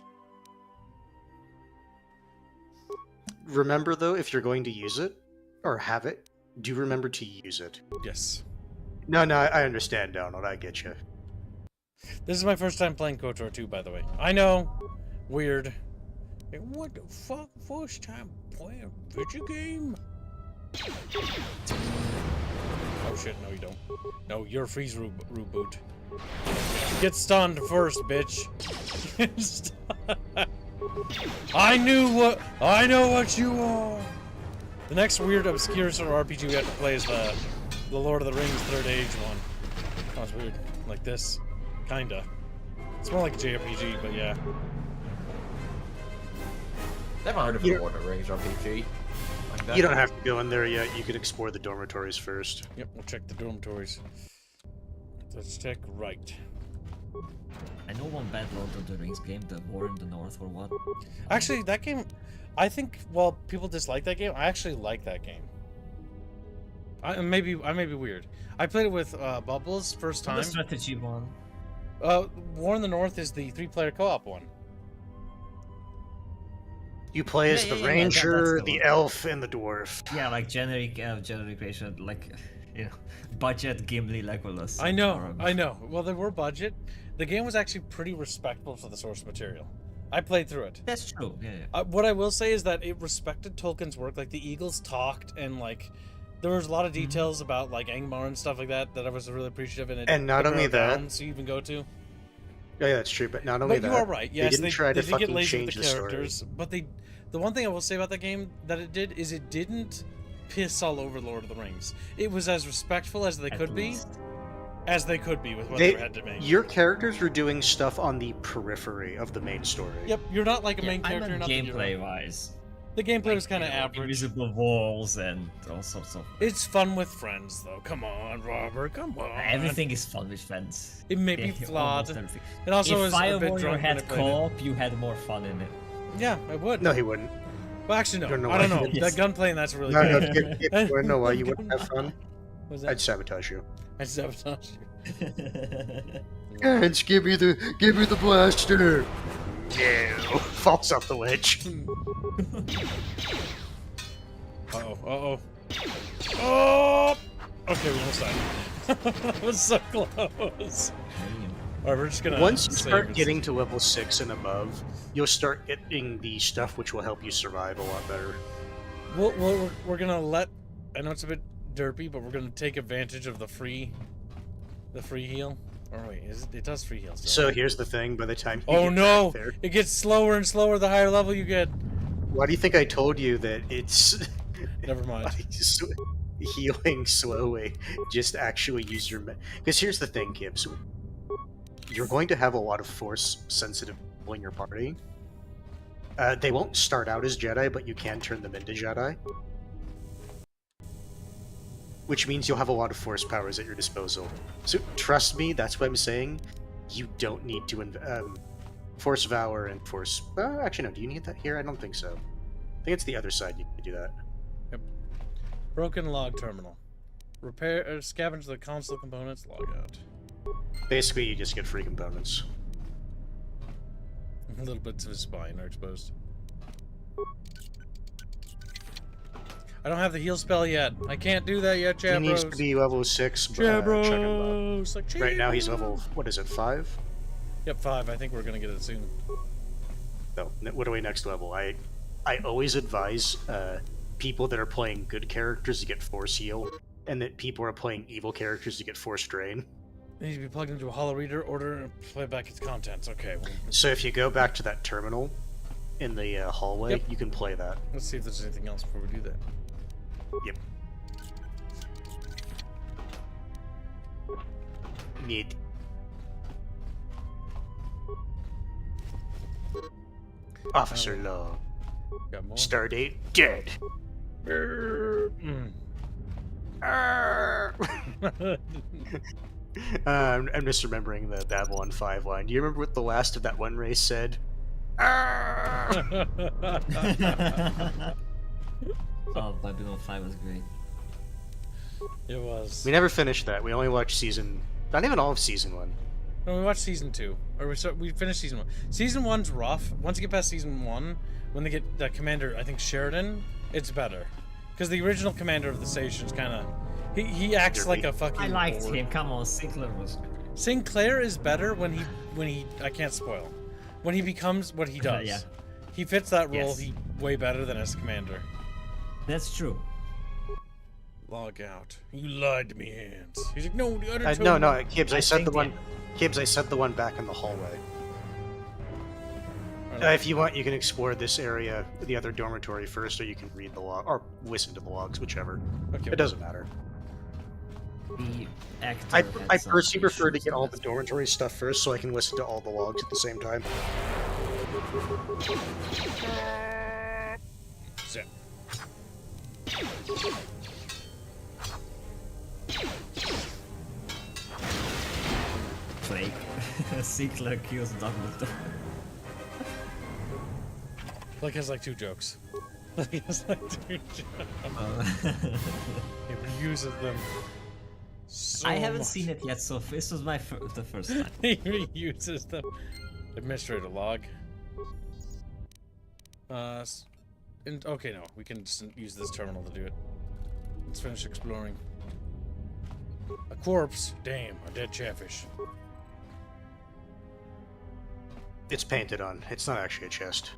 Remember though, if you're going to use it or have it, do remember to use it. Yes. No, I understand, Donald. I get you. This is my first time playing KOTOR 2, by the way. I know, weird. Hey, what the fuck? First time playing a video game? Oh shit! No, you don't. No, you're a freeze reboot. Get stunned first, bitch. I know what you are. The next weird, obscure sort of RPG we have to play is the Lord of the Rings Third Age one. Sounds weird. Like this. Kinda. It's more like a JRPG, but yeah. Never heard of the Lord of the Rings RPG. Like that. You don't have to go in there yet. You could explore the dormitories first. Yep, we'll check the dormitories. Let's check right. I know one bad Lord of the Rings game, the War in the North or what. Actually, that game, I think, well, people dislike that game. I actually like that game. I may be weird. I played it with Bubbles first time. The strategy one. War in the North is the 3-player co-op one. You play as the ranger, the elf, and the dwarf. Yeah, like generic version, like budget Gimli Legolas. I know. Well, they were budget. The game was actually pretty respectful for the source material. I played through it. That's true. Yeah. What I will say is that it respected Tolkien's work. Like the Eagles talked, and like there was a lot of details about like Angmar and stuff like that I was really appreciative in. And not only that, so you even go to. Yeah, that's true. But not only that, you are right. Yes, they didn't try to did get lazy change with the characters, story. but the one thing I will say about that game that it did is it didn't piss all over Lord of the Rings. It was as respectful as they could be. As they could be with what they had to make. Your characters were doing stuff on the periphery of the main story. Yep, you're not like a main character. I meant gameplay-wise. The gameplay was kind of average. Invisible walls and all sorts of... It's fun with friends, though. Come on, Robert. Come on. Everything is fun with friends. It may be flawed. It also if is a bit Firewall had co-op, you had more fun in it. Yeah, I would. No, he wouldn't. Well, actually, no. I don't know. That gunplay and that's really good. No, no, why you wouldn't have fun? I'd sabotage you. I'd sabotage you. Hands, give me the blaster. No, falls off the ledge. Uh-oh. Oh! Okay, we almost died. That was so close. Alright, we're just gonna... Once you start getting to level 6 and above, you'll start getting the stuff which will help you survive a lot better. We're gonna let... I know it's a bit derpy, but we're gonna take advantage of the free heal. Or wait, it does free heal still. So here's the thing, by the time you get no! back there, it gets slower and slower the higher level you get. Why do you think I told you that it's... Never mind. Healing slowly. Just actually use your... Because here's the thing, Gibbs. You're going to have a lot of force-sensitive people in your party. They won't start out as Jedi, but you can turn them into Jedi. which means you'll have a lot of force powers at your disposal. So trust me, that's what I'm saying. You don't need to force Valor and force... actually, no. Do you need that here? I don't think so. I think it's the other side you can do that. Yep. Broken log terminal. Repair... scavenge the console components, log out. Basically, you just get free components. Little bits of his spine are exposed. I don't have the heal spell yet. I can't do that yet, Jabros. He needs to be level 6. Jabros! Like, right now he's level, what is it, 5? Yep, 5. I think we're gonna get it soon. So, what are we next level? I always advise people that are playing good characters to get force heal, and that people are playing evil characters to get force drain. It needs to be plugged into a holo reader, order, and play back its contents. Okay. Well, so if you go back to that terminal in the hallway, yep. You can play that. Let's see if there's anything else before we do that. Yep. Need. Officer Law. Got more? Stardate dead. I'm just remembering the Babylon 5 line. Do you remember what the last of that one race said? Oh, Babylon 5 was great. It was. We never finished that. We only watched season... Not even all of season 1. No, we watched season 2. Or we finished season 1. Season 1's rough. Once you get past season 1, when they get that commander, I think Sheridan, it's better. Because the original commander of the station's kind of... He acts like a fucking... I liked him. Come on, Sinclair was... Sinclair is better when he... I can't spoil. When he becomes what he does. Yeah. He fits that role Yes. way better than as commander. That's true. Log out. You lied to me, Hans. He's like, no, the other no, Gibbs, I said the one... Gibbs, I said the one back in the hallway. If you want, you can explore this area, the other dormitory first, or you can read the log, or listen to the logs, whichever. Okay. It doesn't matter. The actor I personally prefer to get all the dormitory stuff first, so I can listen to all the logs at the same time. Zip. Fake. Sinclair kills Dumbledore. Like has like 2 jokes. Like has like 2 jokes. He reuses them. So I haven't much. seen it yet, so this was my the first time. He reuses them. Administrator log. Okay, no, we can just use this terminal to do it. Let's finish exploring. A corpse. Damn, a dead chatfish. It's painted on. It's not actually a chest.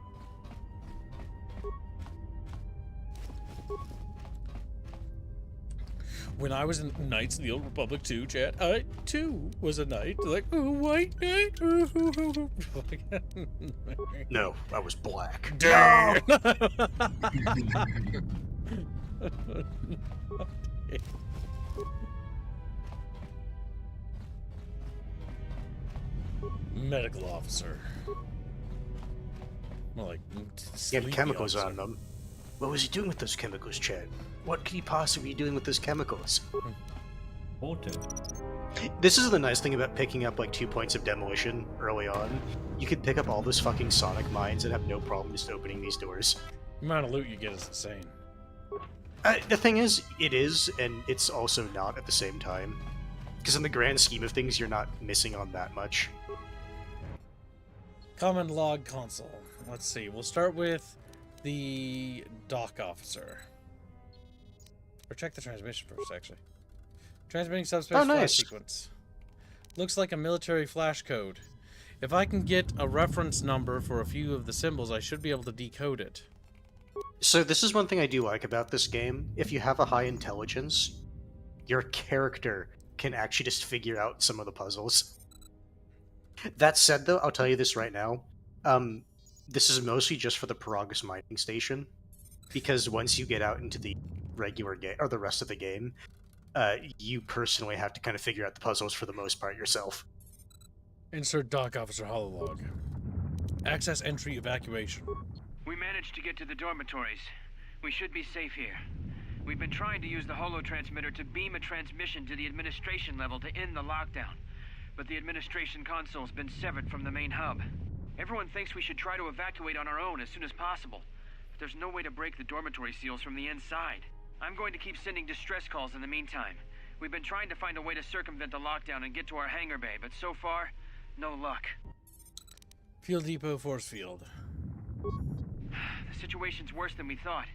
When I was in Knights of the Old Republic 2, chat, I too was a knight. Like, oh, white knight. Ooh. No, I was black. Damn. Medical officer. More like He had chemicals on them. What was he doing with those chemicals, Chad? What could he possibly be doing with those chemicals? Water. This is the nice thing about picking up like 2 points of demolition early on. You could pick up all those fucking sonic mines and have no problem just opening these doors. The amount of loot you get is insane. The thing is, it is, and it's also not at the same time. Because in the grand scheme of things, you're not missing on that much. Common log console. Let's see. We'll start with the dock officer. Or check the transmission first, actually. Transmitting subspace flash sequence. Looks like a military flash code. If I can get a reference number for a few of the symbols, I should be able to decode it. So this is one thing I do like about this game. If you have a high intelligence, your character can actually just figure out some of the puzzles. That said, though, I'll tell you this right now. This is mostly just for the Peragus mining station, because once you get out into the regular game, or the rest of the game, you personally have to kind of figure out the puzzles for the most part yourself. Insert dock officer hololog. Access entry evacuation. We managed to get to the dormitories. We should be safe here. We've been trying to use the holo transmitter to beam a transmission to the administration level to end the lockdown, but the administration console's been severed from the main hub. Everyone thinks we should try to evacuate on our own as soon as possible, but there's no way to break the dormitory seals from the inside. I'm going to keep sending distress calls in the meantime. We've been trying to find a way to circumvent the lockdown and get to our hangar bay, but so far, no luck. Fuel depot force field. The situation's worse than we thought.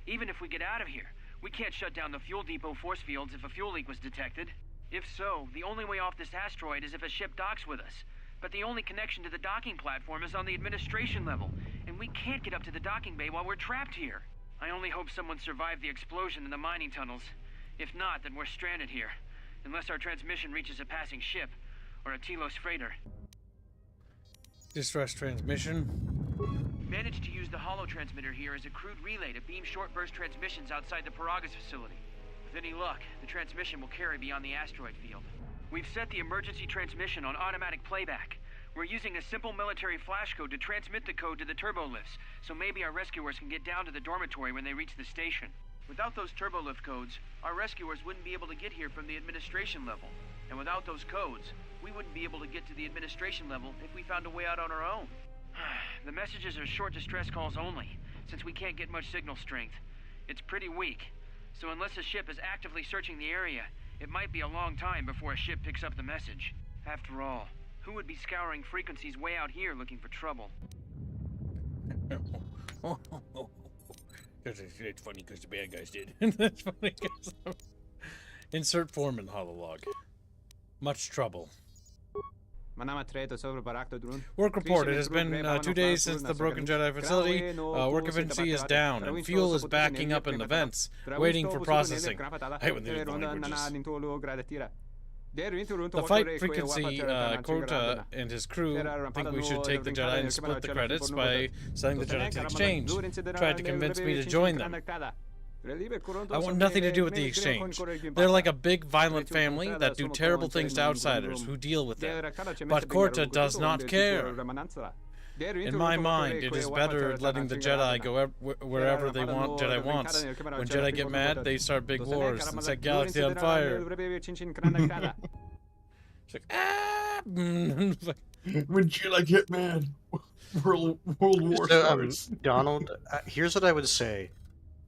Even if we get out of here, we can't shut down the fuel depot force fields if a fuel leak was detected. If so, the only way off this asteroid is if a ship docks with us. But the only connection to the docking platform is on the administration level, and we can't get up to the docking bay while we're trapped here. I only hope someone survived the explosion in the mining tunnels. If not, then we're stranded here. Unless our transmission reaches a passing ship, or a Telos freighter. Distress transmission. Managed to use the holo transmitter here as a crude relay to beam short-burst transmissions outside the Peragus facility. With any luck, the transmission will carry beyond the asteroid field. We've set the emergency transmission on automatic playback. We're using a simple military flash code to transmit the code to the turbolifts, so maybe our rescuers can get down to the dormitory when they reach the station. Without those turbolift codes, our rescuers wouldn't be able to get here from the administration level. And without those codes, we wouldn't be able to get to the administration level if we found a way out on our own. The messages are short distress calls only, since we can't get much signal strength. It's pretty weak, so unless a ship is actively searching the area, it might be a long time before a ship picks up the message. After all, who would be scouring frequencies way out here looking for trouble? It's funny because the bad guys did. That's funny. Insert form in hololog. Much trouble. Work report. It has been 2 days since the broken Jedi facility. Work efficiency is down, and fuel is backing up in the vents, waiting for processing. I hate when they do languages. The fight frequency, Quota and his crew think we should take the Jedi and split the credits by selling the Jedi to exchange. Tried to convince me to join them. I want nothing to do with the exchange. They're like a big violent family that do terrible things to outsiders who deal with them. But Quota does not care. In my mind, it is better letting the Jedi go wherever they want Jedi wants. When Jedi get mad, they start big wars and set galaxy on fire. It's like, ah! When Jedi get mad, World War starts. Donald, here's what I would say.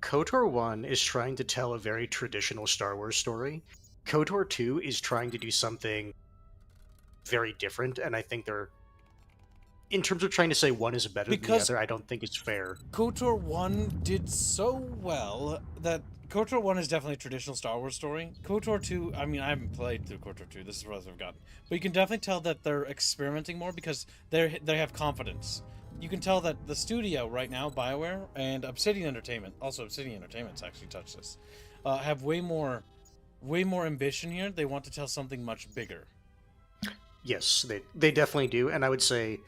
KOTOR 1 is trying to tell a very traditional Star Wars story. KOTOR 2 is trying to do something very different, and I think they're... In terms of trying to say one is better than the other, I don't think it's fair. KOTOR 1 did so well that KOTOR 1 is definitely a traditional Star Wars story. KOTOR 2, I mean, I haven't played through KOTOR 2, this is what I've gotten. But you can definitely tell that they're experimenting more because they have confidence. You can tell that the studio right now, BioWare, and Obsidian Entertainment, also Obsidian Entertainment's actually touched this, have way more ambition here. They want to tell something much bigger. Yes, they definitely do, and I would say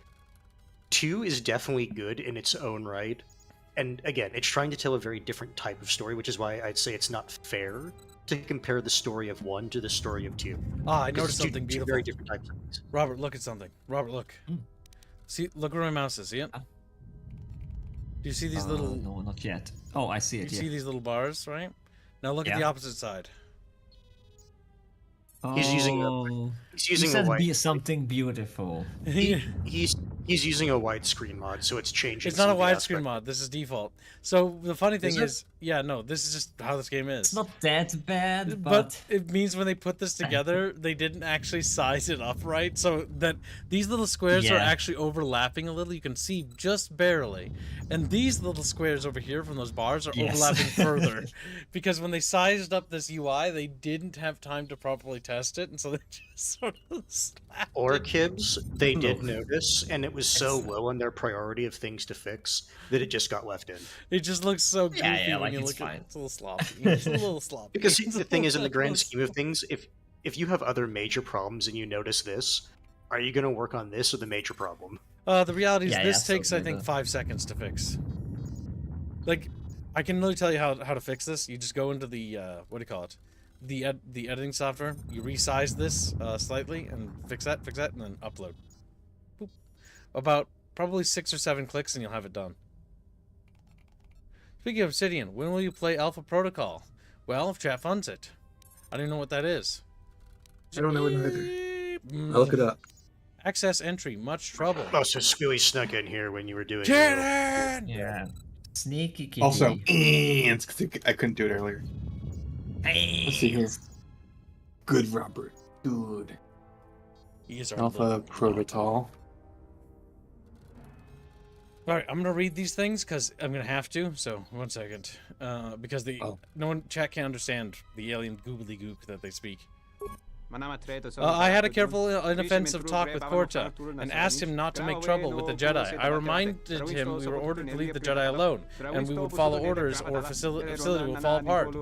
2 is definitely good in its own right. And again, it's trying to tell a very different type of story, which is why I'd say it's not fair to compare the story of 1 to the story of 2. Ah, I noticed something beautiful. Two very different types of things. Robert, look at something. Robert, look. See, look where my mouse is. See it? Do you see these little... No, not yet. Oh, I see it. You see these little bars, right? Now look at the opposite side. He's using a white... something beautiful. He's using a widescreen mod, so it's changing. It's not a widescreen mod. This is default. So the funny thing is, yeah, no, this is just how this game is. It's not that bad, but it means when they put this together, they didn't actually size it up right, so that these little squares are actually overlapping a little. You can see just barely, and these little squares over here from those bars are overlapping further, because when they sized up this UI, they didn't have time to properly test it, and so they just sort of slapped it. Orchibs, they did notice, and it was so low on their priority of things to fix that it just got left in. It just looks so goofy when you look at it. It's a little sloppy. It's a little sloppy. Because the thing is, in the grand scheme of things, if you have other major problems and you notice this, are you going to work on this or the major problem? The reality is this takes, I think, 5 seconds to fix. Like, I can really tell you how to fix this. You just go into the, what do you call it? The editing software. You resize this slightly and fix that, and then upload. Boop. About probably 6 or 7 clicks and you'll have it done. Speaking of Obsidian, when will you play Alpha Protocol? Well, if chat funds it. I don't even know what that is. I don't know it either. I'll look it up. Access entry, much trouble. Oh, so Squealy snuck in here when you were doing Jaden! Yeah. Sneaky kitty. Also, I couldn't do it earlier. Let's see here. Good Robert. Good. He is our Alpha Prototal. Alright, I'm gonna read these things because I'm gonna have to. So 1 second, because no one chat can't understand the alien goobly-gook that they speak. I had a careful, inoffensive talk with Korta and asked him not to make trouble with the Jedi. I reminded him we were ordered to leave the Jedi alone, and we would follow orders or facility will fall apart.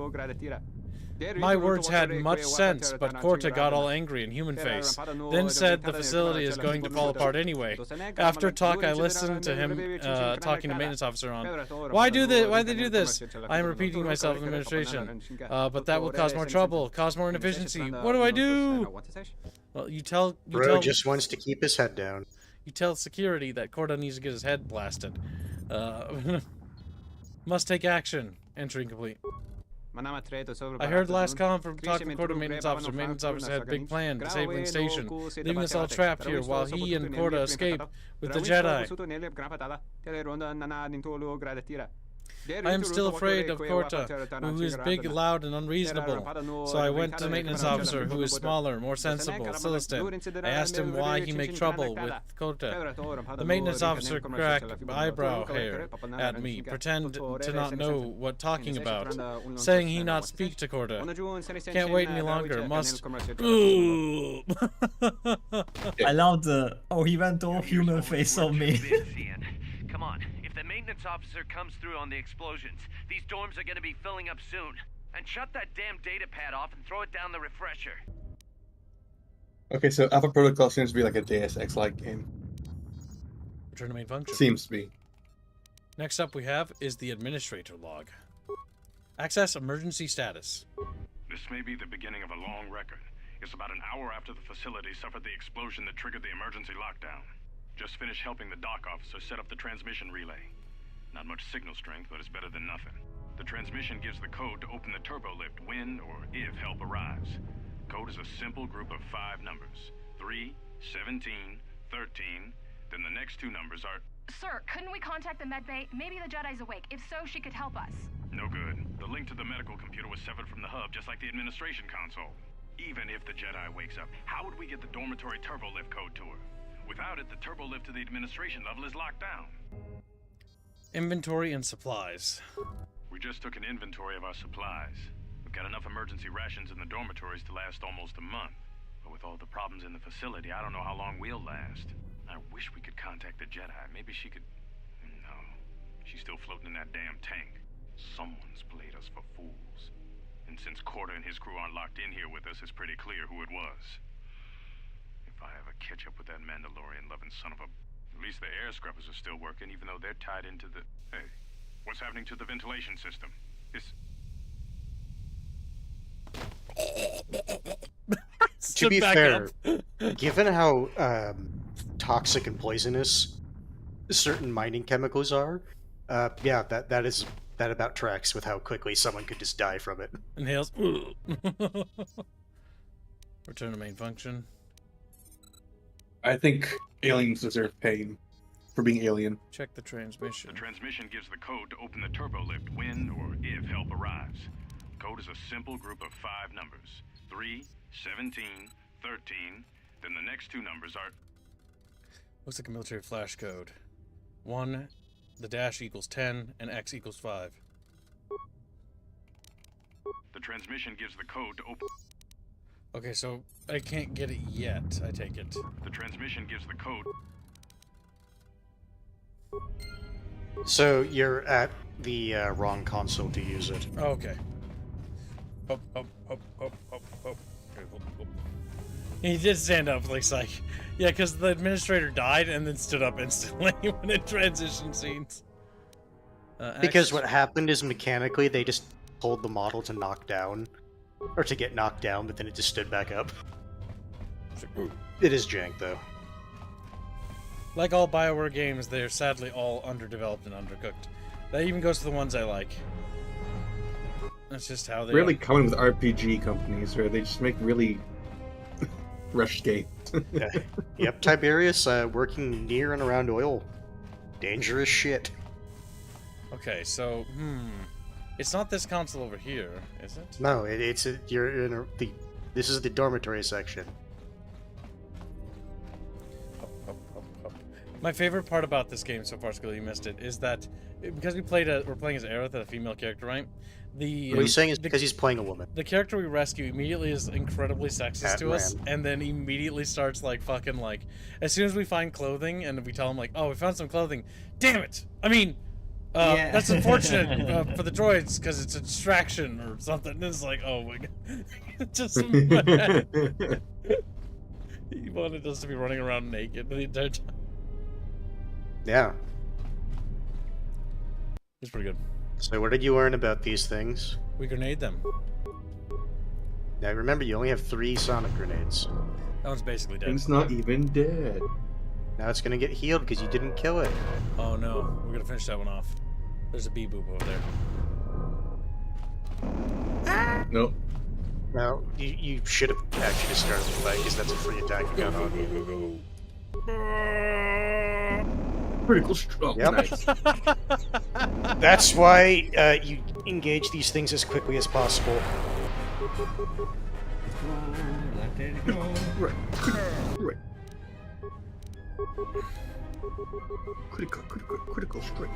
My words had much sense, but Korta got all angry in human face, then said the facility is going to fall apart anyway. After talk, I listened to him talking to maintenance officer on, why do they do this? I am repeating myself in administration, but that will cause more trouble, cause more inefficiency. What do I do? Well, you tell... Bro just wants to keep his head down. You tell security that Korta needs to get his head blasted. Must take action. Entry complete. I heard last call from talking to Korta maintenance officer. Maintenance officer had a big plan, disabling station, leaving us all trapped here while he and Korta escape with the Jedi. I am still afraid of Korta, who is big, loud, and unreasonable. So I went to the maintenance officer, who is smaller, more sensible, Celestin. I asked him why he made trouble with Korta. The maintenance officer cracked eyebrow hair at me, pretend to not know what talking about, saying he not speak to Korta. Can't wait any longer, must... I love the... Oh, he went all human face on me. Come on. If the maintenance officer comes through on the explosions, these dorms are going to be filling up soon. And shut that damn data pad off and throw it down the refresher. Okay, so Alpha Protocol seems to be like a Deus Ex-like game. Return to main function. Seems to be. Next up we have is the administrator log. Access emergency status. This may be the beginning of a long record. It's about an hour after the facility suffered the explosion that triggered the emergency lockdown. Just finished helping the dock officer set up the transmission relay. Not much signal strength, but it's better than nothing. The transmission gives the code to open the turbo lift when or if help arrives. Code is a simple group of 5 numbers. 3, 17, 13, then the next 2 numbers are... Sir, couldn't we contact the medbay? Maybe the Jedi's awake. If so, she could help us. No good. The link to the medical computer was severed from the hub, just like the administration console. Even if the Jedi wakes up, how would we get the dormitory turbo lift code to her? Without it, the turbo lift to the administration level is locked down. Inventory and supplies. We just took an inventory of our supplies. We've got enough emergency rations in the dormitories to last almost a month. But with all the problems in the facility, I don't know how long we'll last. I wish we could contact the Jedi. Maybe she could... No. She's still floating in that damn tank. Someone's played us for fools. And since Korta and his crew aren't locked in here with us, it's pretty clear who it was. If I ever catch up with that Mandalorian-loving son of a... At least the air scrubbers are still working, even though they're tied into the... Hey, what's happening to the ventilation system? To be fair, given how toxic and poisonous certain mining chemicals are, yeah, that about tracks with how quickly someone could just die from it. Inhales. Return to main function. I think aliens deserve pain for being alien. Check the transmission. The transmission gives the code to open the turbo lift when or if help arrives. Code is a simple group of 5 numbers. 3, 17, 13, then the next 2 numbers are... Looks like a military flash code. 1, the dash equals 10, and X equals 5. The transmission gives the code to open... Okay, so I can't get it yet, I take it. The transmission gives the code... So you're at the wrong console to use it. Oh, okay. Up. He did stand up, like, yeah, because the administrator died and then stood up instantly when it transitioned scenes. Because what happened is mechanically they just told the model to knock down, or to get knocked down, but then it just stood back up. It is jank, though. Like all BioWare games, they're sadly all underdeveloped and undercooked. That even goes to the ones I like. That's just how they Really are. common with RPG companies, where they just make really rushed games. Yeah. Yep, Tiberius, working near and around oil. Dangerous shit. Okay, so, it's not this console over here, is it? No, you're in this is the dormitory section. My favorite part about this game so far, Scully, you missed it, is that because we're playing as Aerith, a female character, right? What he's saying is because he's playing a woman. The character we rescue immediately is incredibly sexist to us, and then immediately starts like fucking like, as soon as we find clothing and we tell him like, oh, we found some clothing. Damn it! I mean, that's unfortunate for the droids because it's a distraction or something. And it's like, oh my god, just mad. He wanted us to be running around naked the entire time. Yeah. It's pretty good. So what did you learn about these things? We grenade them. Now remember, you only have 3 sonic grenades. That one's basically dead. It's not even dead. Now it's gonna get healed because you didn't kill it. Oh no, we're gonna finish that one off. There's a bee boop over there. Nope. No, you should have actually just started the fight because that's a free attack you got on. Critical stroke. Yep. Nice. That's why you engage these things as quickly as possible. Right. Critical strike.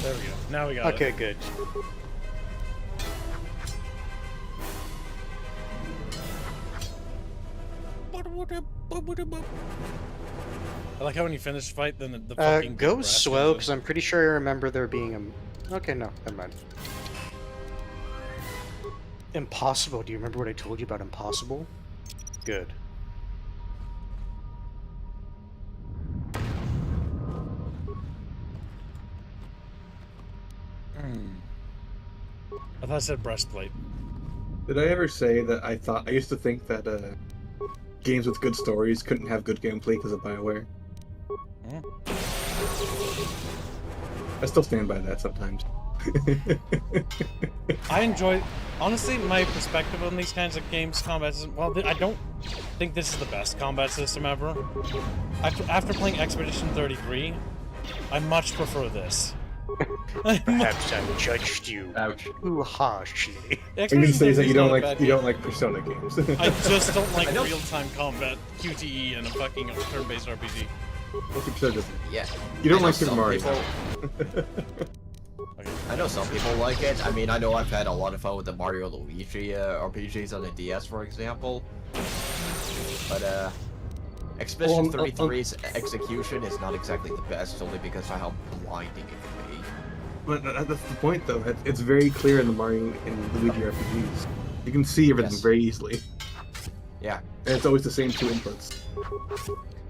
There we go. Now we got it. Okay, good. I like how when you finish the fight, then the fucking go grass slow, goes because I'm pretty sure I remember there being a... Okay, no, never mind. Impossible. Do you remember what I told you about impossible? Good. I thought I said breastplate. Did I ever say that I used to think that games with good stories couldn't have good gameplay because of BioWare? I still stand by that sometimes. I enjoy... Honestly, my perspective on these kinds of games, combat system... Well, I don't think this is the best combat system ever. After playing Expedition 33, I much prefer this. Perhaps I judged you too harshly. I'm gonna say that you don't like Persona games. I just don't like real-time combat, QTE, and a fucking turn-based RPG. Yeah. You don't like some Super Mario. I know some people like it. I mean, I know I've had a lot of fun with the Mario Luigi RPGs on the DS, for example. But Expedition 33's execution is not exactly the best, only because of how blinding it can be. But that's the point, though. It's very clear in the Mario and Luigi RPGs. You can see everything very easily. Yeah. And it's always the same 2 inputs.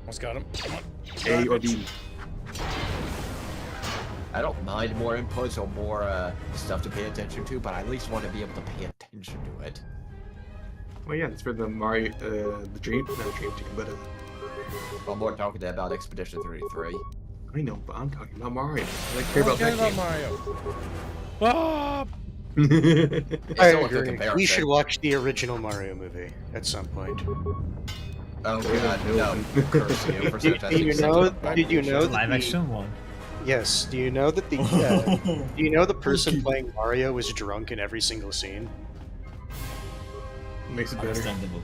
Almost got him. Come on. A or B. I don't mind more inputs or more stuff to pay attention to, but I at least want to be able to pay attention to it. Well, yeah, it's for the Mario, the Dream, not Dream Team, but I'm more talking about Expedition 33. I know, but I'm talking about Mario. I care about that game. Mario. Ah! I agree. We should watch the original Mario movie at some point. Oh god, no. Curse you for Did you know that live action one? Yes. Do you know that the do you know the person playing Mario was drunk in every single scene? Makes it better. Understandable.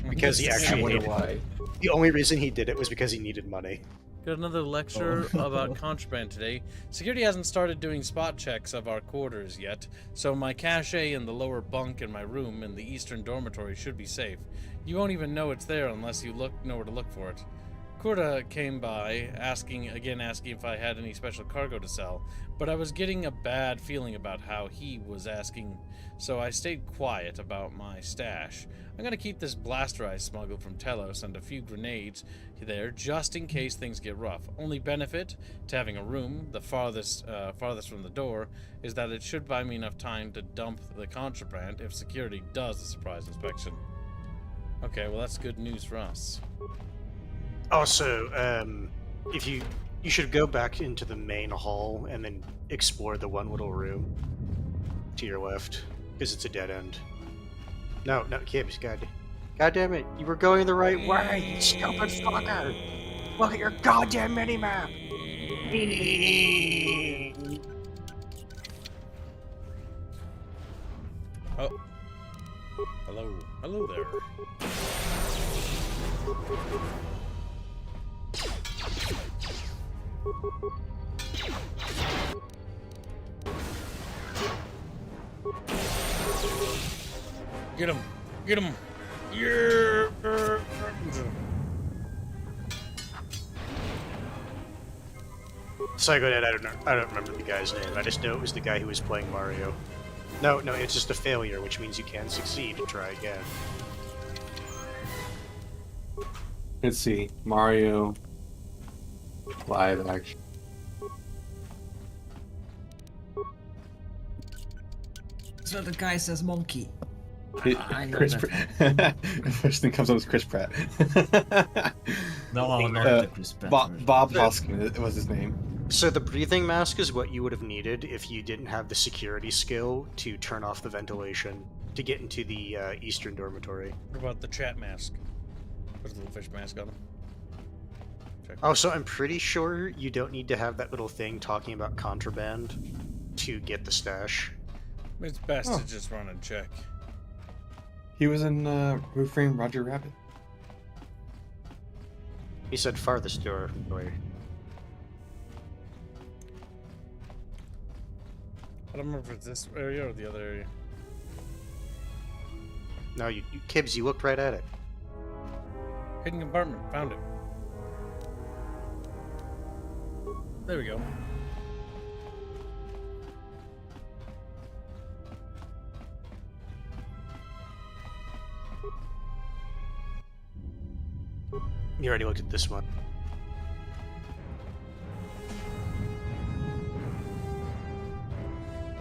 Because he actually wonder needed why. money. The only reason he did it was because he needed money. Got another lecture about contraband today. Security hasn't started doing spot checks of our quarters yet, so my cache in the lower bunk in my room in the eastern dormitory should be safe. You won't even know it's there unless you know where to look for it. Kurta came by, asking if I had any special cargo to sell, but I was getting a bad feeling about how he was asking, so I stayed quiet about my stash. I'm gonna keep this blaster I smuggled from Telos and a few grenades there just in case things get rough. Only benefit to having a room the farthest from the door is that it should buy me enough time to dump the contraband if security does the surprise inspection. Okay, well that's good news for us. Also, if You should go back into the main hall and then explore the one little room to your left, because it's a dead end. No, Kibbs, God damn it! You were going the right way, you stupid fucker! Look at your goddamn minimap! Oh. Hello there. Get him! Get him! Yeah! Psycho Dad, I don't remember the guy's name. I just know it was the guy who was playing Mario. No, it's just a failure, which means you can succeed and try again. Let's see. Mario live action. So the guy says monkey. I know Chris that. First thing comes up is Chris Pratt. No, not the Chris Pratt. Bob Hoskins was his name. So the breathing mask is what you would have needed if you didn't have the security skill to turn off the ventilation to get into the eastern dormitory. What about the chat mask? Put a little fish mask on him. Check. Oh, so I'm pretty sure you don't need to have that little thing talking about contraband to get the stash. It's best to just run and check. He was in Who Framed Roger Rabbit. He said farthest doorway. I don't remember if it's this area or the other area. No, you Kibbs, you looked right at it. Hidden compartment. Found it. There we go. You already looked at this one.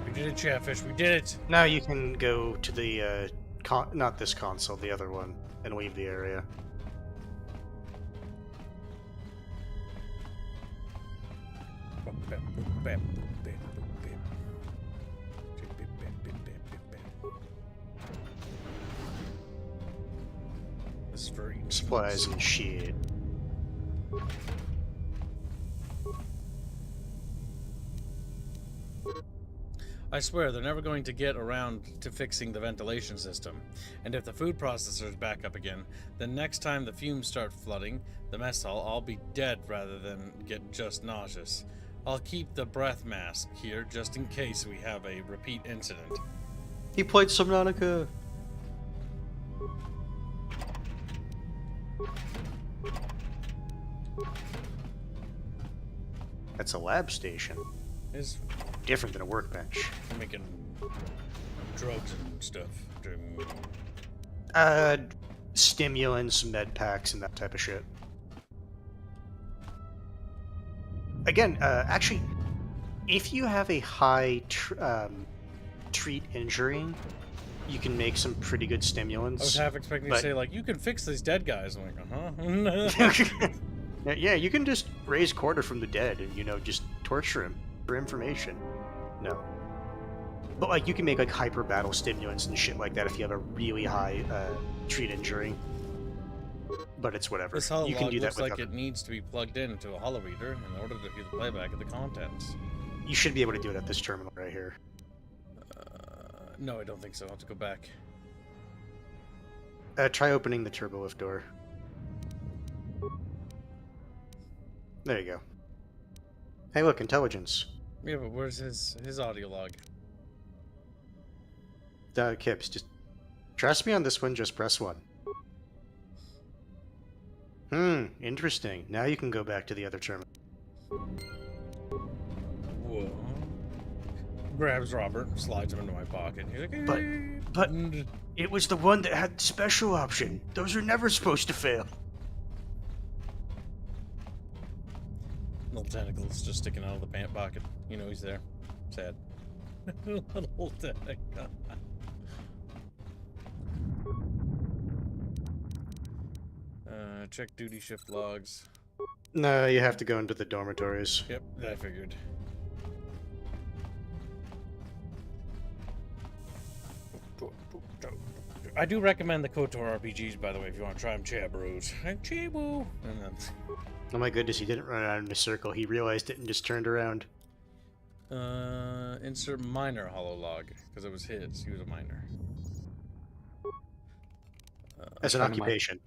We did it, Chatfish. We did it. Now you can go to the not this console, the other one, and leave the area. This is for supplies and shit. I swear, they're never going to get around to fixing the ventilation system. And if the food processor's back up again, then next time the fumes start flooding the mess hall, I'll be dead rather than get just nauseous. I'll keep the breath mask here just in case we have a repeat incident. He played Subnautica. That's a lab station. It's different than a workbench. Making drugs and stuff. Stimulants, med packs, and that type of shit. Again, actually, if you have a high treat injury, you can make some pretty good stimulants. I was half expecting to say, like, you can fix these dead guys. I'm like, uh-huh. Yeah, you can just raise Quarter from the dead and, just torture him for information. No. But, like, you can make, like, hyper battle stimulants and shit like that if you have a really high treat injury. But it's whatever. This hololog you can do that looks like without... it needs to be plugged into a holo reader in order to view the playback of the contents. You should be able to do it at this terminal right here. No, I don't think so. I'll have to go back. Try opening the turbo lift door. There you go. Hey, look, intelligence. Yeah, but where's his audio log? Kips, just trust me on this one, just press 1. Interesting. Now you can go back to the other terminal. Whoa. Grabs Robert, slides him into my pocket. He's like, hey. But it was the one that had the special option. Those are never supposed to fail. Little tentacles just sticking out of the pant pocket. You know he's there. Sad. Little tentacle. Check duty shift logs. No, you have to go into the dormitories. Yep, that I figured. I do recommend the KOTOR RPGs, by the way, if you want to try them, Chabros. Chabu! And then... Oh my goodness, he didn't run around in a circle. He realized it and just turned around. Insert minor hololog, because it was his. He was a minor. As an occupation.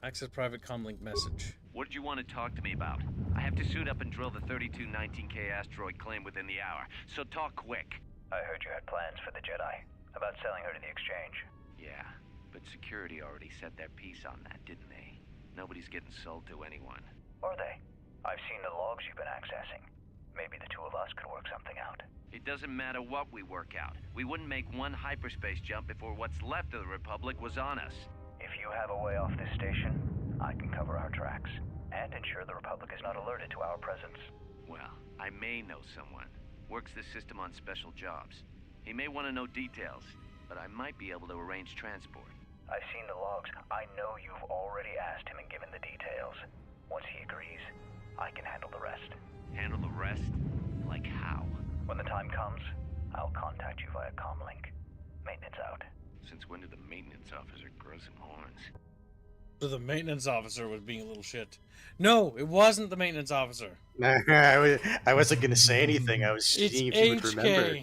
Access private comlink message. What did you want to talk to me about? I have to suit up and drill the 3219K asteroid claim within the hour, so talk quick. I heard you had plans for the Jedi, about selling her to the exchange. Yeah, but security already set their piece on that, didn't they? Nobody's getting sold to anyone. Are they? I've seen the logs you've been accessing. Maybe the two of us could work something out. It doesn't matter what we work out. We wouldn't make one hyperspace jump before what's left of the Republic was on us. If you have a way off this station, I can cover our tracks, and ensure the Republic is not alerted to our presence. Well, I may know someone. Works this system on special jobs. He may want to know details, but I might be able to arrange transport. I've seen the logs. I know you've already asked him and given the details. Once he agrees, I can handle the rest. Handle the rest? Like how? When the time comes, I'll contact you via comlink. Maintenance out. Since when did the maintenance officer grow some horns? So the maintenance officer was being a little shit. No, it wasn't the maintenance officer. I wasn't going to say anything. I was seeing if you would remember.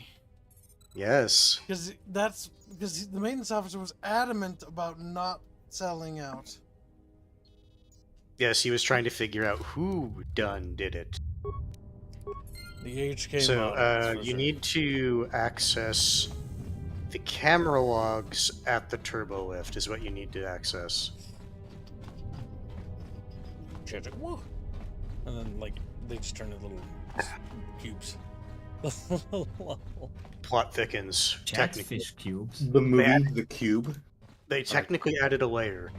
Yes. Because the maintenance officer was adamant about not selling out. Yes, he was trying to figure out who did it. The HK. So you need to access the camera logs at the turbo lift is what you need to access. And then, like, they just turn into little cubes. Plot thickens. Chatfish cubes. The movie, The Cube. They technically added a layer.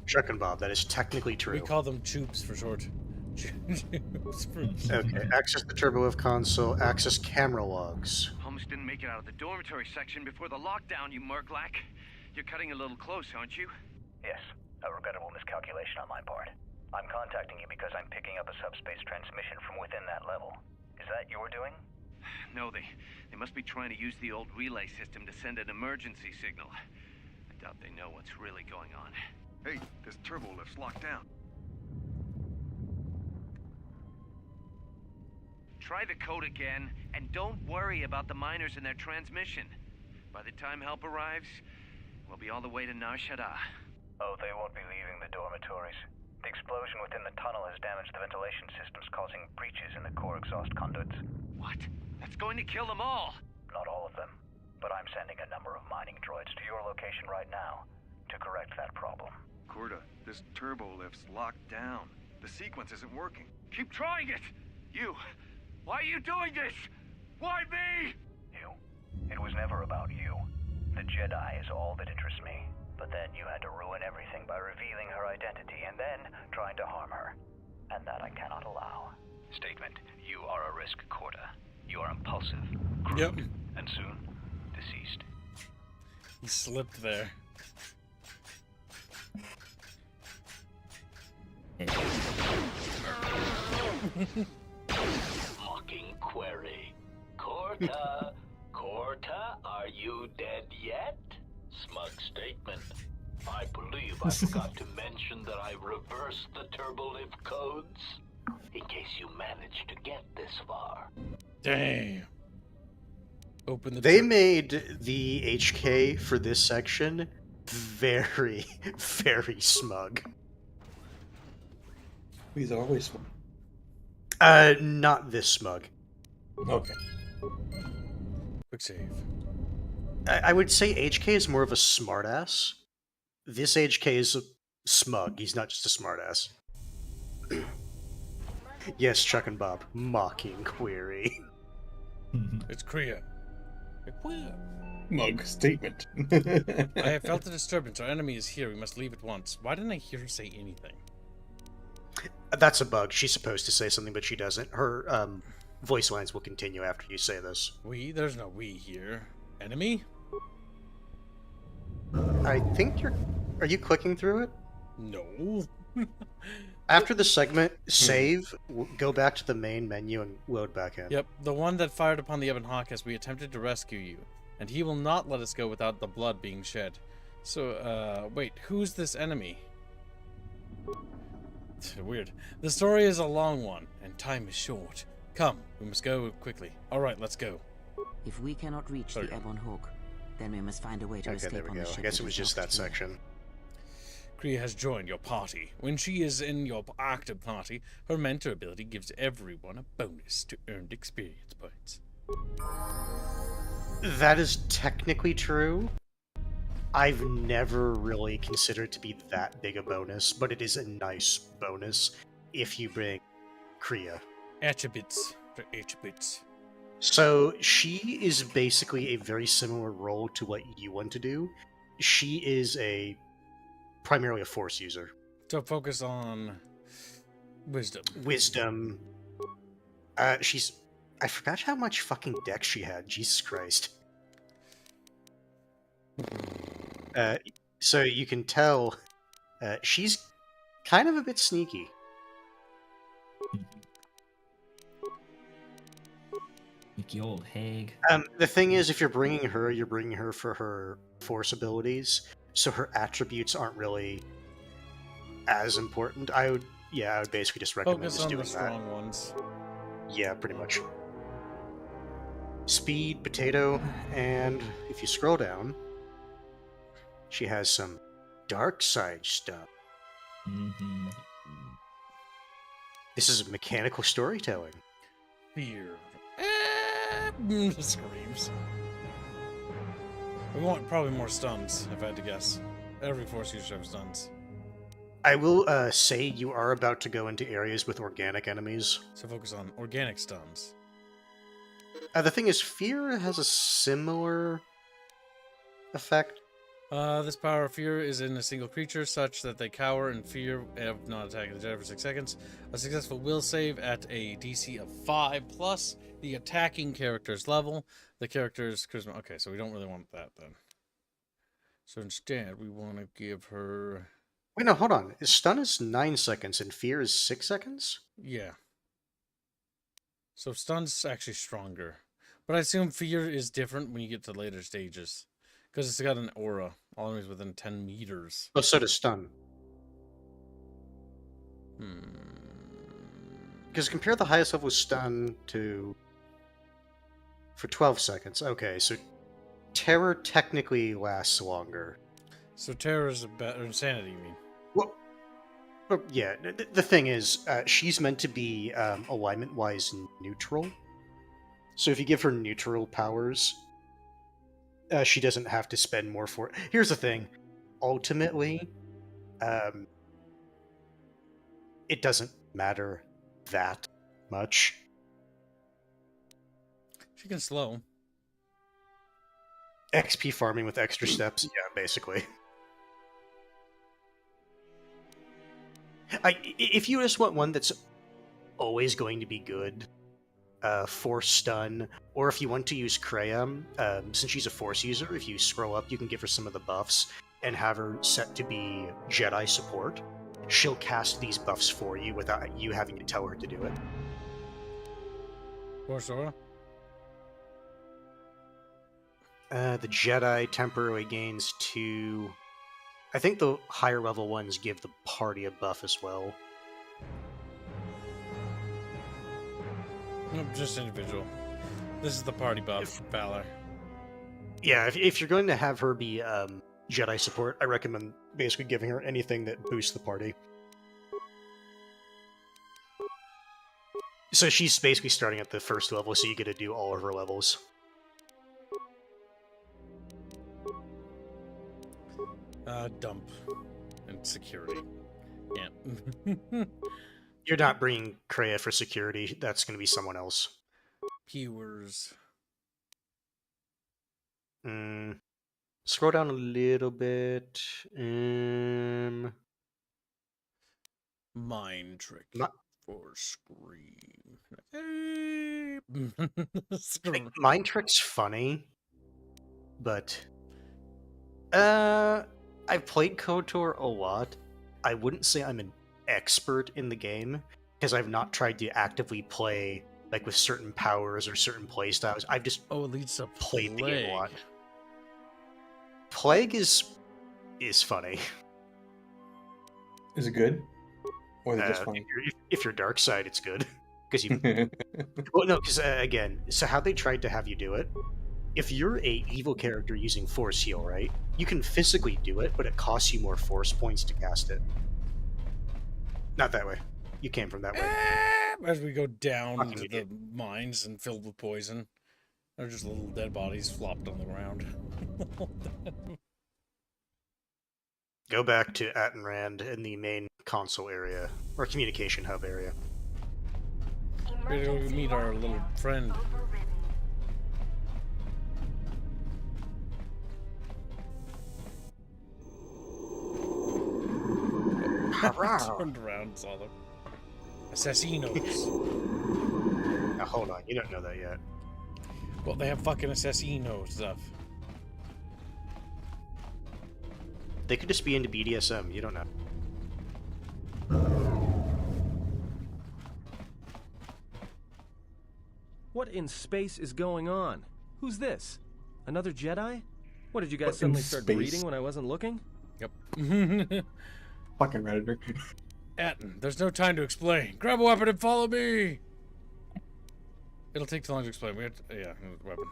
Chuck and Bob, that is technically true. We call them tubes for short. Okay, access the TurboLift console, access camera logs. Almost didn't make it out of the dormitory section before the lockdown, you murglak. You're cutting a little close, aren't you? Yes, a regrettable miscalculation on my part. I'm contacting you because I'm picking up a subspace transmission from within that level. Is that your doing? No, they must be trying to use the old relay system to send an emergency signal. I doubt they know what's really going on. Hey, this turbo lift's locked down. Try the code again, and don't worry about the miners and their transmission. By the time help arrives, we'll be all the way to Nar Shaddaa. Oh, they won't be leaving the dormitories. The explosion within the tunnel has damaged the ventilation systems, causing breaches in the core exhaust conduits. What? That's going to kill them all! Not all of them, but I'm sending a number of mining droids to your location right now to correct that problem. Corda, this turbo lift's locked down. The sequence isn't working. Keep trying it! Why are you doing this? Why me? You. It was never about you. The Jedi is all that interests me. But then you had to ruin everything by revealing her identity and then trying to harm her. And that I cannot allow. Statement. You are a risk, Corda. You are impulsive, crude, and soon deceased. He slipped there. Mocking query. Corta, are you dead yet? Smug statement. I believe I forgot to mention that I reversed the turbolift codes, in case you managed to get this far. Damn. Open the They made the HK for this section very, very smug. He's always smug. Not this smug. Okay. Quick save. I would say HK is more of a smartass. This HK is smug. He's not just a smartass. Yes, Chuck and Bob. Mocking query. It's Kreia. Mug statement. I have felt a disturbance. Our enemy is here. We must leave at once. Why didn't I hear her say anything? That's a bug. She's supposed to say something, but she doesn't. Her voice lines will continue after you say this. We? There's no we here. Enemy? I think you're Are you clicking through it? No. After the segment, save, go back to the main menu, and load back in. Yep, the one that fired upon the Ebon Hawk as we attempted to rescue you, and he will not let us go without the blood being shed. So, wait, who's this enemy? Weird. The story is a long one, and time is short. Come, we must go quickly. Alright, let's go. If we cannot reach the Ebon Hawk, then we must find a way to Okay, escape there we on go. the ship. I guess it was just that section. Kreia has joined your party. When she is in your active party, her mentor ability gives everyone a bonus to earned experience points. That is technically true. I've never really considered it to be that big a bonus, but it is a nice bonus if you bring Kreia. Attributes for attributes. So she is basically a very similar role to what you want to do. She is primarily a force user. So focus on wisdom. Wisdom. I forgot how much fucking dex she had. Jesus Christ. So you can tell she's kind of a bit sneaky. Sneaky old hag. The thing is, if you're bringing her for her force abilities, so her attributes aren't really as important. I would basically just recommend Focus just on doing the strong ones. Yeah, pretty much. Speed, potato, and if you scroll down, she has some dark side stuff. Mm-hmm. This is mechanical storytelling. Fear. Screams. We want probably more stuns, if I had to guess. Every force user has stuns. I will say you are about to go into areas with organic enemies. So focus on organic stuns. The thing is, fear has a similar effect. This power of fear is in a single creature, such that they cower in fear of not attacking the Jedi for 6 seconds. A successful will save at a DC of 5 plus the attacking character's level. The character's charisma. Okay, so we don't really want that then. So instead, we want to give her. Wait, no, hold on. Stun is 9 seconds and fear is 6 seconds? Yeah. So stun's actually stronger. But I assume fear is different when you get to later stages. Because it's got an aura. All enemies within 10 meters. Oh, so does stun. Because compare the highest level stun to... for 12 seconds. Okay, so terror technically lasts longer. So terror is a better insanity, you mean? Well, yeah, the thing is, she's meant to be alignment-wise neutral. So if you give her neutral powers, she doesn't have to spend more for it. Here's the thing. Ultimately, it doesn't matter that much. She can slow. XP farming with extra steps, yeah, basically. If you just want one that's always going to be good, force stun, or if you want to use Kreia, since she's a force user, if you scroll up, you can give her some of the buffs and have her set to be Jedi support. She'll cast these buffs for you without you having to tell her to do it. Force aura? The Jedi temporarily gains 2... I think the higher level ones give the party a buff as well. Nope, just individual. This is the party buff, Valor. Yeah, if you're going to have her be Jedi support, I recommend basically giving her anything that boosts the party. So she's basically starting at the first level, so you get to do all of her levels. Dump and security. Yeah. You're not bringing Kreia for security. That's going to be someone else. Pewers. Scroll down a little bit. Mind trick for scream. Mind trick's funny, but I've played KOTOR a lot. I wouldn't say I'm an expert in the game because I've not tried to actively play like with certain powers or certain playstyles. I've just it leads to played the game a lot. Plague. Plague is funny. Is it good? Or is it just funny? If you're dark side, it's good because you. Well, no, because again, so how they tried to have you do it. If you're a evil character using Force Heal, right, you can physically do it, but it costs you more Force points to cast it. Not that way. You came from that way. As we go down to the mines and filled with poison, they're just little dead bodies flopped on the ground. Go back to Atton in the main console area, or communication hub area. We're going to meet our little friend. Turned around and saw them. Assassinos. Now hold on, you don't know that yet. Well, they have fucking assassino stuff. They could just be into BDSM, you don't know. What in space is going on? Who's this? Another Jedi? What, did you guys suddenly start breeding when I wasn't looking? Yep. Fucking Redditor. Atton, there's no time to explain. Grab a weapon and follow me! It'll take too long to explain. We have to, yeah, weapon.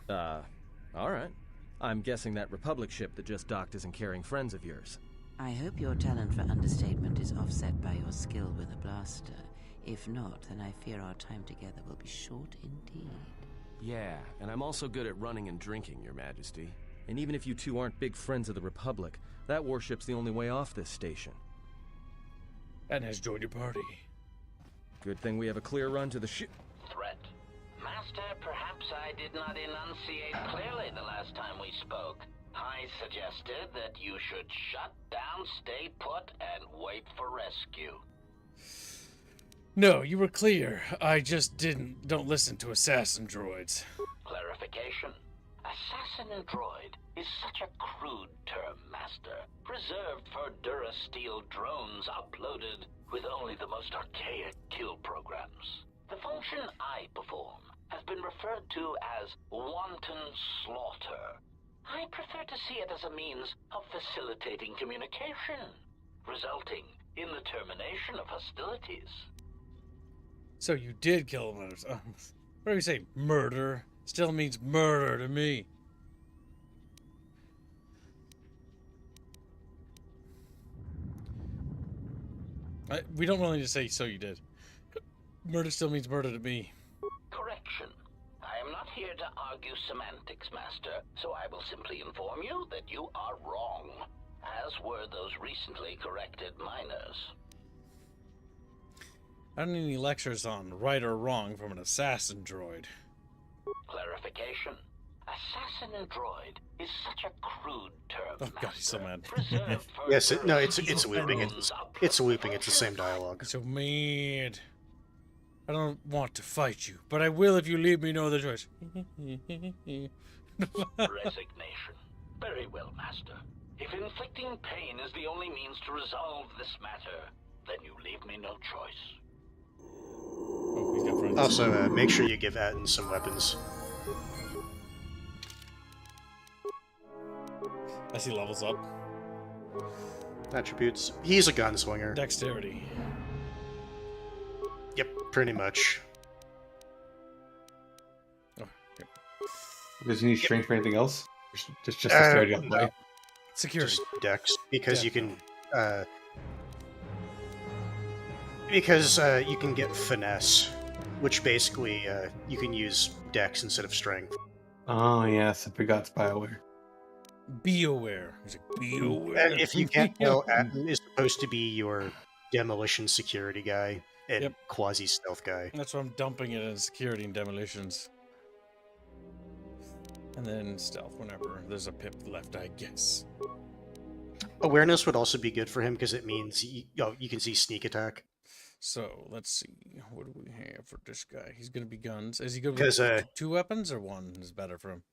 Alright. I'm guessing that Republic ship that just docked isn't carrying friends of yours. I hope your talent for understatement is offset by your skill with a blaster. If not, then I fear our time together will be short indeed. Yeah, and I'm also good at running and drinking, Your Majesty. And even if you two aren't big friends of the Republic, that warship's the only way off this station. Atton has joined your party. Good thing we have a clear run to the ship. Threat. Master, perhaps I did not enunciate clearly the last time we spoke. I suggested that you should shut down, stay put, and wait for rescue. No, you were clear. I just don't listen to assassin droids. Clarification. Assassin and droid is such a crude term, Master. Reserved for Durasteel drones uploaded with only the most archaic kill programs. The function I perform has been referred to as wanton slaughter. I prefer to see it as a means of facilitating communication, resulting in the termination of hostilities. So you did kill him. What do you say? Murder still means murder to me. We don't really need to say so you did. Murder still means murder to me. Correction. I am not here to argue semantics, Master, so I will simply inform you that you are wrong, as were those recently corrected miners. I don't need any lectures on right or wrong from an assassin droid. Clarification. Assassin and droid is such a crude term, Oh god, he's so mad. Yes, it's looping. It's looping. It's the same dialogue. So mad. I don't want to fight you, but I will if you leave me no other choice. Resignation. Very well, Master. If inflicting pain is the only means to resolve this matter, then you leave me no choice. Oh, he's got friends. Also, make sure you give Atton some weapons. As he levels up. Attributes. He's a gunslinger. Dexterity. Yep, pretty much. Oh, yep. Does he need strength for anything else? Just dexterity on the way. Security. Just dex, because you can you can get finesse, which basically you can use dex instead of strength. Oh yes, I forgot it's BioWare. Be aware. He's like, be aware. And if you can't know, Atton is supposed to be your demolition security guy and quasi stealth guy. That's why I'm dumping it in security and demolitions. And then stealth whenever there's a pip left, I guess. Awareness would also be good for him because it means you can see sneak attack. So let's see, what do we have for this guy? He's gonna be guns. Is he good with 2 weapons or 1 is better for him?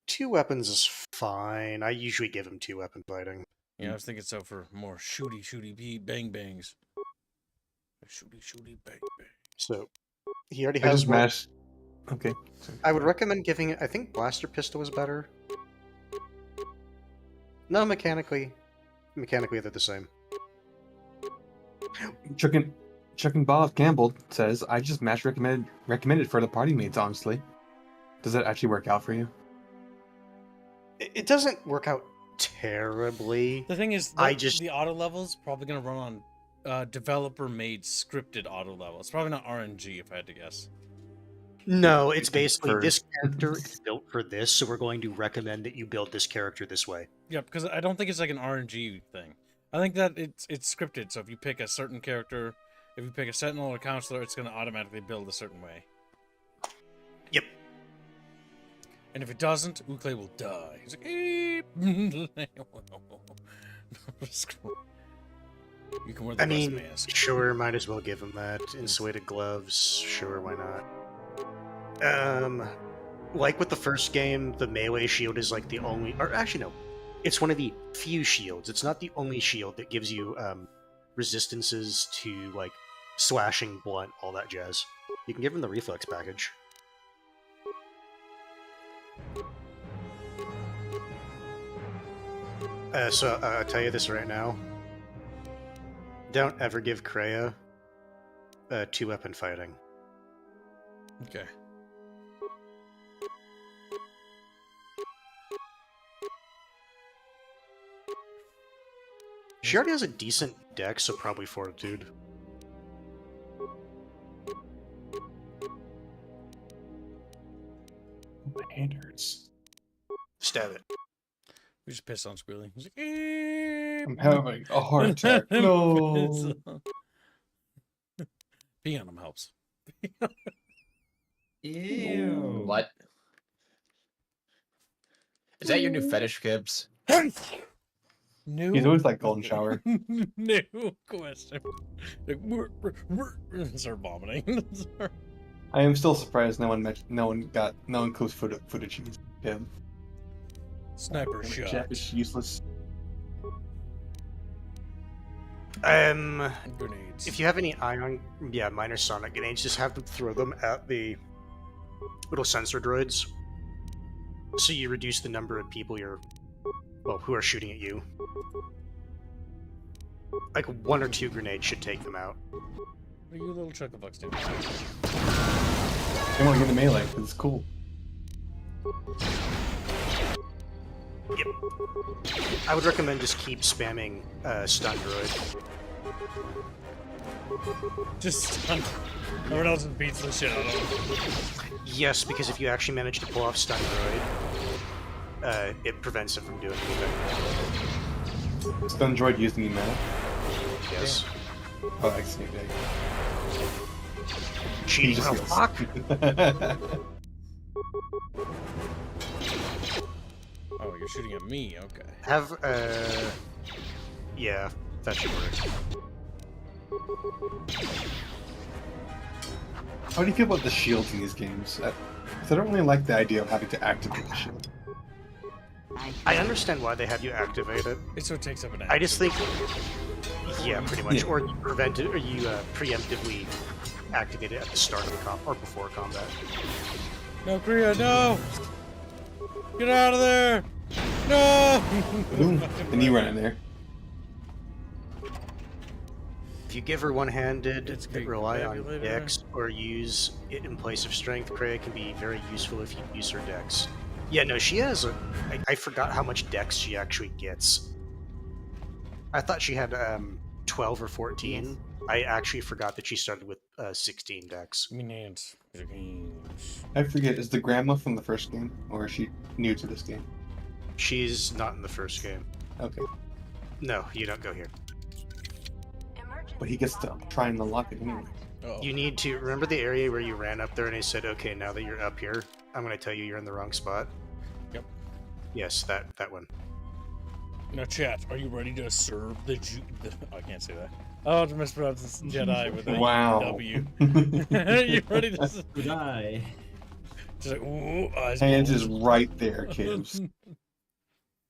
2 weapons is fine. I usually give him 2-weapon fighting. Yeah, I was thinking so for more shooty bang bangs. Shooty bang bang. So he already I has just mashed. Okay. Sorry. I would recommend giving it. I think blaster pistol is better. No, mechanically they're the same. Chucking Bob Campbell says, "I just match recommended for the party mates. Honestly, does that actually work out for you?" It doesn't work out terribly. The thing is, the auto level is probably going to run on developer-made scripted auto level. It's probably not RNG, if I had to guess. No, it's basically this character is built for this, so we're going to recommend that you build this character this way. Yeah, because I don't think it's like an RNG thing. I think that it's scripted, so if you pick a certain character, if you pick a Sentinel or Counselor, it's going to automatically build a certain way. Yep. And if it doesn't, Uklay will die. He's like, you can wear the best mask. Sure, might as well give him that. Insulated gloves, sure, why not? Like with the first game, the melee shield is like the only, or actually no, it's one of the few shields. It's not the only shield that gives you resistances to like slashing, blunt, all that jazz. You can give him the reflex package. So I'll tell you this right now. Don't ever give Kreia 2-weapon fighting. Okay. She already has a decent dex, so probably fortitude. My hand hurts. Stab it. We just pissed on Squealy. He's like, I'm having a heart attack. No. Peeing on him helps. Ew. What? Is that your new fetish, Gibbs? New? He's always like golden shower. New question. Start vomiting. I am still surprised no one includes footage. Yeah. Sniper shot. Chatfish useless. Grenades. If you have any minor sonic grenades, just have them throw them at the little sensor droids. So you reduce the number of people who are shooting at you. Like 1 or 2 grenades should take them out. What are you little chuckabucks doing? They want to get the melee because it's cool. Yep. I would recommend just keep spamming stun droid. Just stun. Everyone else beats the shit out of him. Yes, because if you actually manage to pull off stun droid, it prevents it from doing anything. Stun droid using you now? Yes. Yeah. Oh, I see. Cheating, oh, fuck! Oh, you're shooting at me, okay. Yeah, that should work. How do you feel about the shields in these games? I don't really like the idea of having to activate the shield. I understand why they have you activate it. So it takes up an action. I just think, yeah, pretty much. Yeah. Or you prevent it, or you preemptively activate it at the start of the or before combat. No, Kreia, no! Get out of there! No! Boom. And you run in there. If you give her one-handed, rely on dex, or use it in place of strength, Kreia can be very useful if you use her dex. Yeah, no, she has I forgot how much dex she actually gets. I thought she had 12 or 14. I actually forgot that she started with 16 dex. I forget, is the grandma from the first game, or is she new to this game? She's not in the first game. Okay. No, you don't go here. But he gets to try and unlock it anyway. Uh-oh. You need to remember the area where you ran up there and he said, okay, now that you're up here, I'm going to tell you you're in the wrong spot. Yep. Yes, that one. Now, chat, are you ready to serve the I can't say that. Oh, to mispronounce this Jedi with a W. You ready to die? Just like, ooh, eyes Hands is right there, kids.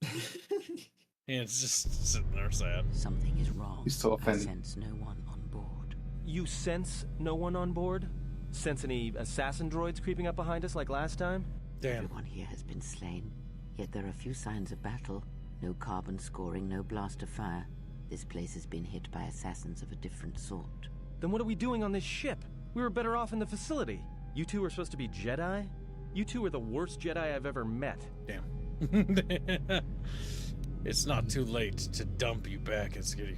Yeah, it's just sitting there sad. Something is wrong. He's so I offended. sense no one on board. You sense no one on board? Sense any assassin droids creeping up behind us like last time? Damn. Everyone here has been slain, yet there are few signs of battle. No carbon scoring, no blast of fire. This place has been hit by assassins of a different sort. Then what are we doing on this ship? We were better off in the facility. You two are supposed to be Jedi? You two are the worst Jedi I've ever met. Damn. It's not too late to dump you back at Skitty.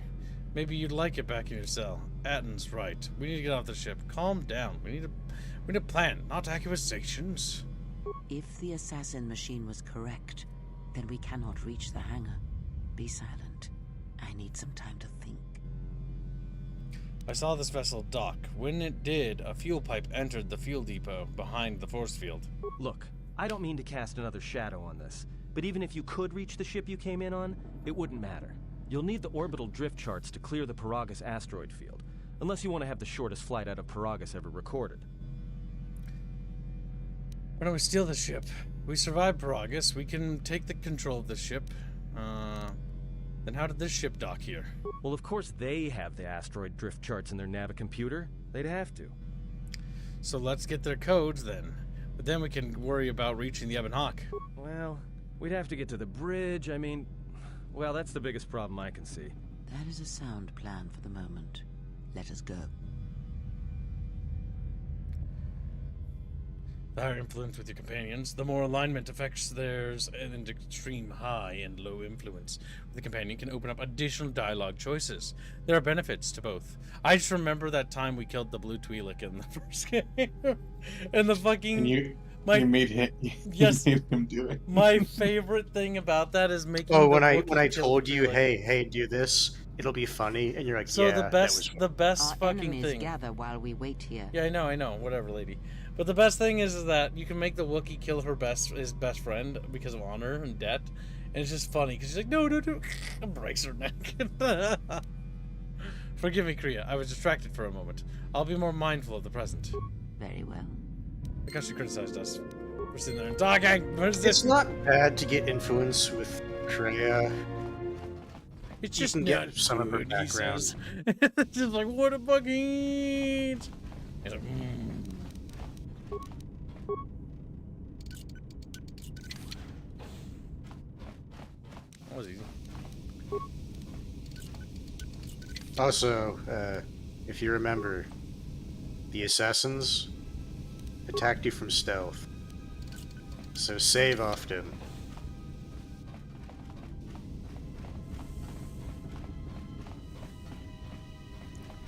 Maybe you'd like it back in your cell. Atton's right. We need to get off the ship. Calm down. We need a plan, not accusations. If the assassin machine was correct, then we cannot reach the hangar. Be silent. I need some time to think. I saw this vessel dock. When it did, a fuel pipe entered the fuel depot behind the force field. Look, I don't mean to cast another shadow on this, but even if you could reach the ship you came in on, it wouldn't matter. You'll need the orbital drift charts to clear the Peragus asteroid field, unless you want to have the shortest flight out of Peragus ever recorded. Why don't we steal the ship? We survive Peragus. We can take the control of the ship. Then how did this ship dock here? Well, of course they have the asteroid drift charts in their Navicomputer. They'd have to. So let's get their codes then. But then we can worry about reaching the Ebon Hawk. Well, we'd have to get to the bridge. I mean, well, that's the biggest problem I can see. That is a sound plan for the moment. Let us go. The higher influence with your companions, the more alignment affects theirs, and an extreme high and low influence with the companion can open up additional dialogue choices. There are benefits to both. I just remember that time we killed the blue Twi'lek in the first game. And the fucking... And you made him, yes, you made him do it. My favorite thing about that is making when I told you, hey, do this, it'll be funny, and you're like, so yeah, the that best Our fucking enemies thing. gather while we wait here. Yeah, I know, whatever, lady. But the best thing is that you can make the Wookiee kill his best friend because of honor and debt, and it's just funny because she's like, no, and breaks her neck. Forgive me, Kreia. I was distracted for a moment. I'll be more mindful of the present. Very well. Because she criticized us for sitting there and talking. It's not bad to get influence with Kreia. It's You just can not get some of her good, he background. says. It's just like, what a fucking eat. He's like, That was easy. Also, if you remember, the assassins attacked you from stealth. So save often.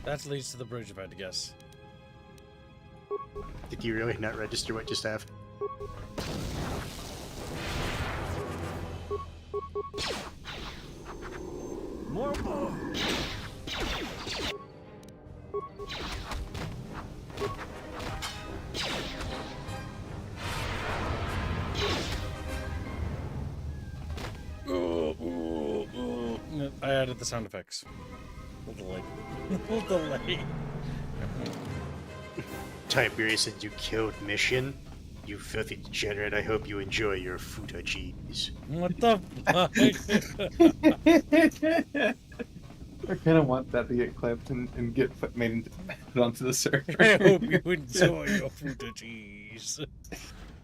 That leads to the bridge, if I had to guess. Did you really not register what just happened? More. I added the sound effects. We'll delay. We'll delay. Tiberius said you killed Mission. You filthy degenerate, I hope you enjoy your Futa cheese. What the fuck? I kind of want that to get clipped and get made onto the server. I hope you enjoy your Futa cheese.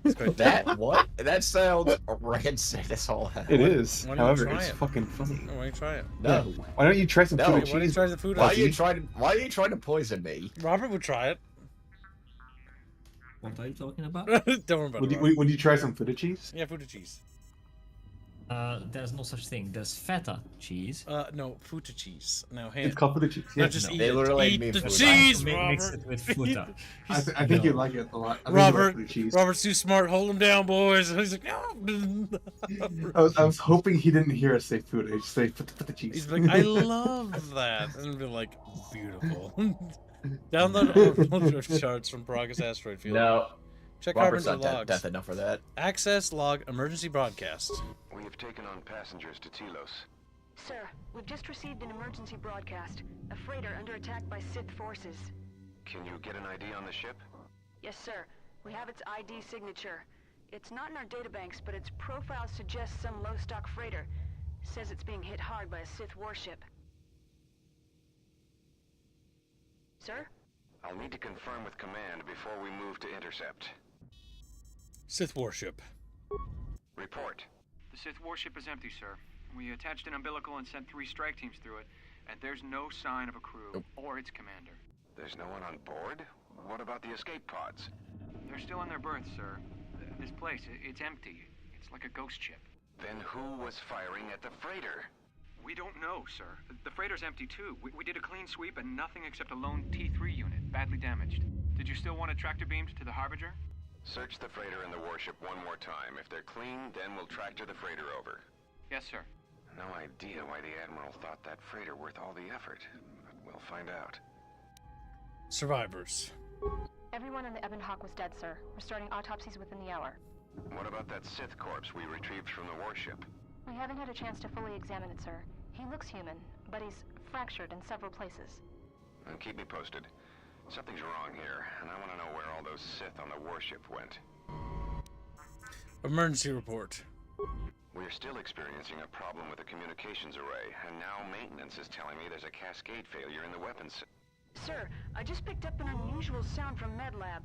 That what? That sounds rancid. That's all. It is. Why don't you However, try it's it? fucking funny. Why don't you try it? No. Why don't you try some No. Futa Why cheese? don't you try the Futa Why are cheese? you trying to poison me? Robert would try it. What are you talking about? Don't worry about Would it. you, would you try some Futa cheese? Yeah, Futa cheese. There's no such thing. There's feta cheese. No, Futa cheese. No, hey. It's called Futa cheese. No, Yeah. just No. eat They it. literally Eat made the Futa. cheese, Mix Robert. it with futa. I think you'd like it a lot. I think Robert, you'd like Futa cheese. Robert's too smart. Hold him down, boys. He's like, no. I was hoping he didn't hear us say Futa. He'd say Futa cheese. He's like, I love that, and be like, beautiful. Download orbital drift charts from Peragus asteroid field. No. Check Robert's Harbinger not logs. death enough for that. Access log emergency broadcast. We have taken on passengers to Telos. Sir, we've just received an emergency broadcast. A freighter under attack by Sith forces. Can you get an ID on the ship? Yes, sir. We have its ID signature. It's not in our databanks, but its profile suggests some low-stock freighter. Says it's being hit hard by a Sith warship. Sir? I'll need to confirm with command before we move to intercept. Sith warship. Report. The Sith warship is empty, sir. We attached an umbilical and sent 3 strike teams through it, and there's no sign of a crew or its commander. There's no one on board? What about the escape pods? They're still in their berths, sir. This place, it's empty. It's like a ghost ship. Then who was firing at the freighter? We don't know, sir. The freighter's empty, too. We did a clean sweep and nothing except a lone T3 unit, badly damaged. Did you still want it tractor beamed to the Harbinger? Search the freighter and the warship one more time. If they're clean, then we'll tractor the freighter over. Yes, sir. No idea why the Admiral thought that freighter worth all the effort, but we'll find out. Survivors. Everyone in the Ebon Hawk was dead, sir. We're starting autopsies within the hour. What about that Sith corpse we retrieved from the warship? We haven't had a chance to fully examine it, sir. He looks human, but he's fractured in several places. And keep me posted. Something's wrong here, and I want to know where all those Sith on the warship went. Emergency report. We're still experiencing a problem with the communications array, and now maintenance is telling me there's a cascade failure in the weapons. Sir, I just picked up an unusual sound from MedLab.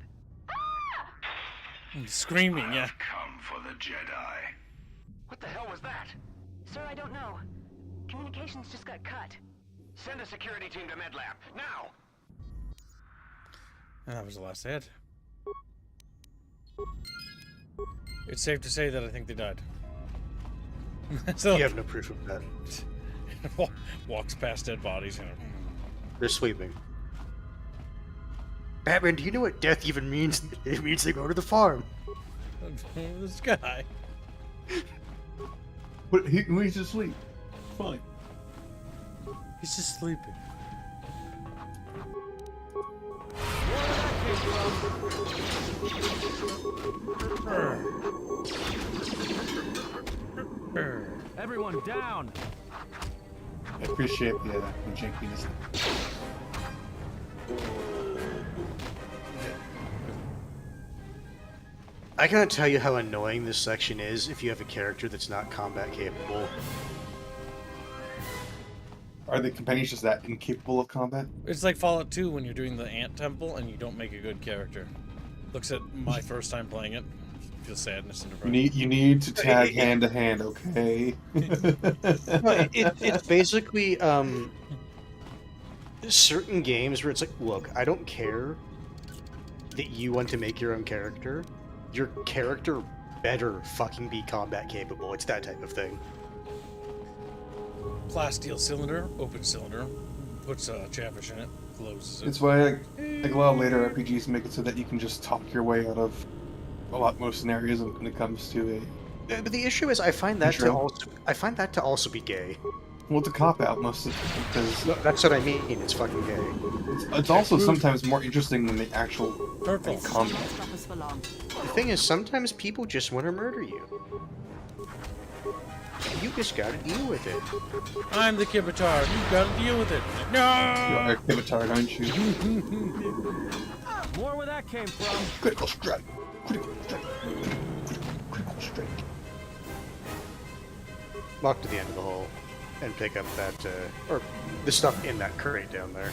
Screaming, yeah. Come for the Jedi. What the hell was that? Sir, I don't know. Communications just got cut. Send a security team to MedLab, now! And that was the last hit. It's safe to say that I think they died. So, you have no proof of that. Walks past dead bodies. And... They're sleeping. Batman, do you know what death even means? It means they go to the farm. This guy. But he's asleep. Fine. He's just sleeping. Everyone down! I appreciate the jankiness. I cannot tell you how annoying this section is if you have a character that's not combat capable. Are the companions just that incapable of combat? It's like Fallout 2 when you're doing the ant temple and you don't make a good character. Looks at my first time playing it. Feel sadness and depression. You need to tag hand to hand, okay? It's basically certain games where it's like, look, I don't care that you want to make your own character. Your character better fucking be combat capable. It's that type of thing. Plasteel cylinder, open cylinder, puts a Chatfish in it, closes it. It's why like a lot of later RPGs make it so that you can just talk your way out of a lot more scenarios when it comes to a. But the issue is, I find that to also be gay. Well, it's a cop out most of it because no, that's what I mean. It's fucking gay. It's also sometimes more interesting than the actual combat. The thing is, sometimes people just want to murder you. You just gotta deal with it. I'm the Kibitar. You gotta deal with it. No! You are a Kibitar, aren't you? More where that came from. Critical strike. Critical strike. Critical strike. Walk to the end of the hole and pick up that, or the stuff in that crate down there.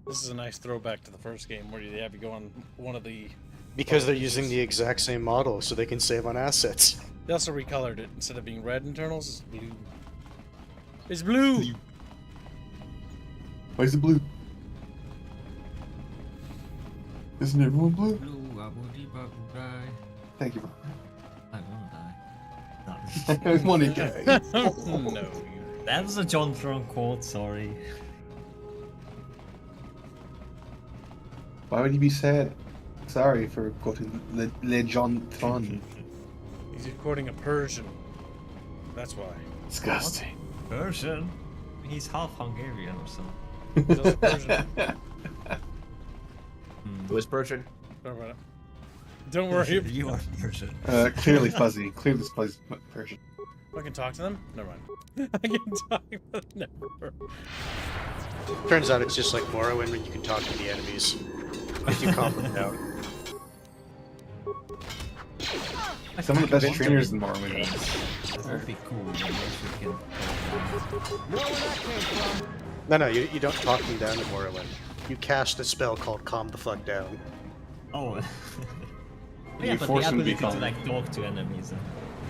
This is a nice throwback to the first game where they have you go on one of the... Because they're using the exact same model, so they can save on assets. They also recolored it. Instead of being red internals, it's blue. It's blue! Why is it blue? Isn't everyone blue? Thank you. I wanna die. I want to die. No. That was a John Tron quote, sorry. Why would you be sad? Sorry for quoting Le John Tron. He's quoting a Persian. That's why. Disgusting. What? Persian? He's half Hungarian or something. He's also Persian. Who is Persian? Don't worry about it. Don't worry. You are Persian. Clearly fuzzy. Clearly fuzzy Persian. I can talk to them? Never mind. I can talk, but never. Turns out it's just like Morrowind when you can talk to the enemies if you calm them down. Some of the best trainers in Morrowind. That would be cool. No, you don't talk them down in Morrowind. You cast a spell called Calm the Fuck Down. Oh. You Yeah, but force the them to be ability to calm. like talk to enemies.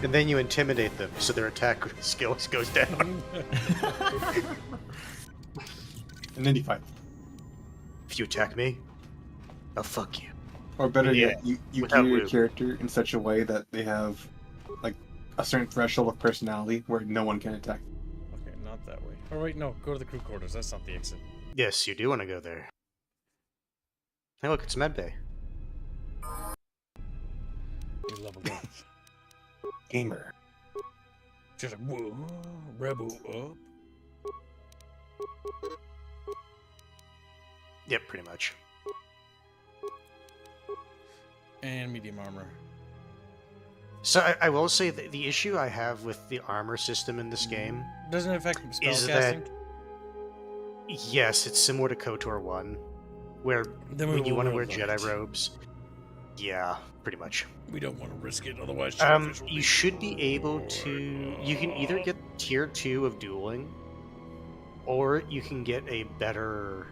And then you intimidate them, so their attack skills goes down. And then you fight. If you attack me, I'll fuck you. Or better Yeah, yet, you without gear your lube. character in such a way that they have like a certain threshold of personality where no one can attack. Okay, not that way. Oh wait, no, go to the crew quarters. That's not the exit. Yes, you do want to go there. Hey, look, it's Medbay. You leveled up. Gamer. Just like, whoa, rebel up. Yep, pretty much. And medium armor. So I will say that the issue I have with the armor system in this game Doesn't it affect spell is casting? that yes, it's similar to KOTOR 1, where Then we when you will want to wear roll Jedi light. robes, yeah, pretty much. We don't want to risk it, otherwise. You should be able to. You can either get tier 2 of dueling, or you can get a better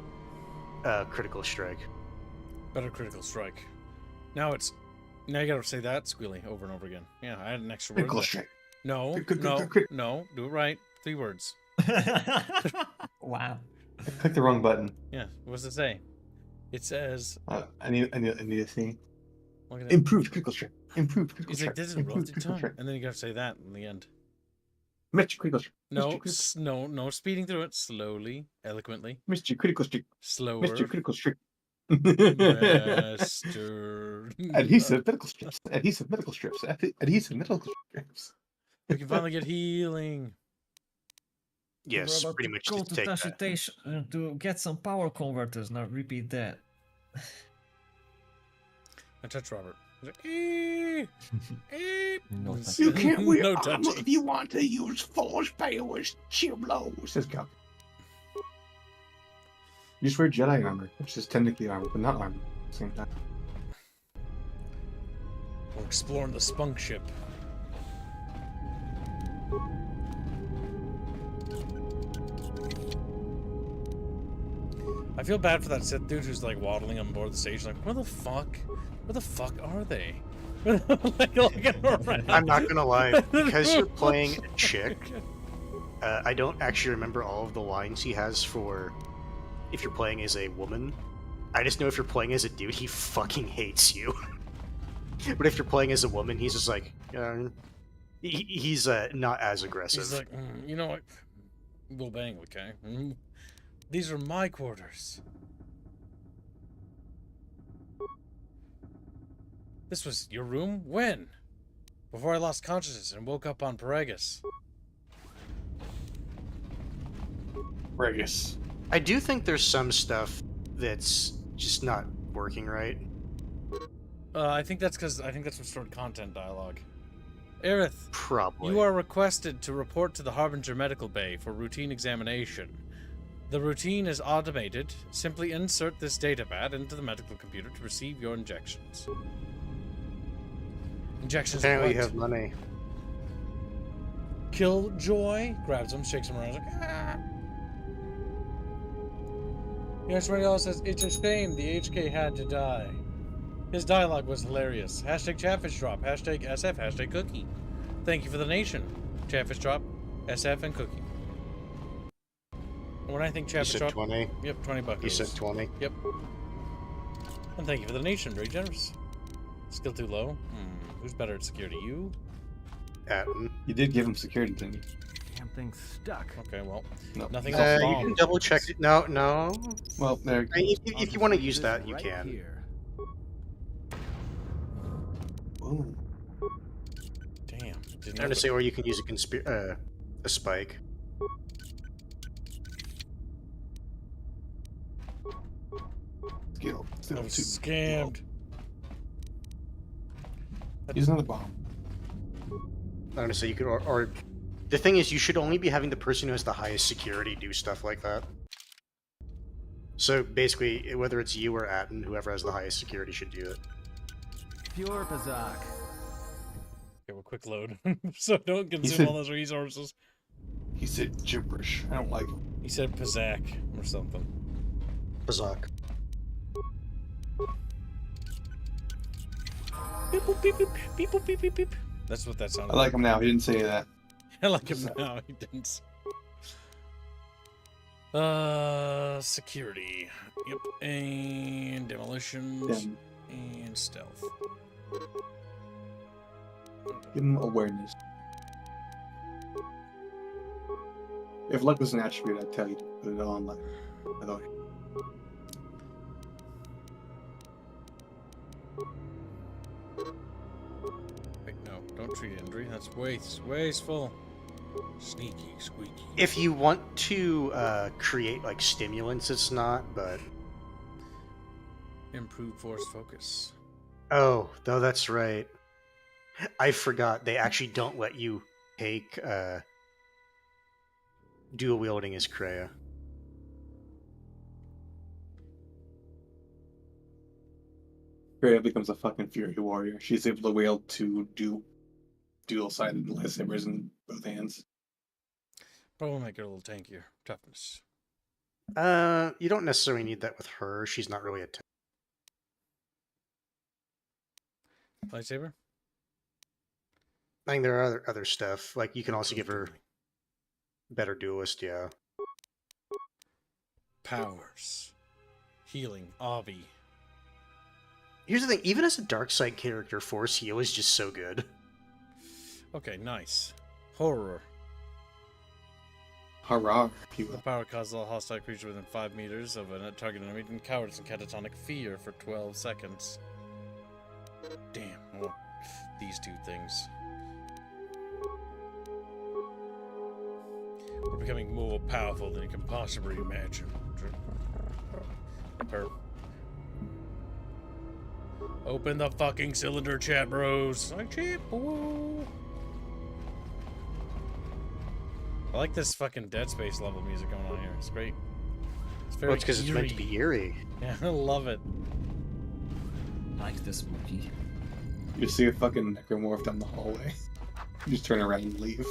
critical strike. Better critical strike. Now it's. Now you gotta say that squealy over and over again. Yeah, I had an extra word. Critical there. strike. No, no, do it right. 3 words. Wow. I clicked the wrong button. Yeah, what does it say? It says. I need to see. Look at that. Improved critical strike. Improved critical He's strike. like, this is Improved roasted critical tongue. strike. And then you gotta say that in the end. Mr. Critical strike. No, Mr. Critical- no speeding through it. Slowly, eloquently. Mr. Critical strike. Slower. Mr. Critical strike. Master. Adhesive medical strips. Adhesive medical strips. Adhesive medical strips. We can finally get healing. Yes, We're about pretty to much go just to take that. Tashitation to get some power converters. Now repeat that. I touch Robert. He's like, "Eh, eh." No You can't wear No armor touching. if you want to use force powers. Chill blows. Says Cal. You just wear Jedi armor, which is technically armor, but not armor at the same time. We're exploring the spunk ship. I feel bad for that Sith dude who's like waddling on board the station. Like, where the fuck are they? Like, looking around. I'm not gonna lie, because you're playing a chick, I don't actually remember all of the lines he has for if you're playing as a woman. I just know if you're playing as a dude, he fucking hates you. But if you're playing as a woman, he's just like, he's not as aggressive. He's like, you know what? We'll bang, okay? These are my quarters. This was your room? When? Before I lost consciousness and woke up on Peragus. Peragus. I do think there's some stuff that's just not working right. I think that's some stored content dialogue. Aerith, Probably. you are requested to report to the Harbinger medical bay for routine examination. The routine is automated. Simply insert this datapad into the medical computer to receive your injections. Injections. Apparently you what? have money. Killjoy grabs him, shakes him around, he's like, ah. Yes, Radial says, it's a shame the HK had to die. His dialogue was hilarious. Hashtag Chatfish Drop, hashtag SF, hashtag Cookie. Thank you for the nation. Chatfish Drop, SF, and Cookie. When I think You Chatfish said Drop... 20? Yep, 20 bucks. You said 20? Yep. And thank you for the nation, very generous. Skill too low? Who's better at security, you? Atton. You did give him security, didn't you? Damn thing's stuck. Okay, well, No. nothing else. You can double check it. No. Well, there. If you want to use that, you can. Ooh. Damn. I'm trying to say, or you can use a spike. Skill. I was scammed. Use another bomb. I'm trying to say you could, or the thing is, you should only be having the person who has the highest security do stuff like that. So basically, whether it's you or Atton, whoever has the highest security should do it. Pure Pazak. Okay, a quick load. So don't consume all those resources. He said gibberish. I don't like it. He said Pazak or something. Pazak. Beep, boop, beep, beep, beep, boop, beep, beep, beep. That's what that sounded I like him now. He didn't say that. I like him now. He didn't. Security. Yep. And demolitions. And stealth. Give him awareness. If luck was an attribute, I'd tell you to put it on, like, by the way. Wait, no, don't treat injury. That's wasteful. Sneaky, squeaky. If you want to create like stimulants, it's not, but Improve force focus. oh, no, that's right. I forgot. They actually don't let you take dual wielding as Kreia. Kreia becomes a fucking fury warrior. She's able to wield to do dual-sided lightsabers in both hands. Probably make her a little tankier. Toughness. You don't necessarily need that with her. She's not really a tank. Lightsaber? I think there are other stuff. Like, you can also give her better duelist, yeah. Powers. Healing. Avi. Here's the thing, even as a dark side character, Force Heal is just so good. Okay, nice. Horror. Hurrah. The power causes all hostile creatures within 5 meters of a target enemy in cowardice and catatonic fear for 12 seconds. Damn, I want these two things. We're becoming more powerful than you can possibly imagine. Open the fucking cylinder, chat bros. I cheap. Woo. I like this fucking Dead Space level music going on here. It's great. It's very Well, it's because it's meant to be eerie. Yeah, I love it. I like this movie. You just see a fucking necromorph down the hallway. You just turn around and leave.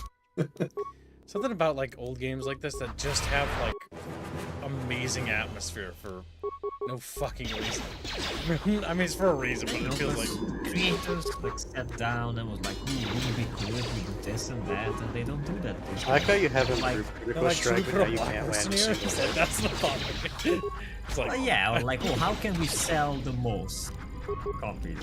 Something about like old games like this that just have like amazing atmosphere for no fucking reason. I mean, it's for a reason, but it feels like creators like sat down and was like, "Ooh, wouldn't it be cool if we do this and that?" And they don't do that. I like how you have him like, critical strike, but now you can't land a single hit. That's the problem. It's like, yeah, or like, oh, how can we sell the most copies?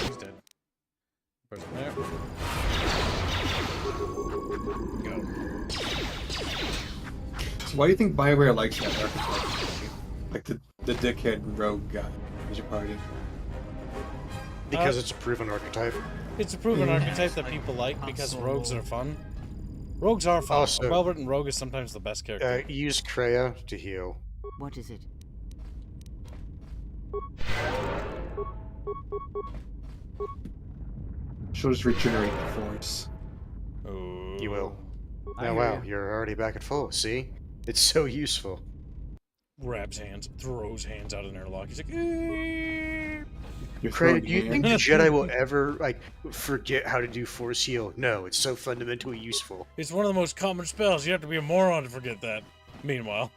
He's dead. Person there. Go. So why do you think BioWare likes that archetype? Like the dickhead rogue guy as your party? Because it's a proven archetype. It's a proven archetype that people like because rogues are fun. Rogues are fun. Also, a well-written rogue is sometimes the best character. Use Kreia to heal. What is it? She'll just regenerate the force. Oh. You will. I Oh hear wow, ya. you're already back at full. See? It's so useful. Grabs hands, throws hands out an airlock. He's like, "Eh." Kreia, do you think the Jedi will ever like forget how to do Force Heal? No, it's so fundamentally useful. It's one of the most common spells. You have to be a moron to forget that. Meanwhile.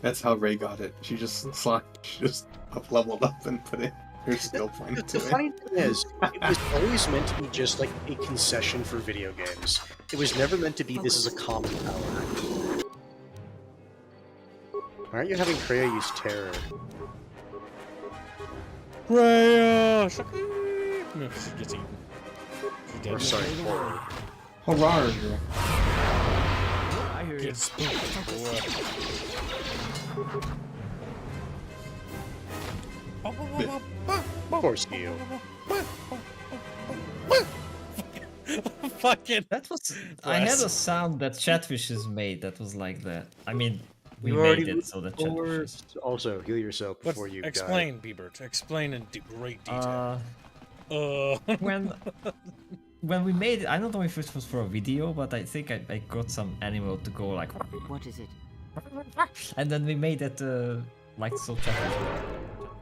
That's how Rey got it. She just up leveled up and put it her skill point The to it. funny thing is, it was always meant to be just like a concession for video games. It was never meant to be this is a common power. Why aren't you having Kreia use Terror? Kreia! No, she gets eaten. She's dead. Or sorry, Horror. Hurrah! I hear you. Get spooked, Force Heal. Fucking. That was. I had a sound that Chatfish has made that was like that. I mean, we You made already it so that or Chatfish is... also heal yourself before you explain, Biebert. Explain in great detail. When we made it, I don't know if it was for a video, but I think I got some animal to go like... What is it? And then we made that like so Chatfish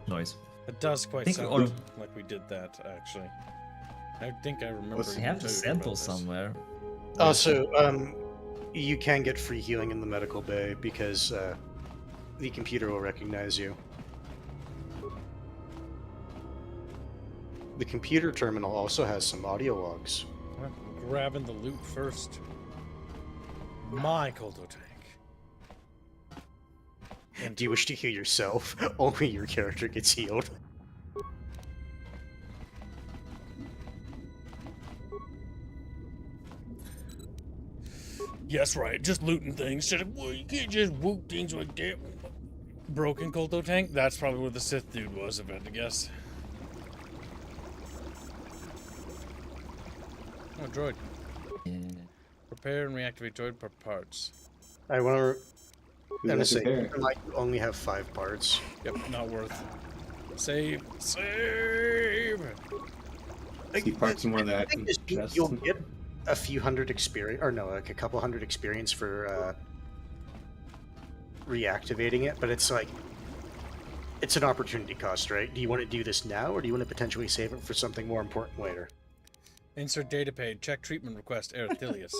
noise. It does quite sound like we did that, actually. I think I remember. We have the sample somewhere. Also, you can get free healing in the medical bay because the computer will recognize you. The computer terminal also has some audio logs. I'm grabbing the loot first. My Colto tank. And do you wish to heal yourself? Only your character gets healed. Yes, right. Just looting things. Well, you can't just whoop things like that. Broken Colto tank? That's probably where the Sith dude was, if I had to guess. Oh, droid. Repair and reactivate droid per parts. I want to say, repair? like, you only have 5 parts. Yep, not worth. Save. Save! Keep parts in one of that. I think you'll get a few hundred experience, or no, like a couple hundred experience for reactivating it, but it's like, it's an opportunity cost, right? Do you want to do this now, or do you want to potentially save it for something more important later? Insert data page. Check treatment request. Erithilius.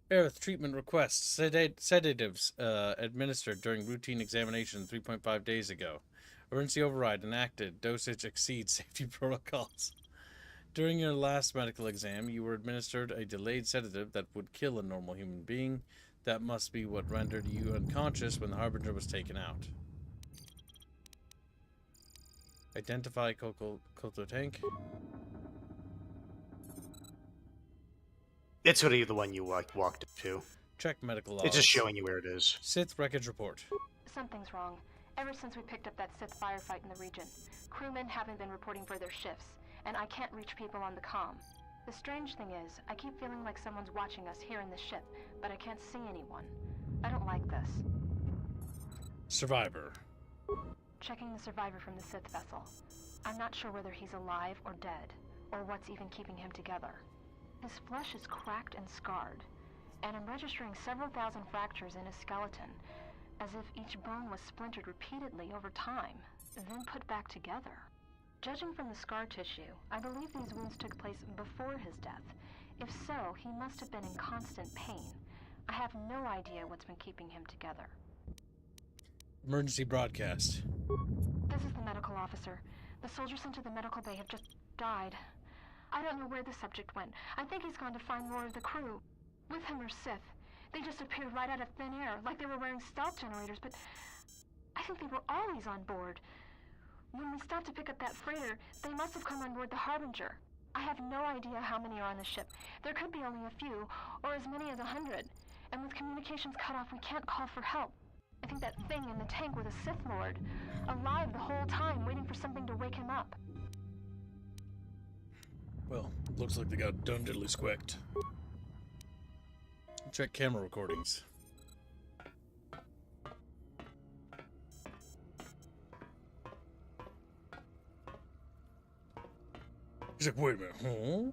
Erith treatment request. Sedatives administered during routine examination 3.5 days ago. Emergency override enacted. Dosage exceeds safety protocols. During your last medical exam, you were administered a delayed sedative that would kill a normal human being. That must be what rendered you unconscious when the Harbinger was taken out. Identify Colto tank. It's really the one you walked up to. Check medical logs. It's just showing you where it is. Sith wreckage report. Something's wrong. Ever since we picked up that Sith firefight in the region, crewmen haven't been reporting for their shifts, and I can't reach people on the comm. The strange thing is, I keep feeling like someone's watching us here in the ship, but I can't see anyone. I don't like this. Survivor. Checking the survivor from the Sith vessel. I'm not sure whether he's alive or dead, or what's even keeping him together. His flesh is cracked and scarred, and I'm registering several thousand fractures in his skeleton, as if each bone was splintered repeatedly over time, then put back together. Judging from the scar tissue, I believe these wounds took place before his death. If so, he must have been in constant pain. I have no idea what's been keeping him together. Emergency broadcast. This is the medical officer. The soldiers sent to the medical bay have just died. I don't know where the subject went. I think he's gone to find more of the crew. With him or Sith. They just appeared right out of thin air, like they were wearing stealth generators, but I think they were always on board. When we stopped to pick up that freighter, they must have come on board the Harbinger. I have no idea how many are on the ship. There could be only a few, or as many as 100. And with communications cut off, we can't call for help. I think that thing in the tank was a Sith Lord, alive the whole time, waiting for something to wake him up. Well, looks like they got done diddly squecked. Check camera recordings. He's like, wait a minute, huh?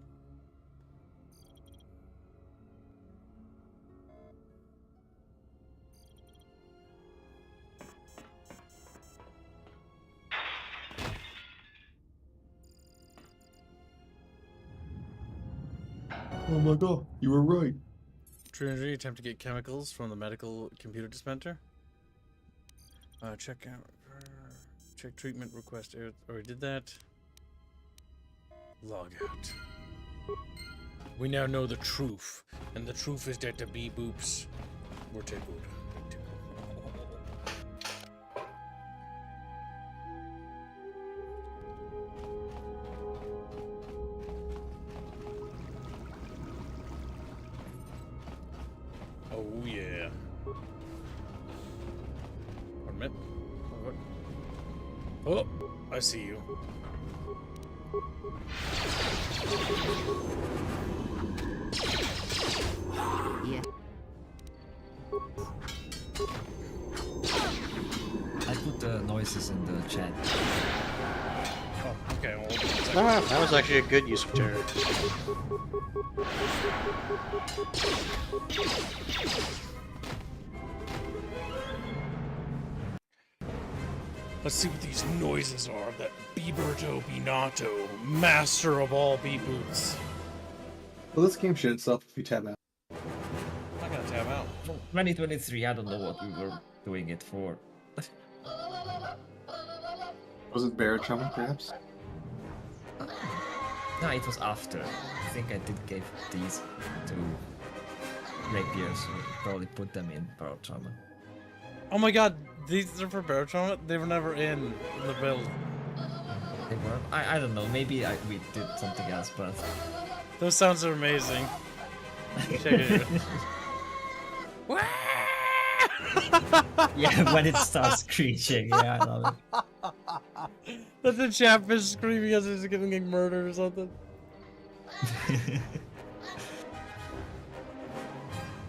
Oh my god, you were right. Trinity, attempt to get chemicals from the medical computer dispenser. Check out. Check treatment request. Already did that. Log out. We now know the truth, and the truth is that the bee boops were tickled. Oh yeah. One minute. Oh, I see you. Yeah. I put the noises in the chat. Oh, okay. Well, that was actually a good use of terror. Let's see what these noises are that Biberto Binato, master of all B-boots. Well, this game shit itself if you tab out. I'm not gonna tab out. 2023, I don't know what we were doing it for. Was it Baritone, perhaps? No, it was after. I think I did give these to rapiers, so probably put them in Baritone. Oh my god, these are for Baritone? They were never in the build. They were? I don't know, maybe we did something else, but... Those sounds are amazing. Check it out. Yeah, when it starts screeching, yeah, I love it. That's a chatfish screaming as he's getting murdered or something.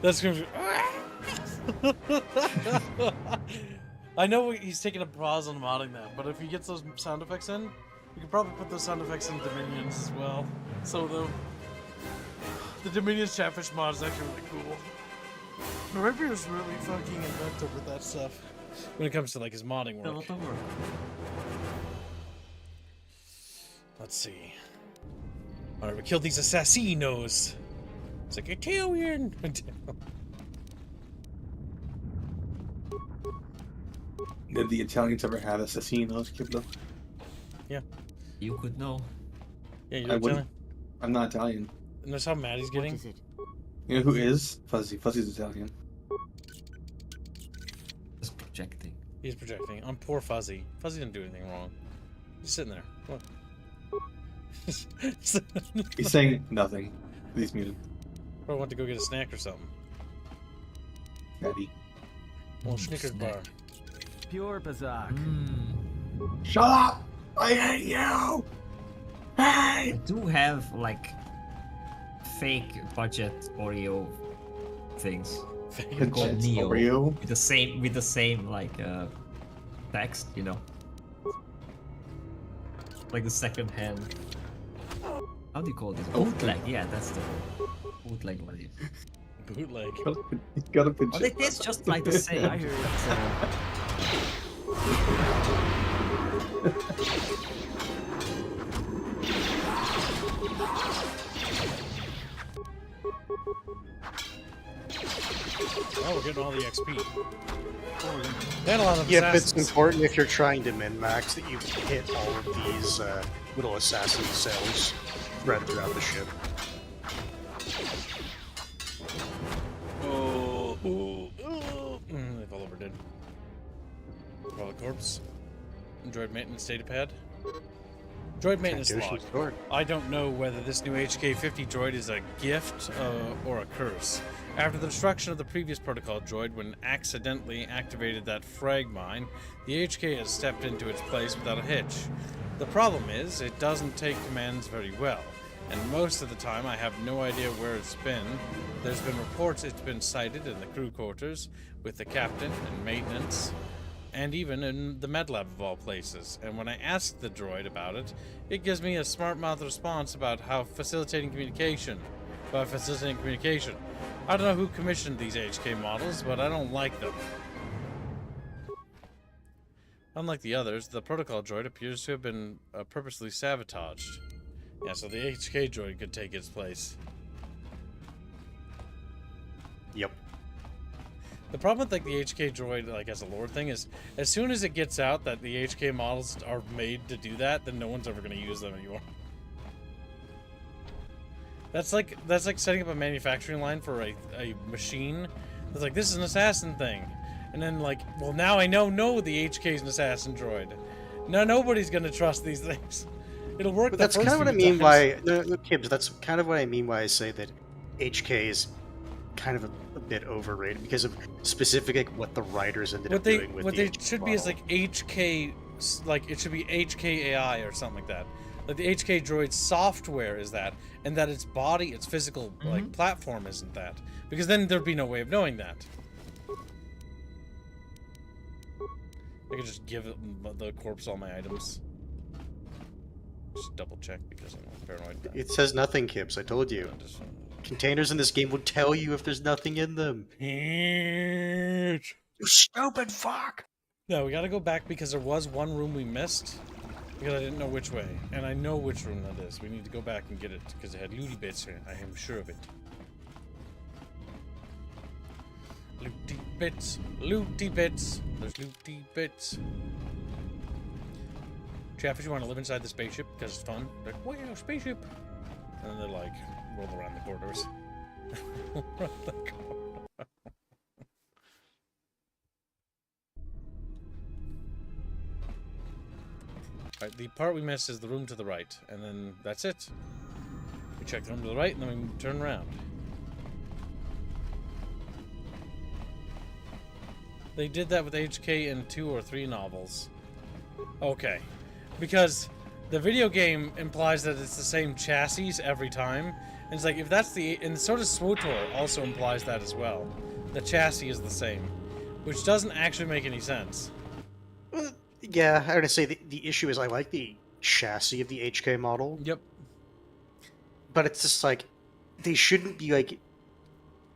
That's gonna be... I know he's taking a pause on modding that, but if he gets those sound effects in, you could probably put those sound effects in Dominions as well. So the Dominions Chatfish mod is actually really cool. The Ripper's really fucking inventive with that stuff when it comes to like his modding work. Let's see. Alright, we killed these assassinos. It's like Italian. Did the Italians ever have assassinos killed them? Yeah. You could know. Yeah, you're Italian. I'm not Italian. And that's how mad he's getting. What is it? You know who is? Fuzzy. Fuzzy's Italian. Just projecting. He's projecting. I'm poor Fuzzy. Fuzzy didn't do anything wrong. He's sitting there. Look. He's saying nothing. He's muted. Probably went to go get a snack or something. Daddy. Well, Snickers bar. Pure Bazak. Shut up! I hate you! Hey! I do have like fake budget Oreo things. Fake called Neo Oreo? with the same like text, you know. Like the second hand. How do you call this? Bootleg, yeah, that's the bootleg one. Bootleg. Gotta put well, it is just like the same. I hear it. Oh, we're getting all the XP. And a lot of yeah, assassins. it's important if you're trying to min-max that you hit all of these little assassin cells spread throughout the ship. They fell over dead. Call the corpse. Droid maintenance datapad. Droid maintenance log. I don't know whether this new HK-50 droid is a gift or a curse. After the destruction of the previous protocol droid, when accidentally activated that frag mine, the HK has stepped into its place without a hitch. The problem is, it doesn't take commands very well, and most of the time I have no idea where it's been. There's been reports it's been sighted in the crew quarters, with the captain and maintenance, and even in the med lab of all places. And when I ask the droid about it, it gives me a smart mouth response about facilitating communication. I don't know who commissioned these HK models, but I don't like them. Unlike the others, the protocol droid appears to have been purposely sabotaged. Yeah, so the HK droid could take its place. Yep. The problem with like the HK droid, like as a lore thing, is as soon as it gets out that the HK models are made to do that, then no one's ever going to use them anymore. That's like setting up a manufacturing line for a machine. That's like, this is an assassin thing, and then like, well, now I know the HK is an assassin droid. Now nobody's going to trust these things. It'll work. But that's kind of what I mean by Kibbs. That's kind of what I mean when I say that HK is kind of a bit overrated because of specific like, what the writers ended up doing with what the they should be is like HK, like it should be HK AI or something like that. Like the HK droid software is that, and that its body, its physical like platform isn't that, because then there'd be no way of knowing that. I could just give the corpse all my items. Just double check because I'm paranoid. It says nothing, Kips. I told you. Containers in this game will tell you if there's nothing in them. You stupid fuck! No, we gotta go back because there was one room we missed. Because I didn't know which way. And I know which room that is. We need to go back and get it because it had looty bits here. I am sure of it. Looty bits. Looty bits. There's looty bits. Chatfish, you want to live inside the spaceship because it's fun? They're like, wow, spaceship! And then they're like, roll around the corridors. Around the corridor. Alright, the part we missed is the room to the right, and then that's it. We check the room to the right, and then we turn around. They did that with HK in 2 or 3 novels. Okay. Because the video game implies that it's the same chassis every time. And it's like, if that's the... And so does SWTOR also implies that as well. The chassis is the same. Which doesn't actually make any sense. Well, yeah, I would say the issue is I like the chassis of the HK model. Yep. But it's just like, they shouldn't be like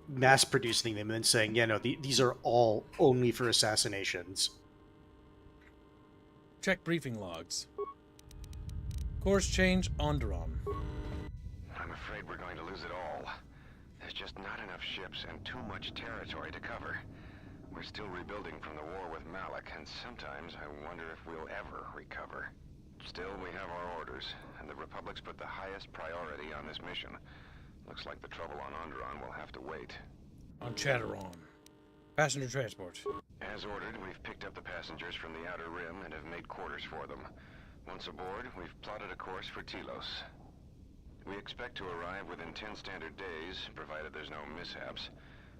mass producing them and then saying, yeah, no, these are all only for assassinations. Check briefing logs. Course change, Onderon. I'm afraid we're going to lose it all. There's just not enough ships and too much territory to cover. We're still rebuilding from the war with Malik, and sometimes I wonder if we'll ever recover. Still, we have our orders, and the Republic's put the highest priority on this mission. Looks like the trouble on Onderon will have to wait. On Chatteron. Passenger transport. As ordered, we've picked up the passengers from the Outer Rim and have made quarters for them. Once aboard, we've plotted a course for Telos. We expect to arrive within 10 standard days, provided there's no mishaps.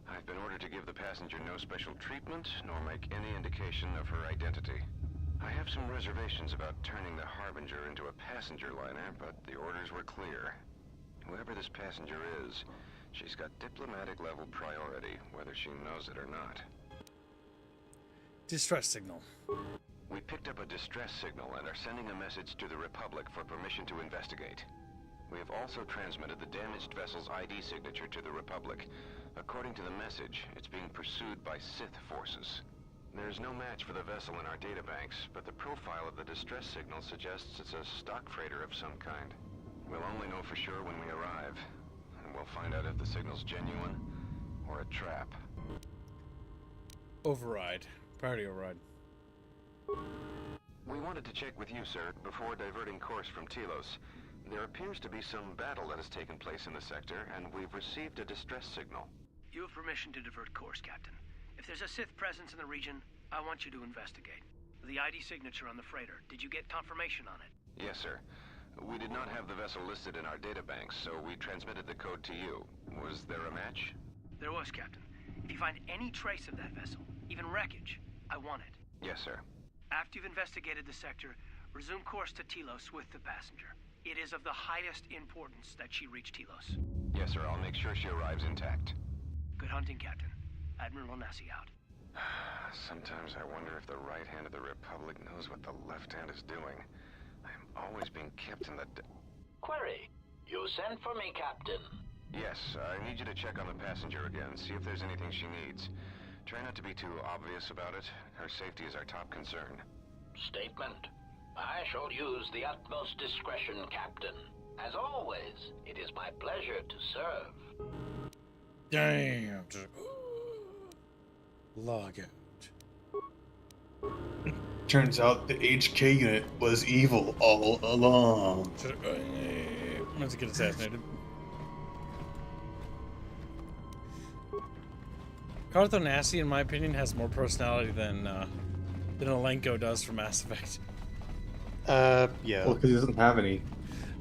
I've been ordered to give the passenger no special treatment, nor make any indication of her identity. I have some reservations about turning the Harbinger into a passenger liner, but the orders were clear. Whoever this passenger is, she's got diplomatic level priority, whether she knows it or not. Distress signal. We picked up a distress signal and are sending a message to the Republic for permission to investigate. We have also transmitted the damaged vessel's ID signature to the Republic. According to the message, it's being pursued by Sith forces. There's no match for the vessel in our databanks, but the profile of the distress signal suggests it's a stock freighter of some kind. We'll only know for sure when we arrive, and we'll find out if the signal's genuine or a trap. Override. Priority override. We wanted to check with you, sir, before diverting course from Telos. There appears to be some battle that has taken place in the sector, and we've received a distress signal. You have permission to divert course, Captain. If there's a Sith presence in the region, I want you to investigate. The ID signature on the freighter, did you get confirmation on it? Yes, sir. We did not have the vessel listed in our databanks, so we transmitted the code to you. Was there a match? There was, Captain. If you find any trace of that vessel, even wreckage, I want it. Yes, sir. After you've investigated the sector, resume course to Telos with the passenger. It is of the highest importance that she reach Telos. Yes, sir. I'll make sure she arrives intact. Good hunting, Captain. Admiral Onasi out. Sometimes I wonder if the right hand of the Republic knows what the left hand is doing. I'm always being kept in the... Query. You sent for me, Captain. Yes, I need you to check on the passenger again, see if there's anything she needs. Try not to be too obvious about it. Her safety is our top concern. Statement. I shall use the utmost discretion, Captain. As always, it is my pleasure to serve. Damn. Log out. Turns out the HK unit was evil all along. Let's get assassinated. Carthonasi, in my opinion, has more personality than Alenko does for Mass Effect. Yeah. Well, because he doesn't have any.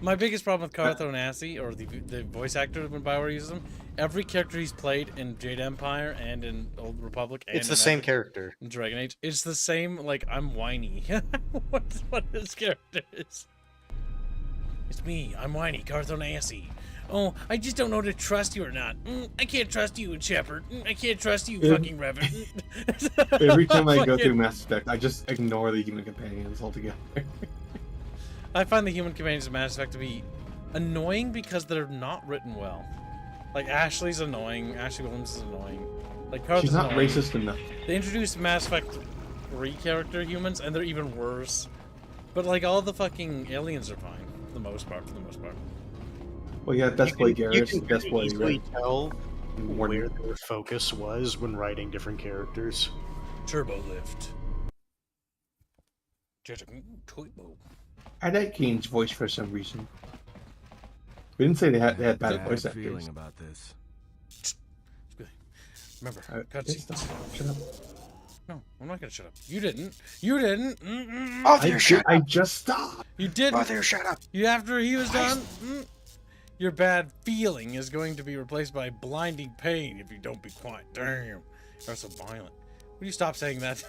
My biggest problem with Carthonasi, or the voice actor when BioWare uses him, every character he's played in Jade Empire and in Old Republic, and it's the same character in Dragon Age. It's the same. Like, I'm whiny. what his character is. It's me. I'm whiny. Carthonasi. Oh, I just don't know to trust you or not. I can't trust you, Shepard. I can't trust you, fucking Revan. Every time I go through Mass Effect, I just ignore the human companions altogether. I find the human companions in Mass Effect to be annoying because they're not written well. Like, Ashley's annoying. Ashley Williams is annoying. Like, She's not annoying. racist enough. They introduced Mass Effect 3 character humans, and they're even worse. But, like, all the fucking aliens are fine, for the most part. Well, yeah, that's why Garrus. You can That's why easily tell where their focus was when writing different characters. Turbo lift. Turbo. I like Kane's voice for some reason. We didn't say they had bad voice actors. Feeling about this. Remember, Shut up. No, I'm not gonna shut up. You didn't. You didn't. I just stopped. You didn't. Mother, shut up. You after he was done. Your bad feeling is going to be replaced by blinding pain if you don't be quiet. Damn, you're so violent. Will you stop saying that?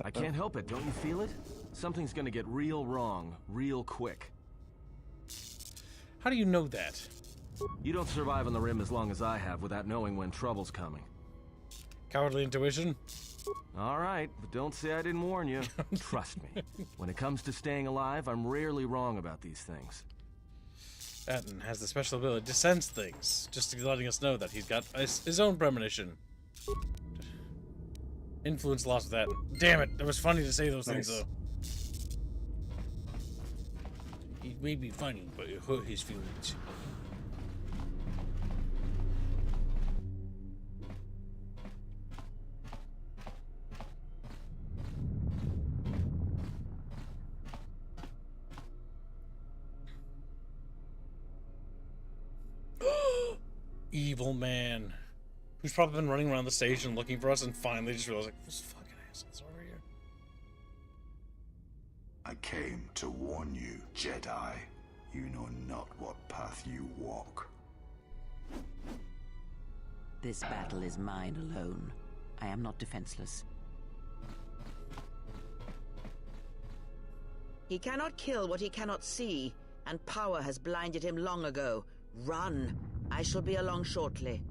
I can't help it. Don't you feel it? Something's gonna get real wrong, real quick. How do you know that? You don't survive on the rim as long as I have without knowing when trouble's coming. Cowardly intuition? All right, but don't say I didn't warn you. Trust me. When it comes to staying alive, I'm rarely wrong about these things. Atton has the special ability to sense things, just letting us know that he's got his own premonition. Influence lost with Atton. Damn it, it was funny to say those things, though. It may be funny, but it hurt his feelings. Evil man. Who's probably been running around the station looking for us and finally just realized, like, those fucking assholes over here. I came to warn you, Jedi. You know not what path you walk. This battle is mine alone. I am not defenseless. He cannot kill what he cannot see, and power has blinded him long ago. Run! I shall be along shortly.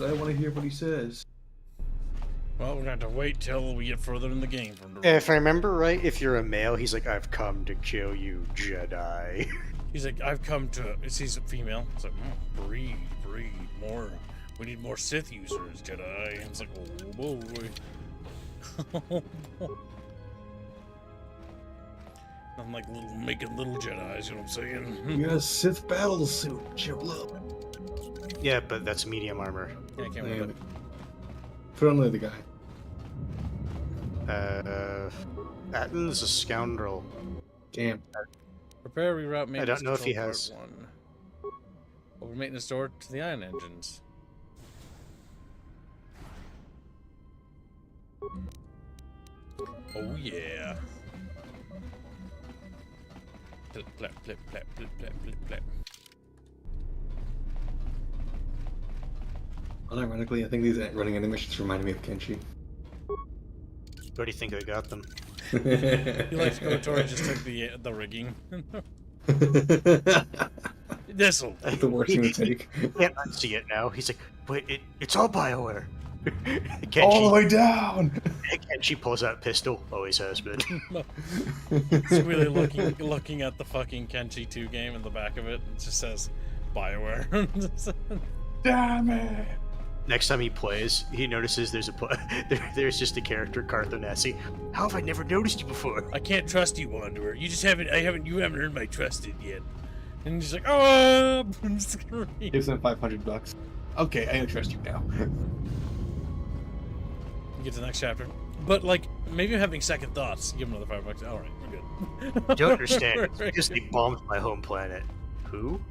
I want to hear what he says. Well, we're gonna have to wait till we get further in the game from the If I remember right, if you're a male, he's like, I've come to kill you, Jedi. He's like, I've come to... He's a female. It's like, breed, more. We need more Sith users, Jedi. And it's like, oh, boy. I'm like making little Jedis, you know what I'm saying? You got a Sith battle suit, chill up. Yeah, but that's medium armor. Yeah, I can't remember. Put on the other guy. Atton's a scoundrel. Damn. Prepare reroute maintenance. I don't know if he control has. part 1. Over maintenance door to the ion engines. Oh yeah. Plip, plip, plip, plip, plip, plip, plip. Unironically, I think these running animations remind me of Kenshi. Where do you think I got them? You like Dormitory just took the rigging. This'll the worst thing to take. Can't unsee it now. He's like, but it's all BioWare. All the way down. Kenshi pulls out pistol. Always has been. It's really looking at the fucking Kenshi 2 game in the back of it. It just says BioWare. Damn it. Next time he plays, he notices there's just a character, Carthonesi. How have I never noticed you before? I can't trust you, Wanderer. You haven't earned my trust yet. And he's like, oh, I'm screaming. Gives him $500. Okay, I don't trust you now. You get to the next chapter. But, like, maybe I'm having second thoughts. Give him another $5. Alright, we're good. I don't understand. It's because they bombed my home planet. Who?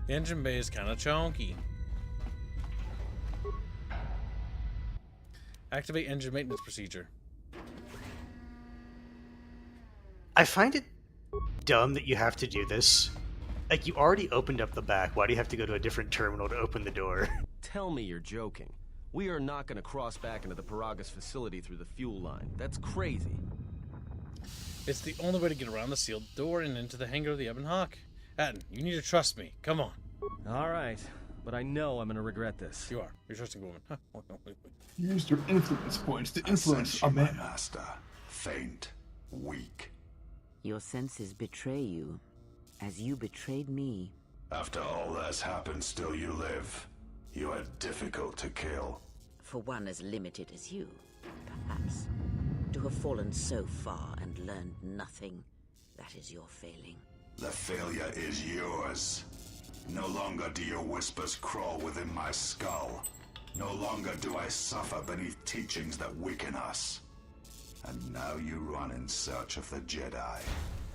The engine bay is kind of chonky. Activate engine maintenance procedure. I find it dumb that you have to do this. Like, you already opened up the back. Why do you have to go to a different terminal to open the door? Tell me you're joking. We are not going to cross back into the Peragus facility through the fuel line. That's crazy. It's the only way to get around the sealed door and into the hangar of the Ebon Hawk. Atton, you need to trust me. Come on. All right, but I know I'm gonna regret this. You are. You're trusting a woman. Huh? Use your influence points to influence a man. Master. Faint. Weak. Your senses betray you, as you betrayed me. After all that's happened, still you live. You are difficult to kill. For one as limited as you, perhaps. To have fallen so far and learned nothing, that is your failing. The failure is yours. No longer do your whispers crawl within my skull. No longer do I suffer beneath teachings that weaken us. And now you run in search of the Jedi.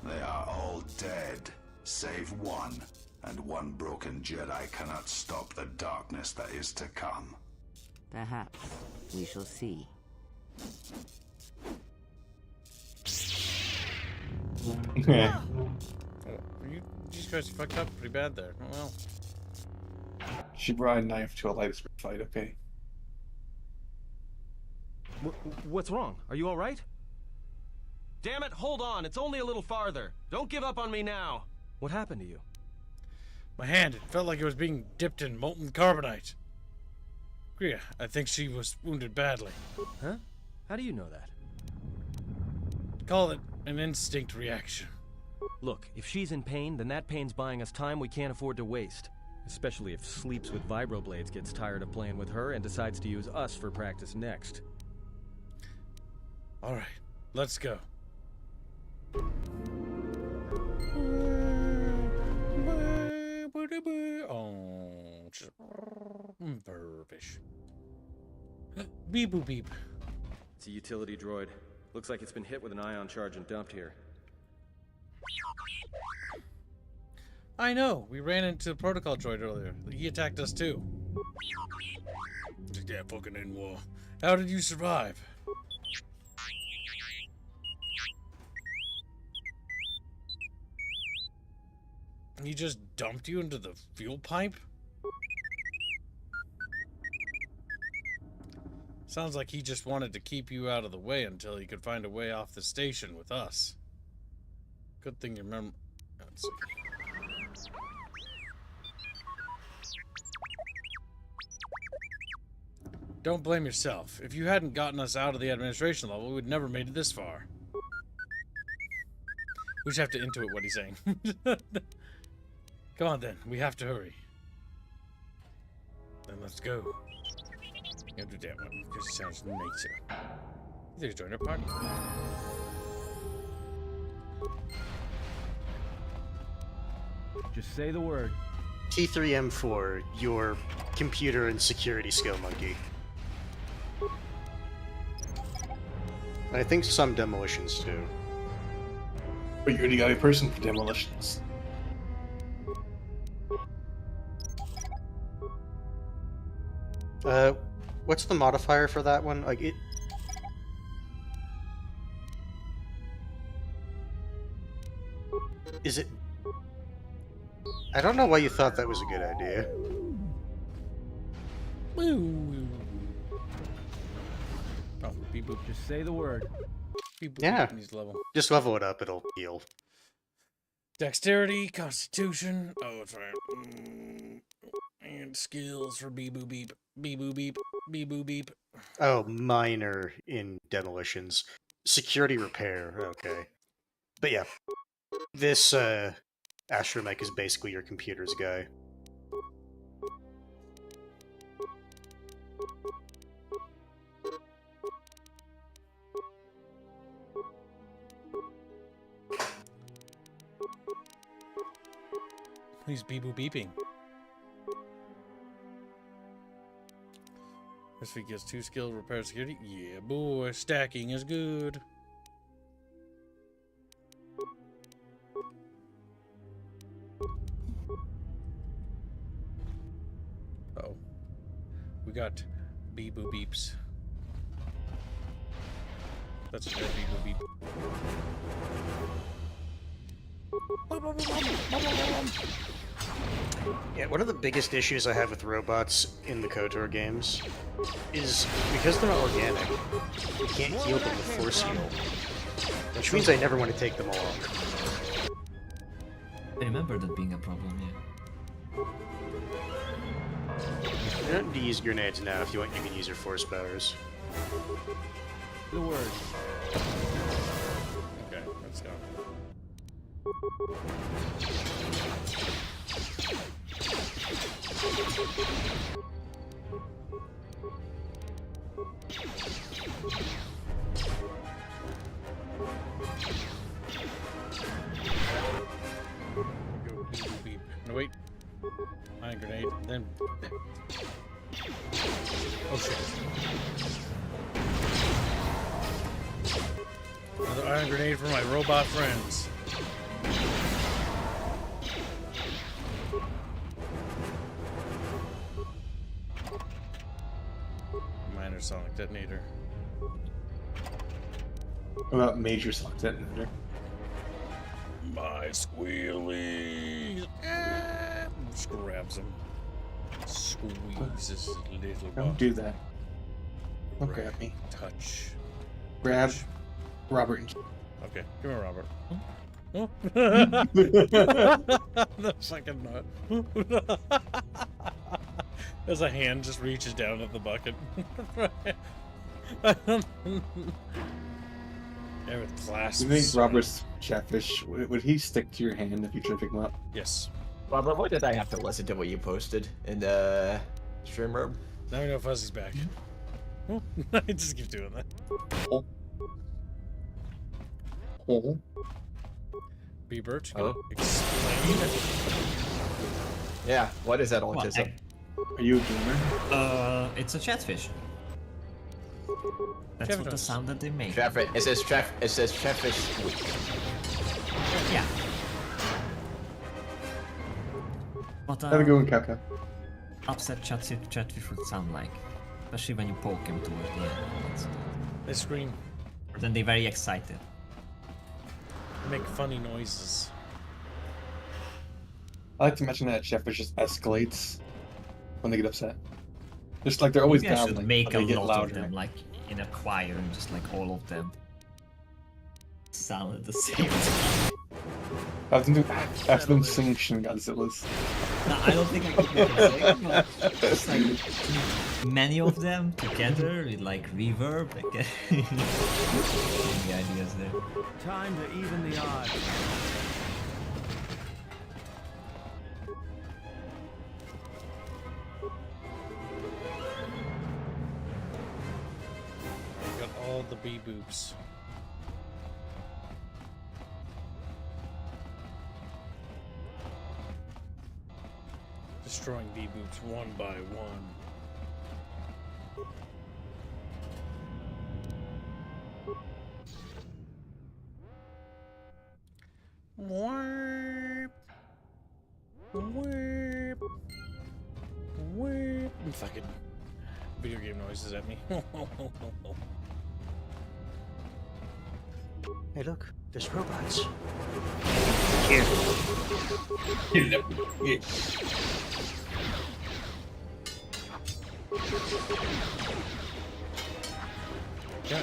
They are all dead, save one. And one broken Jedi cannot stop the darkness that is to come. Perhaps we shall see. Yeah. You guys fucked up pretty bad there. Oh, well. She brought a knife to a lightsaber fight, okay? What's wrong? Are you all right? Damn it, hold on. It's only a little farther. Don't give up on me now. What happened to you? My hand, it felt like it was being dipped in molten carbonite. Kreia, I think she was wounded badly. Huh? How do you know that? Call it an instinct reaction. Look, if she's in pain, then that pain's buying us time we can't afford to waste. Especially if Sleeps with Vibroblades gets tired of playing with her and decides to use us for practice next. Alright, let's go. Oh, just burfish. Beep boop beep. It's a utility droid. Looks like it's been hit with an ion charge and dumped here. I know. We ran into the protocol droid earlier. He attacked us too. Yeah, fucking in war. How did you survive? He just dumped you into the fuel pipe? Sounds like he just wanted to keep you out of the way until he could find a way off the station with us. Good thing you remember. Let's see. Don't blame yourself. If you hadn't gotten us out of the administration level, we would never made it this far. We just have to intuit what he's saying. Come on then, we have to hurry. Then let's go. You have to do that one, because it sounds nicer. He's join our party. Just say the word. T3M4, your computer and security skill monkey. I think some demolitions too. But you already got a person for demolitions. What's the modifier for that one? Like it. Is it? I don't know why you thought that was a good idea. Oh, beep boop. Just say the word. Beep boop. Yeah. Needs level. Just level it up, it'll heal. Dexterity, Constitution. Oh, that's right. And skills for beep boop beep. Beep boop beep. Beep boop beep. Oh, minor in demolitions. Security repair, okay. But yeah. This astromech is basically your computer's guy. He's beep boop beeping. This week gets 2 skill repair security. Yeah, boy, stacking is good. Uh-oh. We got beep boop beeps. That's a beep boop beep. Yeah, one of the biggest issues I have with robots in the KOTOR games is because they're not organic, you can't heal them with force heal. Which means I never want to take them along. I remember that being a problem, yeah. You don't need to use grenades now. If you want, you can use your force powers. The word. Okay, let's go. Go beep, beep. No, wait. Iron grenade, then. Oh shit. Another iron grenade for my robot friends. Minor sonic detonator. What about major sonic detonator? My squealies. Ah, just grabs him. Squeezes little Don't butt. do that. Don't grab me. Touch. Grab Robert and Okay, come here, Robert. The second nut. As a hand just reaches down at the bucket. Yeah, with clasps. Do you think Robert's Chatfish, would he stick to your hand if you try to pick him up? Yes. Robert, why did I have to listen to what you posted in the stream room? Now we know Fuzzy's back. I just keep doing that. Oh. Oh. B-Bert, Oh. explain. Yeah, what is that autism? Are you a gamer? It's a chatfish. That's what the sound that they make. It says Chatfish squeak. Yeah. What Have a good one, Kapka. upset chatfish would sound like, especially when you poke him towards the end. They scream. Then they're very excited. They make funny noises. I like to mention that Chatfish just escalates when they get upset. Just like they're always Maybe I down, should like, make but a they get lot louder. of them, like in a choir, and just like all of them sound at the same time. Have them sing Shin Godzilla's. No, I don't think I could make it sing, but just like many of them together with like reverb. Like, the ideas there. Time to even the odds. Got all the bee-boops. Destroying bee-boops one by one. Whip. Whip. Whip. Fucking video game noises at me. Hey, look, there's robots. Here. Yeah.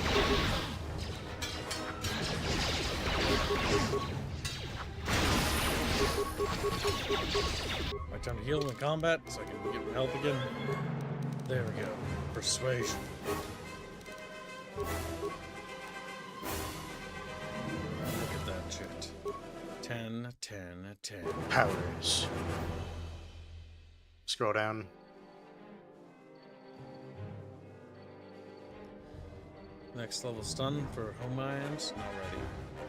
My time to heal in combat so I can get help again. There we go. Persuasion. Look at that shit. 10, 10, 10. Powers. Scroll down. Next level stun for home irons. Not ready.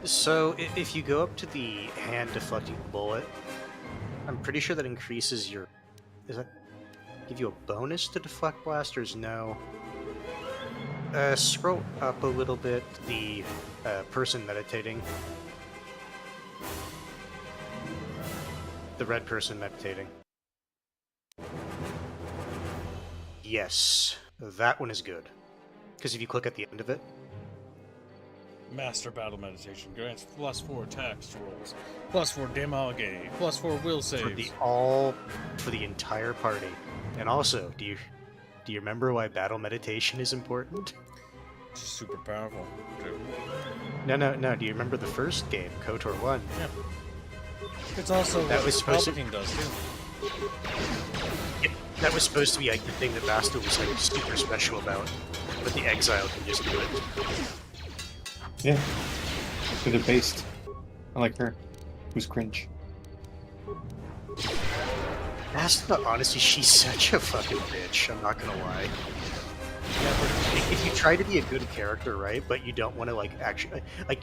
So, if you go up to the hand deflecting bullet, I'm pretty sure that increases your... Does that give you a bonus to deflect blasters? No. Scroll up a little bit, the person meditating. The red person meditating. Yes, that one is good. Because if you click at the end of it, Master Battle Meditation grants +4 attacks rolls, +4 damage, +4 will saves. for the entire party. And also, do you remember why battle meditation is important? Which is super powerful. No. Do you remember the first game, KOTOR 1? Yeah. It's also that what was supposed to... Palpatine does too. Yeah, that was supposed to be like the thing that Basta was like super special about, but the Exile can just do it. Yeah. So they're based. Unlike her, who's cringe. Basta, honestly, she's such a fucking bitch. I'm not gonna lie. Yeah, but if you try to be a good character, right, but you don't want to like actually like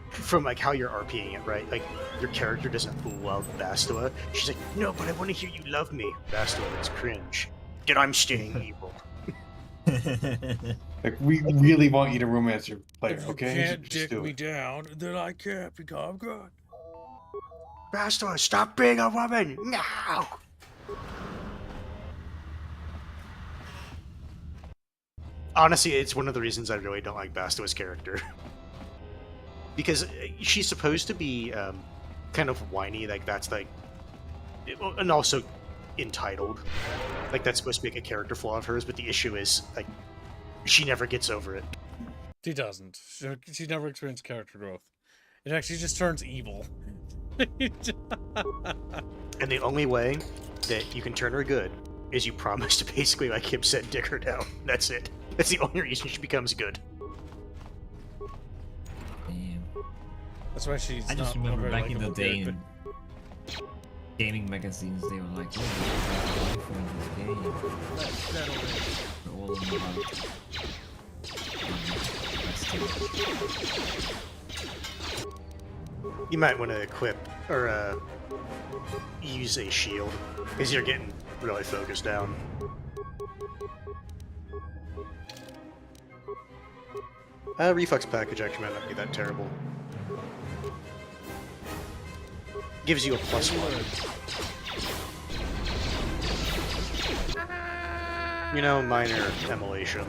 from like how you're RPing it, right? Like your character doesn't love Bastua. She's like, no, but I want to hear you love me. Bastua, that's cringe. Then I'm staying evil. Like we really want you to romance your player, If okay? you can't Just dick do me it. down, then I can't become good. Bastua, stop being a woman now. Honestly, it's one of the reasons I really don't like Bastua's character. Because she's supposed to be kind of whiny, like that's like... And also entitled. Like that's supposed to be like a character flaw of hers, but the issue is, like, she never gets over it. She doesn't. She never experienced character growth. It actually just turns evil. And the only way that you can turn her good is you promise to basically, like Kip said, dick her down. That's it. That's the only reason she becomes good. Damn. That's why she's I just not remember very back in the likable day character. in gaming magazines, they were like, oh, you have a wife in this game. They're all about... You might want to equip or use a shield because you're getting really focused down. Reflex package actually might not be that terrible. Gives you a +1. You know, minor emulation.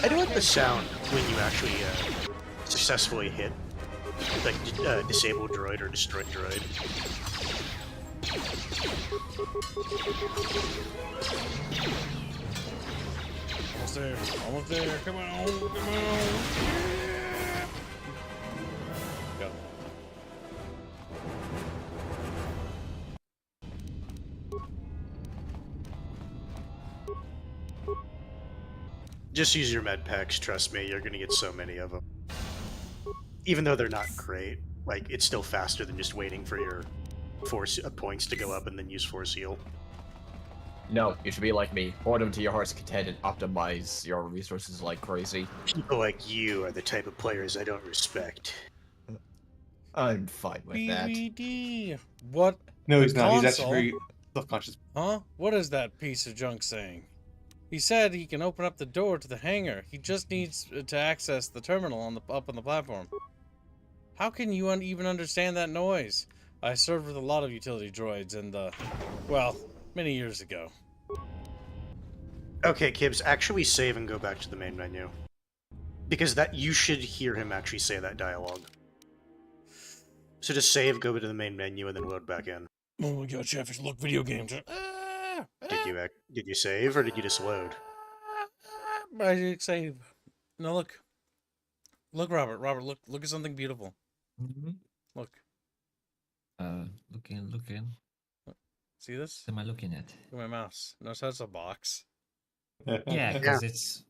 I do like the sound when you actually successfully hit, like, disable droid or destroy droid. Almost there. Almost there. Come on. Come on. Yeah. Go. Just use your med packs, trust me, you're gonna get so many of them. Even though they're not great, like, it's still faster than just waiting for your force points to go up and then use force heal. No, you should be like me. Hoard them to your heart's content and optimize your resources like crazy. People like you are the type of players I don't respect. I'm fine with that. BBD. What? No, he's The not. He's console? actually very self-conscious. Huh? What is that piece of junk saying? He said he can open up the door to the hangar. He just needs to access the terminal on the up on the platform. How can you even understand that noise? I served with a lot of utility droids and, well, many years ago. Okay, Kibbs, actually save and go back to the main menu. Because that you should hear him actually say that dialogue. So just save, go to the main menu, and then load back in. Oh my god, Chatfish, look, video games. Did you save, or did you just load? I did save. No, look. Look, Robert, look at something beautiful. Mm-hmm. Look. Looking. See this? What am I looking at? Look at my mouse. Notice how it's a box. Yeah, because it's...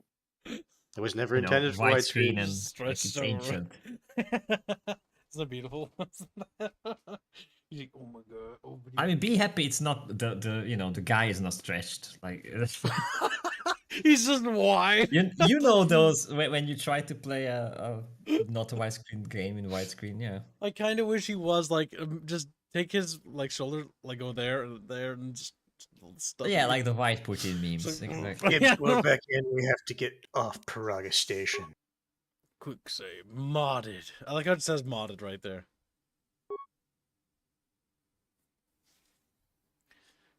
It was never intended for widescreen and Stretched it's over. ancient. Isn't that beautiful? You're like, oh my god. Oh, I mean, be happy it's not the guy is not stretched. Like he's just wide. You know those when you try to play a not a widescreen game in widescreen, yeah. I kind of wish he was like just take his like shoulder like go there and just stuff. Yeah, like the white Putin memes. Like, exactly. Kibbs, go back in. We have to get off Peragus Station. Quick save. Modded. I like how it says modded right there.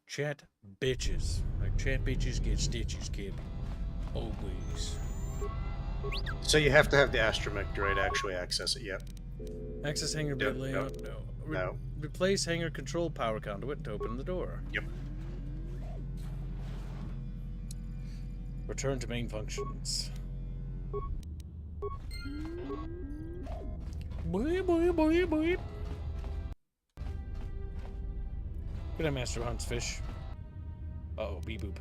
Chat bitches. Like chat bitches get stitches, kid. Always. So you have to have the astromech droid actually access it, yep. Access hangar bit layout? No. No. Replace hangar control power conduit to open the door. Yep. Return to main functions. Boy, boy, boy, boy. Good night, Master Hunts Fish. Uh-oh, beep-boop.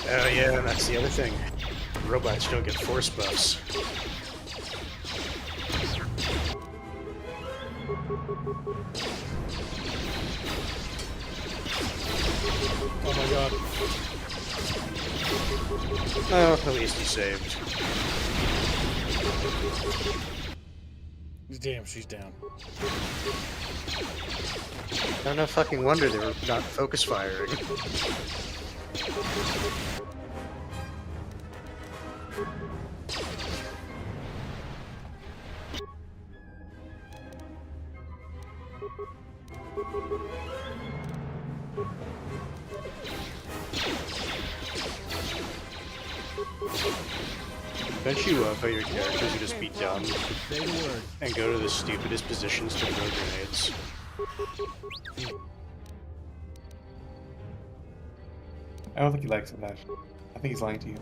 Oh yeah, that's the other thing. Robots don't get force buffs. Oh my god. Oh, at least you saved. Damn, she's down. No fucking wonder they were not focus firing. Don't you love how your characters are just be dumb and go to the stupidest positions to throw grenades? I don't think he likes it, Ash. I think he's lying to you.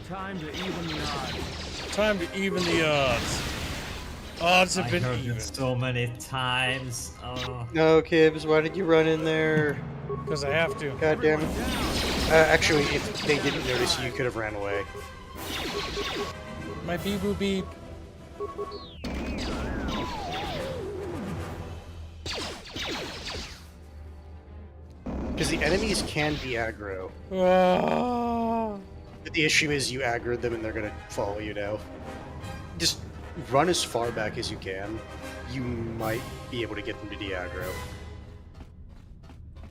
Time to even the odds. Time to even the odds. Odds have I been heard even. it so many times. Oh. No, Kibbs, why did you run in there? Because I have to. God damn it. Actually, if they didn't notice you, could have ran away. My beep-boop beep. Because the enemies can be aggro. But the issue is you aggro them and they're going to follow you now. Just run as far back as you can. You might be able to get them to de-aggro.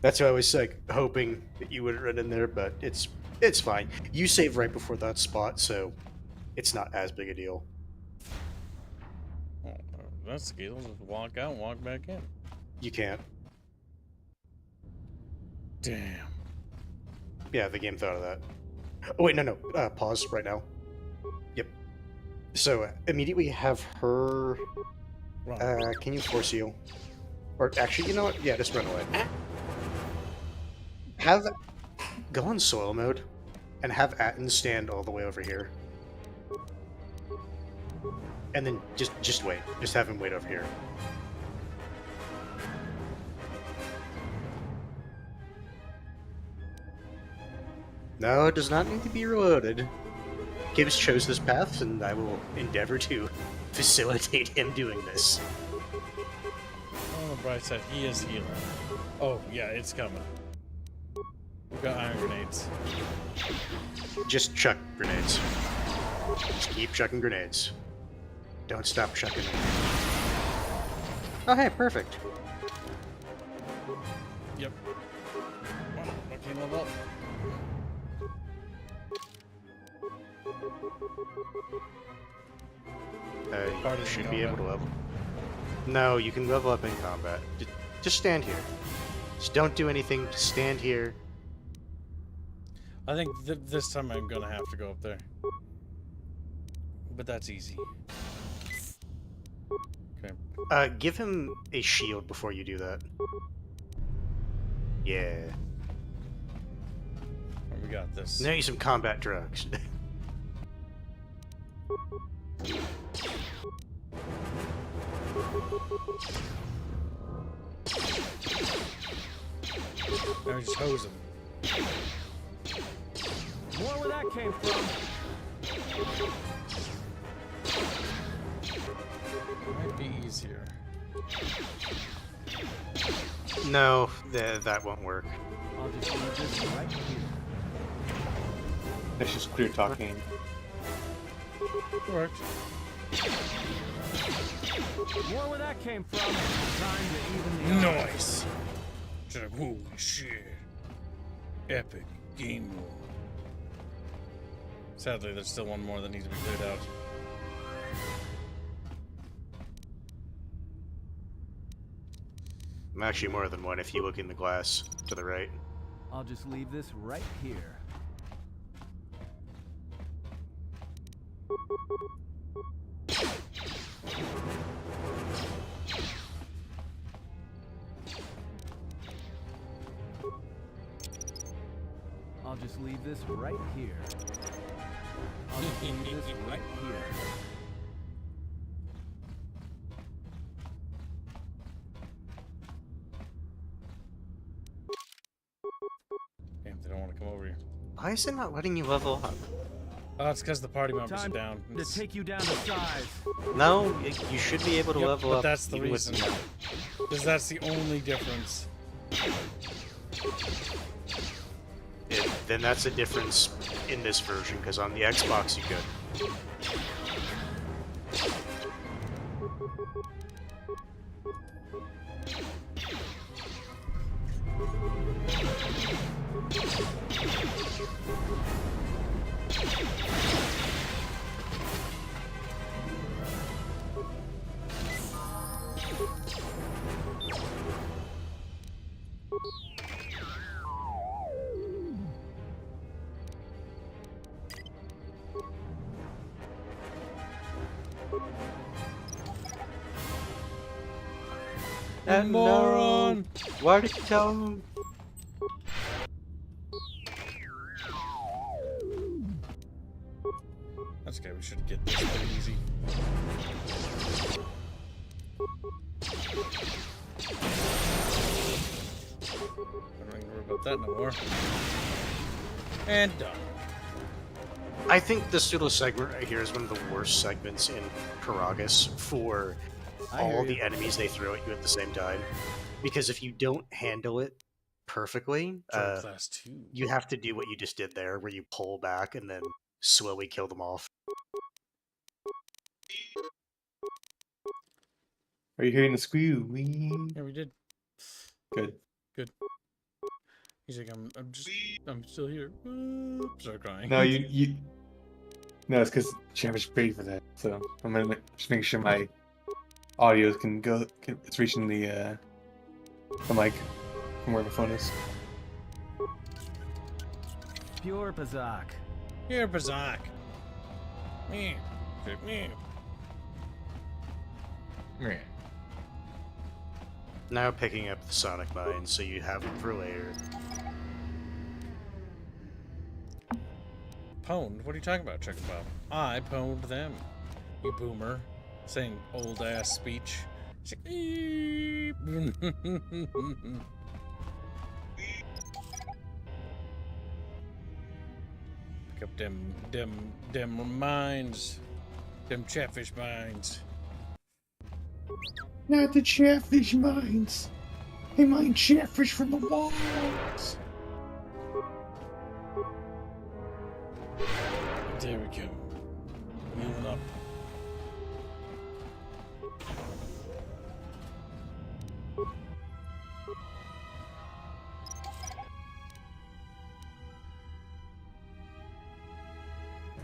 That's why I was like hoping that you would run in there, but it's fine. You save right before that spot, so it's not as big a deal. Oh, that's the deal. Just walk out and walk back in. You can't. Damn. Yeah, the game thought of that. Oh wait, no. Pause right now. Yep. So immediately have her. Can you force heal? Or actually, you know what? Yeah, just run away. Go on soil mode, and have Atton stand all the way over here, and then just wait. Just have him wait over here. No, it does not need to be reloaded. Gibbs chose this path, and I will endeavor to facilitate him doing this. On the bright side, he is healing. Oh, yeah, it's coming. We've got iron grenades. Just chuck grenades. Just keep chucking grenades. Don't stop chucking them. Oh, hey, perfect. Yep. Wow, I can't level up. You should be able to level. No, you can level up in combat. Just stand here. Just don't do anything. Just stand here. I think this time I'm gonna have to go up there. But that's easy. Okay. Give him a shield before you do that. Yeah. We got this. Now use some combat drugs. Now just hose him. More where that came from. Might be easier. No, that won't work. I'll just leave this right here. That's just clear talking. Worked. More where that came from. Time to even the odds. Nice. Holy shit. Epic game mode. Sadly, there's still one more that needs to be cleared out. Actually, more than one if you look in the glass to the right. I'll just leave this right here. I'll just leave this right here. I'll just leave this right here. Damn, they don't want to come over here. Why is it not letting you level up? Oh, it's because the party members are down. To take you down to size. No, you should be able to level but up. that's the even with- reason. Because that's the only difference. Then that's a difference in this version, because on the Xbox you could. And moron! Why did you tell him? That's okay, we should get this pretty easy. I don't need to worry about that no more. And done. I think this little segment right here is one of the worst segments in Peragus for all the enemies they throw at you at the same time. Because if you don't handle it perfectly, Class 2. you have to do what you just did there, where you pull back and then slowly kill them off. Are you hearing the squeal? Yeah, we did. Good. Good. He's like, I'm still here. Start crying. No, No, it's because Champions paid for that. So I'm gonna just make sure my audio can go. It's reaching the mic from where the phone is. Pure Bazak. Here, Bazak. Me. Me. Now picking up the Sonic Mine, so you have them for later. Pwned? What are you talking about, Chicken Bob? I pwned them. You boomer. Saying old ass speech. It's like, "Eep." Pick up them mines. Them chatfish mines. Not the chatfish mines. They mine chatfish from the walls. There we go. Moving up.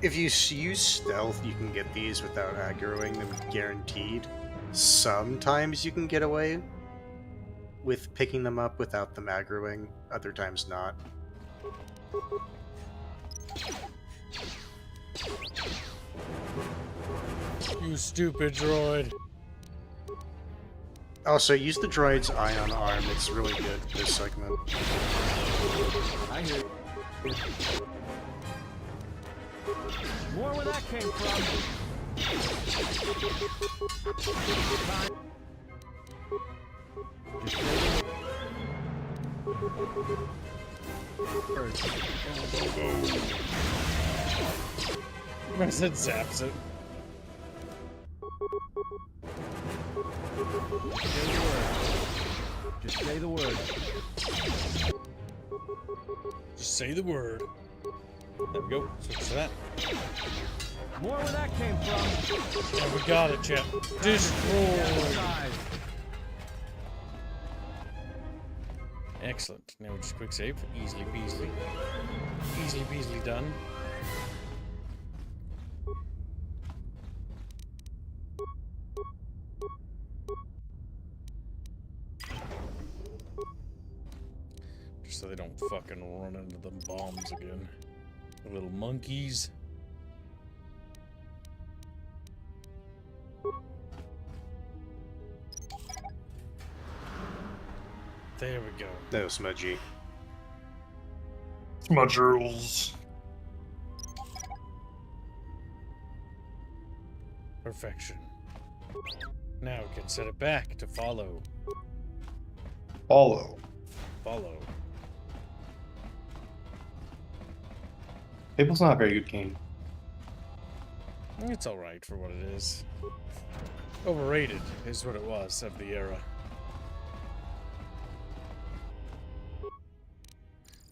If you use stealth, you can get these without aggroing them, guaranteed. Sometimes you can get away with picking them up without them aggroing, other times not. You stupid droid. Also, use the droid's ion arm, it's really good for this segment. I hear you. More where that came from. I said zaps it. Just say the word. Just say the word. There we go. Switch to that. More where that came from. Yeah, we got it, Chip. Destroy. Excellent. Now we just quick save. Easily peasily. Easily peasily done. so they don't fucking run into them bombs again. The little monkeys. There we go. No, smudgy. Smudgers. Perfection. Now we can set it back to follow. Follow. Follow. Fable's not a very good game. It's alright for what it is. Overrated is what it was of the era.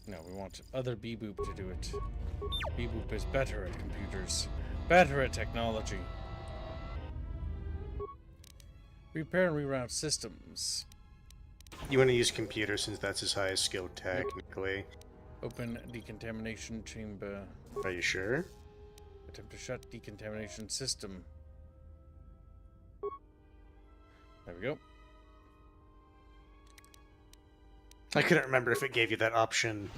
No, we want other B-Boop to do it. B-Boop is better at computers. Better at technology. Repair and reroute systems. You want to use computer since that's his highest skill technically. Open decontamination chamber. Are you sure? Attempt to shut decontamination system. There we go. I couldn't remember if it gave you that option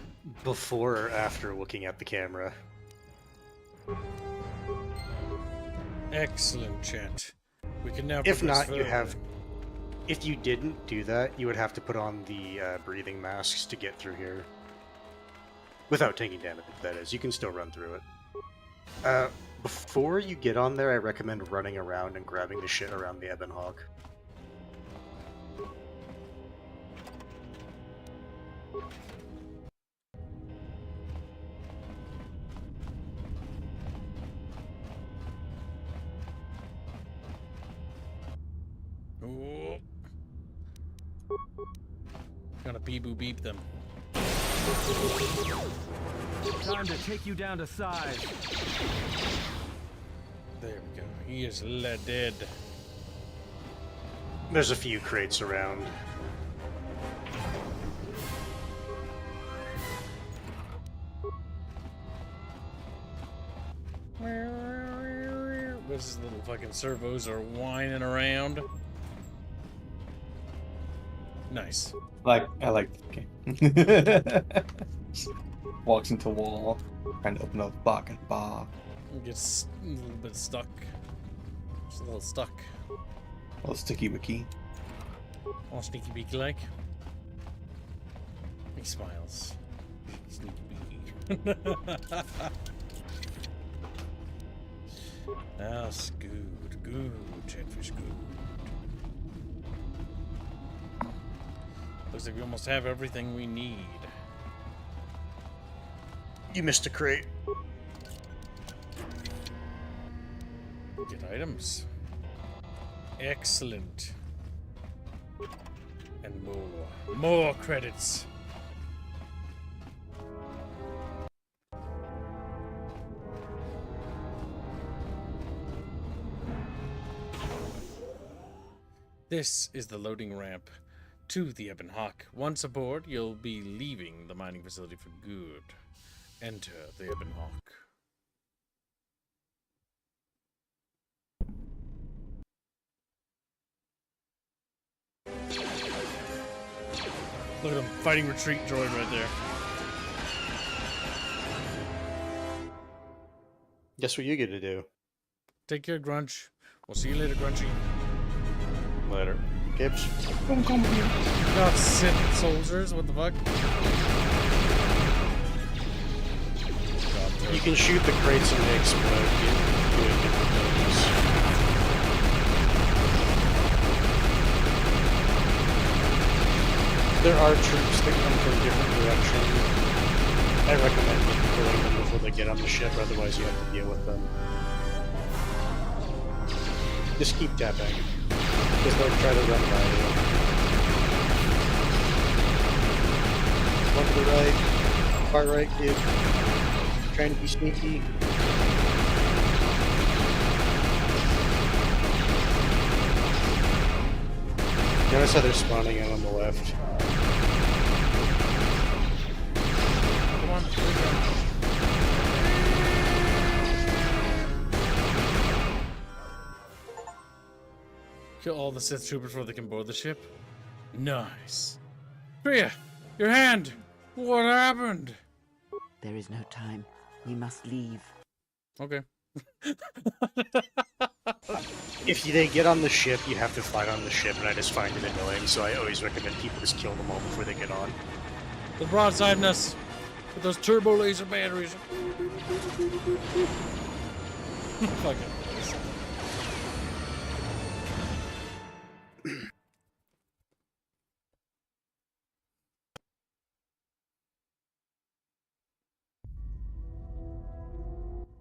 before or after looking at the camera. Excellent, chat. We can now. If not, you have. If you didn't do that, you would have to put on the breathing masks to get through here. Without taking damage, that is. You can still run through it. Before you get on there, I recommend running around and grabbing the shit around the Ebon Hawk. Oh. Gotta beep-boo beep them. Time to take you down to size. There we go. He is dead. There's a few crates around. Those little fucking servos are whining around. Nice. I like the game. Walks into wall, trying to open up block and bar. Gets a little bit stuck. Just a little stuck. A little sticky wicky. All sneaky beaky like. He smiles. Sneaky beaky. That's good. Good, Chatfish, good. Looks like we almost have everything we need. You missed a crate. Get items. Excellent. And more. More credits. This is the loading ramp to the Ebon Hawk. Once aboard, you'll be leaving the mining facility for good. Enter the Ebon Hawk. Look at him, fighting retreat droid right there. Guess what you get to do? Take care, Grunch. We'll see you later, Grunchy. Later. Gibbs. Don't come here. God, Sith soldiers, what the fuck? You can shoot the crates and they explode. Doing different things. There are troops that come from different directions. I recommend killing them before they get on the ship, otherwise you have to deal with them. Just keep tapping, because they'll try to run by you. One to the right, far right, kid. Trying to be sneaky. Notice how they're spawning in on the left. Come on, kill all the Sith troopers before they can board the ship. Nice. Kreia, your hand! What happened? There is no time. We must leave. Okay. If they get on the ship, you have to fight on the ship, and I just find it annoying, so I always recommend people just kill them all before they get on. The broadside us with those turbo laser batteries. Fucking.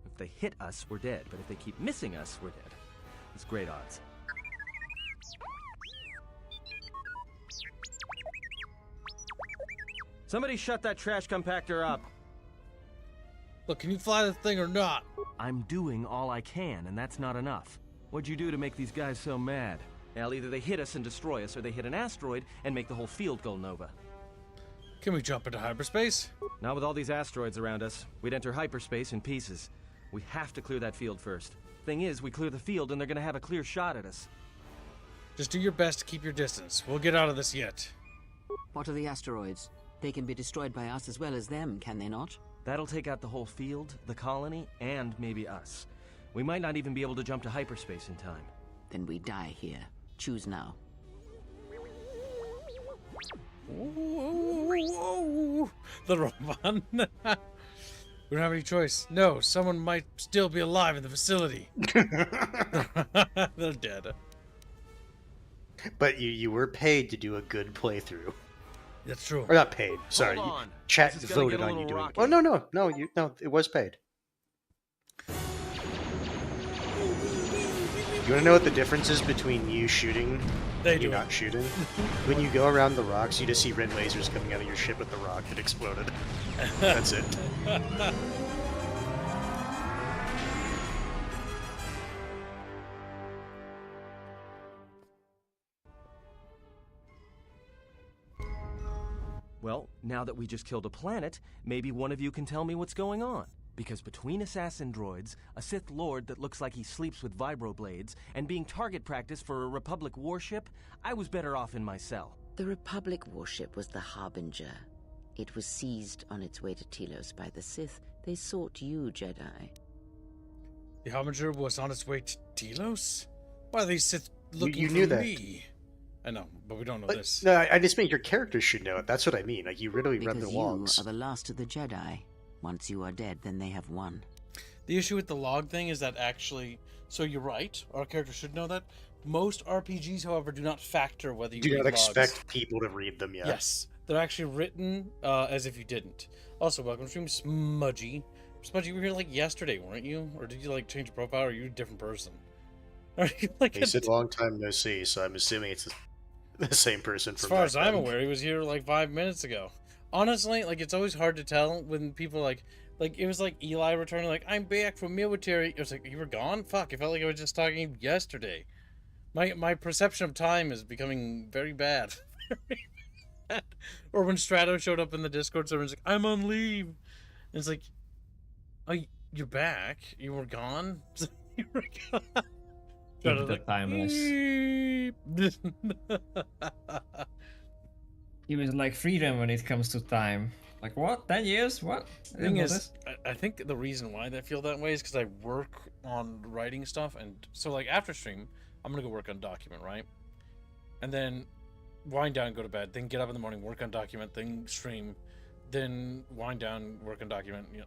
If they hit us, we're dead. But if they keep missing us, we're dead. It's great odds. Somebody shut that trash compactor up. Look, can you fly the thing or not? I'm doing all I can, and that's not enough. What'd you do to make these guys so mad? Well, either they hit us and destroy us, or they hit an asteroid and make the whole field go nova. Can we jump into hyperspace? Not with all these asteroids around us. We'd enter hyperspace in pieces. We have to clear that field first. Thing is, we clear the field and they're gonna have a clear shot at us. Just do your best to keep your distance. We'll get out of this yet. What are the asteroids? They can be destroyed by us as well as them, can they not? That'll take out the whole field, the colony, and maybe us. We might not even be able to jump to hyperspace in time. Then we die here. Choose now. Ooh, the robot. We don't have any choice. No, someone might still be alive in the facility. They're dead. But you were paid to do a good playthrough. That's true. Or not paid. Sorry, chat voted on you doing. Oh no, it was paid. You want to know what the difference is between you shooting and you not shooting? When you go around the rocks, you just see red lasers coming out of your ship with the rock that exploded. That's it. Well, now that we just killed a planet, maybe one of you can tell me what's going on. Because between assassin droids, a Sith Lord that looks like he sleeps with vibroblades, and being target practice for a Republic warship, I was better off in my cell. The Republic warship was the Harbinger. It was seized on its way to Telos by the Sith. They sought you, Jedi. The Harbinger was on its way to Telos? Why are these Sith looking you for knew that. me? I know, but we don't know this. No, I just mean your characters should know it. That's what I mean. Like, you really read the logs. You are the last of the Jedi. Once you are dead, then they have won. The issue with the log thing is that actually, so you're right, our character should know that. Most RPGs, however, do not factor whether you do read not logs. expect people to read them, yeah. Yes, they're actually written as if you didn't. Also, welcome to stream, Smudgy. Smudgy, you were here like yesterday, weren't you? Or did you like change your profile, or are you a different person? Are you like He said long time no see, so I'm assuming it's the same person from as far as back I'm then. aware, he was here like 5 minutes ago. Honestly, like, it's always hard to tell when people like it was like Eli returning, like, I'm back from military. It was like, you were gone? Fuck, it felt like I was just talking yesterday. My perception of time is becoming very bad. Or when Strato showed up in the Discord server, it's like, I'm on leave. And it's like, oh, you're back? You were gone? You were gone? Keep the timeless. He was like freedom when it comes to time. Like, what? 10 years? What? The thing is, I think the reason why they feel that way is because I work on writing stuff, and so like after stream, I'm gonna go work on document, right? And then wind down, go to bed, then get up in the morning, work on document, then stream, then wind down, work on document. You know,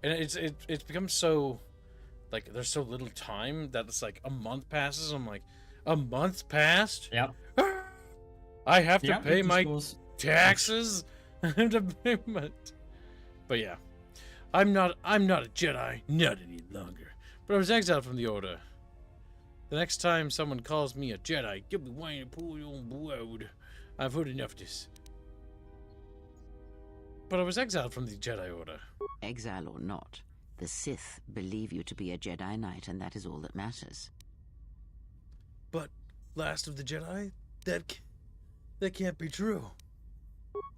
and it's become so like there's so little time that it's like a month passes. I'm like, a month passed? Yep. I have to pay my taxes. I have to pay my. But yeah, I'm not a Jedi, not any longer. But I was exiled from the Order. The next time someone calls me a Jedi, give me wine and pull your own blood. I've heard enough of this. But I was exiled from the Jedi Order. Exile or not, the Sith believe you to be a Jedi Knight, and that is all that matters. But last of the Jedi, that can't be true.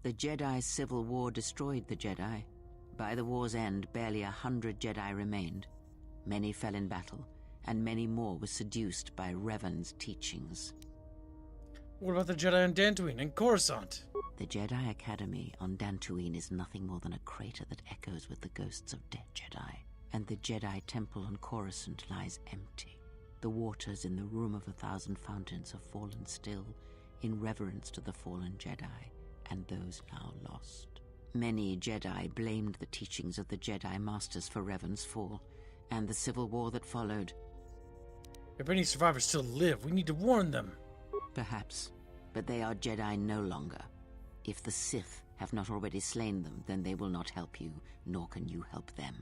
The Jedi Civil War destroyed the Jedi. By the war's end, barely 100 Jedi remained. Many fell in battle, and many more were seduced by Revan's teachings. What about the Jedi on Dantooine and Coruscant? The Jedi Academy on Dantooine is nothing more than a crater that echoes with the ghosts of dead Jedi, and the Jedi Temple on Coruscant lies empty. The waters in the Room of 1,000 Fountains have fallen still in reverence to the fallen Jedi and those now lost. Many Jedi blamed the teachings of the Jedi Masters for Revan's fall, and the civil war that followed. If any survivors still live, we need to warn them. Perhaps, but they are Jedi no longer. If the Sith have not already slain them, then they will not help you, nor can you help them.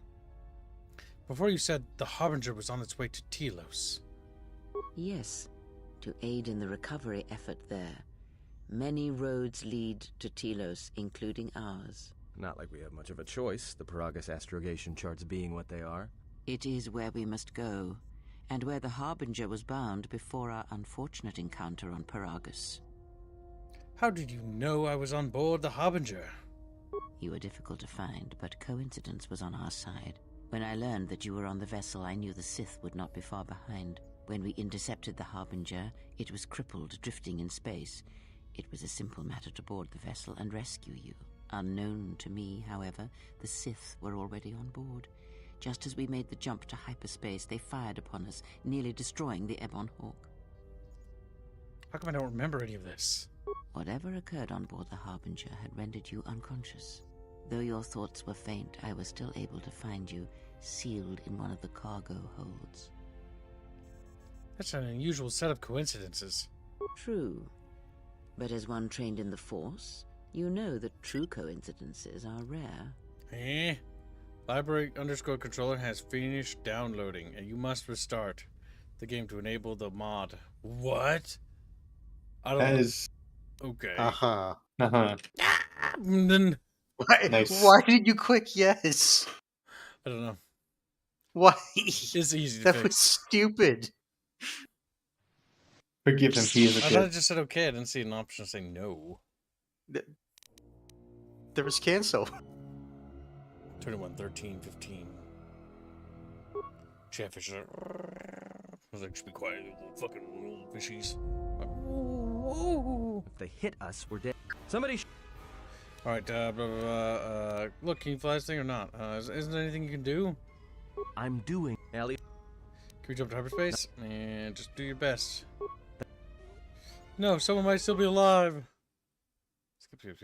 Before you said the Harbinger was on its way to Telos. Yes, to aid in the recovery effort there. Many roads lead to Telos, including ours. Not like we have much of a choice, the Peragus astrogation charts being what they are. It is where we must go, and where the Harbinger was bound before our unfortunate encounter on Peragus. How did you know I was on board the Harbinger? You were difficult to find, but coincidence was on our side. When I learned that you were on the vessel, I knew the Sith would not be far behind. When we intercepted the Harbinger, it was crippled, drifting in space. It was a simple matter to board the vessel and rescue you. Unknown to me, however, the Sith were already on board. Just as we made the jump to hyperspace, they fired upon us, nearly destroying the Ebon Hawk. How come I don't remember any of this? Whatever occurred on board the Harbinger had rendered you unconscious. Though your thoughts were faint, I was still able to find you, sealed in one of the cargo holds. That's an unusual set of coincidences. True. But as one trained in the Force, you know that true coincidences are rare. Library_controller has finished downloading, and you must restart the game to enable the mod. What? I don't know. Okay. Uh-huh. Then Why, Nice. why did you click yes? I don't know. Why? It's easy to That fix. was stupid. Forgive him, he is a I thought it kid. just said okay. I didn't see an option to say no. There was cancel. 21, 13, 15. Chatfish. I was like, just be quiet, you little fucking little fishies. If they hit us, we're dead. Somebody. Alright, look, can you fly this thing or not? Isn't there anything you can do? I'm doing. Ellie. Can we jump to hyperspace? And just do your best. No, someone might still be alive. Skip.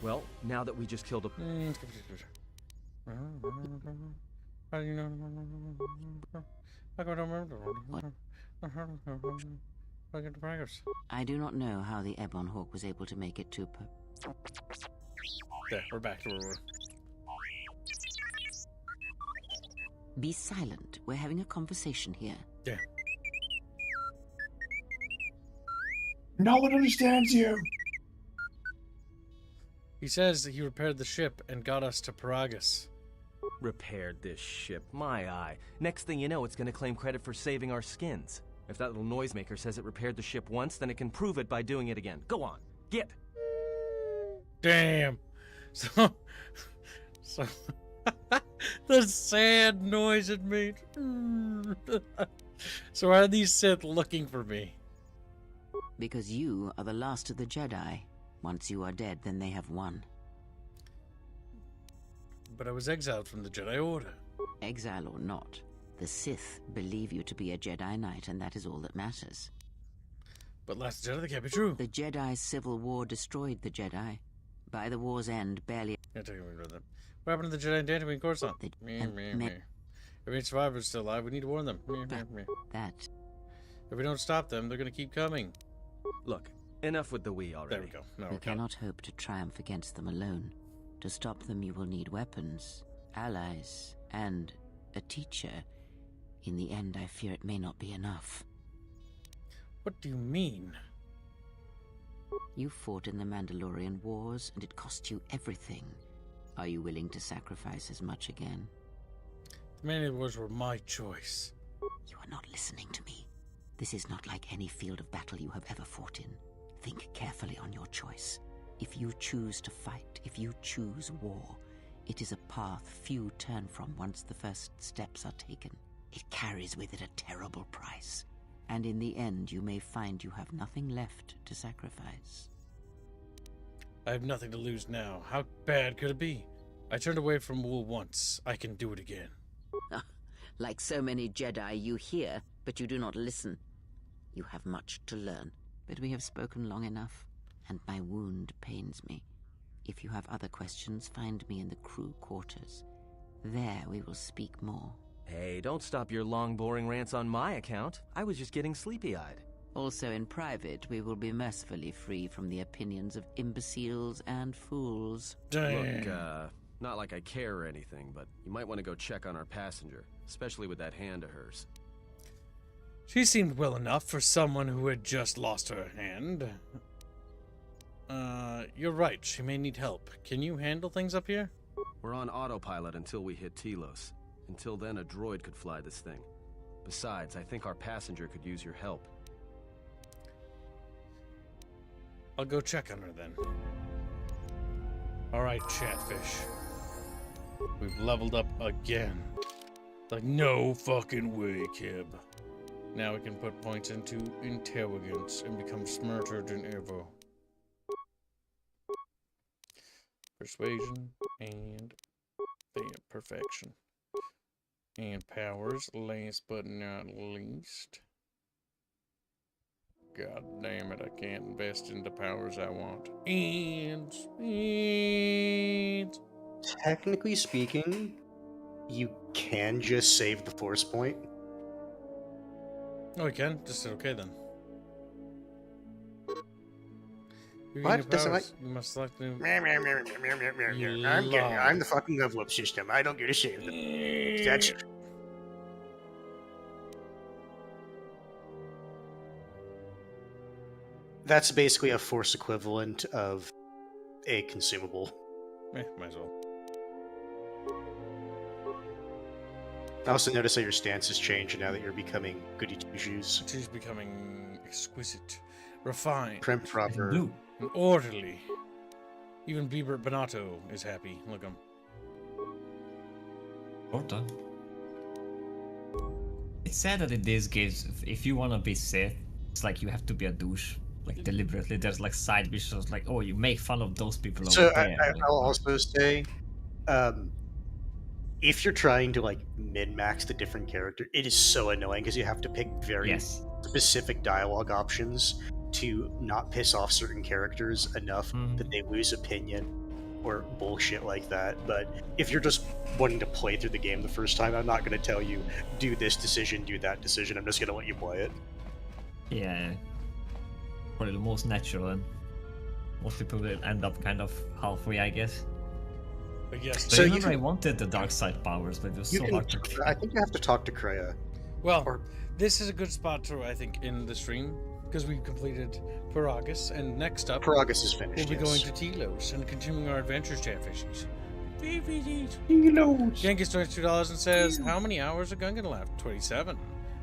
Well, now that we just killed a. How do you know? I don't remember. I get the Prologue. I do not know how the Ebon Hawk was able to make it to There, we're back to where we were. Be silent. We're having a conversation here. Yeah. No one understands you. He says that he repaired the ship and got us to Peragus. Repaired this ship. My eye. Next thing you know, it's gonna claim credit for saving our skins. If that little noisemaker says it repaired the ship once, then it can prove it by doing it again. Go on. Get. Damn. So the sad noise it made. So why are these Sith looking for me? Because you are the last of the Jedi. Once you are dead, then they have won. But I was exiled from the Jedi Order. Exile or not, the Sith believe you to be a Jedi Knight, and that is all that matters. But Last Jedi, that can't be true. The Jedi Civil War destroyed the Jedi. By the war's end, barely... Can't take me with them. What happened to the Jedi and Dantooine and Coruscant? If any survivors still alive, we need to warn them. That. If we don't stop them, they're going to keep coming. Look, enough with the we already. There we go. No, You cannot hope to triumph against them alone. To stop them, you will need weapons, allies, and a teacher. In the end, I fear it may not be enough. What do you mean? You fought in the Mandalorian Wars, and it cost you everything. Are you willing to sacrifice as much again? The Mandalorian Wars were my choice. You are not listening to me. This is not like any field of battle you have ever fought in. Think carefully on your choice. If you choose to fight, if you choose war, it is a path few turn from once the first steps are taken. It carries with it a terrible price. and in the end you may find you have nothing left to sacrifice. I have nothing to lose now. How bad could it be? I turned away from wool once. I can do it again. Like so many Jedi, you hear, but you do not listen. You have much to learn, but we have spoken long enough, and my wound pains me. If you have other questions, find me in the crew quarters. There we will speak more. Hey, don't stop your long, boring rants on my account. I was just getting sleepy-eyed. Also in private, we will be mercifully free from the opinions of imbeciles and fools. Look, not like I care or anything, but you might want to go check on our passenger, especially with that hand of hers. She seemed well enough for someone who had just lost her hand. You're right. She may need help. Can you handle things up here? We're on autopilot until we hit Telos. Until then, a droid could fly this thing. Besides, I think our passenger could use your help. I'll go check on her then. Alright, Chatfish. We've leveled up again. Like, no fucking way, Kib. Now we can put points into intelligence and become smarter than ever. Persuasion and perfection. And powers, last but not least. God damn it, I can't invest in the powers I want. And technically speaking, you can just save the force point. Oh, we can? Just okay then. What? Doesn't like... You must select new... I'm the fucking level-up system. I don't get to save them. That's... That's basically a force equivalent of a consumable. Might as well. I also notice that your stance has changed now that you're becoming goody two-shoes. She's becoming exquisite, refined, prim proper, and orderly. Even Bieber Bonato is happy. Look him. Orta. It's sad that in these games, if you wanna be Sith, it's like you have to be a douche. Like deliberately, there's like side missions like, oh, you make fun of those people over there. I'll also say, if you're trying to like min-max the different character, it is so annoying because you have to pick very specific dialogue options to not piss off certain characters enough that they lose opinion or bullshit like that. But if you're just wanting to play through the game the first time, I'm not going to tell you, do this decision, do that decision. I'm just going to let you play it. Yeah. Probably the most natural, and most people will end up kind of halfway, I guess. But yes, so I wanted the dark side powers, but it was so hard to get. I think you have to talk to Kreia. Well, this is a good spot to, I think, end the stream, because we've completed Peragus, and next up, Peragus is finished. We'll be going to Telos and continuing our adventures, Chatfishies. Telos. Genghis donates $2 and says, how many hours of Gungan left? 27.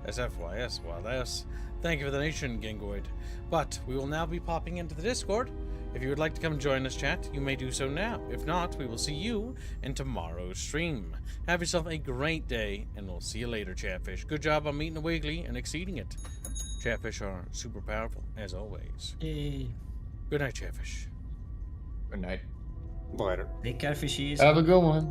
SFYS, wild ass. Thank you for the donation, Gengoid. But we will now be popping into the Discord. If you would like to come join us, chat, you may do so now. If not, we will see you in tomorrow's stream. Have yourself a great day, and we'll see you later, Chatfish. Good job on meeting the Wiggly and exceeding it. Chatfish are super powerful, as always. Yay. Good night, Chatfish. Good night. Later. Take care, fishies. Have a good one.